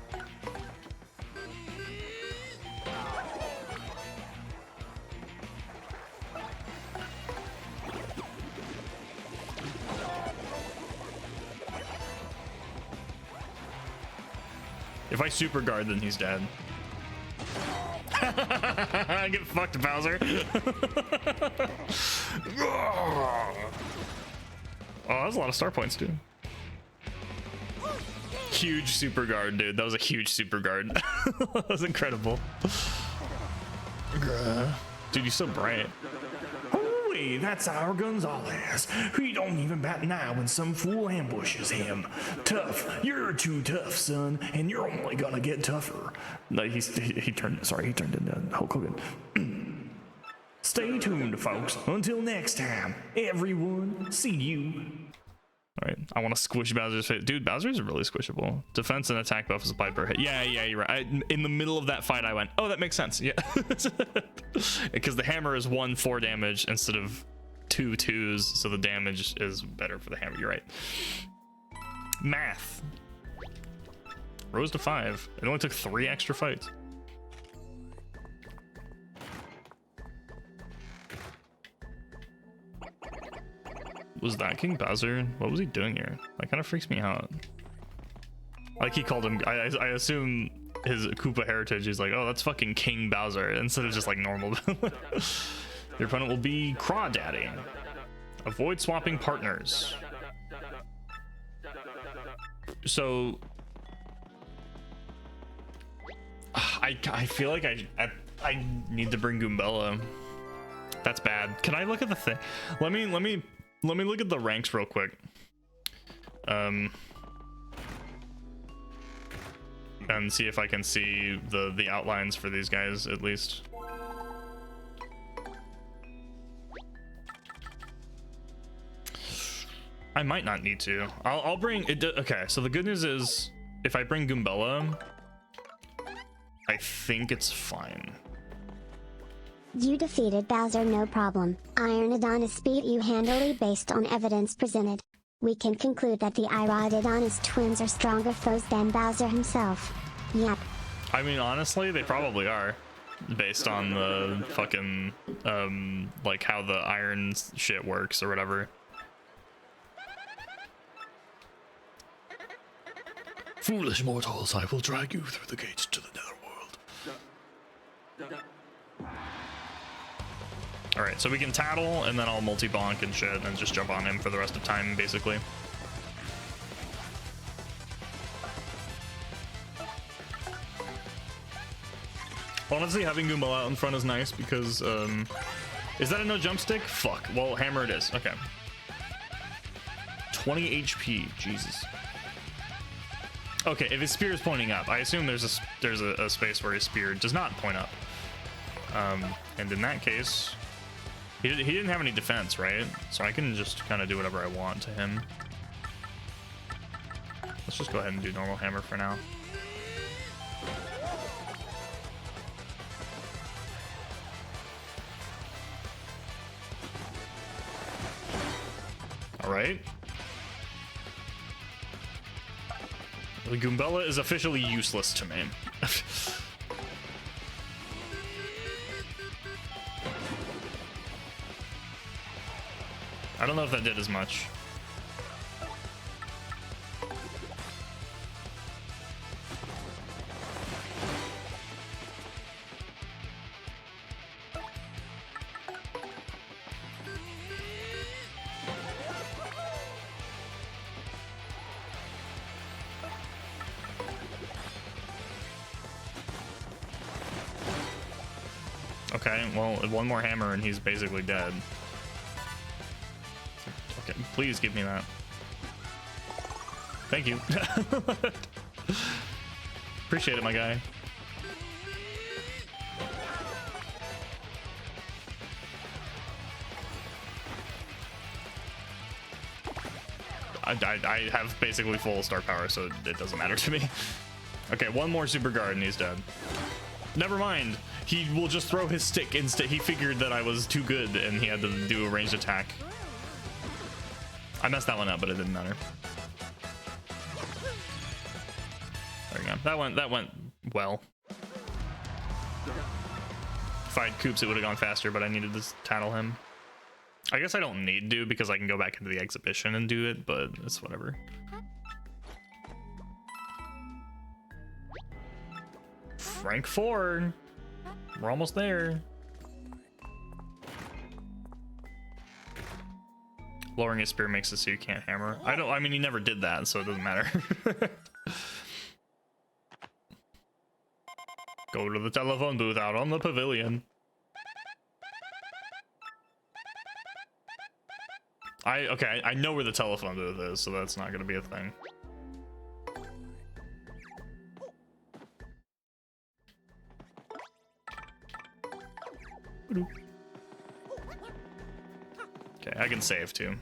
If I super guard, then he's dead. Get fucked, Bowser. Oh, that was a lot of star points, dude. Huge super guard, dude. That was a huge super guard. That was incredible. Dude, you're so bright. Holy way, that's our Gonzalez. He don't even bat an eye when some fool ambushes him. Tough, you're too tough, son, and you're only gonna get tougher. No, he turned into Hulk Hogan. Stay tuned, folks. Until next time, everyone, see you. All right, I want to squish Bowser's face. Dude, Bowser's really squishable. Defense and attack buff is applied per hit. Yeah, you're right. In the middle of that fight, I went, oh, that makes sense. Yeah. Because the hammer is 1 4 damage instead of 2 2s, so the damage is better for the hammer. You're right. Math. Rose to 5. It only took 3 extra fights. Was that King Bowser? What was he doing here? That kind of freaks me out. Like he called him, I assume his Koopa heritage, he's like, oh, that's fucking King Bowser, instead of just like normal. Your opponent will be Crawdaddy. Avoid swapping partners. So I feel like I need to bring Goombella. That's bad. Can I look at the thing? Let me look at the ranks real quick. And see if I can see the outlines for these guys at least. I might not need to. I'll bring it. Okay, so the good news is if I bring Goombella, I think it's fine. You defeated Bowser no problem. Iron Adonis beat you handily based on evidence presented. We can conclude that the Irod Adonis twins are stronger foes than Bowser himself. Yep. I mean, honestly, they probably are. Based on the fucking, like how the iron shit works or whatever. Foolish mortals, I will drag you through the gates to the netherworld. Alright, so we can tattle, and then I'll multi-bonk and shit, and just jump on him for the rest of time, basically. Honestly, having Goombella out in front is nice, because, is that a no jump stick? Fuck. Well, hammer it is. Okay. 20 HP. Jesus. Okay, if his spear is pointing up, I assume there's a space where his spear does not point up. And in that case... He didn't have any defense, right? So I can just kind of do whatever I want to him. Let's just go ahead and do normal hammer for now. All right. The Goombella is officially useless to me. I don't know if that did as much. Okay, well, one more hammer and he's basically dead. Okay, please give me that. Thank you. Appreciate it, my guy. I have basically full star power, so it doesn't matter to me. Okay, one more super guard and he's dead. Never mind. He will just throw his stick instead. He figured that I was too good and he had to do a ranged attack. I messed that one up, but it didn't matter. There we go. That went well. If I had Koops, it would have gone faster, but I needed to tattle him. I guess I don't need to because I can go back into the exhibition and do it, but it's whatever. Rank 4. We're almost there. Lowering his spear makes it so you can't hammer. I mean, he never did that, so it doesn't matter. Go to the telephone booth out on the pavilion. I know where the telephone booth is, so that's not gonna be a thing. Okay, I can save too.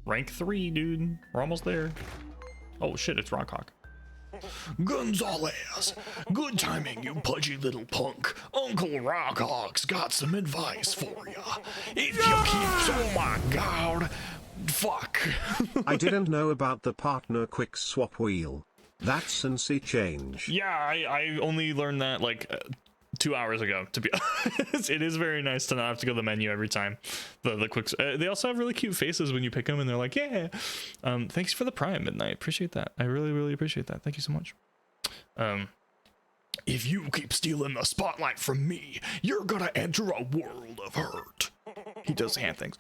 Rank 3, dude. We're almost there. Oh shit, it's Rockhawk. Gonzalez, good timing, you pudgy little punk. Uncle Rockhawk's got some advice for you. If you keep, oh my god, fuck. I didn't know about the partner quick swap wheel. That's since change. Yeah, I only learned that like 2 hours ago, to be honest. It is very nice to not have to go to the menu every time. The quick, they also have really cute faces when you pick them, and they're like, yeah. Thanks for the Prime, Midnight. Appreciate that. I really appreciate that. Thank you so much. If you keep stealing the spotlight from me, you're gonna enter a world of hurt. He does hand things.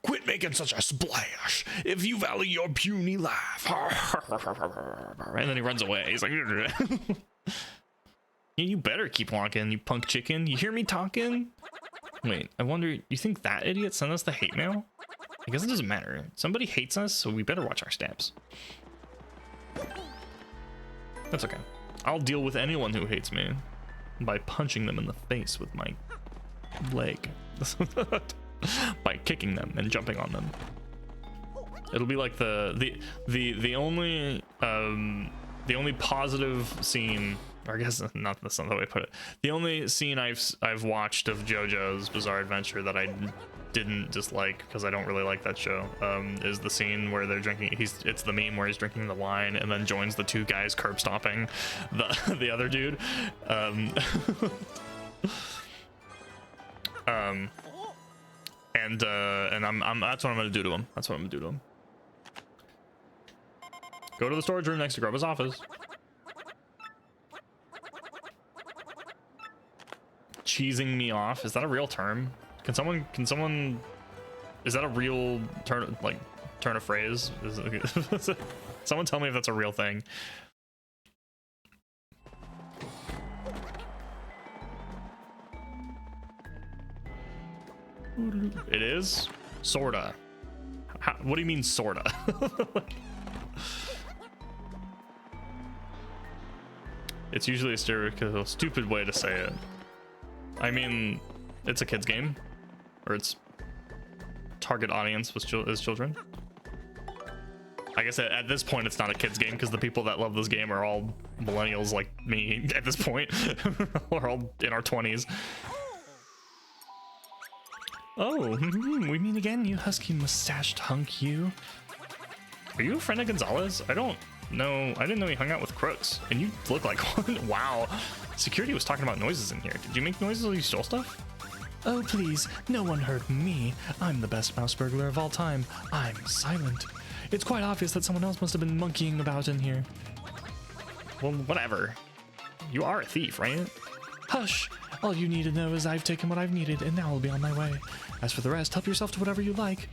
Quit making such a splash if you value your puny life. And then he runs away. He's like, yeah, you better keep walking, you punk chicken. You hear me talking? Wait, I wonder, you think that idiot sent us the hate mail? I guess it doesn't matter. Somebody hates us, so we better watch our steps. That's okay. I'll deal with anyone who hates me by punching them in the face with my leg. By kicking them and jumping on them. It'll be like the only positive scene, or I guess that's not the way I put it. The only scene I've watched of JoJo's Bizarre Adventure that I didn't dislike, because I don't really like that show, is the scene where they're drinking. It's the meme where he's drinking the wine and then joins the two guys curb stomping the other dude. And I'm that's what I'm gonna do to him. That's what I'm gonna do to him. Go to the storage room next to Grubba's office. Cheesing me off, is that a real term? Can someone is that a real turn of phrase? Someone tell me if that's a real thing. It is? Sorta. What do you mean sorta? It's usually a stereotypical stupid way to say it. I mean, it's a kid's game, or its target audience is children. I guess at this point it's not a kid's game, because the people that love this game are all millennials like me at this point. We're all in our 20s. Oh, we meet again, you husky mustached hunk, you. Are you a friend of Gonzalez? I don't know. I didn't know he hung out with crooks, and you look like one. Wow. Security was talking about noises in here. Did you make noises while you stole stuff? Oh, please, no one heard me. I'm the best mouse burglar of all time. I'm silent. It's quite obvious that someone else must have been monkeying about in here. Well, whatever. You are a thief, right? Hush! All you need to know is I've taken what I've needed, and now I'll be on my way. As for the rest, help yourself to whatever you like.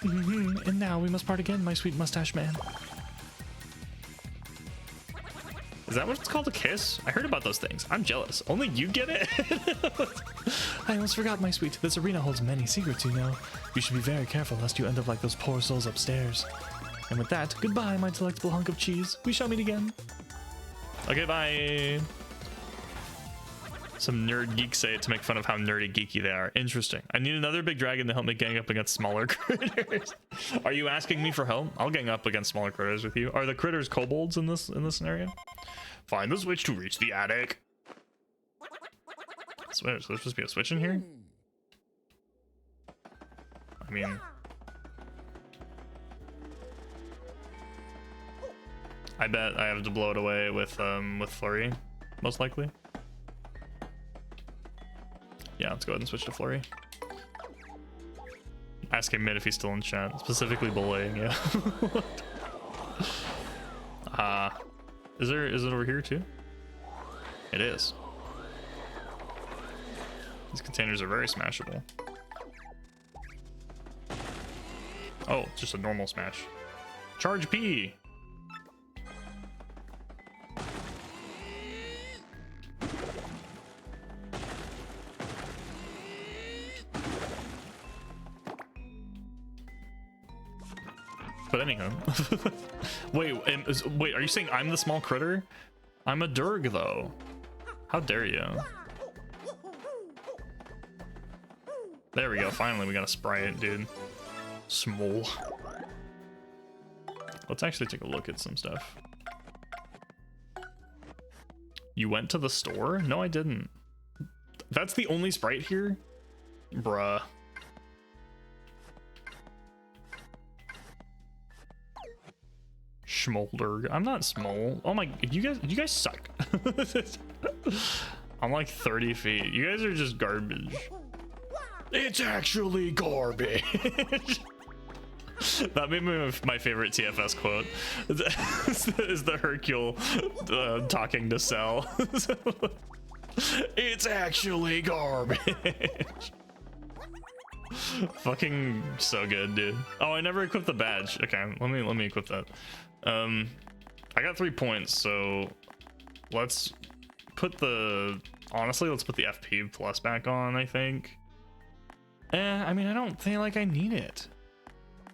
And now we must part again, my sweet mustache man. Is that what it's called, a kiss? I heard about those things. I'm jealous. Only you get it? I almost forgot, my sweet. This arena holds many secrets, you know. You should be very careful lest you end up like those poor souls upstairs. And with that, goodbye, my delectable hunk of cheese. We shall meet again. Okay, bye. Some nerd geeks say it to make fun of how nerdy geeky they are. Interesting. I need another big dragon to help me gang up against smaller critters. Are you asking me for help? I'll gang up against smaller critters with you. Are the critters kobolds in this scenario? Find the switch to reach the attic. Switch. There's supposed to be a switch in here? I mean, I bet I have to blow it away with Flurry, most likely. Yeah, let's go ahead and switch to Flurry. Ask him mid if he's still in chat. Specifically bullying, yeah. Is it over here too? It is. These containers are very smashable. Oh, it's just a normal smash. Charge P! anywho. Wait, are you saying I'm the small critter? I'm a Durg though. How dare you? There we go. Finally, we got a sprite, dude. Small. Let's actually take a look at some stuff. You went to the store? No, I didn't. That's the only sprite here? Bruh. Schmolder. I'm not small. Oh my, you guys suck. I'm like 30 feet. You guys are just garbage. It's actually garbage. That made me my favorite TFS quote. Is the Hercule talking to Cell. It's actually garbage. Fucking so good, dude. Oh, I never equipped the badge. Okay, let me equip that. I got 3 points, so let's put the let's put the FP plus back on, I think. I mean, I don't feel like I need it.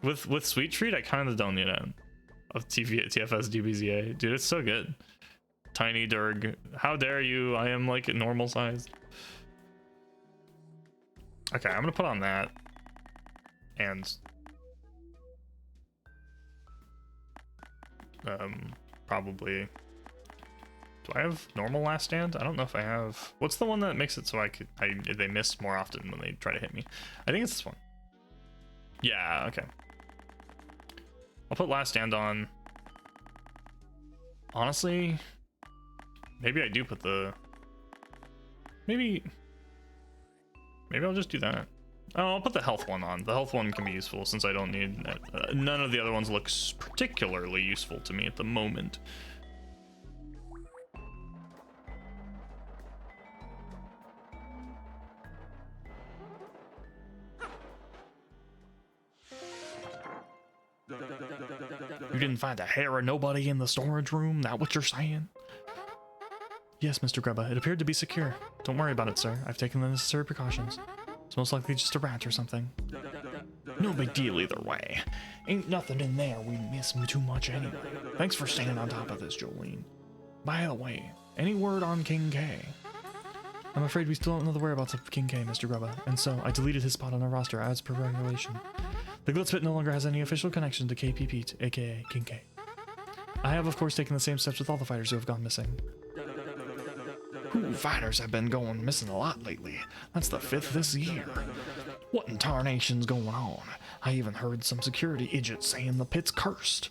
With Sweet Treat, I kind of don't need it. Of TFS DBZA. Dude, it's so good. Tiny Durg. How dare you? I am like normal sized. Okay, I'm gonna put on that. And probably, do I have normal last stand? I don't know if I have. What's the one that makes it so they miss more often when they try to hit me? I think it's this one. Yeah, okay. I'll put last stand on. Honestly, maybe I do put the, maybe I'll just do that. Oh, I'll put the health one on. The health one can be useful since I don't need it. None of the other ones looks particularly useful to me at the moment. You didn't find a hair of nobody in the storage room? That what you're saying? Yes, Mr. Grubba, it appeared to be secure. Don't worry about it, sir. I've taken the necessary precautions. It's most likely just a rat or something. No big deal either way. Ain't nothing in there we miss too much anyway. Thanks for staying on top of this, Jolene. By the way, any word on King K? I'm afraid we still don't know the whereabouts of King K, Mr. Grubba, and so I deleted his spot on our roster as per regulation. The Glitzpit no longer has any official connection to KP Pete, aka King K. I have, of course, taken the same steps with all the fighters who have gone missing. Ooh, fighters have been going missing a lot lately. That's the 5th this year. What in tarnation's going on? I even heard some security idiots saying the pit's cursed.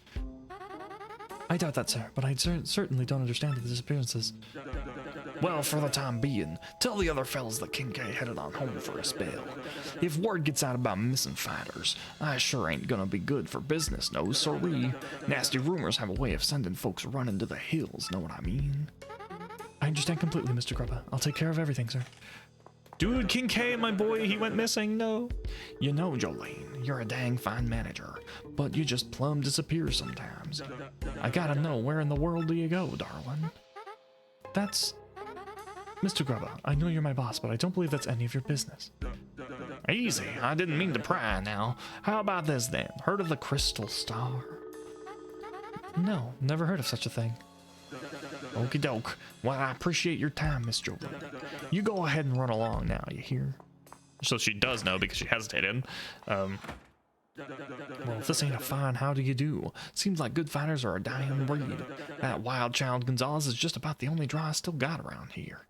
I doubt that, sir, but I certainly don't understand the disappearances. Well, for the time being, tell the other fellas that King K headed on home for a spell. If word gets out about missing fighters, I sure ain't gonna be good for business, no siree. Nasty rumors have a way of sending folks running to the hills, know what I mean? I understand completely, Mr. Grubba. I'll take care of everything, sir. Dude, King K, my boy, he went missing, no. You know, Jolene, you're a dang fine manager, but you just plumb disappear sometimes. I gotta know, where in the world do you go, darling? That's... Mr. Grubba, I know you're my boss, but I don't believe that's any of your business. Easy, I didn't mean to pry now. How about this then? Heard of the Crystal Star? No, never heard of such a thing. Okie doke. Well, I appreciate your time, Miss Jolene. You go ahead and run along now, you hear? So she does know because she hesitated. Well, if this ain't a fine how do you do. Seems like good fighters are a dying breed. That wild child Gonzalez is just about the only draw I still got around here.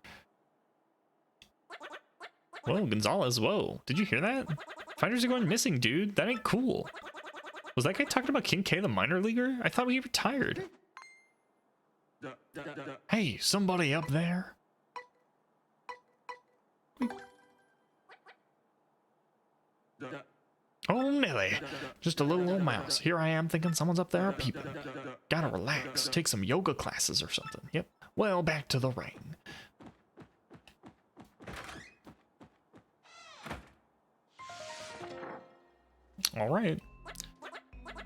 Whoa, Gonzalez, whoa. Did you hear that? Fighters are going missing, dude. That ain't cool. Was that guy talking about King K, the minor leaguer? I thought he retired. Hey, somebody up there? Oh, Nelly. Just a little old mouse. Here I am thinking someone's up there peeping. Gotta relax. Take some yoga classes or something. Yep. Well, back to the ring. All right.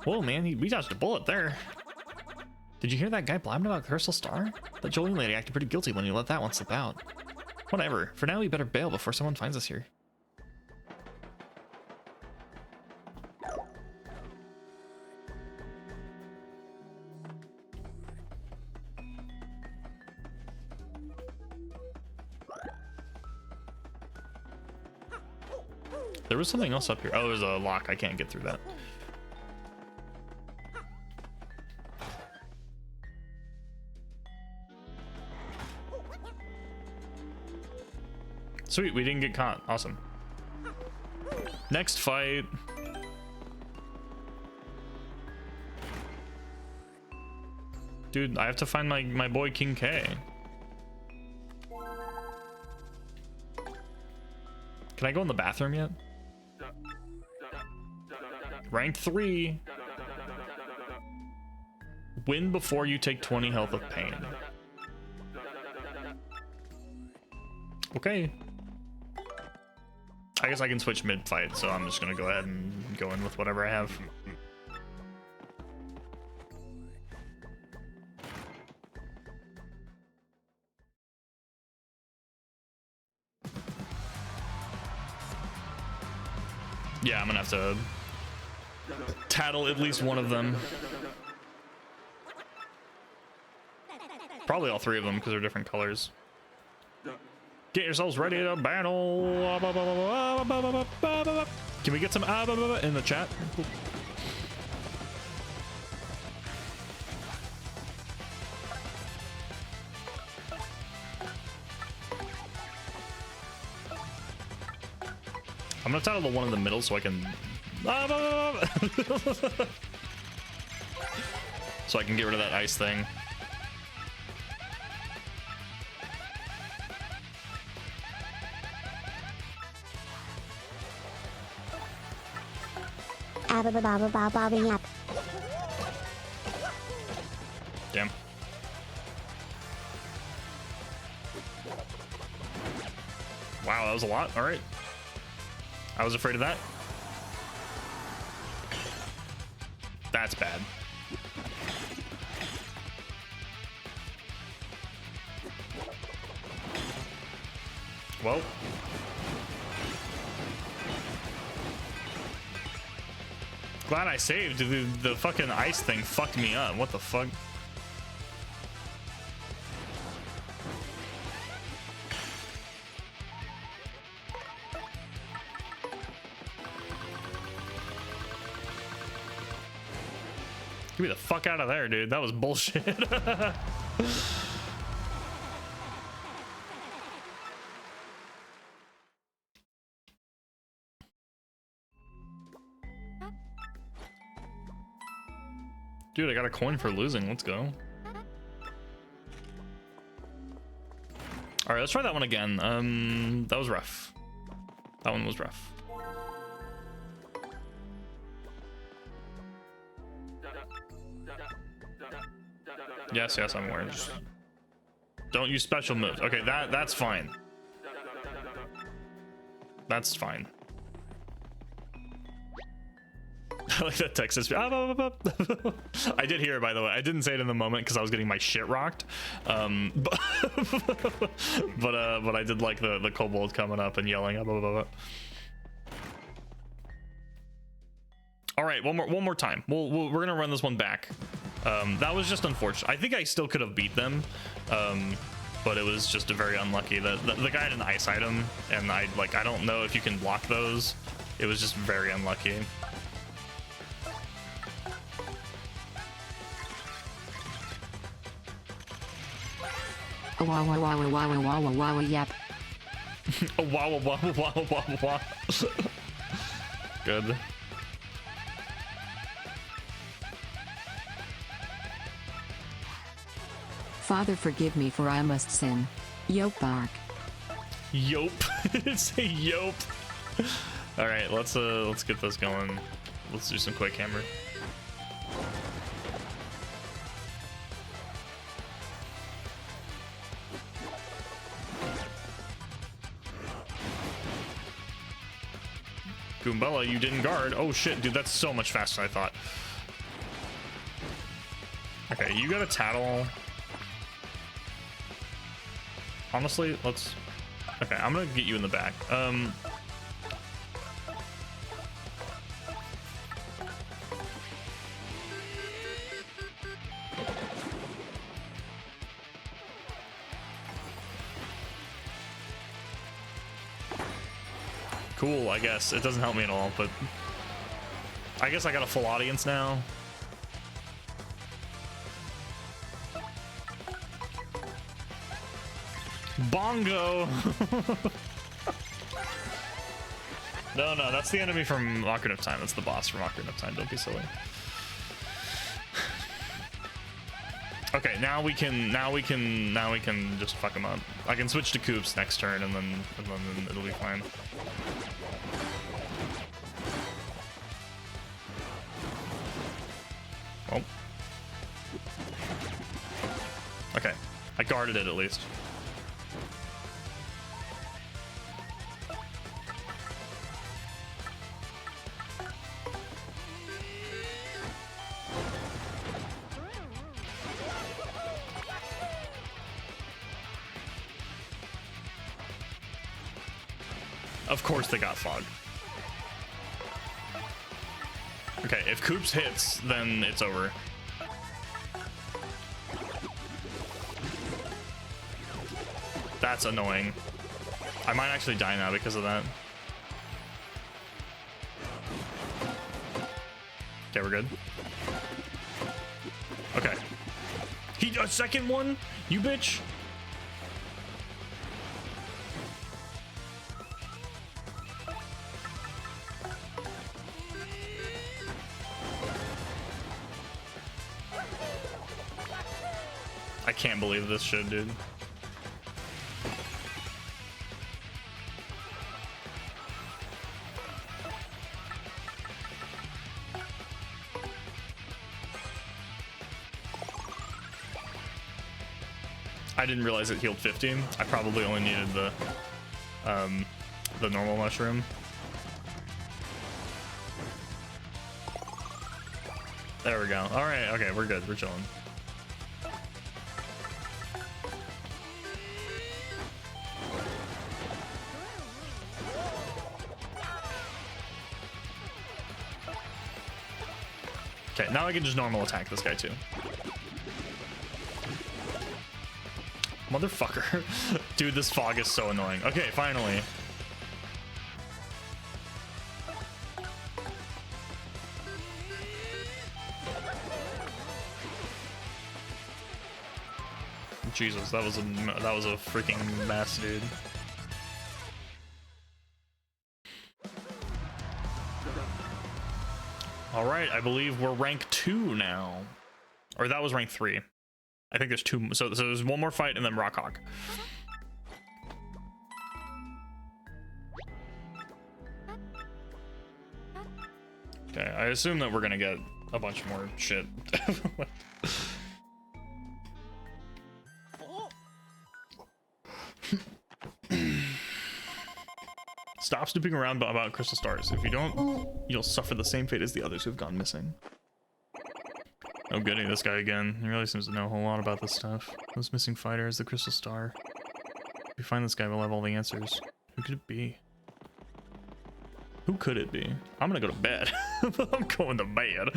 Whoa, man, we dodged a bullet there. Did you hear that guy blabbing about Crystal Star? That Jolene lady acted pretty guilty when you let that one slip out. Whatever. For now, we better bail before someone finds us here. There was something else up here. Oh, there's a lock. I can't get through that. Sweet, we didn't get caught. Awesome. Next fight. Dude, I have to find my boy King K. Can I go in the bathroom yet? Rank 3. Win before you take 20 health of pain. Okay. I guess I can switch mid-fight, so I'm just gonna go ahead and go in with whatever I have. Yeah, I'm gonna have to tattle at least one of them. Probably all three of them because they're different colors. Get yourselves ready to battle. Can we get some in the chat? I'm gonna title the one in the middle so I can so I can get rid of that ice thing. Damn. Wow, that was a lot. All right. I was afraid of that. That's bad. Well. Glad I saved. The fucking ice thing fucked me up. What the fuck? Get me the fuck out of there, dude. That was bullshit. Dude, I got a coin for losing. Let's go. All right, let's try that one again. That was rough. That one was rough. Yes, yes, I'm aware. Just don't use special moves. Okay, that's fine. That's fine. I like that text. I did hear it, by the way. I didn't say it in the moment because I was getting my shit rocked. But I did like the kobold coming up and yelling. All right, one more time. We're gonna run this one back. That was just unfortunate. I think I still could have beat them, but it was just a very unlucky. The guy had an ice item, and I don't know if you can block those. It was just very unlucky. Wow, wow, wow, wow, wow, wow, wow, yep. Wow, wow, wow, wow, wow, wow. Good. Father, forgive me, for I must sin. Yope bark. Yope. It's a yope. All right, let's get this going. Let's do some quick hammer. Goombella, you didn't guard. Oh shit, dude, that's so much faster than I thought. Okay, you got a tattle. Honestly, let's... Okay, I'm gonna get you in the back. Cool, I guess. It doesn't help me at all, but I guess I got a full audience now. Bongo! No, that's the enemy from Ocarina of Time. That's the boss from Ocarina of Time. Don't be silly. Okay, now we can just fuck him up. I can switch to Koops next turn, and then it'll be fine. Oh. Okay, I guarded it at least. Of course they got fog. Okay, if Koops hits, then it's over. That's annoying. I might actually die now because of that. Okay, we're good. Okay. A second one? You bitch? I can't believe this shit, dude. I didn't realize it healed 15. I probably only needed the normal mushroom. There we go. All right, okay, we're good. We're chilling. Okay, now I can just normal attack this guy too. Motherfucker. Dude, this fog is so annoying. Okay, finally. Jesus, that was a freaking mess, dude. All right, I believe we're rank 2 now. Or that was rank 3. I think there's 2. So there's one more fight and then Rockhawk. Okay, I assume that we're gonna get a bunch more shit. Stop snooping around about crystal stars. If you don't, you'll suffer the same fate as the others who've gone missing. Oh goody, this guy again. He really seems to know a whole lot about this stuff. This missing fighter is the crystal star. If we find this guy, we'll have all the answers. Who could it be? Who could it be? I'm gonna go to bed. I'm going to bed.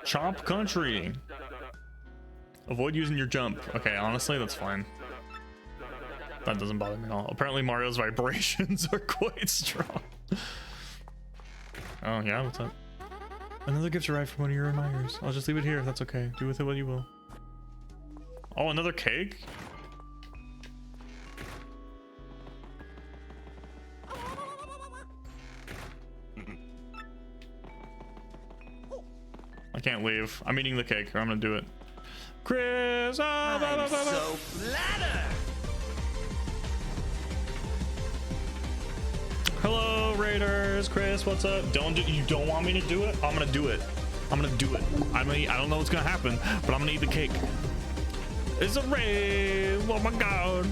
Chomp country. Avoid using your jump. Okay, honestly, that's fine. That doesn't bother me at all. Apparently Mario's vibrations are quite strong. Oh yeah, what's up? Another gift arrived from one of your admirers. I'll just leave it here if that's okay. Do with it what you will. Oh, another cake? I can't leave. I'm eating the cake, or I'm gonna do it. Chris! Oh, I'm so flattered! Hello, Raiders. Chris, what's up? You don't want me to do it? I'm gonna do it. I'm gonna do it. I don't know what's gonna happen, but I'm gonna eat the cake. It's a raid! Oh my god!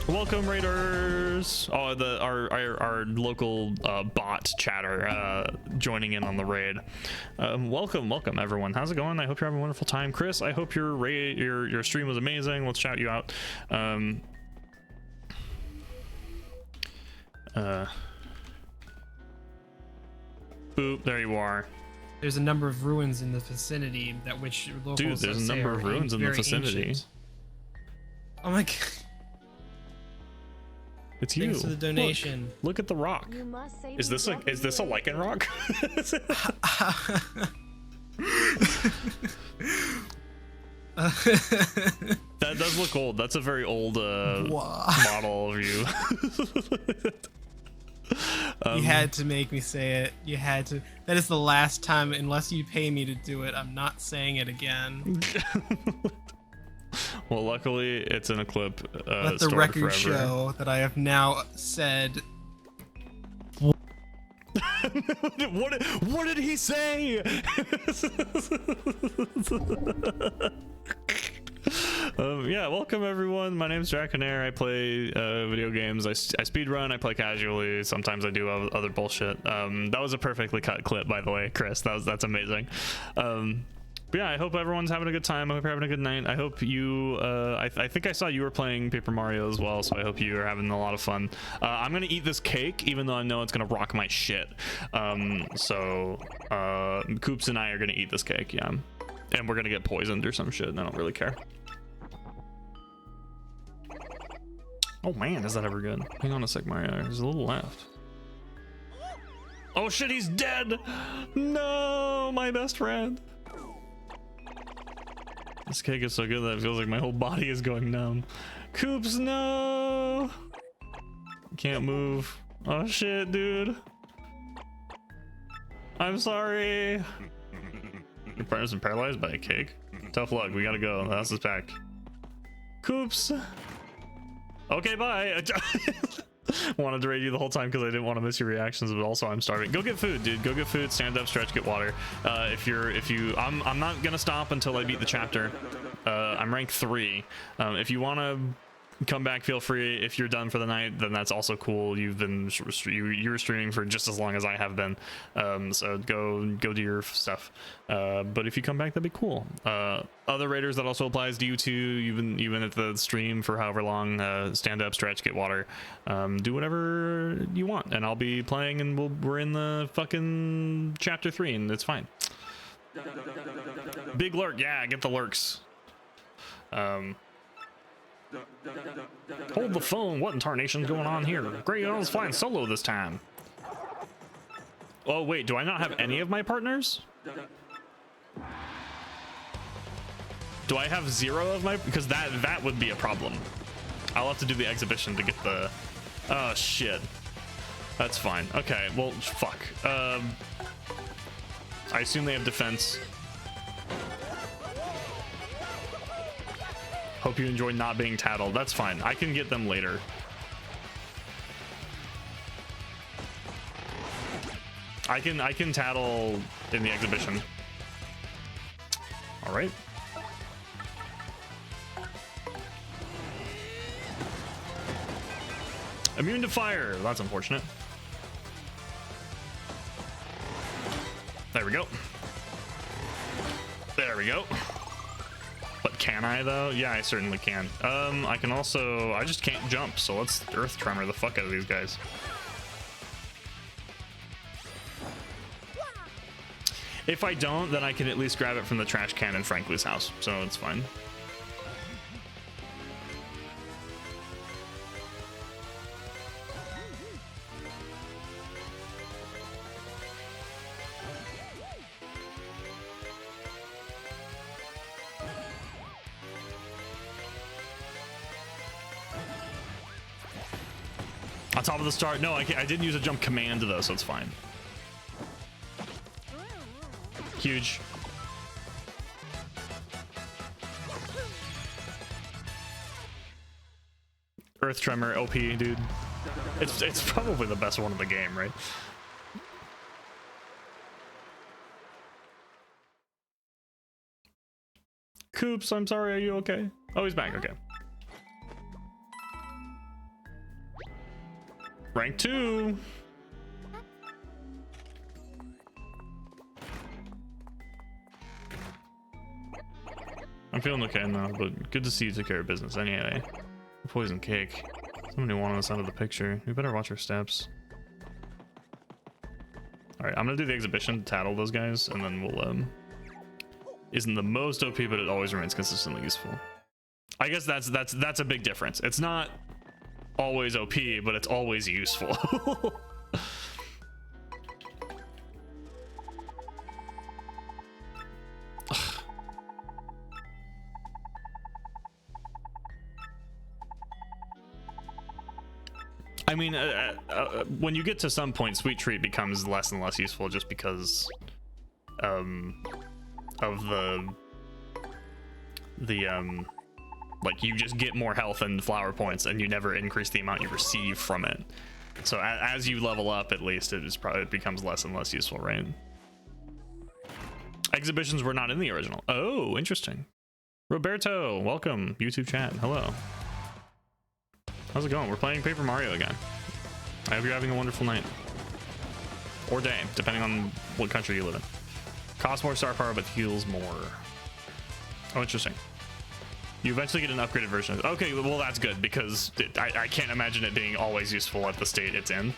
Welcome, Raiders! Oh, our local bot chatter joining in on the raid. Welcome everyone. How's it going? I hope you're having a wonderful time. Chris, I hope your stream was amazing. Let's shout you out. Boop, there you are. There's a number of ruins in the vicinity that which locals Dude, there's a say number are of ruins in the very vicinity. ancient. Oh my god. It's you. Thanks for the donation. Look at the rock. Is this a lichen rock? That does look old. That's a very old model of you. You had to make me say it. You had to. That is the last time, unless you pay me to do it. I'm not saying it again. Well, luckily it's in a clip. Let the record show that I have now said. What did he say? Yeah, welcome everyone. My name's Draconayr. I play video games. I speedrun. I play casually. Sometimes I do other bullshit. That was a perfectly cut clip, by the way, Chris. That's amazing. But yeah, I hope everyone's having a good time. I hope you're having a good night. I hope you I think I saw you were playing Paper Mario as well, so I hope you are having a lot of fun. I'm gonna eat this cake, even though I know it's gonna rock my shit. Coops and I are gonna eat this cake, yeah. And we're gonna get poisoned or some shit, and I don't really care. Oh man, is that ever good? Hang on a sec, Mario. There's a little left. Oh shit, he's dead! No, my best friend. This cake is so good that it feels like my whole body is going numb. Coops, no! Can't move. Oh shit, dude. I'm sorry. Your partner's been paralyzed by a cake. Tough luck, we gotta go. The house is packed. Coops. Okay, bye. Wanted to raid you the whole time because I didn't want to miss your reactions, but also I'm starving. Go get food, dude. Go get food. Stand up, stretch, get water. I'm not gonna stop until I beat the chapter. I'm rank 3. If you want to come back, feel free. If you're done for the night, then that's also cool. You've been you're streaming for just as long as I have been, so go do your stuff. But if you come back, that'd be cool. Other raiders, that also applies to you too. You've been at the stream for however long. Stand up, stretch, get water, do whatever you want, and I'll be playing, and we're in the fucking chapter 3, and it's fine. Big lurk, yeah, get the lurks. Hold the phone. What in tarnation's going on here? Great, I was flying solo this time. Oh wait, do I not have any of my partners? Do I have 0 of my? Because that would be a problem. I'll have to do the exhibition to get the. Oh shit. That's fine. Okay. Well, fuck. I assume they have defense. Hope you enjoy not being tattled. That's fine. I can get them later. I can tattle in the exhibition. All right. Immune to fire. That's unfortunate. There we go. There we go. But can I though? Yeah, I certainly can. I can also, I just can't jump, so let's earth tremor the fuck out of these guys. If I don't, then I can at least grab it from the trash can in Frankly's house, so it's fine. On top of the start. No, I didn't use a jump command though, so it's fine. Huge. Earth Tremor, OP, dude. It's probably the best one in the game, right? Coops, I'm sorry, are you okay? Oh, he's back, okay. Rank 2. I'm feeling okay now, but good to see you took care of business anyway. Poison cake. Somebody wanted us out of the picture. We better watch our steps. All right, I'm gonna do the exhibition to tattle those guys, and then we'll isn't the most OP, but it always remains consistently useful. I guess that's a big difference. It's not always OP, but it's always useful. I mean, when you get to some point, Sweet Treat becomes less and less useful just because of the like you just get more health and flower points, and you never increase the amount you receive from it. So as you level up, at least it becomes less and less useful, right? Exhibitions were not in the original. Oh, interesting. Roberto, welcome. YouTube chat. Hello. How's it going? We're playing Paper Mario again. I hope you're having a wonderful night. Or day, depending on what country you live in. Costs more star power, but heals more. Oh, interesting. You eventually get an upgraded version of it. Okay, well that's good, because I can't imagine it being always useful at the state it's in.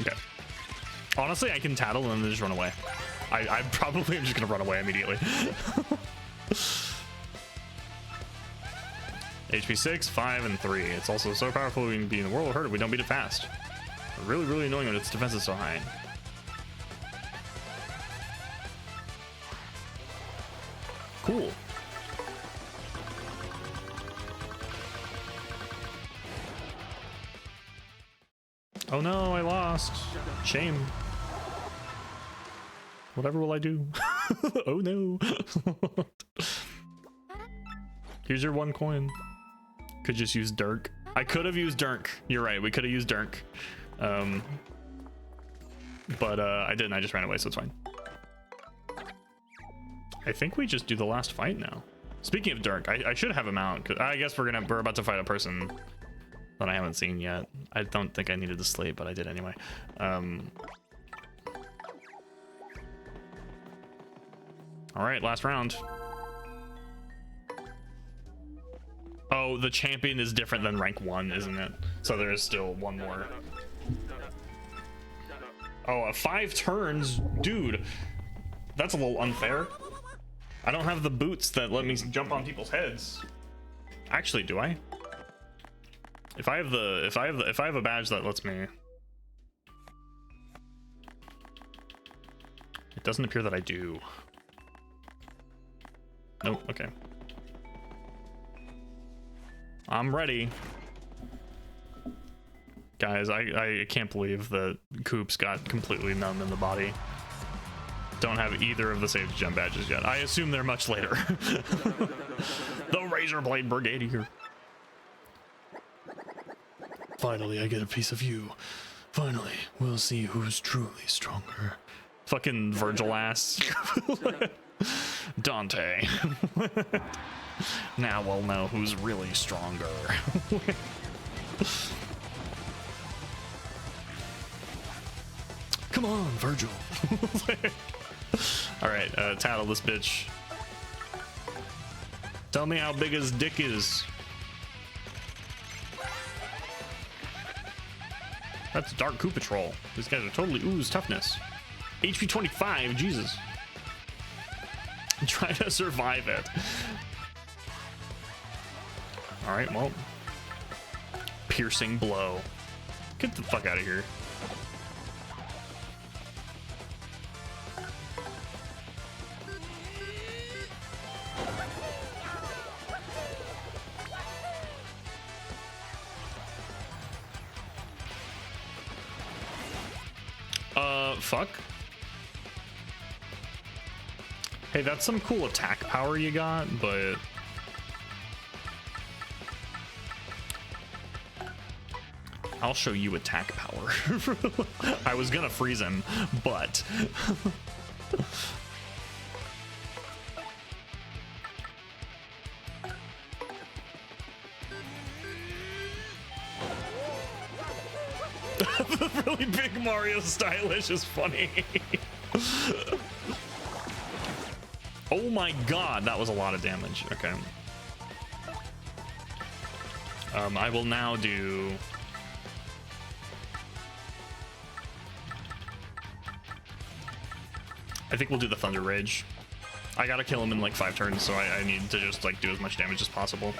Okay. Honestly, I can tattle and then just run away. I probably am just gonna run away immediately. HP 6, 5, and 3. It's also so powerful we can be in the world of hurt if we don't beat it fast. Really, really annoying when its defense is so high. Cool. Oh no, I lost. Shame. Whatever will I do? Oh no. Here's your 1 coin. Could just use Dirk. I could have used Dirk. You're right, we could have used Dirk. But I didn't, I just ran away, so it's fine. I think we just do the last fight now. Speaking of Dirk, I should have him out, because I guess we're about to fight a person that I haven't seen yet. I don't think I needed the slate, but I did anyway. All right, last round. Oh, the champion is different than rank 1, isn't it? So there is still one more. Oh, 5 turns? Dude, that's a little unfair. I don't have the boots that let me jump on people's heads. Actually, do I? If I have a badge that lets me. It doesn't appear that I do. Nope, okay. I'm ready. Guys, I can't believe that Coops got completely numb in the body. Don't have either of the saved jump badges yet. I assume they're much later. The Razor Blade Brigadier. Finally, I get a piece of you. Finally, we'll see who's truly stronger. Fucking Virgil ass. Dante. Now we'll know who's really stronger. Come on, Virgil. All right, tattle this bitch. Tell me how big his dick is. That's Dark Coup Patrol. These guys are totally ooze toughness. HP 25, Jesus. Try to survive it. All right, well. Piercing blow. Get the fuck out of here. Fuck. Hey, that's some cool attack power you got, but I'll show you attack power. I was gonna freeze him, but the really big Mario stylish is funny. Oh my god, that was a lot of damage. Okay. I will now do... I think we'll do the Thunder Rage. I gotta kill him in like 5 turns, so I need to just like do as much damage as possible.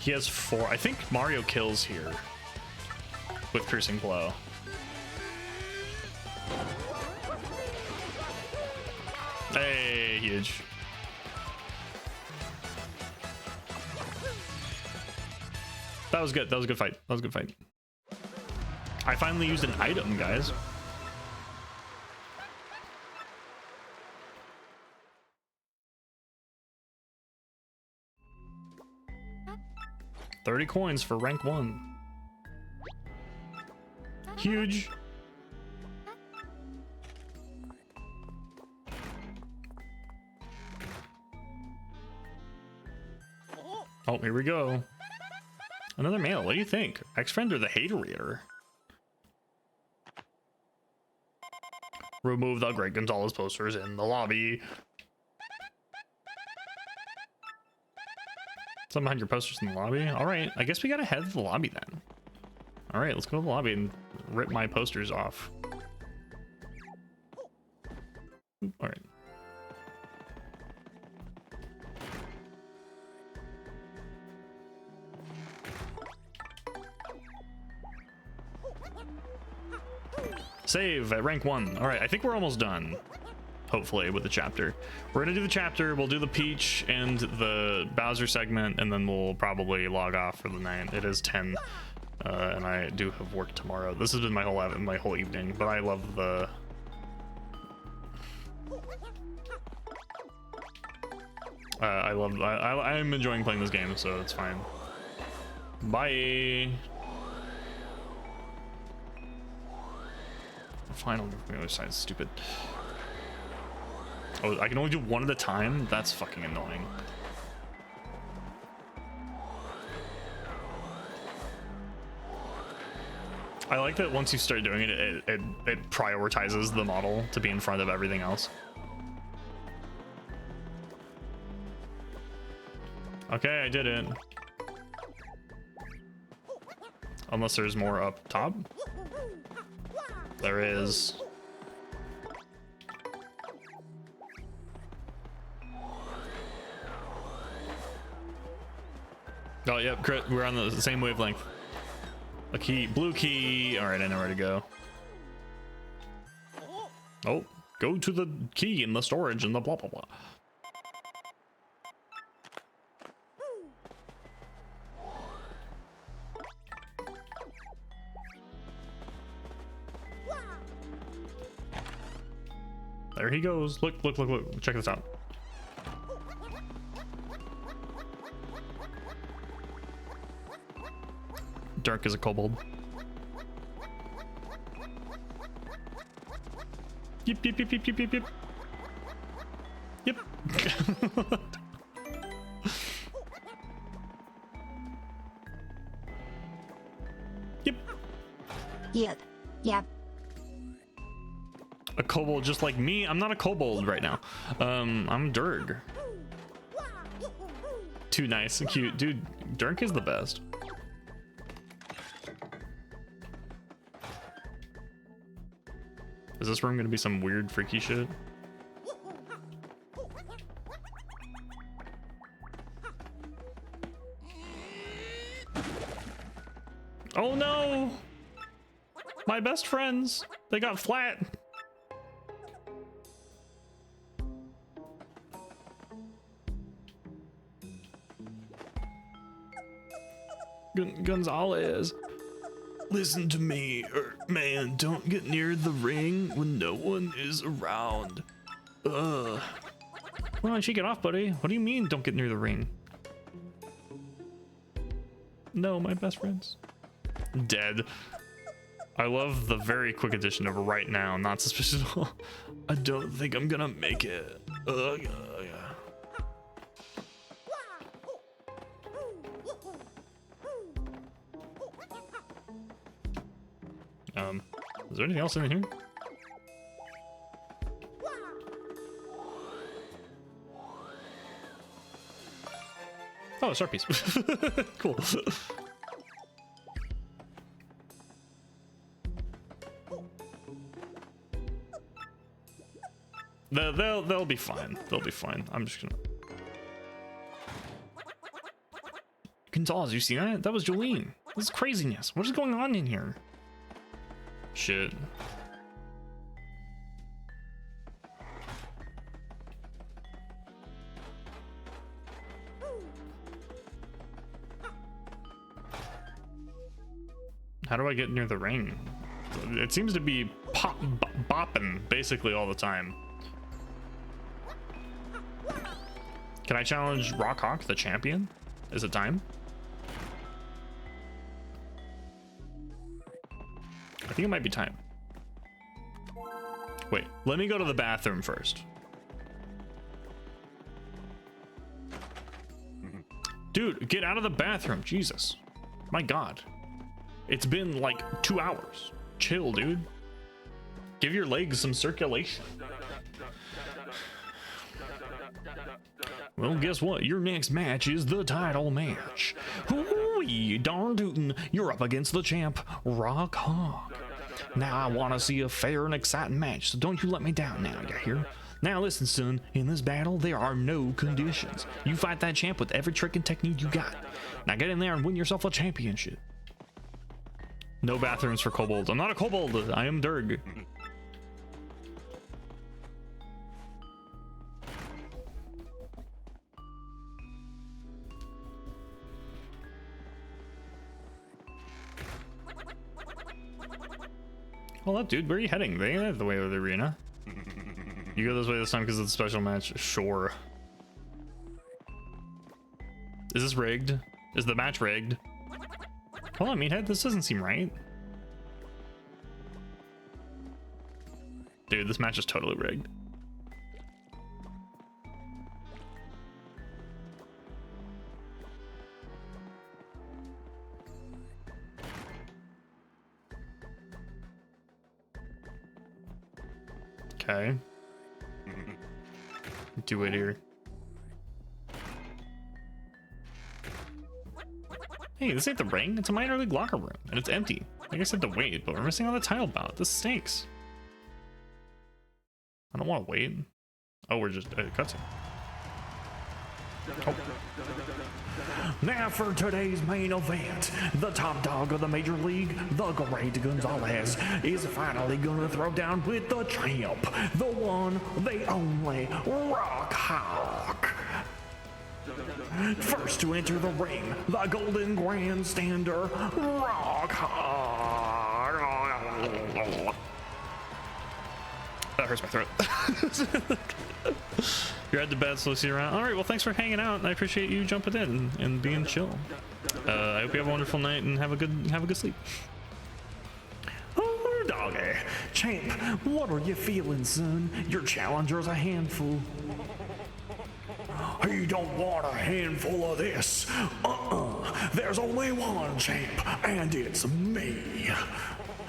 He has 4. I think Mario kills here with Piercing Blow. Hey, huge. That was good. That was a good fight. That was a good fight. I finally used an item, guys. $30 coins for rank 1. Huge. Oh, here we go. Another mail. What do you think? Ex-friend or the hater-eater? Remove the Great Gonzalez posters in the lobby. Some behind your posters in the lobby. All right, I guess we gotta head to the lobby then. All right, let's go to the lobby and rip my posters off. All right. Save at rank 1. All right, I think we're almost done. Hopefully with the chapter. We're gonna do the chapter, we'll do the Peach and the Bowser segment, and then we'll probably log off for the night. It is 10, and I do have work tomorrow. This has been my whole evening, but I love the... I'm enjoying playing this game, so it's fine. Bye. Fine, I'll go from the other side. Stupid. Oh, I can only do one at a time? That's fucking annoying. I like that once you start doing it, it prioritizes the model to be in front of everything else. Okay, I did it. Unless there's more up top. There is. Oh, yep, crit. We're on the same wavelength. A key, blue key. All right, I know where to go. Oh, go to the key in the storage and the blah, blah, blah. There he goes. Look, look, look, look. Check this out. Dark as a kobold. Yip, yip, yip, yip, yip, yip, yip. Yep. Yep. Yep. Yep. A kobold just like me? I'm not a kobold right now. I'm Durg. Too nice and cute. Dude, Dirk is the best. Is this room gonna be some weird freaky shit? Oh no! My best friends, they got flat. Gonzalez, listen to me, man, don't get near the ring when no one is around. Ugh. Come on, shake it off, buddy. What do you mean, don't get near the ring? No, my best friends. Dead. I love the very quick addition of right now, not suspicious at all. I don't think I'm gonna make it. Ugh. there anything else in here? Oh, a star piece. Cool. They'll be fine. They'll be fine. I'm just gonna. Gonzalez, you see that? That was Jolene. This is craziness. What is going on in here? Shit. How do I get near the ring? It seems to be bopping basically all the time. Can I challenge Rockhawk, the champion? Is it time? I think it might be time. Wait, let me go to the bathroom first. Dude, get out of the bathroom. Jesus. My God. It's been like 2 hours. Chill, dude. Give your legs some circulation. Well, guess what? Your next match is the title match. Hooey, darn tootin', you're up against the champ, Rockhawk. Now I want to see a fair and exciting match, so don't you let me down now, you hear? Now listen, son, in this battle, there are no conditions. You fight that champ with every trick and technique you got. Now get in there and win yourself a championship. No bathrooms for kobolds. I'm not a kobold, I am Durg. Hold up, dude. Where are you heading? They ain't the way to the arena. You go this way this time because it's a special match. Sure. Is this rigged? Is the match rigged? Hold on, meathead. This doesn't seem right. Dude, this match is totally rigged. Okay. Do it here. Hey, this ain't the ring. It's a minor league locker room, and it's empty. Like I said to wait, but we're missing on the title bout. This stinks. I don't want to wait. Oh, we're just cutscene. Oh. Now for today's main event, the top dog of the Major League, the great Gonzalez, is finally gonna throw down with the champ, the one, the only, Rockhawk. First to enter the ring, the Golden Grandstander, Rockhawk. That hurts my throat. You're at the bed, so see you around. All right, well, thanks for hanging out, and I appreciate you jumping in and being chill. I hope you have a wonderful night and have a good sleep. Oh, doggy. Champ, what are you feeling, son? Your challenger's a handful. You don't want a handful of this. There's only one champ, and it's me.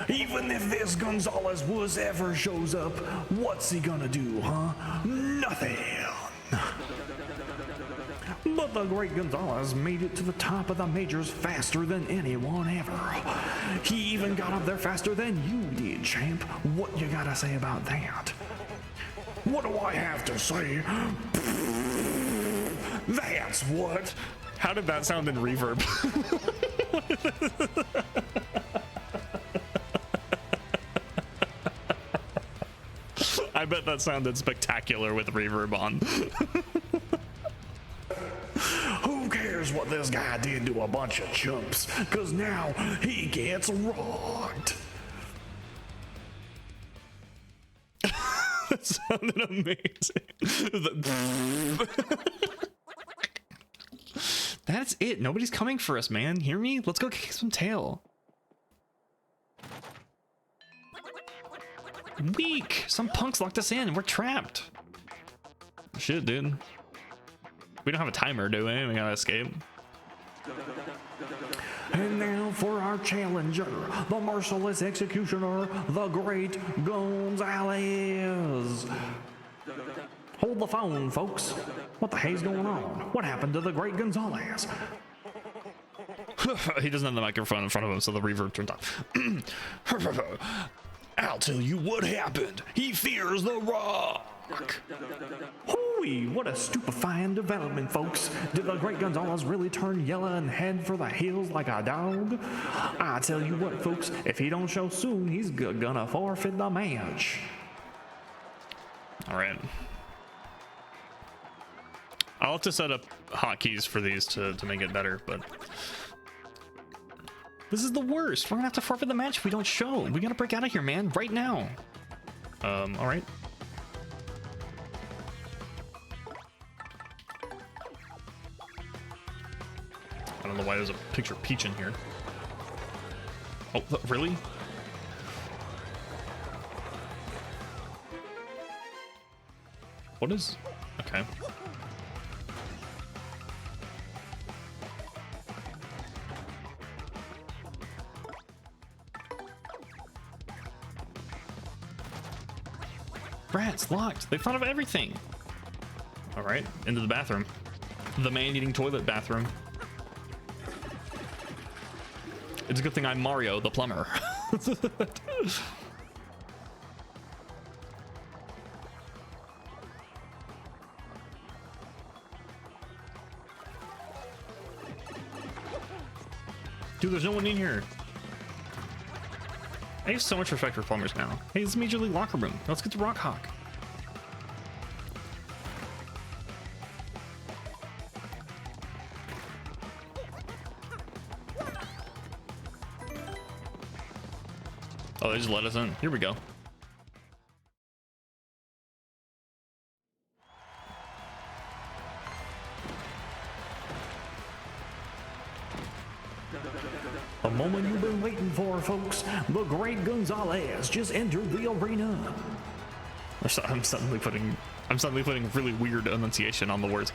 Even if this Gonzalez wuss ever shows up, what's he gonna do, huh? Nothing. But the great Gonzalez made it to the top of the majors faster than anyone ever. He even got up there faster than you did, champ. What you gotta say about that? What do I have to say? That's what. How did that sound in reverb? I bet that sounded spectacular with reverb on. Who cares what this guy did to a bunch of chumps? Cause now he gets rocked. That sounded amazing. That's it. Nobody's coming for us, man. Hear me? Let's go kick some tail. Weak. Some punks locked us in. We're trapped. Shit, dude. We don't have a timer, do we? We gotta escape. And now for our challenger, the merciless executioner, the great Gonzalez. Hold the phone, folks. What the hell's going on? What happened to the great Gonzalez? He doesn't have the microphone in front of him, so the reverb turned off. I'll tell you what happened. He fears the Rock. Hooey, what a stupefying development, folks. Did the great Gonzalez really turn yellow and head for the hills like a dog? I tell you what, folks, if he don't show soon, he's gonna forfeit the match. All right. I'll have to set up hotkeys for these to make it better, but this is the worst. We're gonna have to forfeit the match if we don't show. We gotta break out of here, man, right now. All right. I don't know why there's a picture of Peach in here. Oh, really? What is... Okay. Rats, locked. They thought of everything. All right, into the bathroom. The man-eating toilet bathroom. It's a good thing I'm Mario, the plumber. Dude, there's no one in here. I have so much respect for plumbers now. Hey, this is Major League Locker Room. Let's get to Rock Hawk. Oh, they just let us in. Here we go. The moment you've been waiting for, folks. The great Gonzalez just entered the arena. I'm suddenly putting really weird enunciation on the words.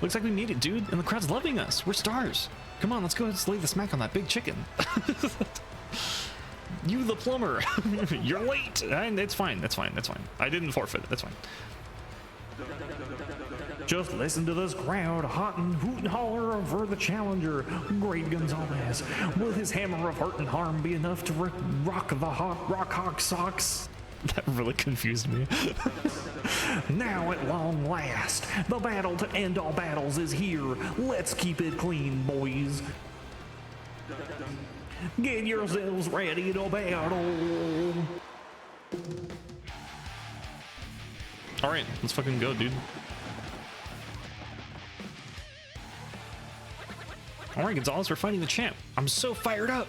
Looks like we made it, dude, and the crowd's loving us. We're stars. Come on, let's go ahead and lay the smack on that big chicken. You, the plumber, you're late. And it's fine. That's fine. That's fine. I didn't forfeit it. That's fine. Just listen to this crowd hot and hoot and holler over the challenger, great Gonzalez. Will his hammer of hurt and harm be enough to rock the Rock Hawk socks? That really confused me. Now at long last, the battle to end all battles is here. Let's keep it clean, boys. Get yourselves ready to battle. All right, let's fucking go, dude. All right, Gonzalez, we're fighting the champ. I'm so fired up.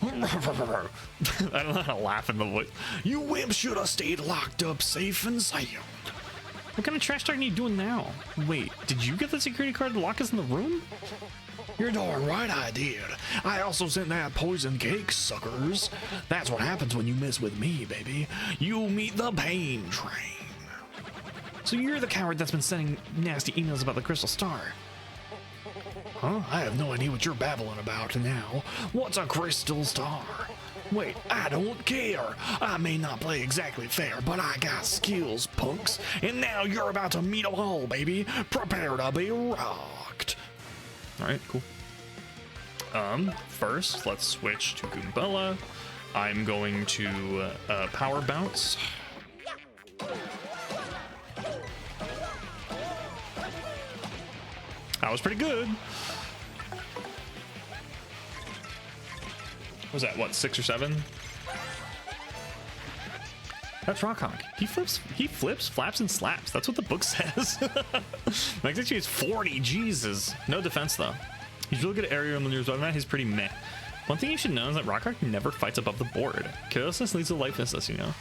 I don't know how to laugh in the voice. You wimps should have stayed locked up safe and sound. What kind of trash talking are you doing now? Wait, did you get the security card to lock us in the room? You're darn right I did. I also sent that poison cake, suckers. That's what happens when you mess with me, baby. You'll meet the pain train. So you're the coward that's been sending nasty emails about the Crystal Star. Huh? I have no idea what you're babbling about now. What's a crystal star? Wait, I don't care. I may not play exactly fair, but I got skills, punks. And now you're about to meet 'em all, baby. Prepare to be rocked. All right, cool. First, let's switch to Goombella. I'm going to power bounce. That was pretty good. Was that what, 6 or 7? That's Rock Hawk. He flips, flaps, and slaps. That's what the book says. Max HP is 40. Jesus. No defense though. He's really good at aerial maneuvers. Other than that, he's pretty meh. One thing you should know is that Rock Hawk never fights above the board. Carelessness leads to lifelessness, you know.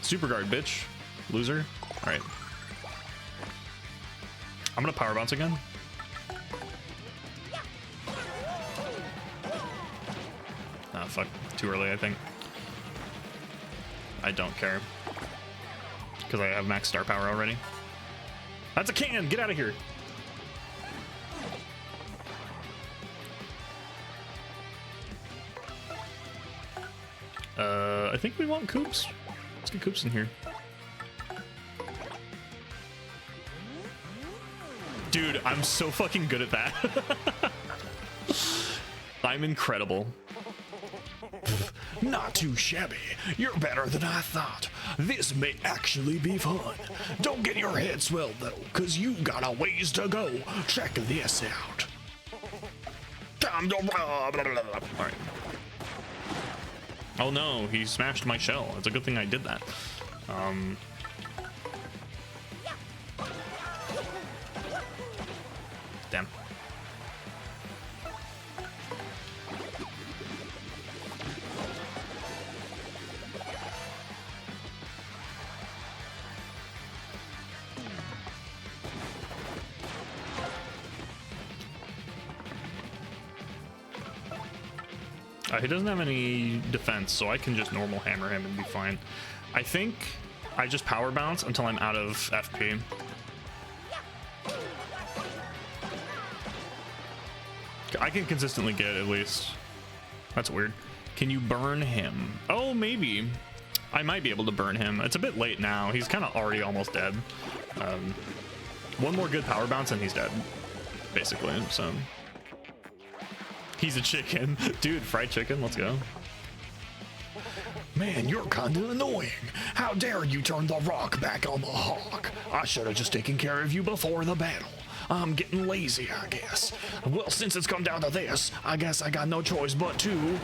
Super guard, bitch. Loser. All right. I'm gonna power bounce again. Ah, fuck. Too early, I think. I don't care. because I have max star power already. That's a can! Get out of here! I think we want Koops. Let's get Koops in here. Dude, I'm so fucking good at that. I'm incredible. Not too shabby. You're better than I thought. This may actually be fun. Don't get your head swelled though, cause you got a ways to go. Check this out. Time to Alright. Oh no, he smashed my shell. It's a good thing I did that. Damn. He doesn't have any defense, so I can just normal hammer him and be fine. I think I just power bounce until I'm out of FP. I can consistently get at least. That's weird. Can you burn him? Oh, maybe. I might be able to burn him. It's a bit late now. He's kind of already almost dead. One more good power bounce and he's dead, basically. So he's a chicken. Dude, fried chicken, let's go. Man, you're kinda annoying. How dare you turn the rock back on the hawk? I should have just taken care of you before the battle. I'm getting lazy, I guess. Well, since it's come down to this, I guess I got no choice but to...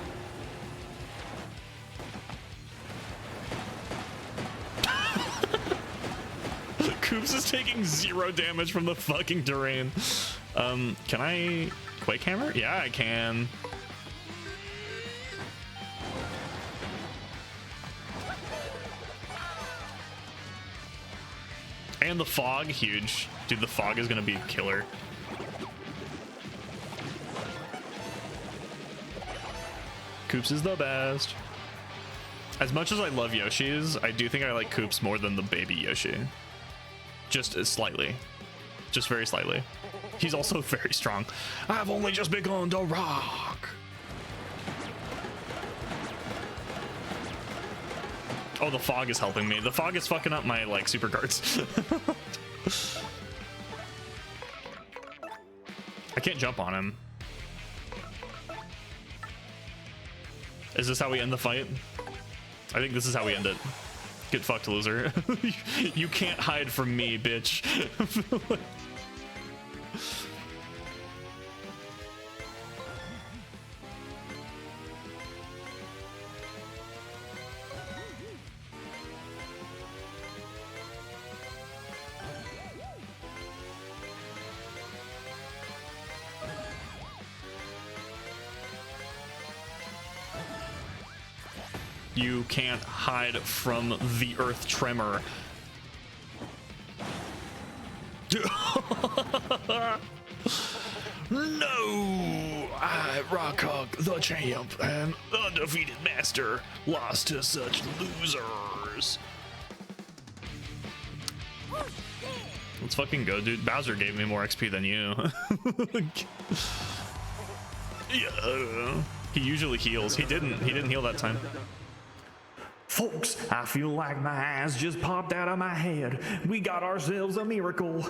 Koops is taking 0 damage from the fucking terrain. Can I Quake Hammer? Yeah, I can. And the fog, huge. Dude, the fog is gonna be a killer. Koops is the best. As much as I love Yoshi's, I do think I like Koops more than the baby Yoshi. Just slightly. Just very slightly. He's also very strong. I've only just begun to rock. Oh, the fog is helping me. The fog is fucking up my, like, super cards. I can't jump on him. Is this how we end the fight? I think this is how we end it. Get fucked, loser. You can't hide from me, bitch. You can't hide from the earth tremor. No! I, Rockhawk, the champ, and undefeated master, lost to such losers. Let's fucking go, dude. Bowser gave me more XP than you. Yeah. He usually heals. He didn't heal that time. Folks, I feel like my eyes just popped out of my head. We got ourselves a miracle.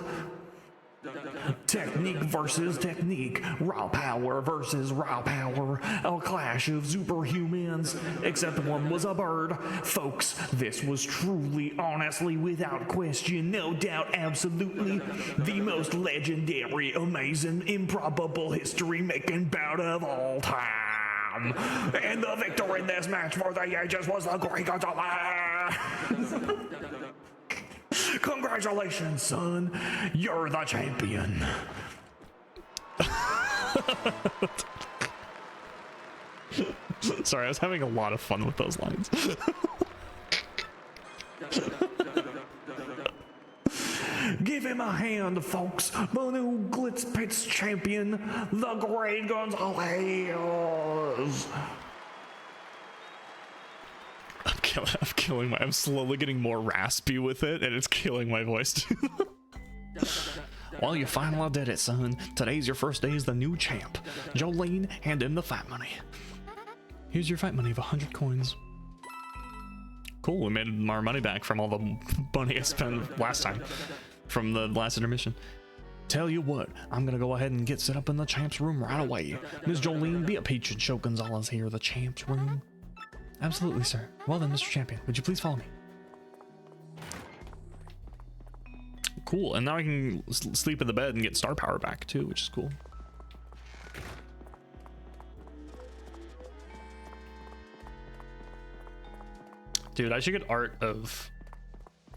Technique versus technique, raw power versus raw power, a clash of superhumans, except one was a bird. Folks, this was truly, honestly, without question, no doubt, absolutely, the most legendary, amazing, improbable, history-making bout of all time. And the victor in this match for the ages was the Great Gonzalez. Congratulations, son. You're the champion. Sorry, I was having a lot of fun with those lines. Give him a hand, folks. The new Glitz Pits champion, the Great Gonzalez. I'm I'm slowly getting more raspy with it, and it's killing my voice too. Well, you finally did it, son. Today's your first day as the new champ. Jolene, hand in the fight money. Here's your fight money of 100 coins. Cool, we made our money back from all the money I spent last time, from the last intermission. Tell you what, I'm gonna go ahead and get set up in the champ's room right away. Ms. Jolene, be a peach and show Gonzalez here the champ's room. Absolutely, sir. Well then, Mr. Champion, would you please follow me? Cool, and now I can sleep in the bed and get star power back too, which is cool. Dude, I should get art of...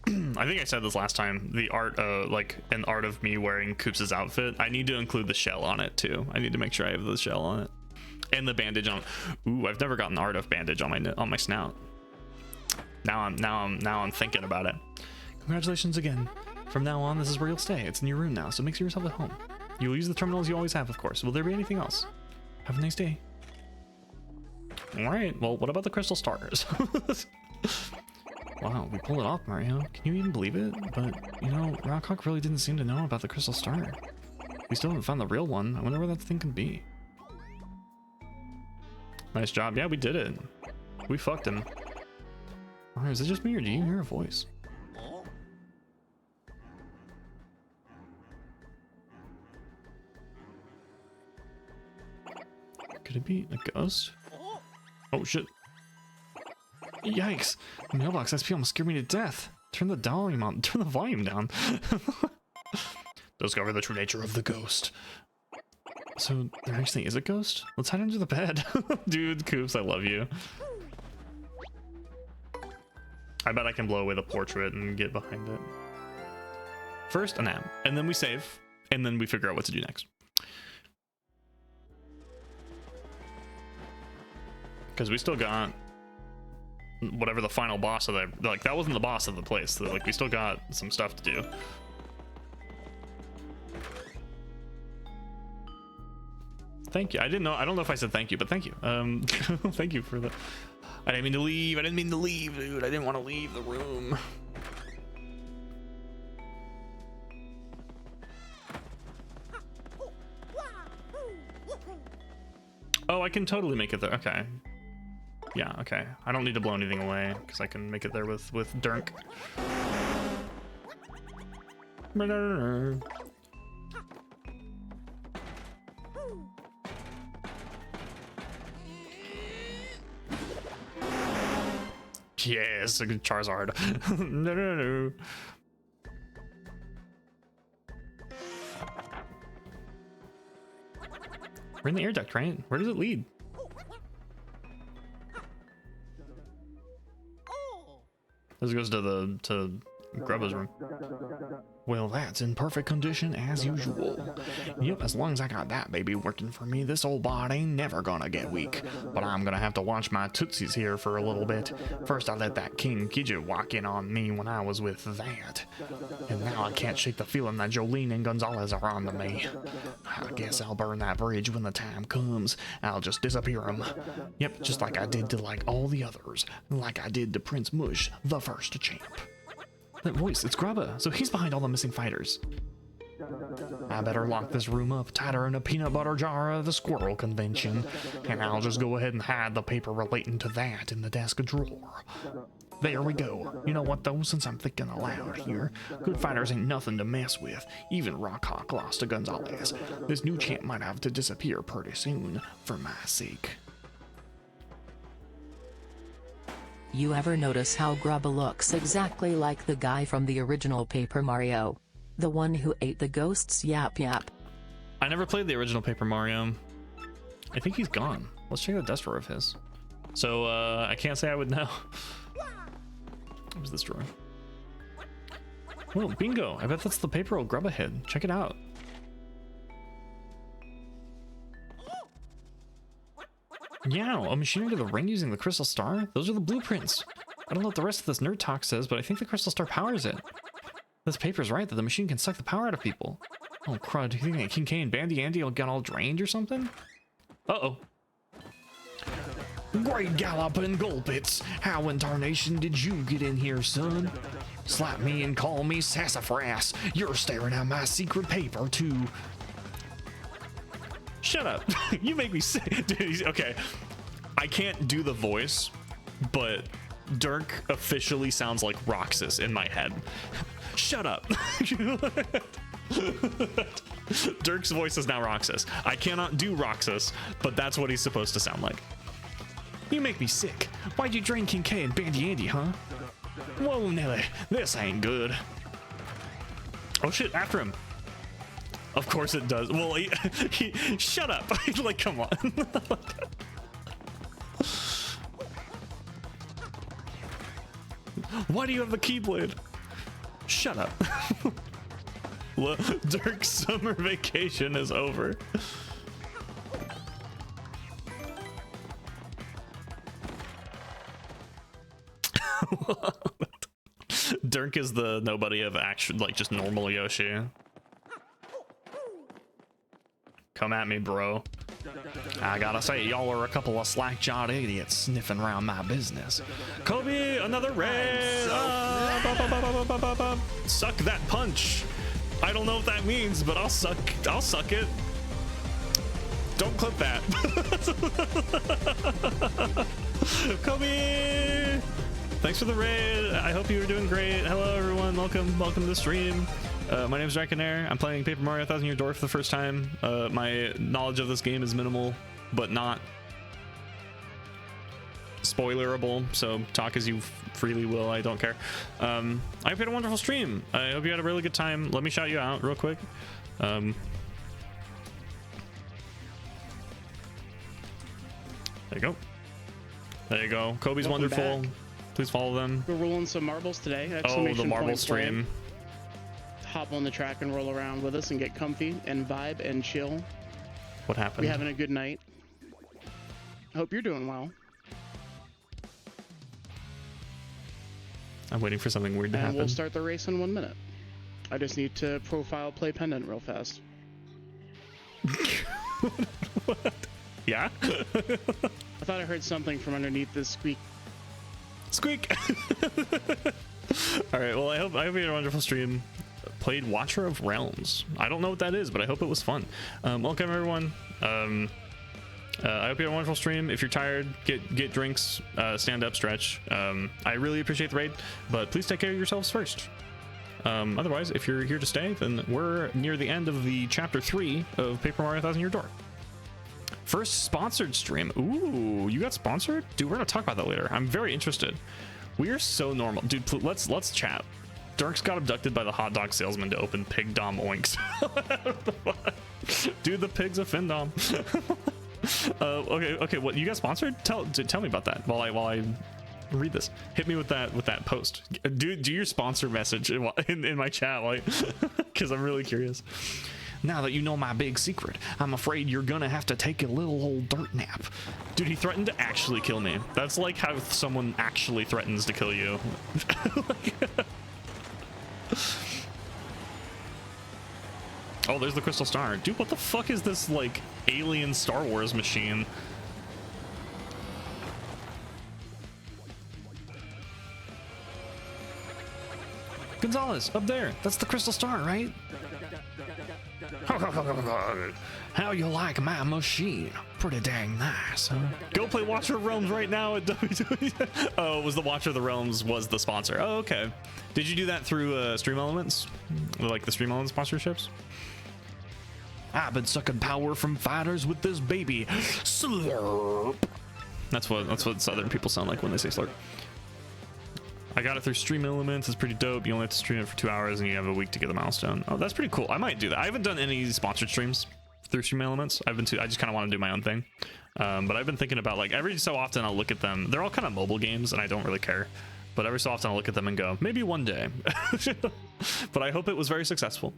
I think I said this last time, the art, like an art of me wearing Koops' outfit. I need to include the shell on it too. I need to make sure I have the shell on it. And the bandage on. Ooh, I've never gotten art of bandage on my snout. Now I'm thinking about it. Congratulations again. From now on, this is where you'll stay. It's in your room now, so make yourself at home. You'll use the terminals you always have, of course. Will there be anything else? Have a nice day. All right. Well, what about the crystal stars? Wow, we pulled it off, Mario. Can you even believe it? But, you know, Rockhawk really didn't seem to know about the crystal star. We still haven't found the real one. I wonder where that thing can be. Nice job. Yeah, we did it. We fucked him. Mario, is it just me or do you hear a voice? Could it be a ghost? Oh shit. Yikes! The mailbox SP almost scared me to death. Turn the volume on. Turn the volume down. Discover the true nature of the ghost. So there actually is a ghost? Let's hide under the bed. Dude, Koops, I love you. I bet I can blow away the portrait and get behind it. First, an amp, and then we save, and then we figure out what to do next. Because we still got whatever the final boss of the, like, that wasn't the boss of the place, so, like, we still got some stuff to do. Thank you. I don't know if I said thank you, but thank you. Thank you for the... I didn't mean to leave. I didn't mean to leave, dude. I didn't want to leave the room. Oh, I can totally make it there. Okay. Yeah, okay. I don't need to blow anything away because I can make it there with Dirk. Yes, Charizard. No. We're in the air duct, right? Where does it lead? This goes to Grubba's room. Well, that's in perfect condition as usual. Yep, as long as I got that baby working for me, this old bod ain't never gonna get weak. But I'm gonna have to watch my tootsies here for a little bit. First I let that King Gidget walk in on me when I was with that. And now I can't shake the feeling that Jolene and Gonzalez are on to me. I guess I'll burn that bridge when the time comes. I'll just disappear them. Yep, just like I did to like all the others. Like I did to Prince Mush, the first champ. That voice, it's Grubba, so he's behind all the missing fighters. I better lock this room up tighter than a peanut butter jar of the squirrel convention, and I'll just go ahead and hide the paper relating to that in the desk drawer. There we go. You know what though, since I'm thinking aloud here, good fighters ain't nothing to mess with. Even Rockhawk lost to Gonzalez. This new champ might have to disappear pretty soon, for my sake. You ever notice how Grubba looks exactly like the guy from the original Paper Mario? The one who ate the ghosts yap. I never played the original Paper Mario. I think he's gone. Let's check the desk drawer of his. So, I can't say I would know. What was this drawer? Oh, bingo. I bet that's the paper old Grubba hid. Check it out. Yeah, a machine to the ring using the crystal star? Those are the blueprints. I don't know what the rest of this nerd talk says, but I think the crystal star powers it. This paper's right that the machine can suck the power out of people. Oh crud, do you think that King K and Bandy Andy will get all drained or something? Uh-oh. Great galloping gulpits. How in tarnation did you get in here, son? Slap me and call me sassafras. You're staring at my secret paper, too. Shut up. You make me sick. Dude, okay. I can't do the voice, but Dirk officially sounds like Roxas in my head. Shut up. Dirk's voice is now Roxas. I cannot do Roxas, but that's what he's supposed to sound like. You make me sick. Why'd you drain King K and Bandy Andy, huh? Whoa, Nelly, this ain't good. Oh shit, after him. Of course it does. Well, shut up. Like, come on. Why do you have the Keyblade? Shut up. Look, Dirk's summer vacation is over. Dirk is the nobody of action, like just normal Yoshi. Come at me, bro. I gotta say, y'all are a couple of slack-jawed idiots sniffing around my business. Kobe, another raid! Suck that punch. I don't know what that means, but I'll suck it. Don't clip that. Kobe! Thanks for the raid. I hope you were doing great. Hello, everyone. Welcome to the stream. My name is Draconayr. I'm playing Paper Mario 1000 Year Door for the first time. My knowledge of this game is minimal, but not spoilerable, so talk as you freely will. I don't care. I hope you had a wonderful stream. I hope you had a really good time. Let me shout you out real quick. There you go. There you go. Kobe's Welcome wonderful. back. Please follow them. We're rolling some marbles today. Oh, the marble stream. Hop on the track and roll around with us and get comfy and vibe and chill. What happened? We having a good night. I hope you're doing well. I'm waiting for something weird to happen. And we'll start the race in 1 minute. I just need to profile play pendant real fast. What? Yeah? I thought I heard something from underneath this squeak. Squeak! All right, well, I hope you had a wonderful stream. Played Watcher of Realms. I don't know what that is, but I hope it was fun. Welcome, everyone. I hope you had a wonderful stream. If you're tired, get drinks, stand up, stretch. I really appreciate the raid, but please take care of yourselves first. Otherwise, if you're here to stay, then we're near the end of the chapter 3 of Paper Mario 1000 Year Door. First sponsored stream. Ooh, you got sponsored? Dude, we're gonna talk about that later. I'm very interested. We are so normal. Dude, let's chat. Dirk's got abducted by the hot dog salesman to open Pig Dom Oinks. Dude, the pig's a Findom. Okay, what you got sponsored? Tell me about that while I read this. Hit me with that post. Do your sponsor message in my chat, like, because I'm really curious. Now that you know my big secret, I'm afraid you're gonna have to take a little old dirt nap. Dude, he threatened to actually kill me. That's like how someone actually threatens to kill you. Oh, there's the Crystal Star. Dude, what the fuck is this, like, alien Star Wars machine? Gonzalez, up there. That's the Crystal Star, right? How you like my machine? Pretty dang nice, huh? Go play Watcher of Realms right now at WWE. Oh, it was the Watcher of the Realms was the sponsor. Oh, okay. Did you do that through Stream Elements? Like the Stream Elements sponsorships? I've been sucking power from fighters with this baby. Slurp. That's what Southern people sound like when they say slurp. I got it through Stream Elements. It's pretty dope. You only have to stream it for 2 hours and you have a week to get the milestone. Oh, that's pretty cool. I might do that. I haven't done any sponsored streams through Stream Elements. I just kind of want to do my own thing. But I've been thinking about, like, every so often I'll look at them. They're all kind of mobile games and I don't really care. But every so often I'll look at them and go, maybe one day. But I hope it was very successful.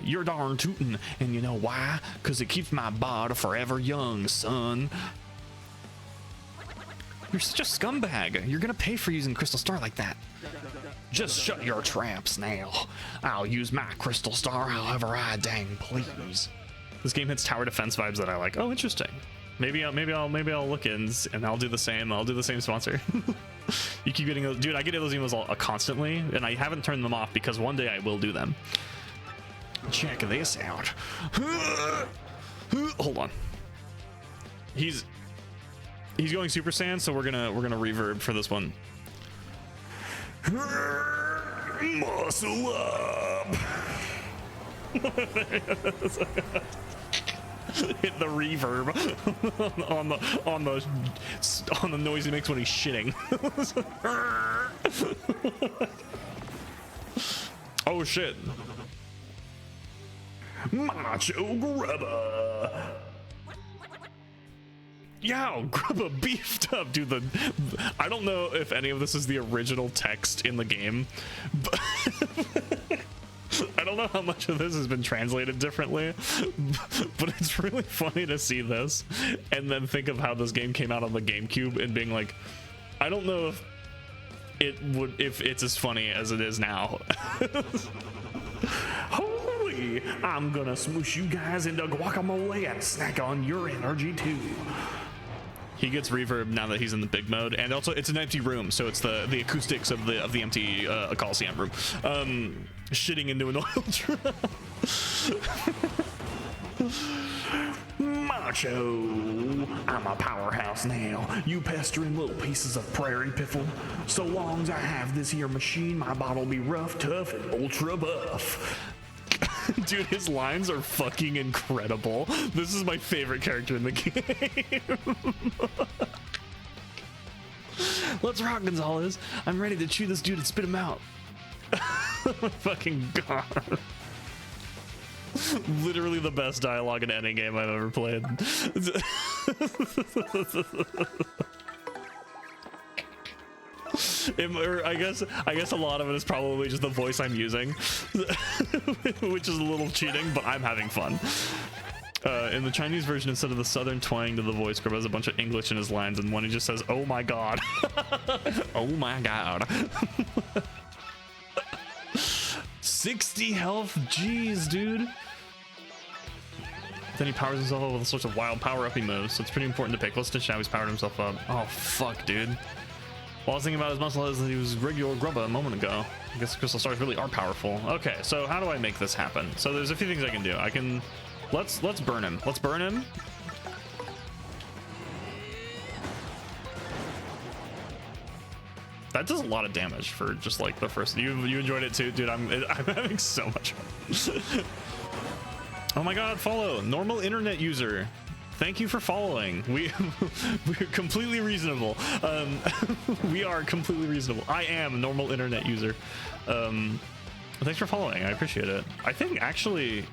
You're darn tootin', and you know why? Because it keeps my body forever young, son. You're such a scumbag. You're gonna pay for using Crystal Star like that. Just shut your traps now. I'll use my Crystal Star however I dang please. This game hits tower defense vibes that I like. Oh, interesting. Maybe I'll look in and I'll do the same. I'll do the same sponsor. You keep getting those, dude. I get those emails constantly, and I haven't turned them off because one day I will do them. Check this out. Hold on. He's going Super Saiyan, so we're gonna reverb for this one. Muscle up. Hit the reverb on the noise he makes when he's shitting. Oh shit. Macho Grubba. Yo, Grubba beefed up, dude. I don't know if any of this is the original text in the game, but I don't know how much of this has been translated differently, but it's really funny to see this and then think of how this game came out on the GameCube and being like, I don't know if it's as funny as it is now. Holy, I'm gonna smoosh you guys into guacamole and snack on your energy too. He gets reverb now that he's in the big mode, and also it's an empty room, so it's the acoustics of the empty Coliseum room. Shitting into an oil drum. Macho, I'm a powerhouse now. You pestering little pieces of prairie piffle. So long as I have this here machine, my body'll be rough, tough, and ultra buff. Dude, his lines are fucking incredible. This is my favorite character in the game. Let's rock, Gonzalez. I'm ready to chew this dude and spit him out. Fucking god. Literally the best dialogue in any game I've ever played. I guess a lot of it is probably just the voice I'm using, which is a little cheating, but I'm having fun. In the Chinese version, instead of the southern twang to the voice, Grub has a bunch of English in his lines, and one he just says, "Oh my god." Oh my god. 60 health, jeez, dude. Then he powers himself up with all sorts of wild power-uppy moves, so it's pretty important to pay close attention how he's powered himself up. Oh fuck, dude. Well, I was thinking about his muscle as he was regular Grubba a moment ago. I guess crystal stars really are powerful. Okay, so how do I make this happen? So there's a few things I can do. I can let's burn him. Let's burn him. That does a lot of damage for just like the first. You enjoyed it too, dude. I'm having so much fun. Oh my god, follow normal internet user. Thank you for following. We're completely reasonable. We are completely reasonable. I am a normal internet user. Thanks for following. I appreciate it. I think actually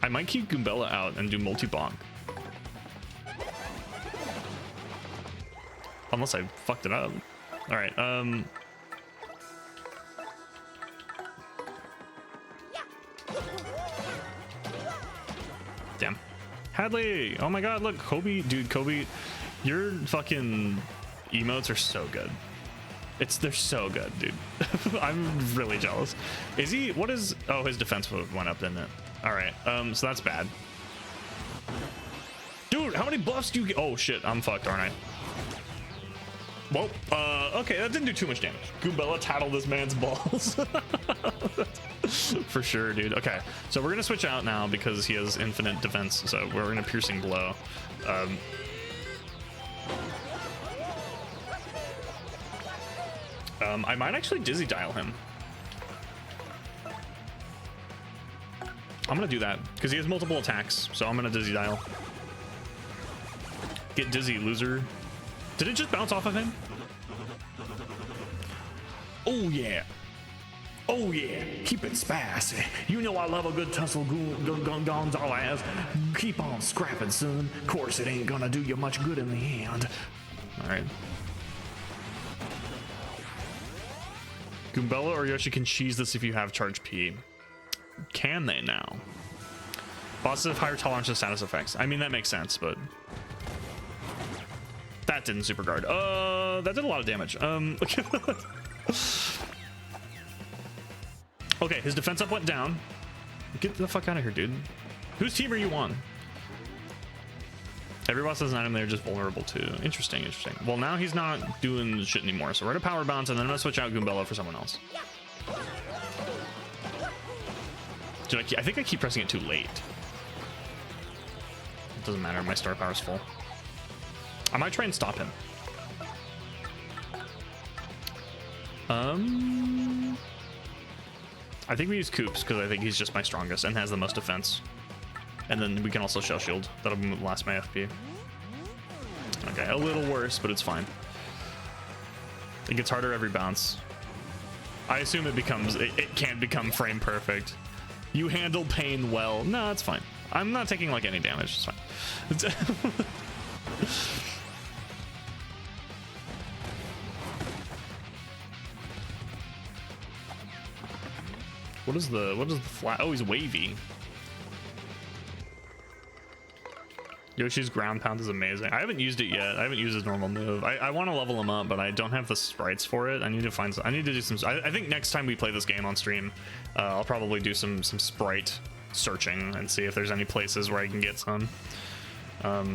I might keep Goombella out and do multi-bonk. Unless I fucked it up. All right. Damn. Hadley! Oh my god, look, Kobe, dude, Kobe, your fucking emotes are so good. They're so good, dude. I'm really jealous. Is he, what is, oh, his defense went up, didn't it? All right, so that's bad. Dude, how many buffs do you get? Oh shit, I'm fucked, aren't I? Well, okay, that didn't do too much damage. Goombella tattled this man's balls. For sure, dude. Okay, so we're gonna switch out now because he has infinite defense, so we're gonna piercing blow. I might actually dizzy dial him. I'm gonna do that because he has multiple attacks, so I'm gonna dizzy dial. Get dizzy, loser. Did it just bounce off of him? Oh yeah. Oh yeah, keep it spicy. You know I love a good tussle Gonzalez. Keep on scrapping, son. Of course it ain't gonna do you much good in the end. Alright. Goombella or Yoshi can cheese this if you have charge P. Can they now? Bosses have higher tolerance to status effects. I mean, that makes sense, but that didn't super guard. That did a lot of damage. Okay, his defense up went down. Get the fuck out of here, dude. Whose team are you on? Every boss has an item they're just vulnerable to. Interesting, interesting. Well, now he's not doing shit anymore, so we're gonna power bounce, and then I'm gonna switch out Goombella for someone else. Dude, I think I keep pressing it too late. It doesn't matter, my star power's full. I might try and stop him. I think we use Coops because I think he's just my strongest and has the most defense. And then we can also Shell Shield. That'll last my FP. Okay, a little worse, but it's fine. It gets harder every bounce. I assume it can become frame perfect. You handle pain well. No, it's fine. I'm not taking like any damage. It's fine. What is the flat? Oh, he's wavy. Yoshi's ground pound is amazing. I haven't used it yet. I haven't used his normal move. I want to level him up, but I don't have the sprites for it. I need to find some. I need to do some. I think next time we play this game on stream, I'll probably do some sprite searching and see if there's any places where I can get some.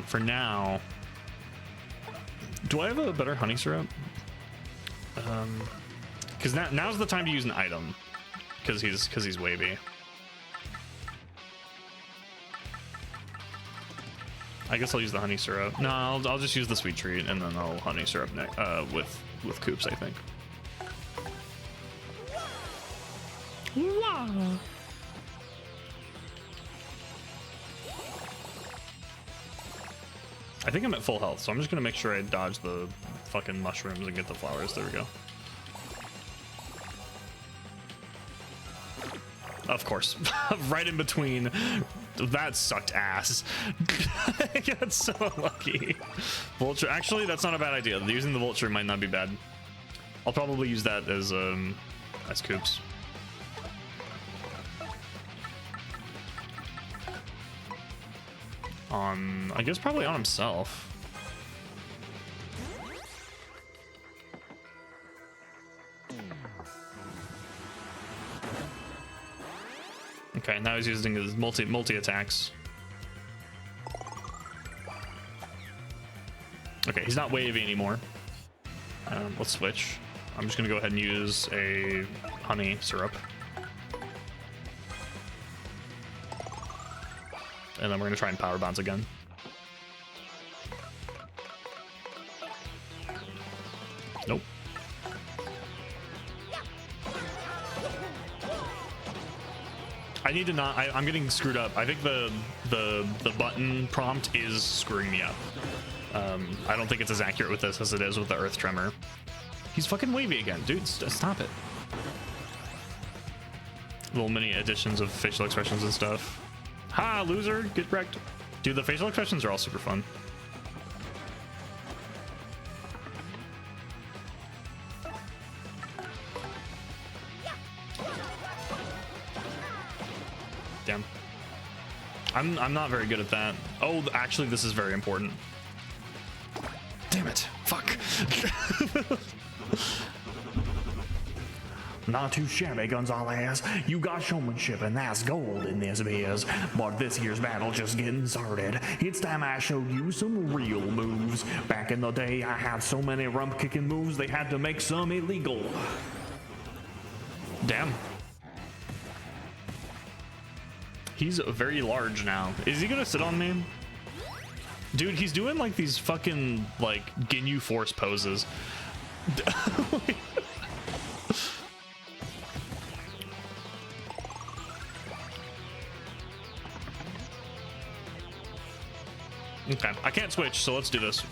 For now, do I have a better honey syrup? Because now's the time to use an item. Because he's wavy. I guess I'll use the honey syrup. No, I'll just use the sweet treat and then I'll honey syrup with Coops, I think. Wow. I think I'm at full health, so I'm just gonna make sure I dodge the fucking mushrooms and get the flowers. There we go. Of course. Right in between. That sucked ass. I got so lucky. Vulture. Actually, that's not a bad idea. Using the Vulture might not be bad. I'll probably use that as Coops. I guess probably on himself. Okay, now he's using his multi attacks. Okay, he's not wavy anymore. Let's switch. I'm just gonna go ahead and use a honey syrup. And then we're gonna try and power bounce again. Nope. I need to not. I'm getting screwed up. I think the button prompt is screwing me up. I don't think it's as accurate with this as it is with the Earth Tremor. He's fucking wavy again, dude. Stop it. Little mini additions of facial expressions and stuff. Ha, loser, get wrecked. Dude, the facial expressions are all super fun. Damn. I'm not very good at that. Oh, actually, this is very important. Damn it. Fuck. Not too shabby, Gonzalez. You got showmanship, and that's gold in this biz. But this year's battle just getting started. It's time I showed you some real moves. Back in the day, I had so many rump-kicking moves, they had to make some illegal. Damn. He's very large now. Is he gonna sit on me? Dude, he's doing like these fucking like Ginyu Force poses. Okay, I can't switch, so let's do this.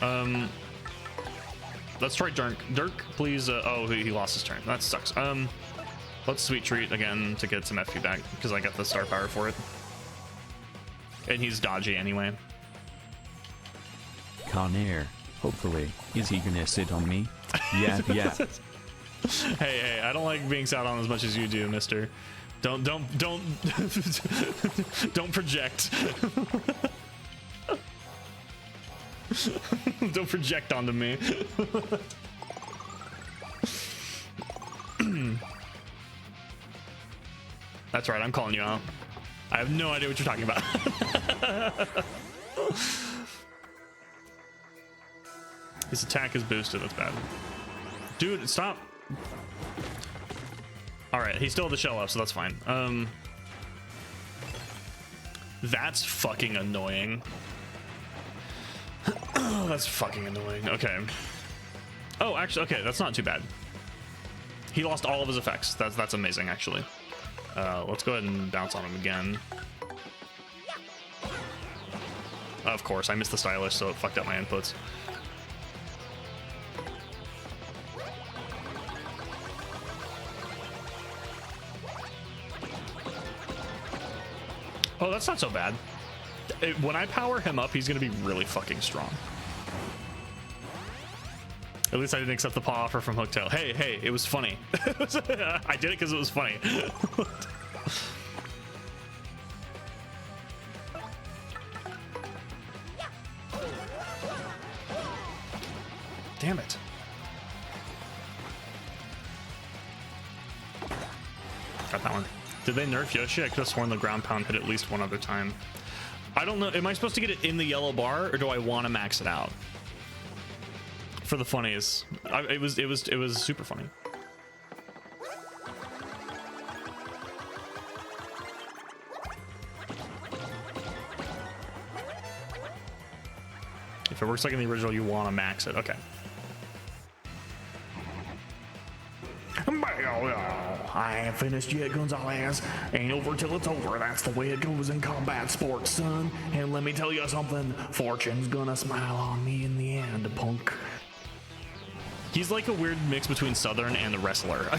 Let's try Dirk. Dirk, please. Oh, he lost his turn. That sucks. Let's sweet treat again to get some FP back because I got the star power for it. And he's dodgy anyway. Conair, hopefully. Is he gonna sit on me? Yeah, yeah. Hey, I don't like being sat on as much as you do, mister. Don't don't project. Don't project onto me. That's right, I'm calling you out. I have no idea what you're talking about. His attack is boosted. That's bad. Dude, stop. All right, he still had the shell up, so that's fine. That's fucking annoying. That's fucking annoying. Okay. Oh, actually, okay, that's not too bad. He lost all of his effects. That's amazing, actually. Let's go ahead and bounce on him again. Of course, I missed the stylish, so it fucked up my inputs. Oh, that's not so bad. When I power him up, he's gonna be really fucking strong. At least I didn't accept the paw offer from Hooktail. Hey, it was funny. I did it because it was funny. Damn it. Got that one. Did they nerf Yoshi? I could have sworn the ground pound hit at least one other time. I don't know. Am I supposed to get it in the yellow bar, or do I want to max it out? For the funnies, it was super funny. If it works like in the original, you want to max it. Okay. I ain't finished yet, Gonzalez. Ain't over till it's over. That's the way it goes in combat sports, son. And let me tell you something. Fortune's gonna smile on me in the end, punk. He's like a weird mix between Southern and the wrestler.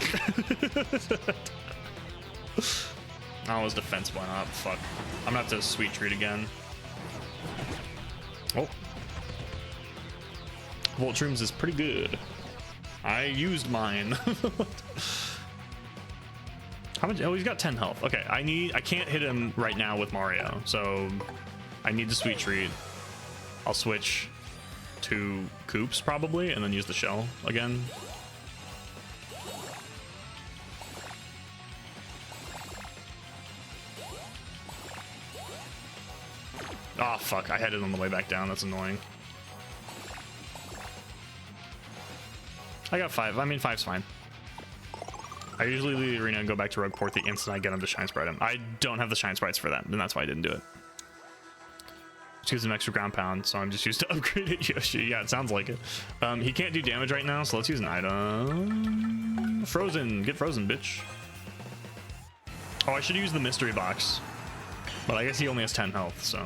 Oh, his defense went up. Fuck. I'm gonna have to sweet treat again. Oh. Voltrooms is pretty good. I used mine. How much? Oh, he's got 10 health. Okay, I can't hit him right now with Mario, so I need to sweet treat. I'll switch to Koops probably, and then use the shell again. Oh fuck, I had it on the way back down. That's annoying. I got 5. I mean, 5's fine. I usually leave the arena and go back to Rogueport the instant I get him to Shine Sprite him. I don't have the Shine Sprites for that, and that's why I didn't do it. Just use an extra ground pound, so I'm just used to upgrade it. Yoshi. Yeah, it sounds like it. He can't do damage right now, so let's use an item. Frozen. Get frozen, bitch. Oh, I should use the mystery box. But I guess he only has 10 health, so.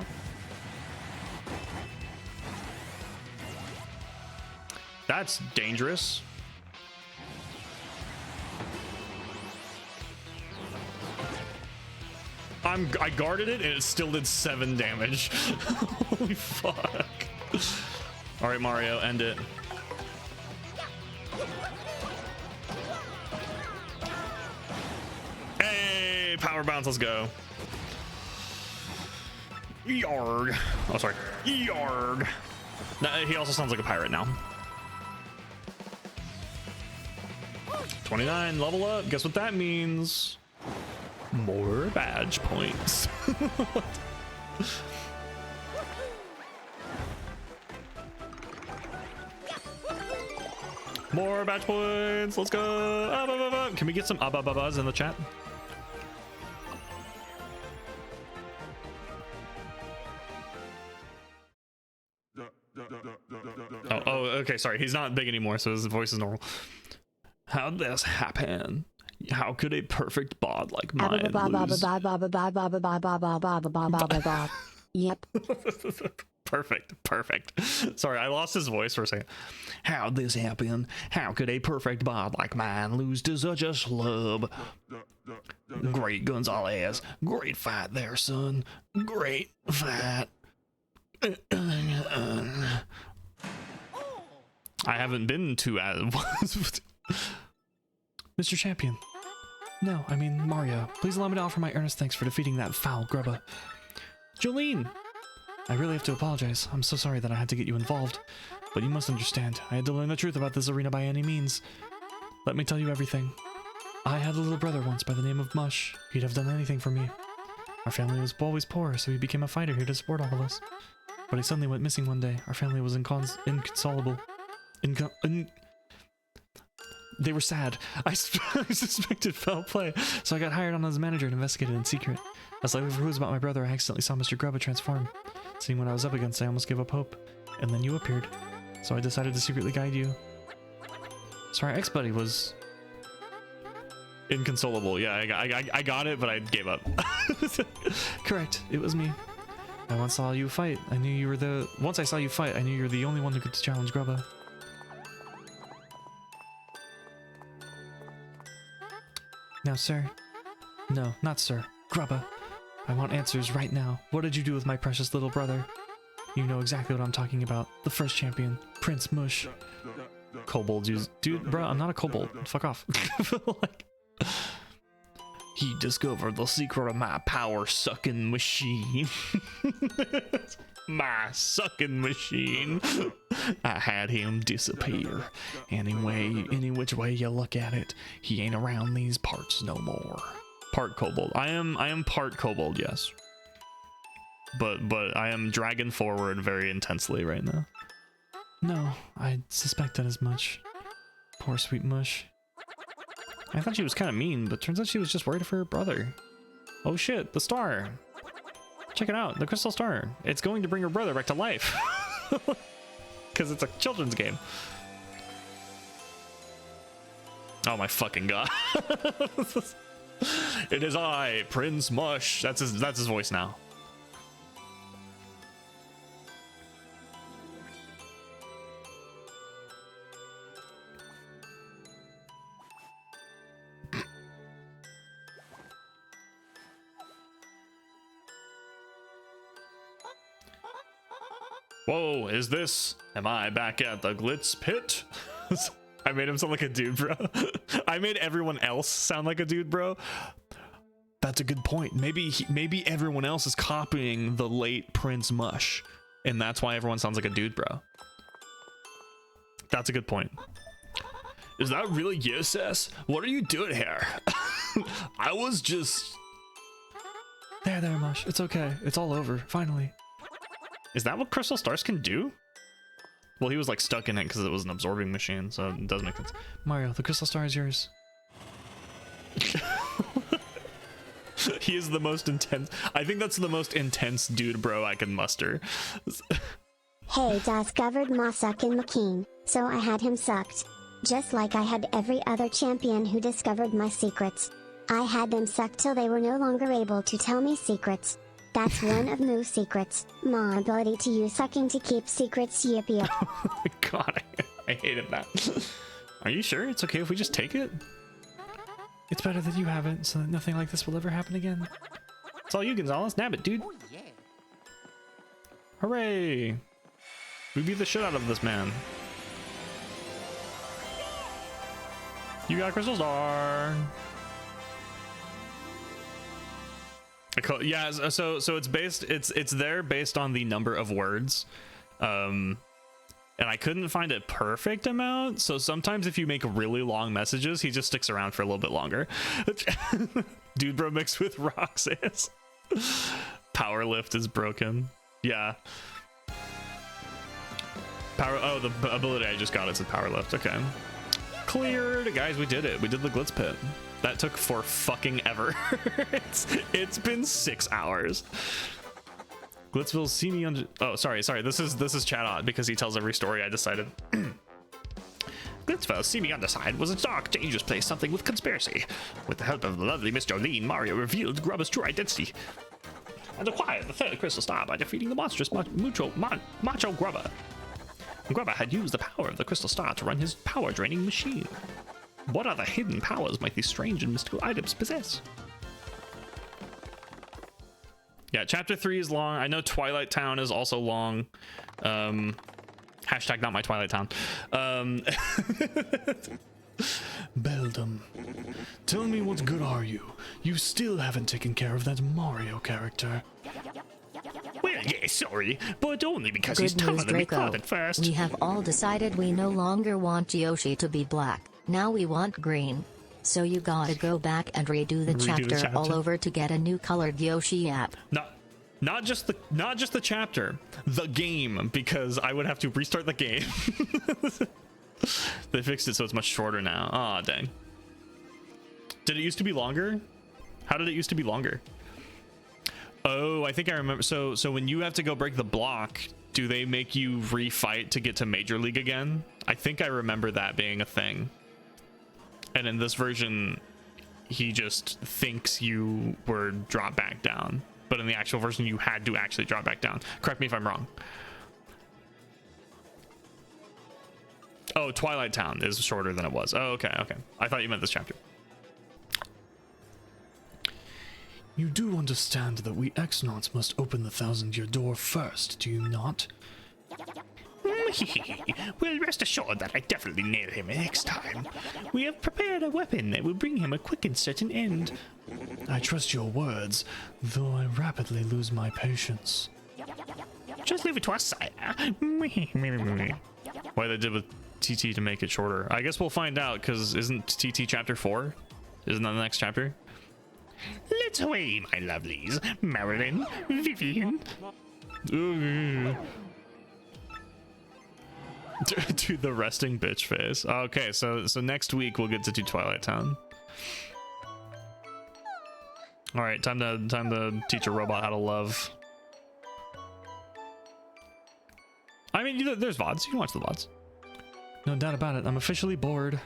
That's dangerous. I guarded it and it still did 7 damage. Holy fuck. All right, Mario, end it. Hey, power bounce, let's go. Yarg. Oh, sorry. Yarg. Nah, he also sounds like a pirate now. 29, level up. Guess what that means? More badge points. More badge points. Let's go. Can we get some abababas in the chat? Oh, okay. Sorry. He's not big anymore, so his voice is normal. How'd this happen? How could a perfect bod like mine lose? Yep. Perfect. Sorry, I lost his voice for a second. How'd this happen? How could a perfect bod like mine lose to such a schlub? Great, Gonzalez. Great fight there, son. Great fight. I haven't been to Mr. Champion. No, I mean Mario. Please allow me to offer my earnest thanks for defeating that foul grubba. Jolene! I really have to apologize. I'm so sorry that I had to get you involved. But you must understand, I had to learn the truth about this arena by any means. Let me tell you everything. I had a little brother once by the name of Mush. He'd have done anything for me. Our family was always poor, so he became a fighter here to support all of us. But he suddenly went missing one day. Our family was inconsolable. They were sad. I suspected foul play, so I got hired on as manager and investigated in secret. As I was about my brother, I accidentally saw Mr. Grubba transform. Seeing what I was up against, I almost gave up hope. And then you appeared. So I decided to secretly guide you. So our ex-buddy was... inconsolable. Yeah, I got it, but I gave up. Correct. It was me. I once saw you fight. I knew you were the... Once I saw you fight, I knew you were the only one who could challenge Grubba. Now, sir. No, not sir. Grubba. I want answers right now. What did you do with my precious little brother? You know exactly what I'm talking about. The first champion, Prince Mush. Kobolds use... Dude, bro, I'm not a kobold. Fuck off. Like... He discovered the secret of my power-sucking machine. My sucking machine. I had him disappear. Anyway, any which way you look at it, he ain't around these parts no more. Part kobold. I am part kobold, yes. But I am dragging forward very intensely right now. No, I suspected as much. Poor sweet Mush. I thought she was kind of mean, but turns out she was just worried for her brother. Oh shit, the star. Check it out, the crystal star. It's going to bring her brother back to life. Because it's a children's game. Oh my fucking god. It is I, Prince Mush. That's his voice now. Whoa, is this? Am I back at the Glitz Pit? I made him sound like a dude, bro. I made everyone else sound like a dude, bro. That's a good point. Maybe everyone else is copying the late Prince Mush, and that's why everyone sounds like a dude, bro. That's a good point. Is that really you, sis? What are you doing here? I was just... There, Mush. It's okay. It's all over. Finally. Is that what crystal stars can do? Well, he was like stuck in it because it was an absorbing machine, so it does make sense. Mario, the crystal star is yours. He is the most intense. I think that's the most intense dude bro I can muster. Hey, discovered my sucking machine, so I had him sucked. Just like I had every other champion who discovered my secrets. I had them sucked till they were no longer able to tell me secrets. That's one of Moo's secrets. My ability to use sucking to keep secrets. Yip yip. Oh my god, I hated that. Are you sure it's okay if we just take it? It's better that you have it, so that nothing like this will ever happen again. It's all you, Gonzalez. Nab it, dude. Oh, yeah. Hooray! We beat the shit out of this man. You got a crystal star. Yeah, so it's based, it's there based on the number of words, and I couldn't find a perfect amount, so sometimes if you make really long messages, he just sticks around for a little bit longer. Dude bro mixed with rocks is. Power lift is broken. Yeah. The ability I just got is a power lift. Okay. Cleared, guys, we did it. We did the Glitz Pit. That took for fucking ever. It's been 6 hours. Glitzville, see me on... Oh, sorry. This is chat because he tells every story I decided. Glitzville, see me on the side, was a dark, dangerous place, something with conspiracy. With the help of the lovely Miss Jolene, Mario revealed Grubba's true identity and acquired the third crystal star by defeating the monstrous Macho Grubba. Grubba had used the power of the crystal star to run his power-draining machine. What other hidden powers might these strange and mystical items possess? Yeah, chapter 3 is long. I know Twilight Town is also long. Hashtag not my Twilight Town. Beldum, tell me what good are you? You still haven't taken care of that Mario character. Well, yeah, sorry, but only because Good he's tougher news, than we Draco. thought at first. We have all decided we no longer want Yoshi to be black. Now we want green. So you gotta go back and redo the chapter all over to get a new colored Yoshi app. Not just the chapter, the game, because I would have to restart the game. They fixed it so it's much shorter now. Aw, dang. Did it used to be longer? How did it used to be longer? Oh, I think I remember. So when you have to go break the block, do they make you refight to get to Major League again? I think I remember that being a thing. And in this version, he just thinks you were dropped back down. But in the actual version, you had to actually drop back down. Correct me if I'm wrong. Oh, Twilight Town is shorter than it was. Oh, okay, okay. I thought you meant this chapter. You do understand that we X-Nauts must open the 1,000-year door first, do you not? Well, rest assured that I definitely nail him next time. We have prepared a weapon that will bring him a quick and certain end. I trust your words, though I rapidly lose my patience. Just leave it to us, sire. Why they did with TT to make it shorter. I guess we'll find out, because isn't TT chapter 4? Isn't that the next chapter? Let's away, my lovelies. Marilyn, Vivian. Do the resting bitch face. Okay, so next week we'll get to do Twilight Town. All right, time to teach a robot how to love. I mean, there's VODs. You can watch the VODs. No doubt about it. I'm officially bored.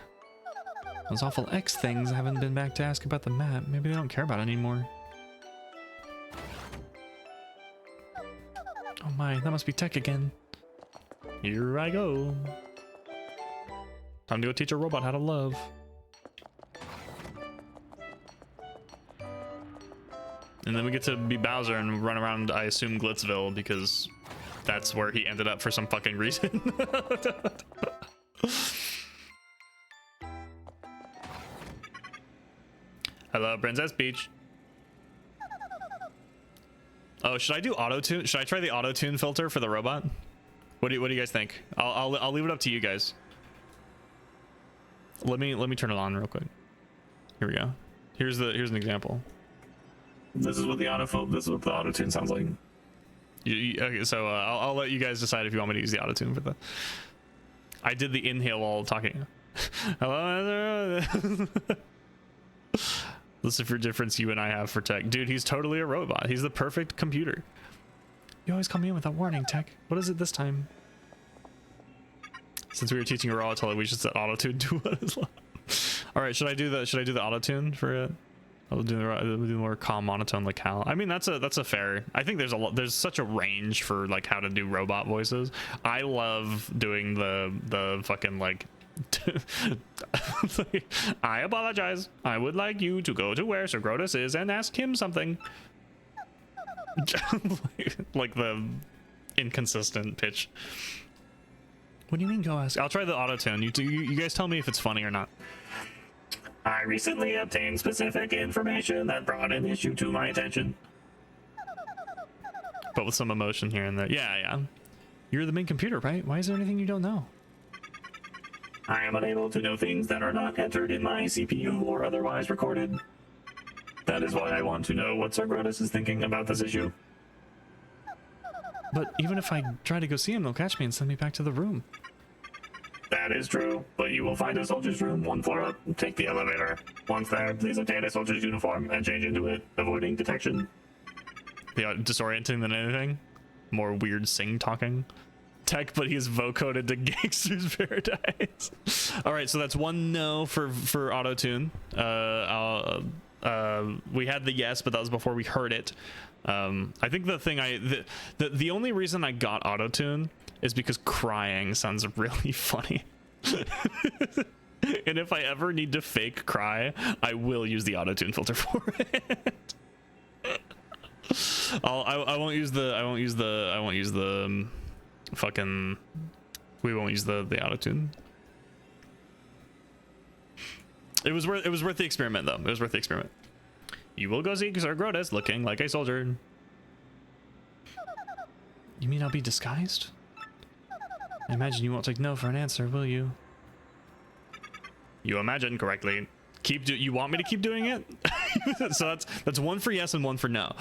Those awful X things haven't been back to ask about the map. Maybe they don't care about it anymore. Oh my, that must be Tech again. Here I go. Time to go teach a robot how to love. And then we get to be Bowser and run around, I assume, Glitzville, because that's where he ended up for some fucking reason. Hello, Princess Peach. Oh, should I do auto-tune? Should I try the auto-tune filter for the robot? What do you guys think? I'll leave it up to you guys. Let me turn it on real quick. Here we go. Here's an example. This is what the auto-tune sounds like. Okay, so I'll let you guys decide if you want me to use the auto-tune for the. I did the inhale while talking. Hello. Listen for difference you and I have for Tech. Dude, he's totally a robot. He's the perfect computer. You always come in with that warning, Tech. What is it this time? Since we were teaching a robot, we should set auto-tune to what is left. All right, should I do the auto-tune for it? I'll do the more calm monotone like Hal. I mean, that's a fair. I think there's such a range for like how to do robot voices. I love doing the fucking like I apologize. I would like you to go to where Sir Grotus is and ask him something. Like the inconsistent pitch. What do you mean go ask? I'll try the auto-tune. You guys tell me if it's funny or not. I recently obtained specific information that brought an issue to my attention. But with some emotion here and there. Yeah. You're the main computer, right? Why is there anything you don't know? I am unable to know things that are not entered in my CPU or otherwise recorded. That is why I want to know what Sir Grotus is thinking about this issue. But even if I try to go see him, they'll catch me and send me back to the room. That is true, but you will find a soldier's room 1 floor up. Take the elevator. Once there, please obtain a soldier's uniform and change into it, avoiding detection. Yeah, disorienting than anything. More weird sing-talking. Tech, but he's vocoded to Gangster's Paradise. All right, so that's 1 no for auto-tune. We had the yes, but that was before we heard it. I think the only reason I got auto-tune is because crying sounds really funny. And if I ever need to fake cry, I will use the auto-tune filter for it. I won't use the fucking. We won't use the auto-tune. It was worth the experiment though. It was worth the experiment. You will go see Sir Grotus looking like a soldier. You mean I'll be disguised? I imagine you won't take no for an answer, will you? You imagine correctly. You want me to keep doing it? So that's 1 for yes and 1 for no.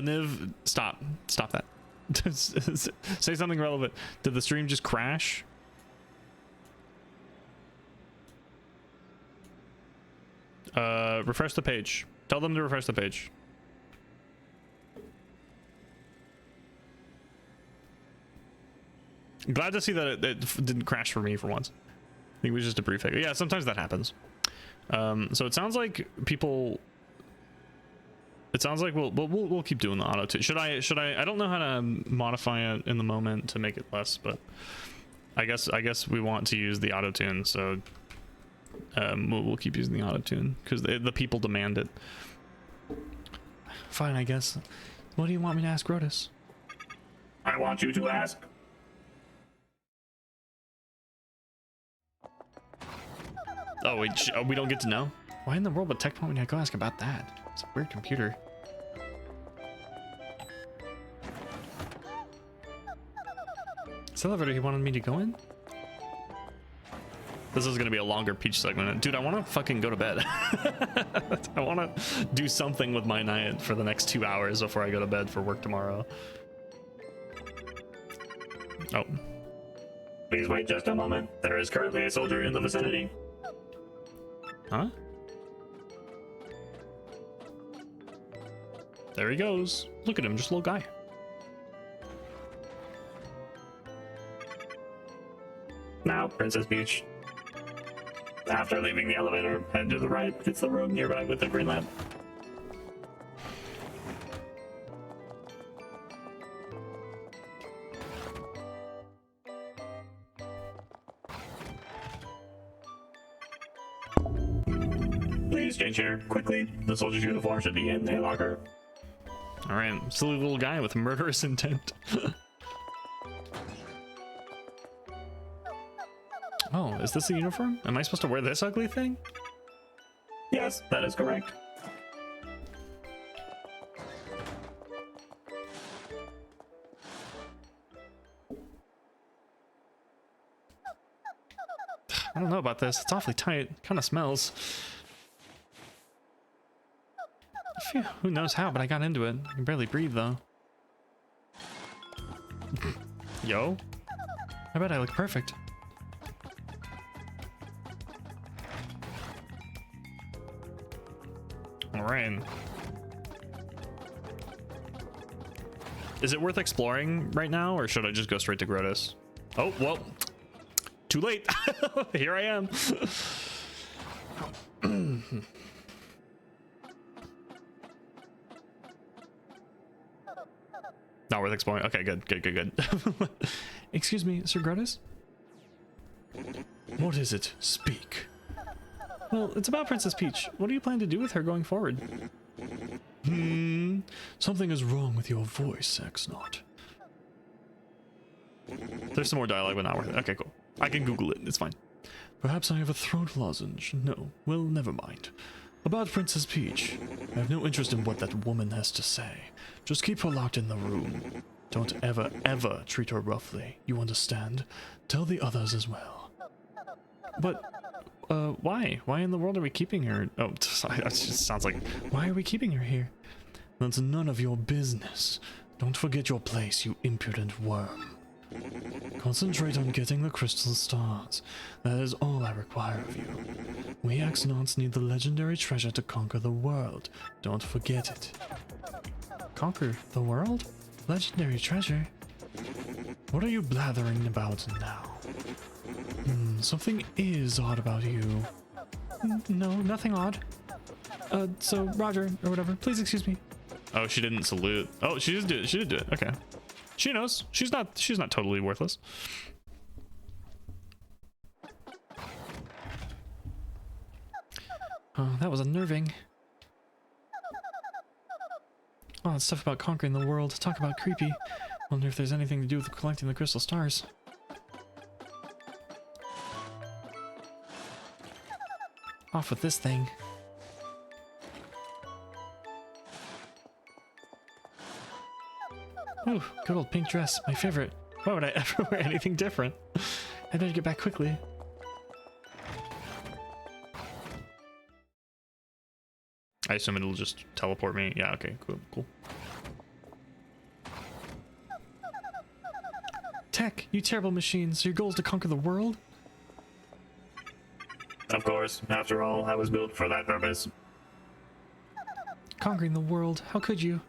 Aniv, stop that. Say something relevant. Did the stream just crash? Refresh the page. Tell them to refresh the page. Glad to see that it didn't crash for me for once. I think it was just a brief hiccup. Yeah, sometimes that happens. So it sounds like people. It sounds like we'll keep doing the auto tune. Should I? I don't know how to modify it in the moment to make it less, but I guess we want to use the auto tune. So we'll keep using the auto tune because the people demand it. Fine, I guess. What do you want me to ask Rotus? I want you to ask. Oh wait, we don't get to know? Why in the world would Tech want me to go ask about that? It's a weird computer. Is the elevator he wanted me to go in? This is gonna be a longer Peach segment. Dude, I wanna fucking go to bed. I wanna do something with my night for the next 2 hours before I go to bed for work tomorrow. Oh. Please wait just a moment. There is currently a soldier in the vicinity. Huh? There he goes. Look at him, just a little guy. Now, Princess Peach. After leaving the elevator, head to the right. It's the room nearby with the green lamp. Please change here, quickly. The soldier's uniform should be in the locker. Alright, silly little guy with murderous intent. Oh, is this a uniform? Am I supposed to wear this ugly thing? Yes, that is correct. I don't know about this. It's awfully tight. Kind of smells. Phew, who knows how, but I got into it. I can barely breathe, though. Yo. I bet I look perfect. Alright. Is it worth exploring right now, or should I just go straight to Grotus? Oh, well. Too late. Here I am. Not worth exploring. Okay, good. Excuse me, Sir Grotus? What is it? Speak. Well, it's about Princess Peach. What do you plan to do with her going forward? Something is wrong with your voice, X-Naught. There's some more dialogue, but not worth it. Okay, cool. I can Google it. It's fine. Perhaps I have a throat lozenge. No, well, never mind. About Princess Peach, I have no interest in what that woman has to say. Just keep her locked in the room. Don't ever, ever treat her roughly. You understand? Tell the others as well. But, why? Why in the world are we keeping her? Oh, it just sounds like, why are we keeping her here? That's none of your business. Don't forget your place, you impudent worm. Concentrate on getting the crystal stars. That is all I require of you. We X-Naughts need the legendary treasure to conquer the world. Don't forget it. Conquer the world? Legendary treasure? What are you blathering about now? Something is odd about you. No, nothing odd. So Roger, or whatever, please excuse me. Oh, she didn't salute. Oh, she did do it. She did do it. Okay. She knows. She's not totally worthless. Oh, that was unnerving. Oh, that stuff about conquering the world. Talk about creepy. Wonder if there's anything to do with collecting the crystal stars. Off with this thing. Ooh, good old pink dress, my favorite. Why would I ever wear anything different? I better get back quickly. I assume it'll just teleport me. Yeah, okay, cool. Tech, you terrible machines. Your goal is to conquer the world? Of course, after all, I was built for that purpose. Conquering the world, how could you?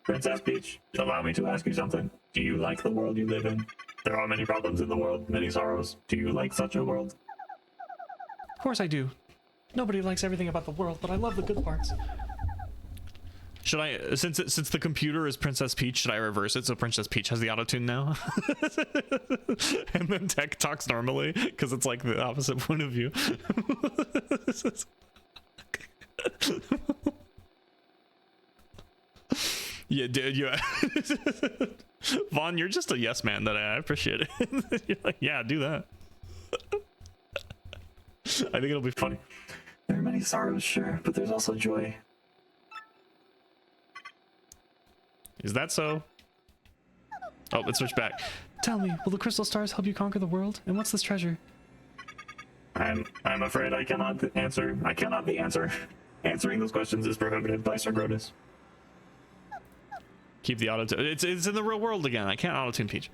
Princess Peach, allow me to ask you something. Do you like the world you live in? There are many problems in the world, many sorrows. Do you like such a world? Of course I do. Nobody likes everything about the world, but I love the good parts. Should I, since the computer is Princess Peach, should I reverse it so Princess Peach has the autotune now? And then Tech talks normally, because it's like the opposite point of view. Yeah, dude, yeah. Vaughn, you're just a yes man that I appreciate it. You're like, yeah, do that. I think it'll be funny. There are many sorrows, sure, but there's also joy. Is that so? Oh, let's switch back. Tell me, will the crystal stars help you conquer the world? And what's this treasure? I'm afraid I cannot answer. I cannot be answer. Answering those questions is prohibited by Sir Grotus. Keep the auto. It's in the real world again. I can't auto-tune Peach.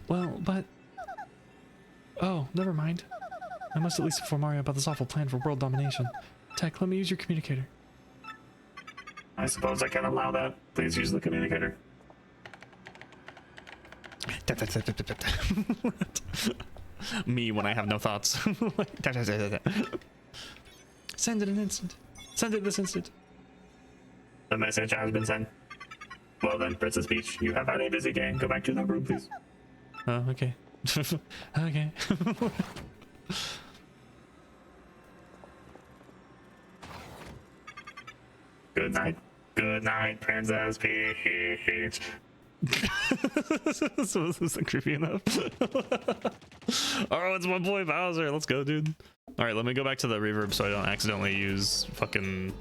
Well, but... Oh, never mind. I must at least inform Mario about this awful plan for world domination. Tech, let me use your communicator. I suppose I can allow that. Please use the communicator. Me when I have no thoughts. Send it an instant. Send it this instant. The message has been sent. Well then, Princess Peach, you have had a busy day. Go back to the room, please. Oh, okay. Okay. Good night. Good night, Princess Peach. So this isn't creepy enough. Oh, it's my boy Bowser. Let's go, dude. All right, let me go back to the reverb so I don't accidentally use fucking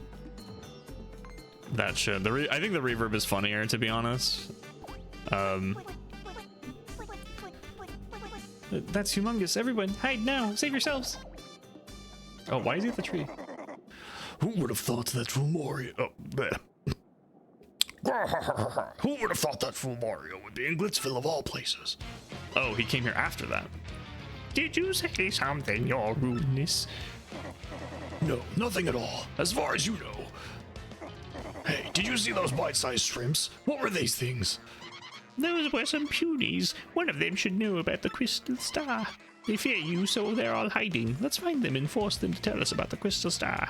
that shit. I think the reverb is funnier, to be honest. That's humongous. Everyone, hide now. Save yourselves. Oh, why is he at the tree? Who would have thought that fool Mario? Oh, bleh. Who would have thought that fool Mario would be in Glitzville of all places? Oh, he came here after that. Did you say something, your rudeness? No, nothing at all, as far as you know. Hey, did you see those bite-sized shrimps? What were these things? Those were some punies. One of them should know about the crystal star. They fear you, so they're all hiding. Let's find them and force them to tell us about the crystal star.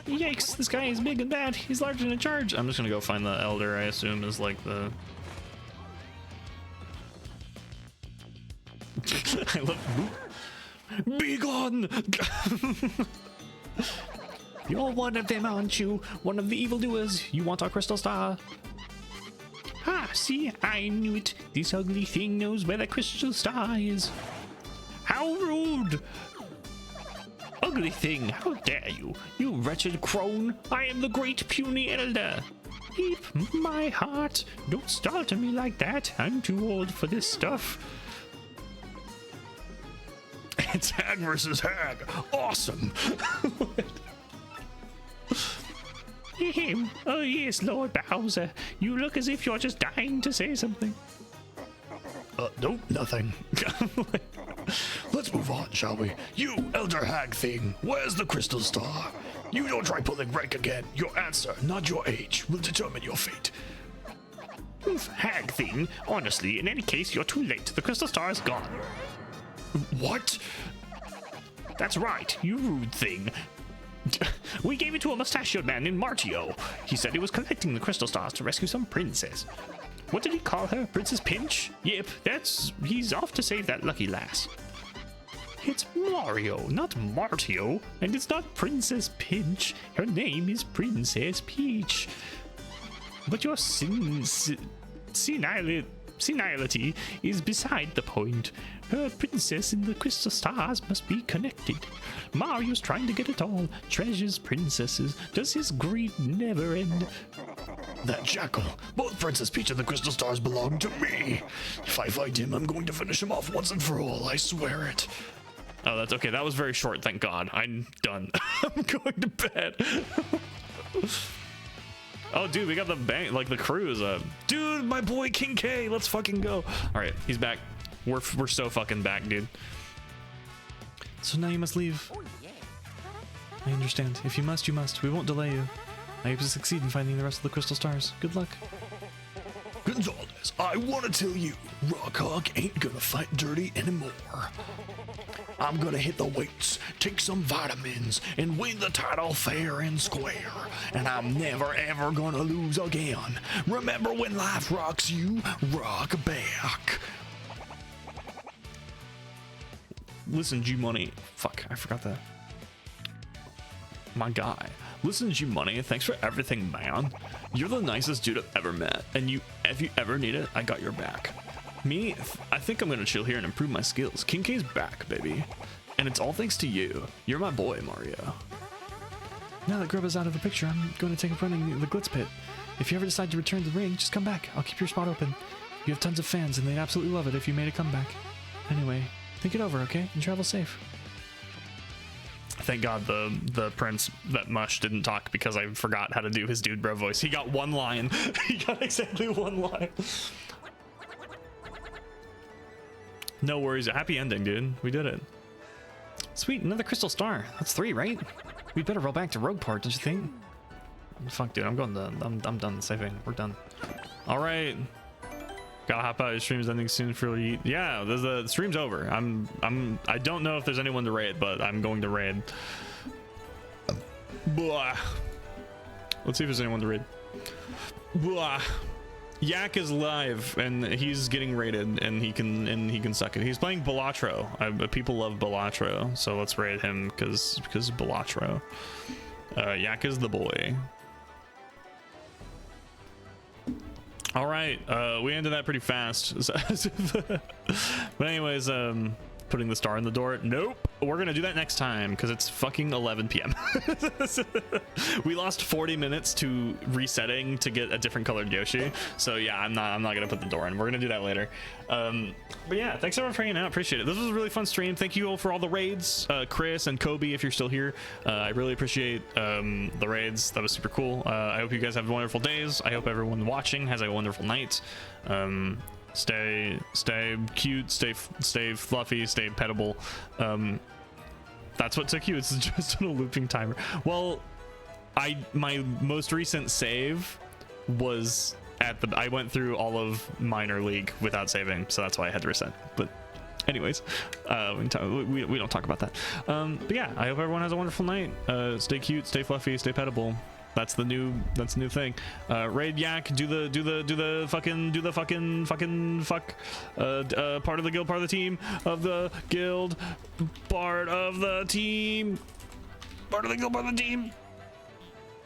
Yikes, this guy is big and bad. He's large and in charge. I'm just gonna go find the elder, I assume is like the... I love... Be gone! You're one of them, aren't you? One of the evildoers. You want our crystal star? Ah, see, I knew it. This ugly thing knows where the crystal star is. How rude! Ugly thing, how dare you? You wretched crone! I am the great puny elder! Keep my heart! Don't startle me like that! I'm too old for this stuff! It's Hag versus Hag! Awesome! Oh yes, Lord Bowser. You look as if you're just dying to say something. Nope, nothing. Let's move on, shall we? You, Elder Hag thing, where's the crystal star? You don't try pulling rank again. Your answer, not your age, will determine your fate. Oof, Hag thing. Honestly, in any case, you're too late. The crystal star is gone. What? That's right, you rude thing. We gave it to a mustachioed man named Martio. He said he was collecting the crystal stars to rescue some princess. What did he call her? Princess Pinch? Yep, he's off to save that lucky lass. It's Mario, not Martio, and it's not Princess Pinch. Her name is Princess Peach. But your senility is beside the point. Her princess and the crystal stars must be connected. Mario's trying to get it all. Treasures, princesses. Does his greed never end? That jackal. Both Princess Peach and the crystal stars belong to me. If I find him, I'm going to finish him off once and for all. I swear it. Oh, that's okay. That was very short, thank God. I'm done. I'm going to bed. Oh, dude, we got the bank, like the crew is up. Dude, my boy King K, let's fucking go. All right, he's back. We're so fucking back, dude. So now you must leave. I understand. If you must, you must. We won't delay you. I hope you succeed in finding the rest of the crystal stars. Good luck. Gonzalez, I want to tell you, Rockhawk ain't gonna fight dirty anymore. I'm gonna hit the weights, take some vitamins, and win the title fair and square. And I'm never ever gonna lose again. Remember when life rocks you, rock back. Listen, G-Money. Fuck, I forgot that. My guy. Listen, G-Money, thanks for everything, man. You're the nicest dude I've ever met. And if you ever need it, I got your back. Me, I think I'm gonna chill here and improve my skills. King K's back, baby. And it's all thanks to you. You're my boy, Mario. Now that Grubba's out of the picture, I'm going to take up running the Glitz Pit. If you ever decide to return to the ring, just come back. I'll keep your spot open. You have tons of fans, and they'd absolutely love it if you made a comeback. Anyway, think it over, okay? And travel safe. Thank God the prince that Mush didn't talk because I forgot how to do his dude bro voice. He got one line. He got exactly one line. No worries. Happy ending, dude. We did it. Sweet, another crystal star. That's 3, right? We'd better roll back to Rogue Part, don't you think? Fuck, dude. I'm going to. I'm done saving. We're done. All right. Gotta hop out. Your stream's ending soon for you. Yeah, the stream's over. I don't know if there's anyone to raid, but I'm going to raid. Blah. Let's see if there's anyone to raid. Blah. Yak is live and he's getting raided and he can suck it. He's playing Balatro. People love Balatro, so let's raid him because Balatro. Yak is the boy. All right, we ended that pretty fast. But anyways, putting the star in the door. Nope, we're gonna do that next time because it's fucking 11 p.m. We lost 40 minutes to resetting to get a different colored Yoshi. So yeah, I'm not gonna put the door in. We're gonna do that later. But yeah, thanks everyone for hanging out. Appreciate it. This was a really fun stream. Thank you all for all the raids, Chris and Kobe, if you're still here. I really appreciate the raids. That was super cool. I hope you guys have wonderful days. I hope everyone watching has a wonderful night. Stay cute, stay fluffy, stay petable. That's what took you. It's just a looping timer. Well, my most recent save was I went through all of minor league without saving, so that's why I had to reset. But anyways, we don't talk about that. But yeah, I hope everyone has a wonderful night. Stay cute, stay fluffy, stay petable. That's the new thing. Raid Yak, do the fucking fuck. Part of the guild, part of the team, of the guild, part of the team, part of the guild, part of the team.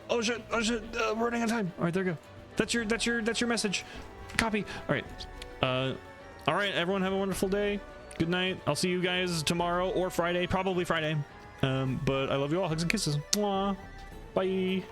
Oh shit, we're running out of time. All right, there you go. That's your message. Copy. All right, everyone have a wonderful day. Good night. I'll see you guys tomorrow or Friday, probably Friday. But I love you all. Hugs and kisses. Mwah. Bye.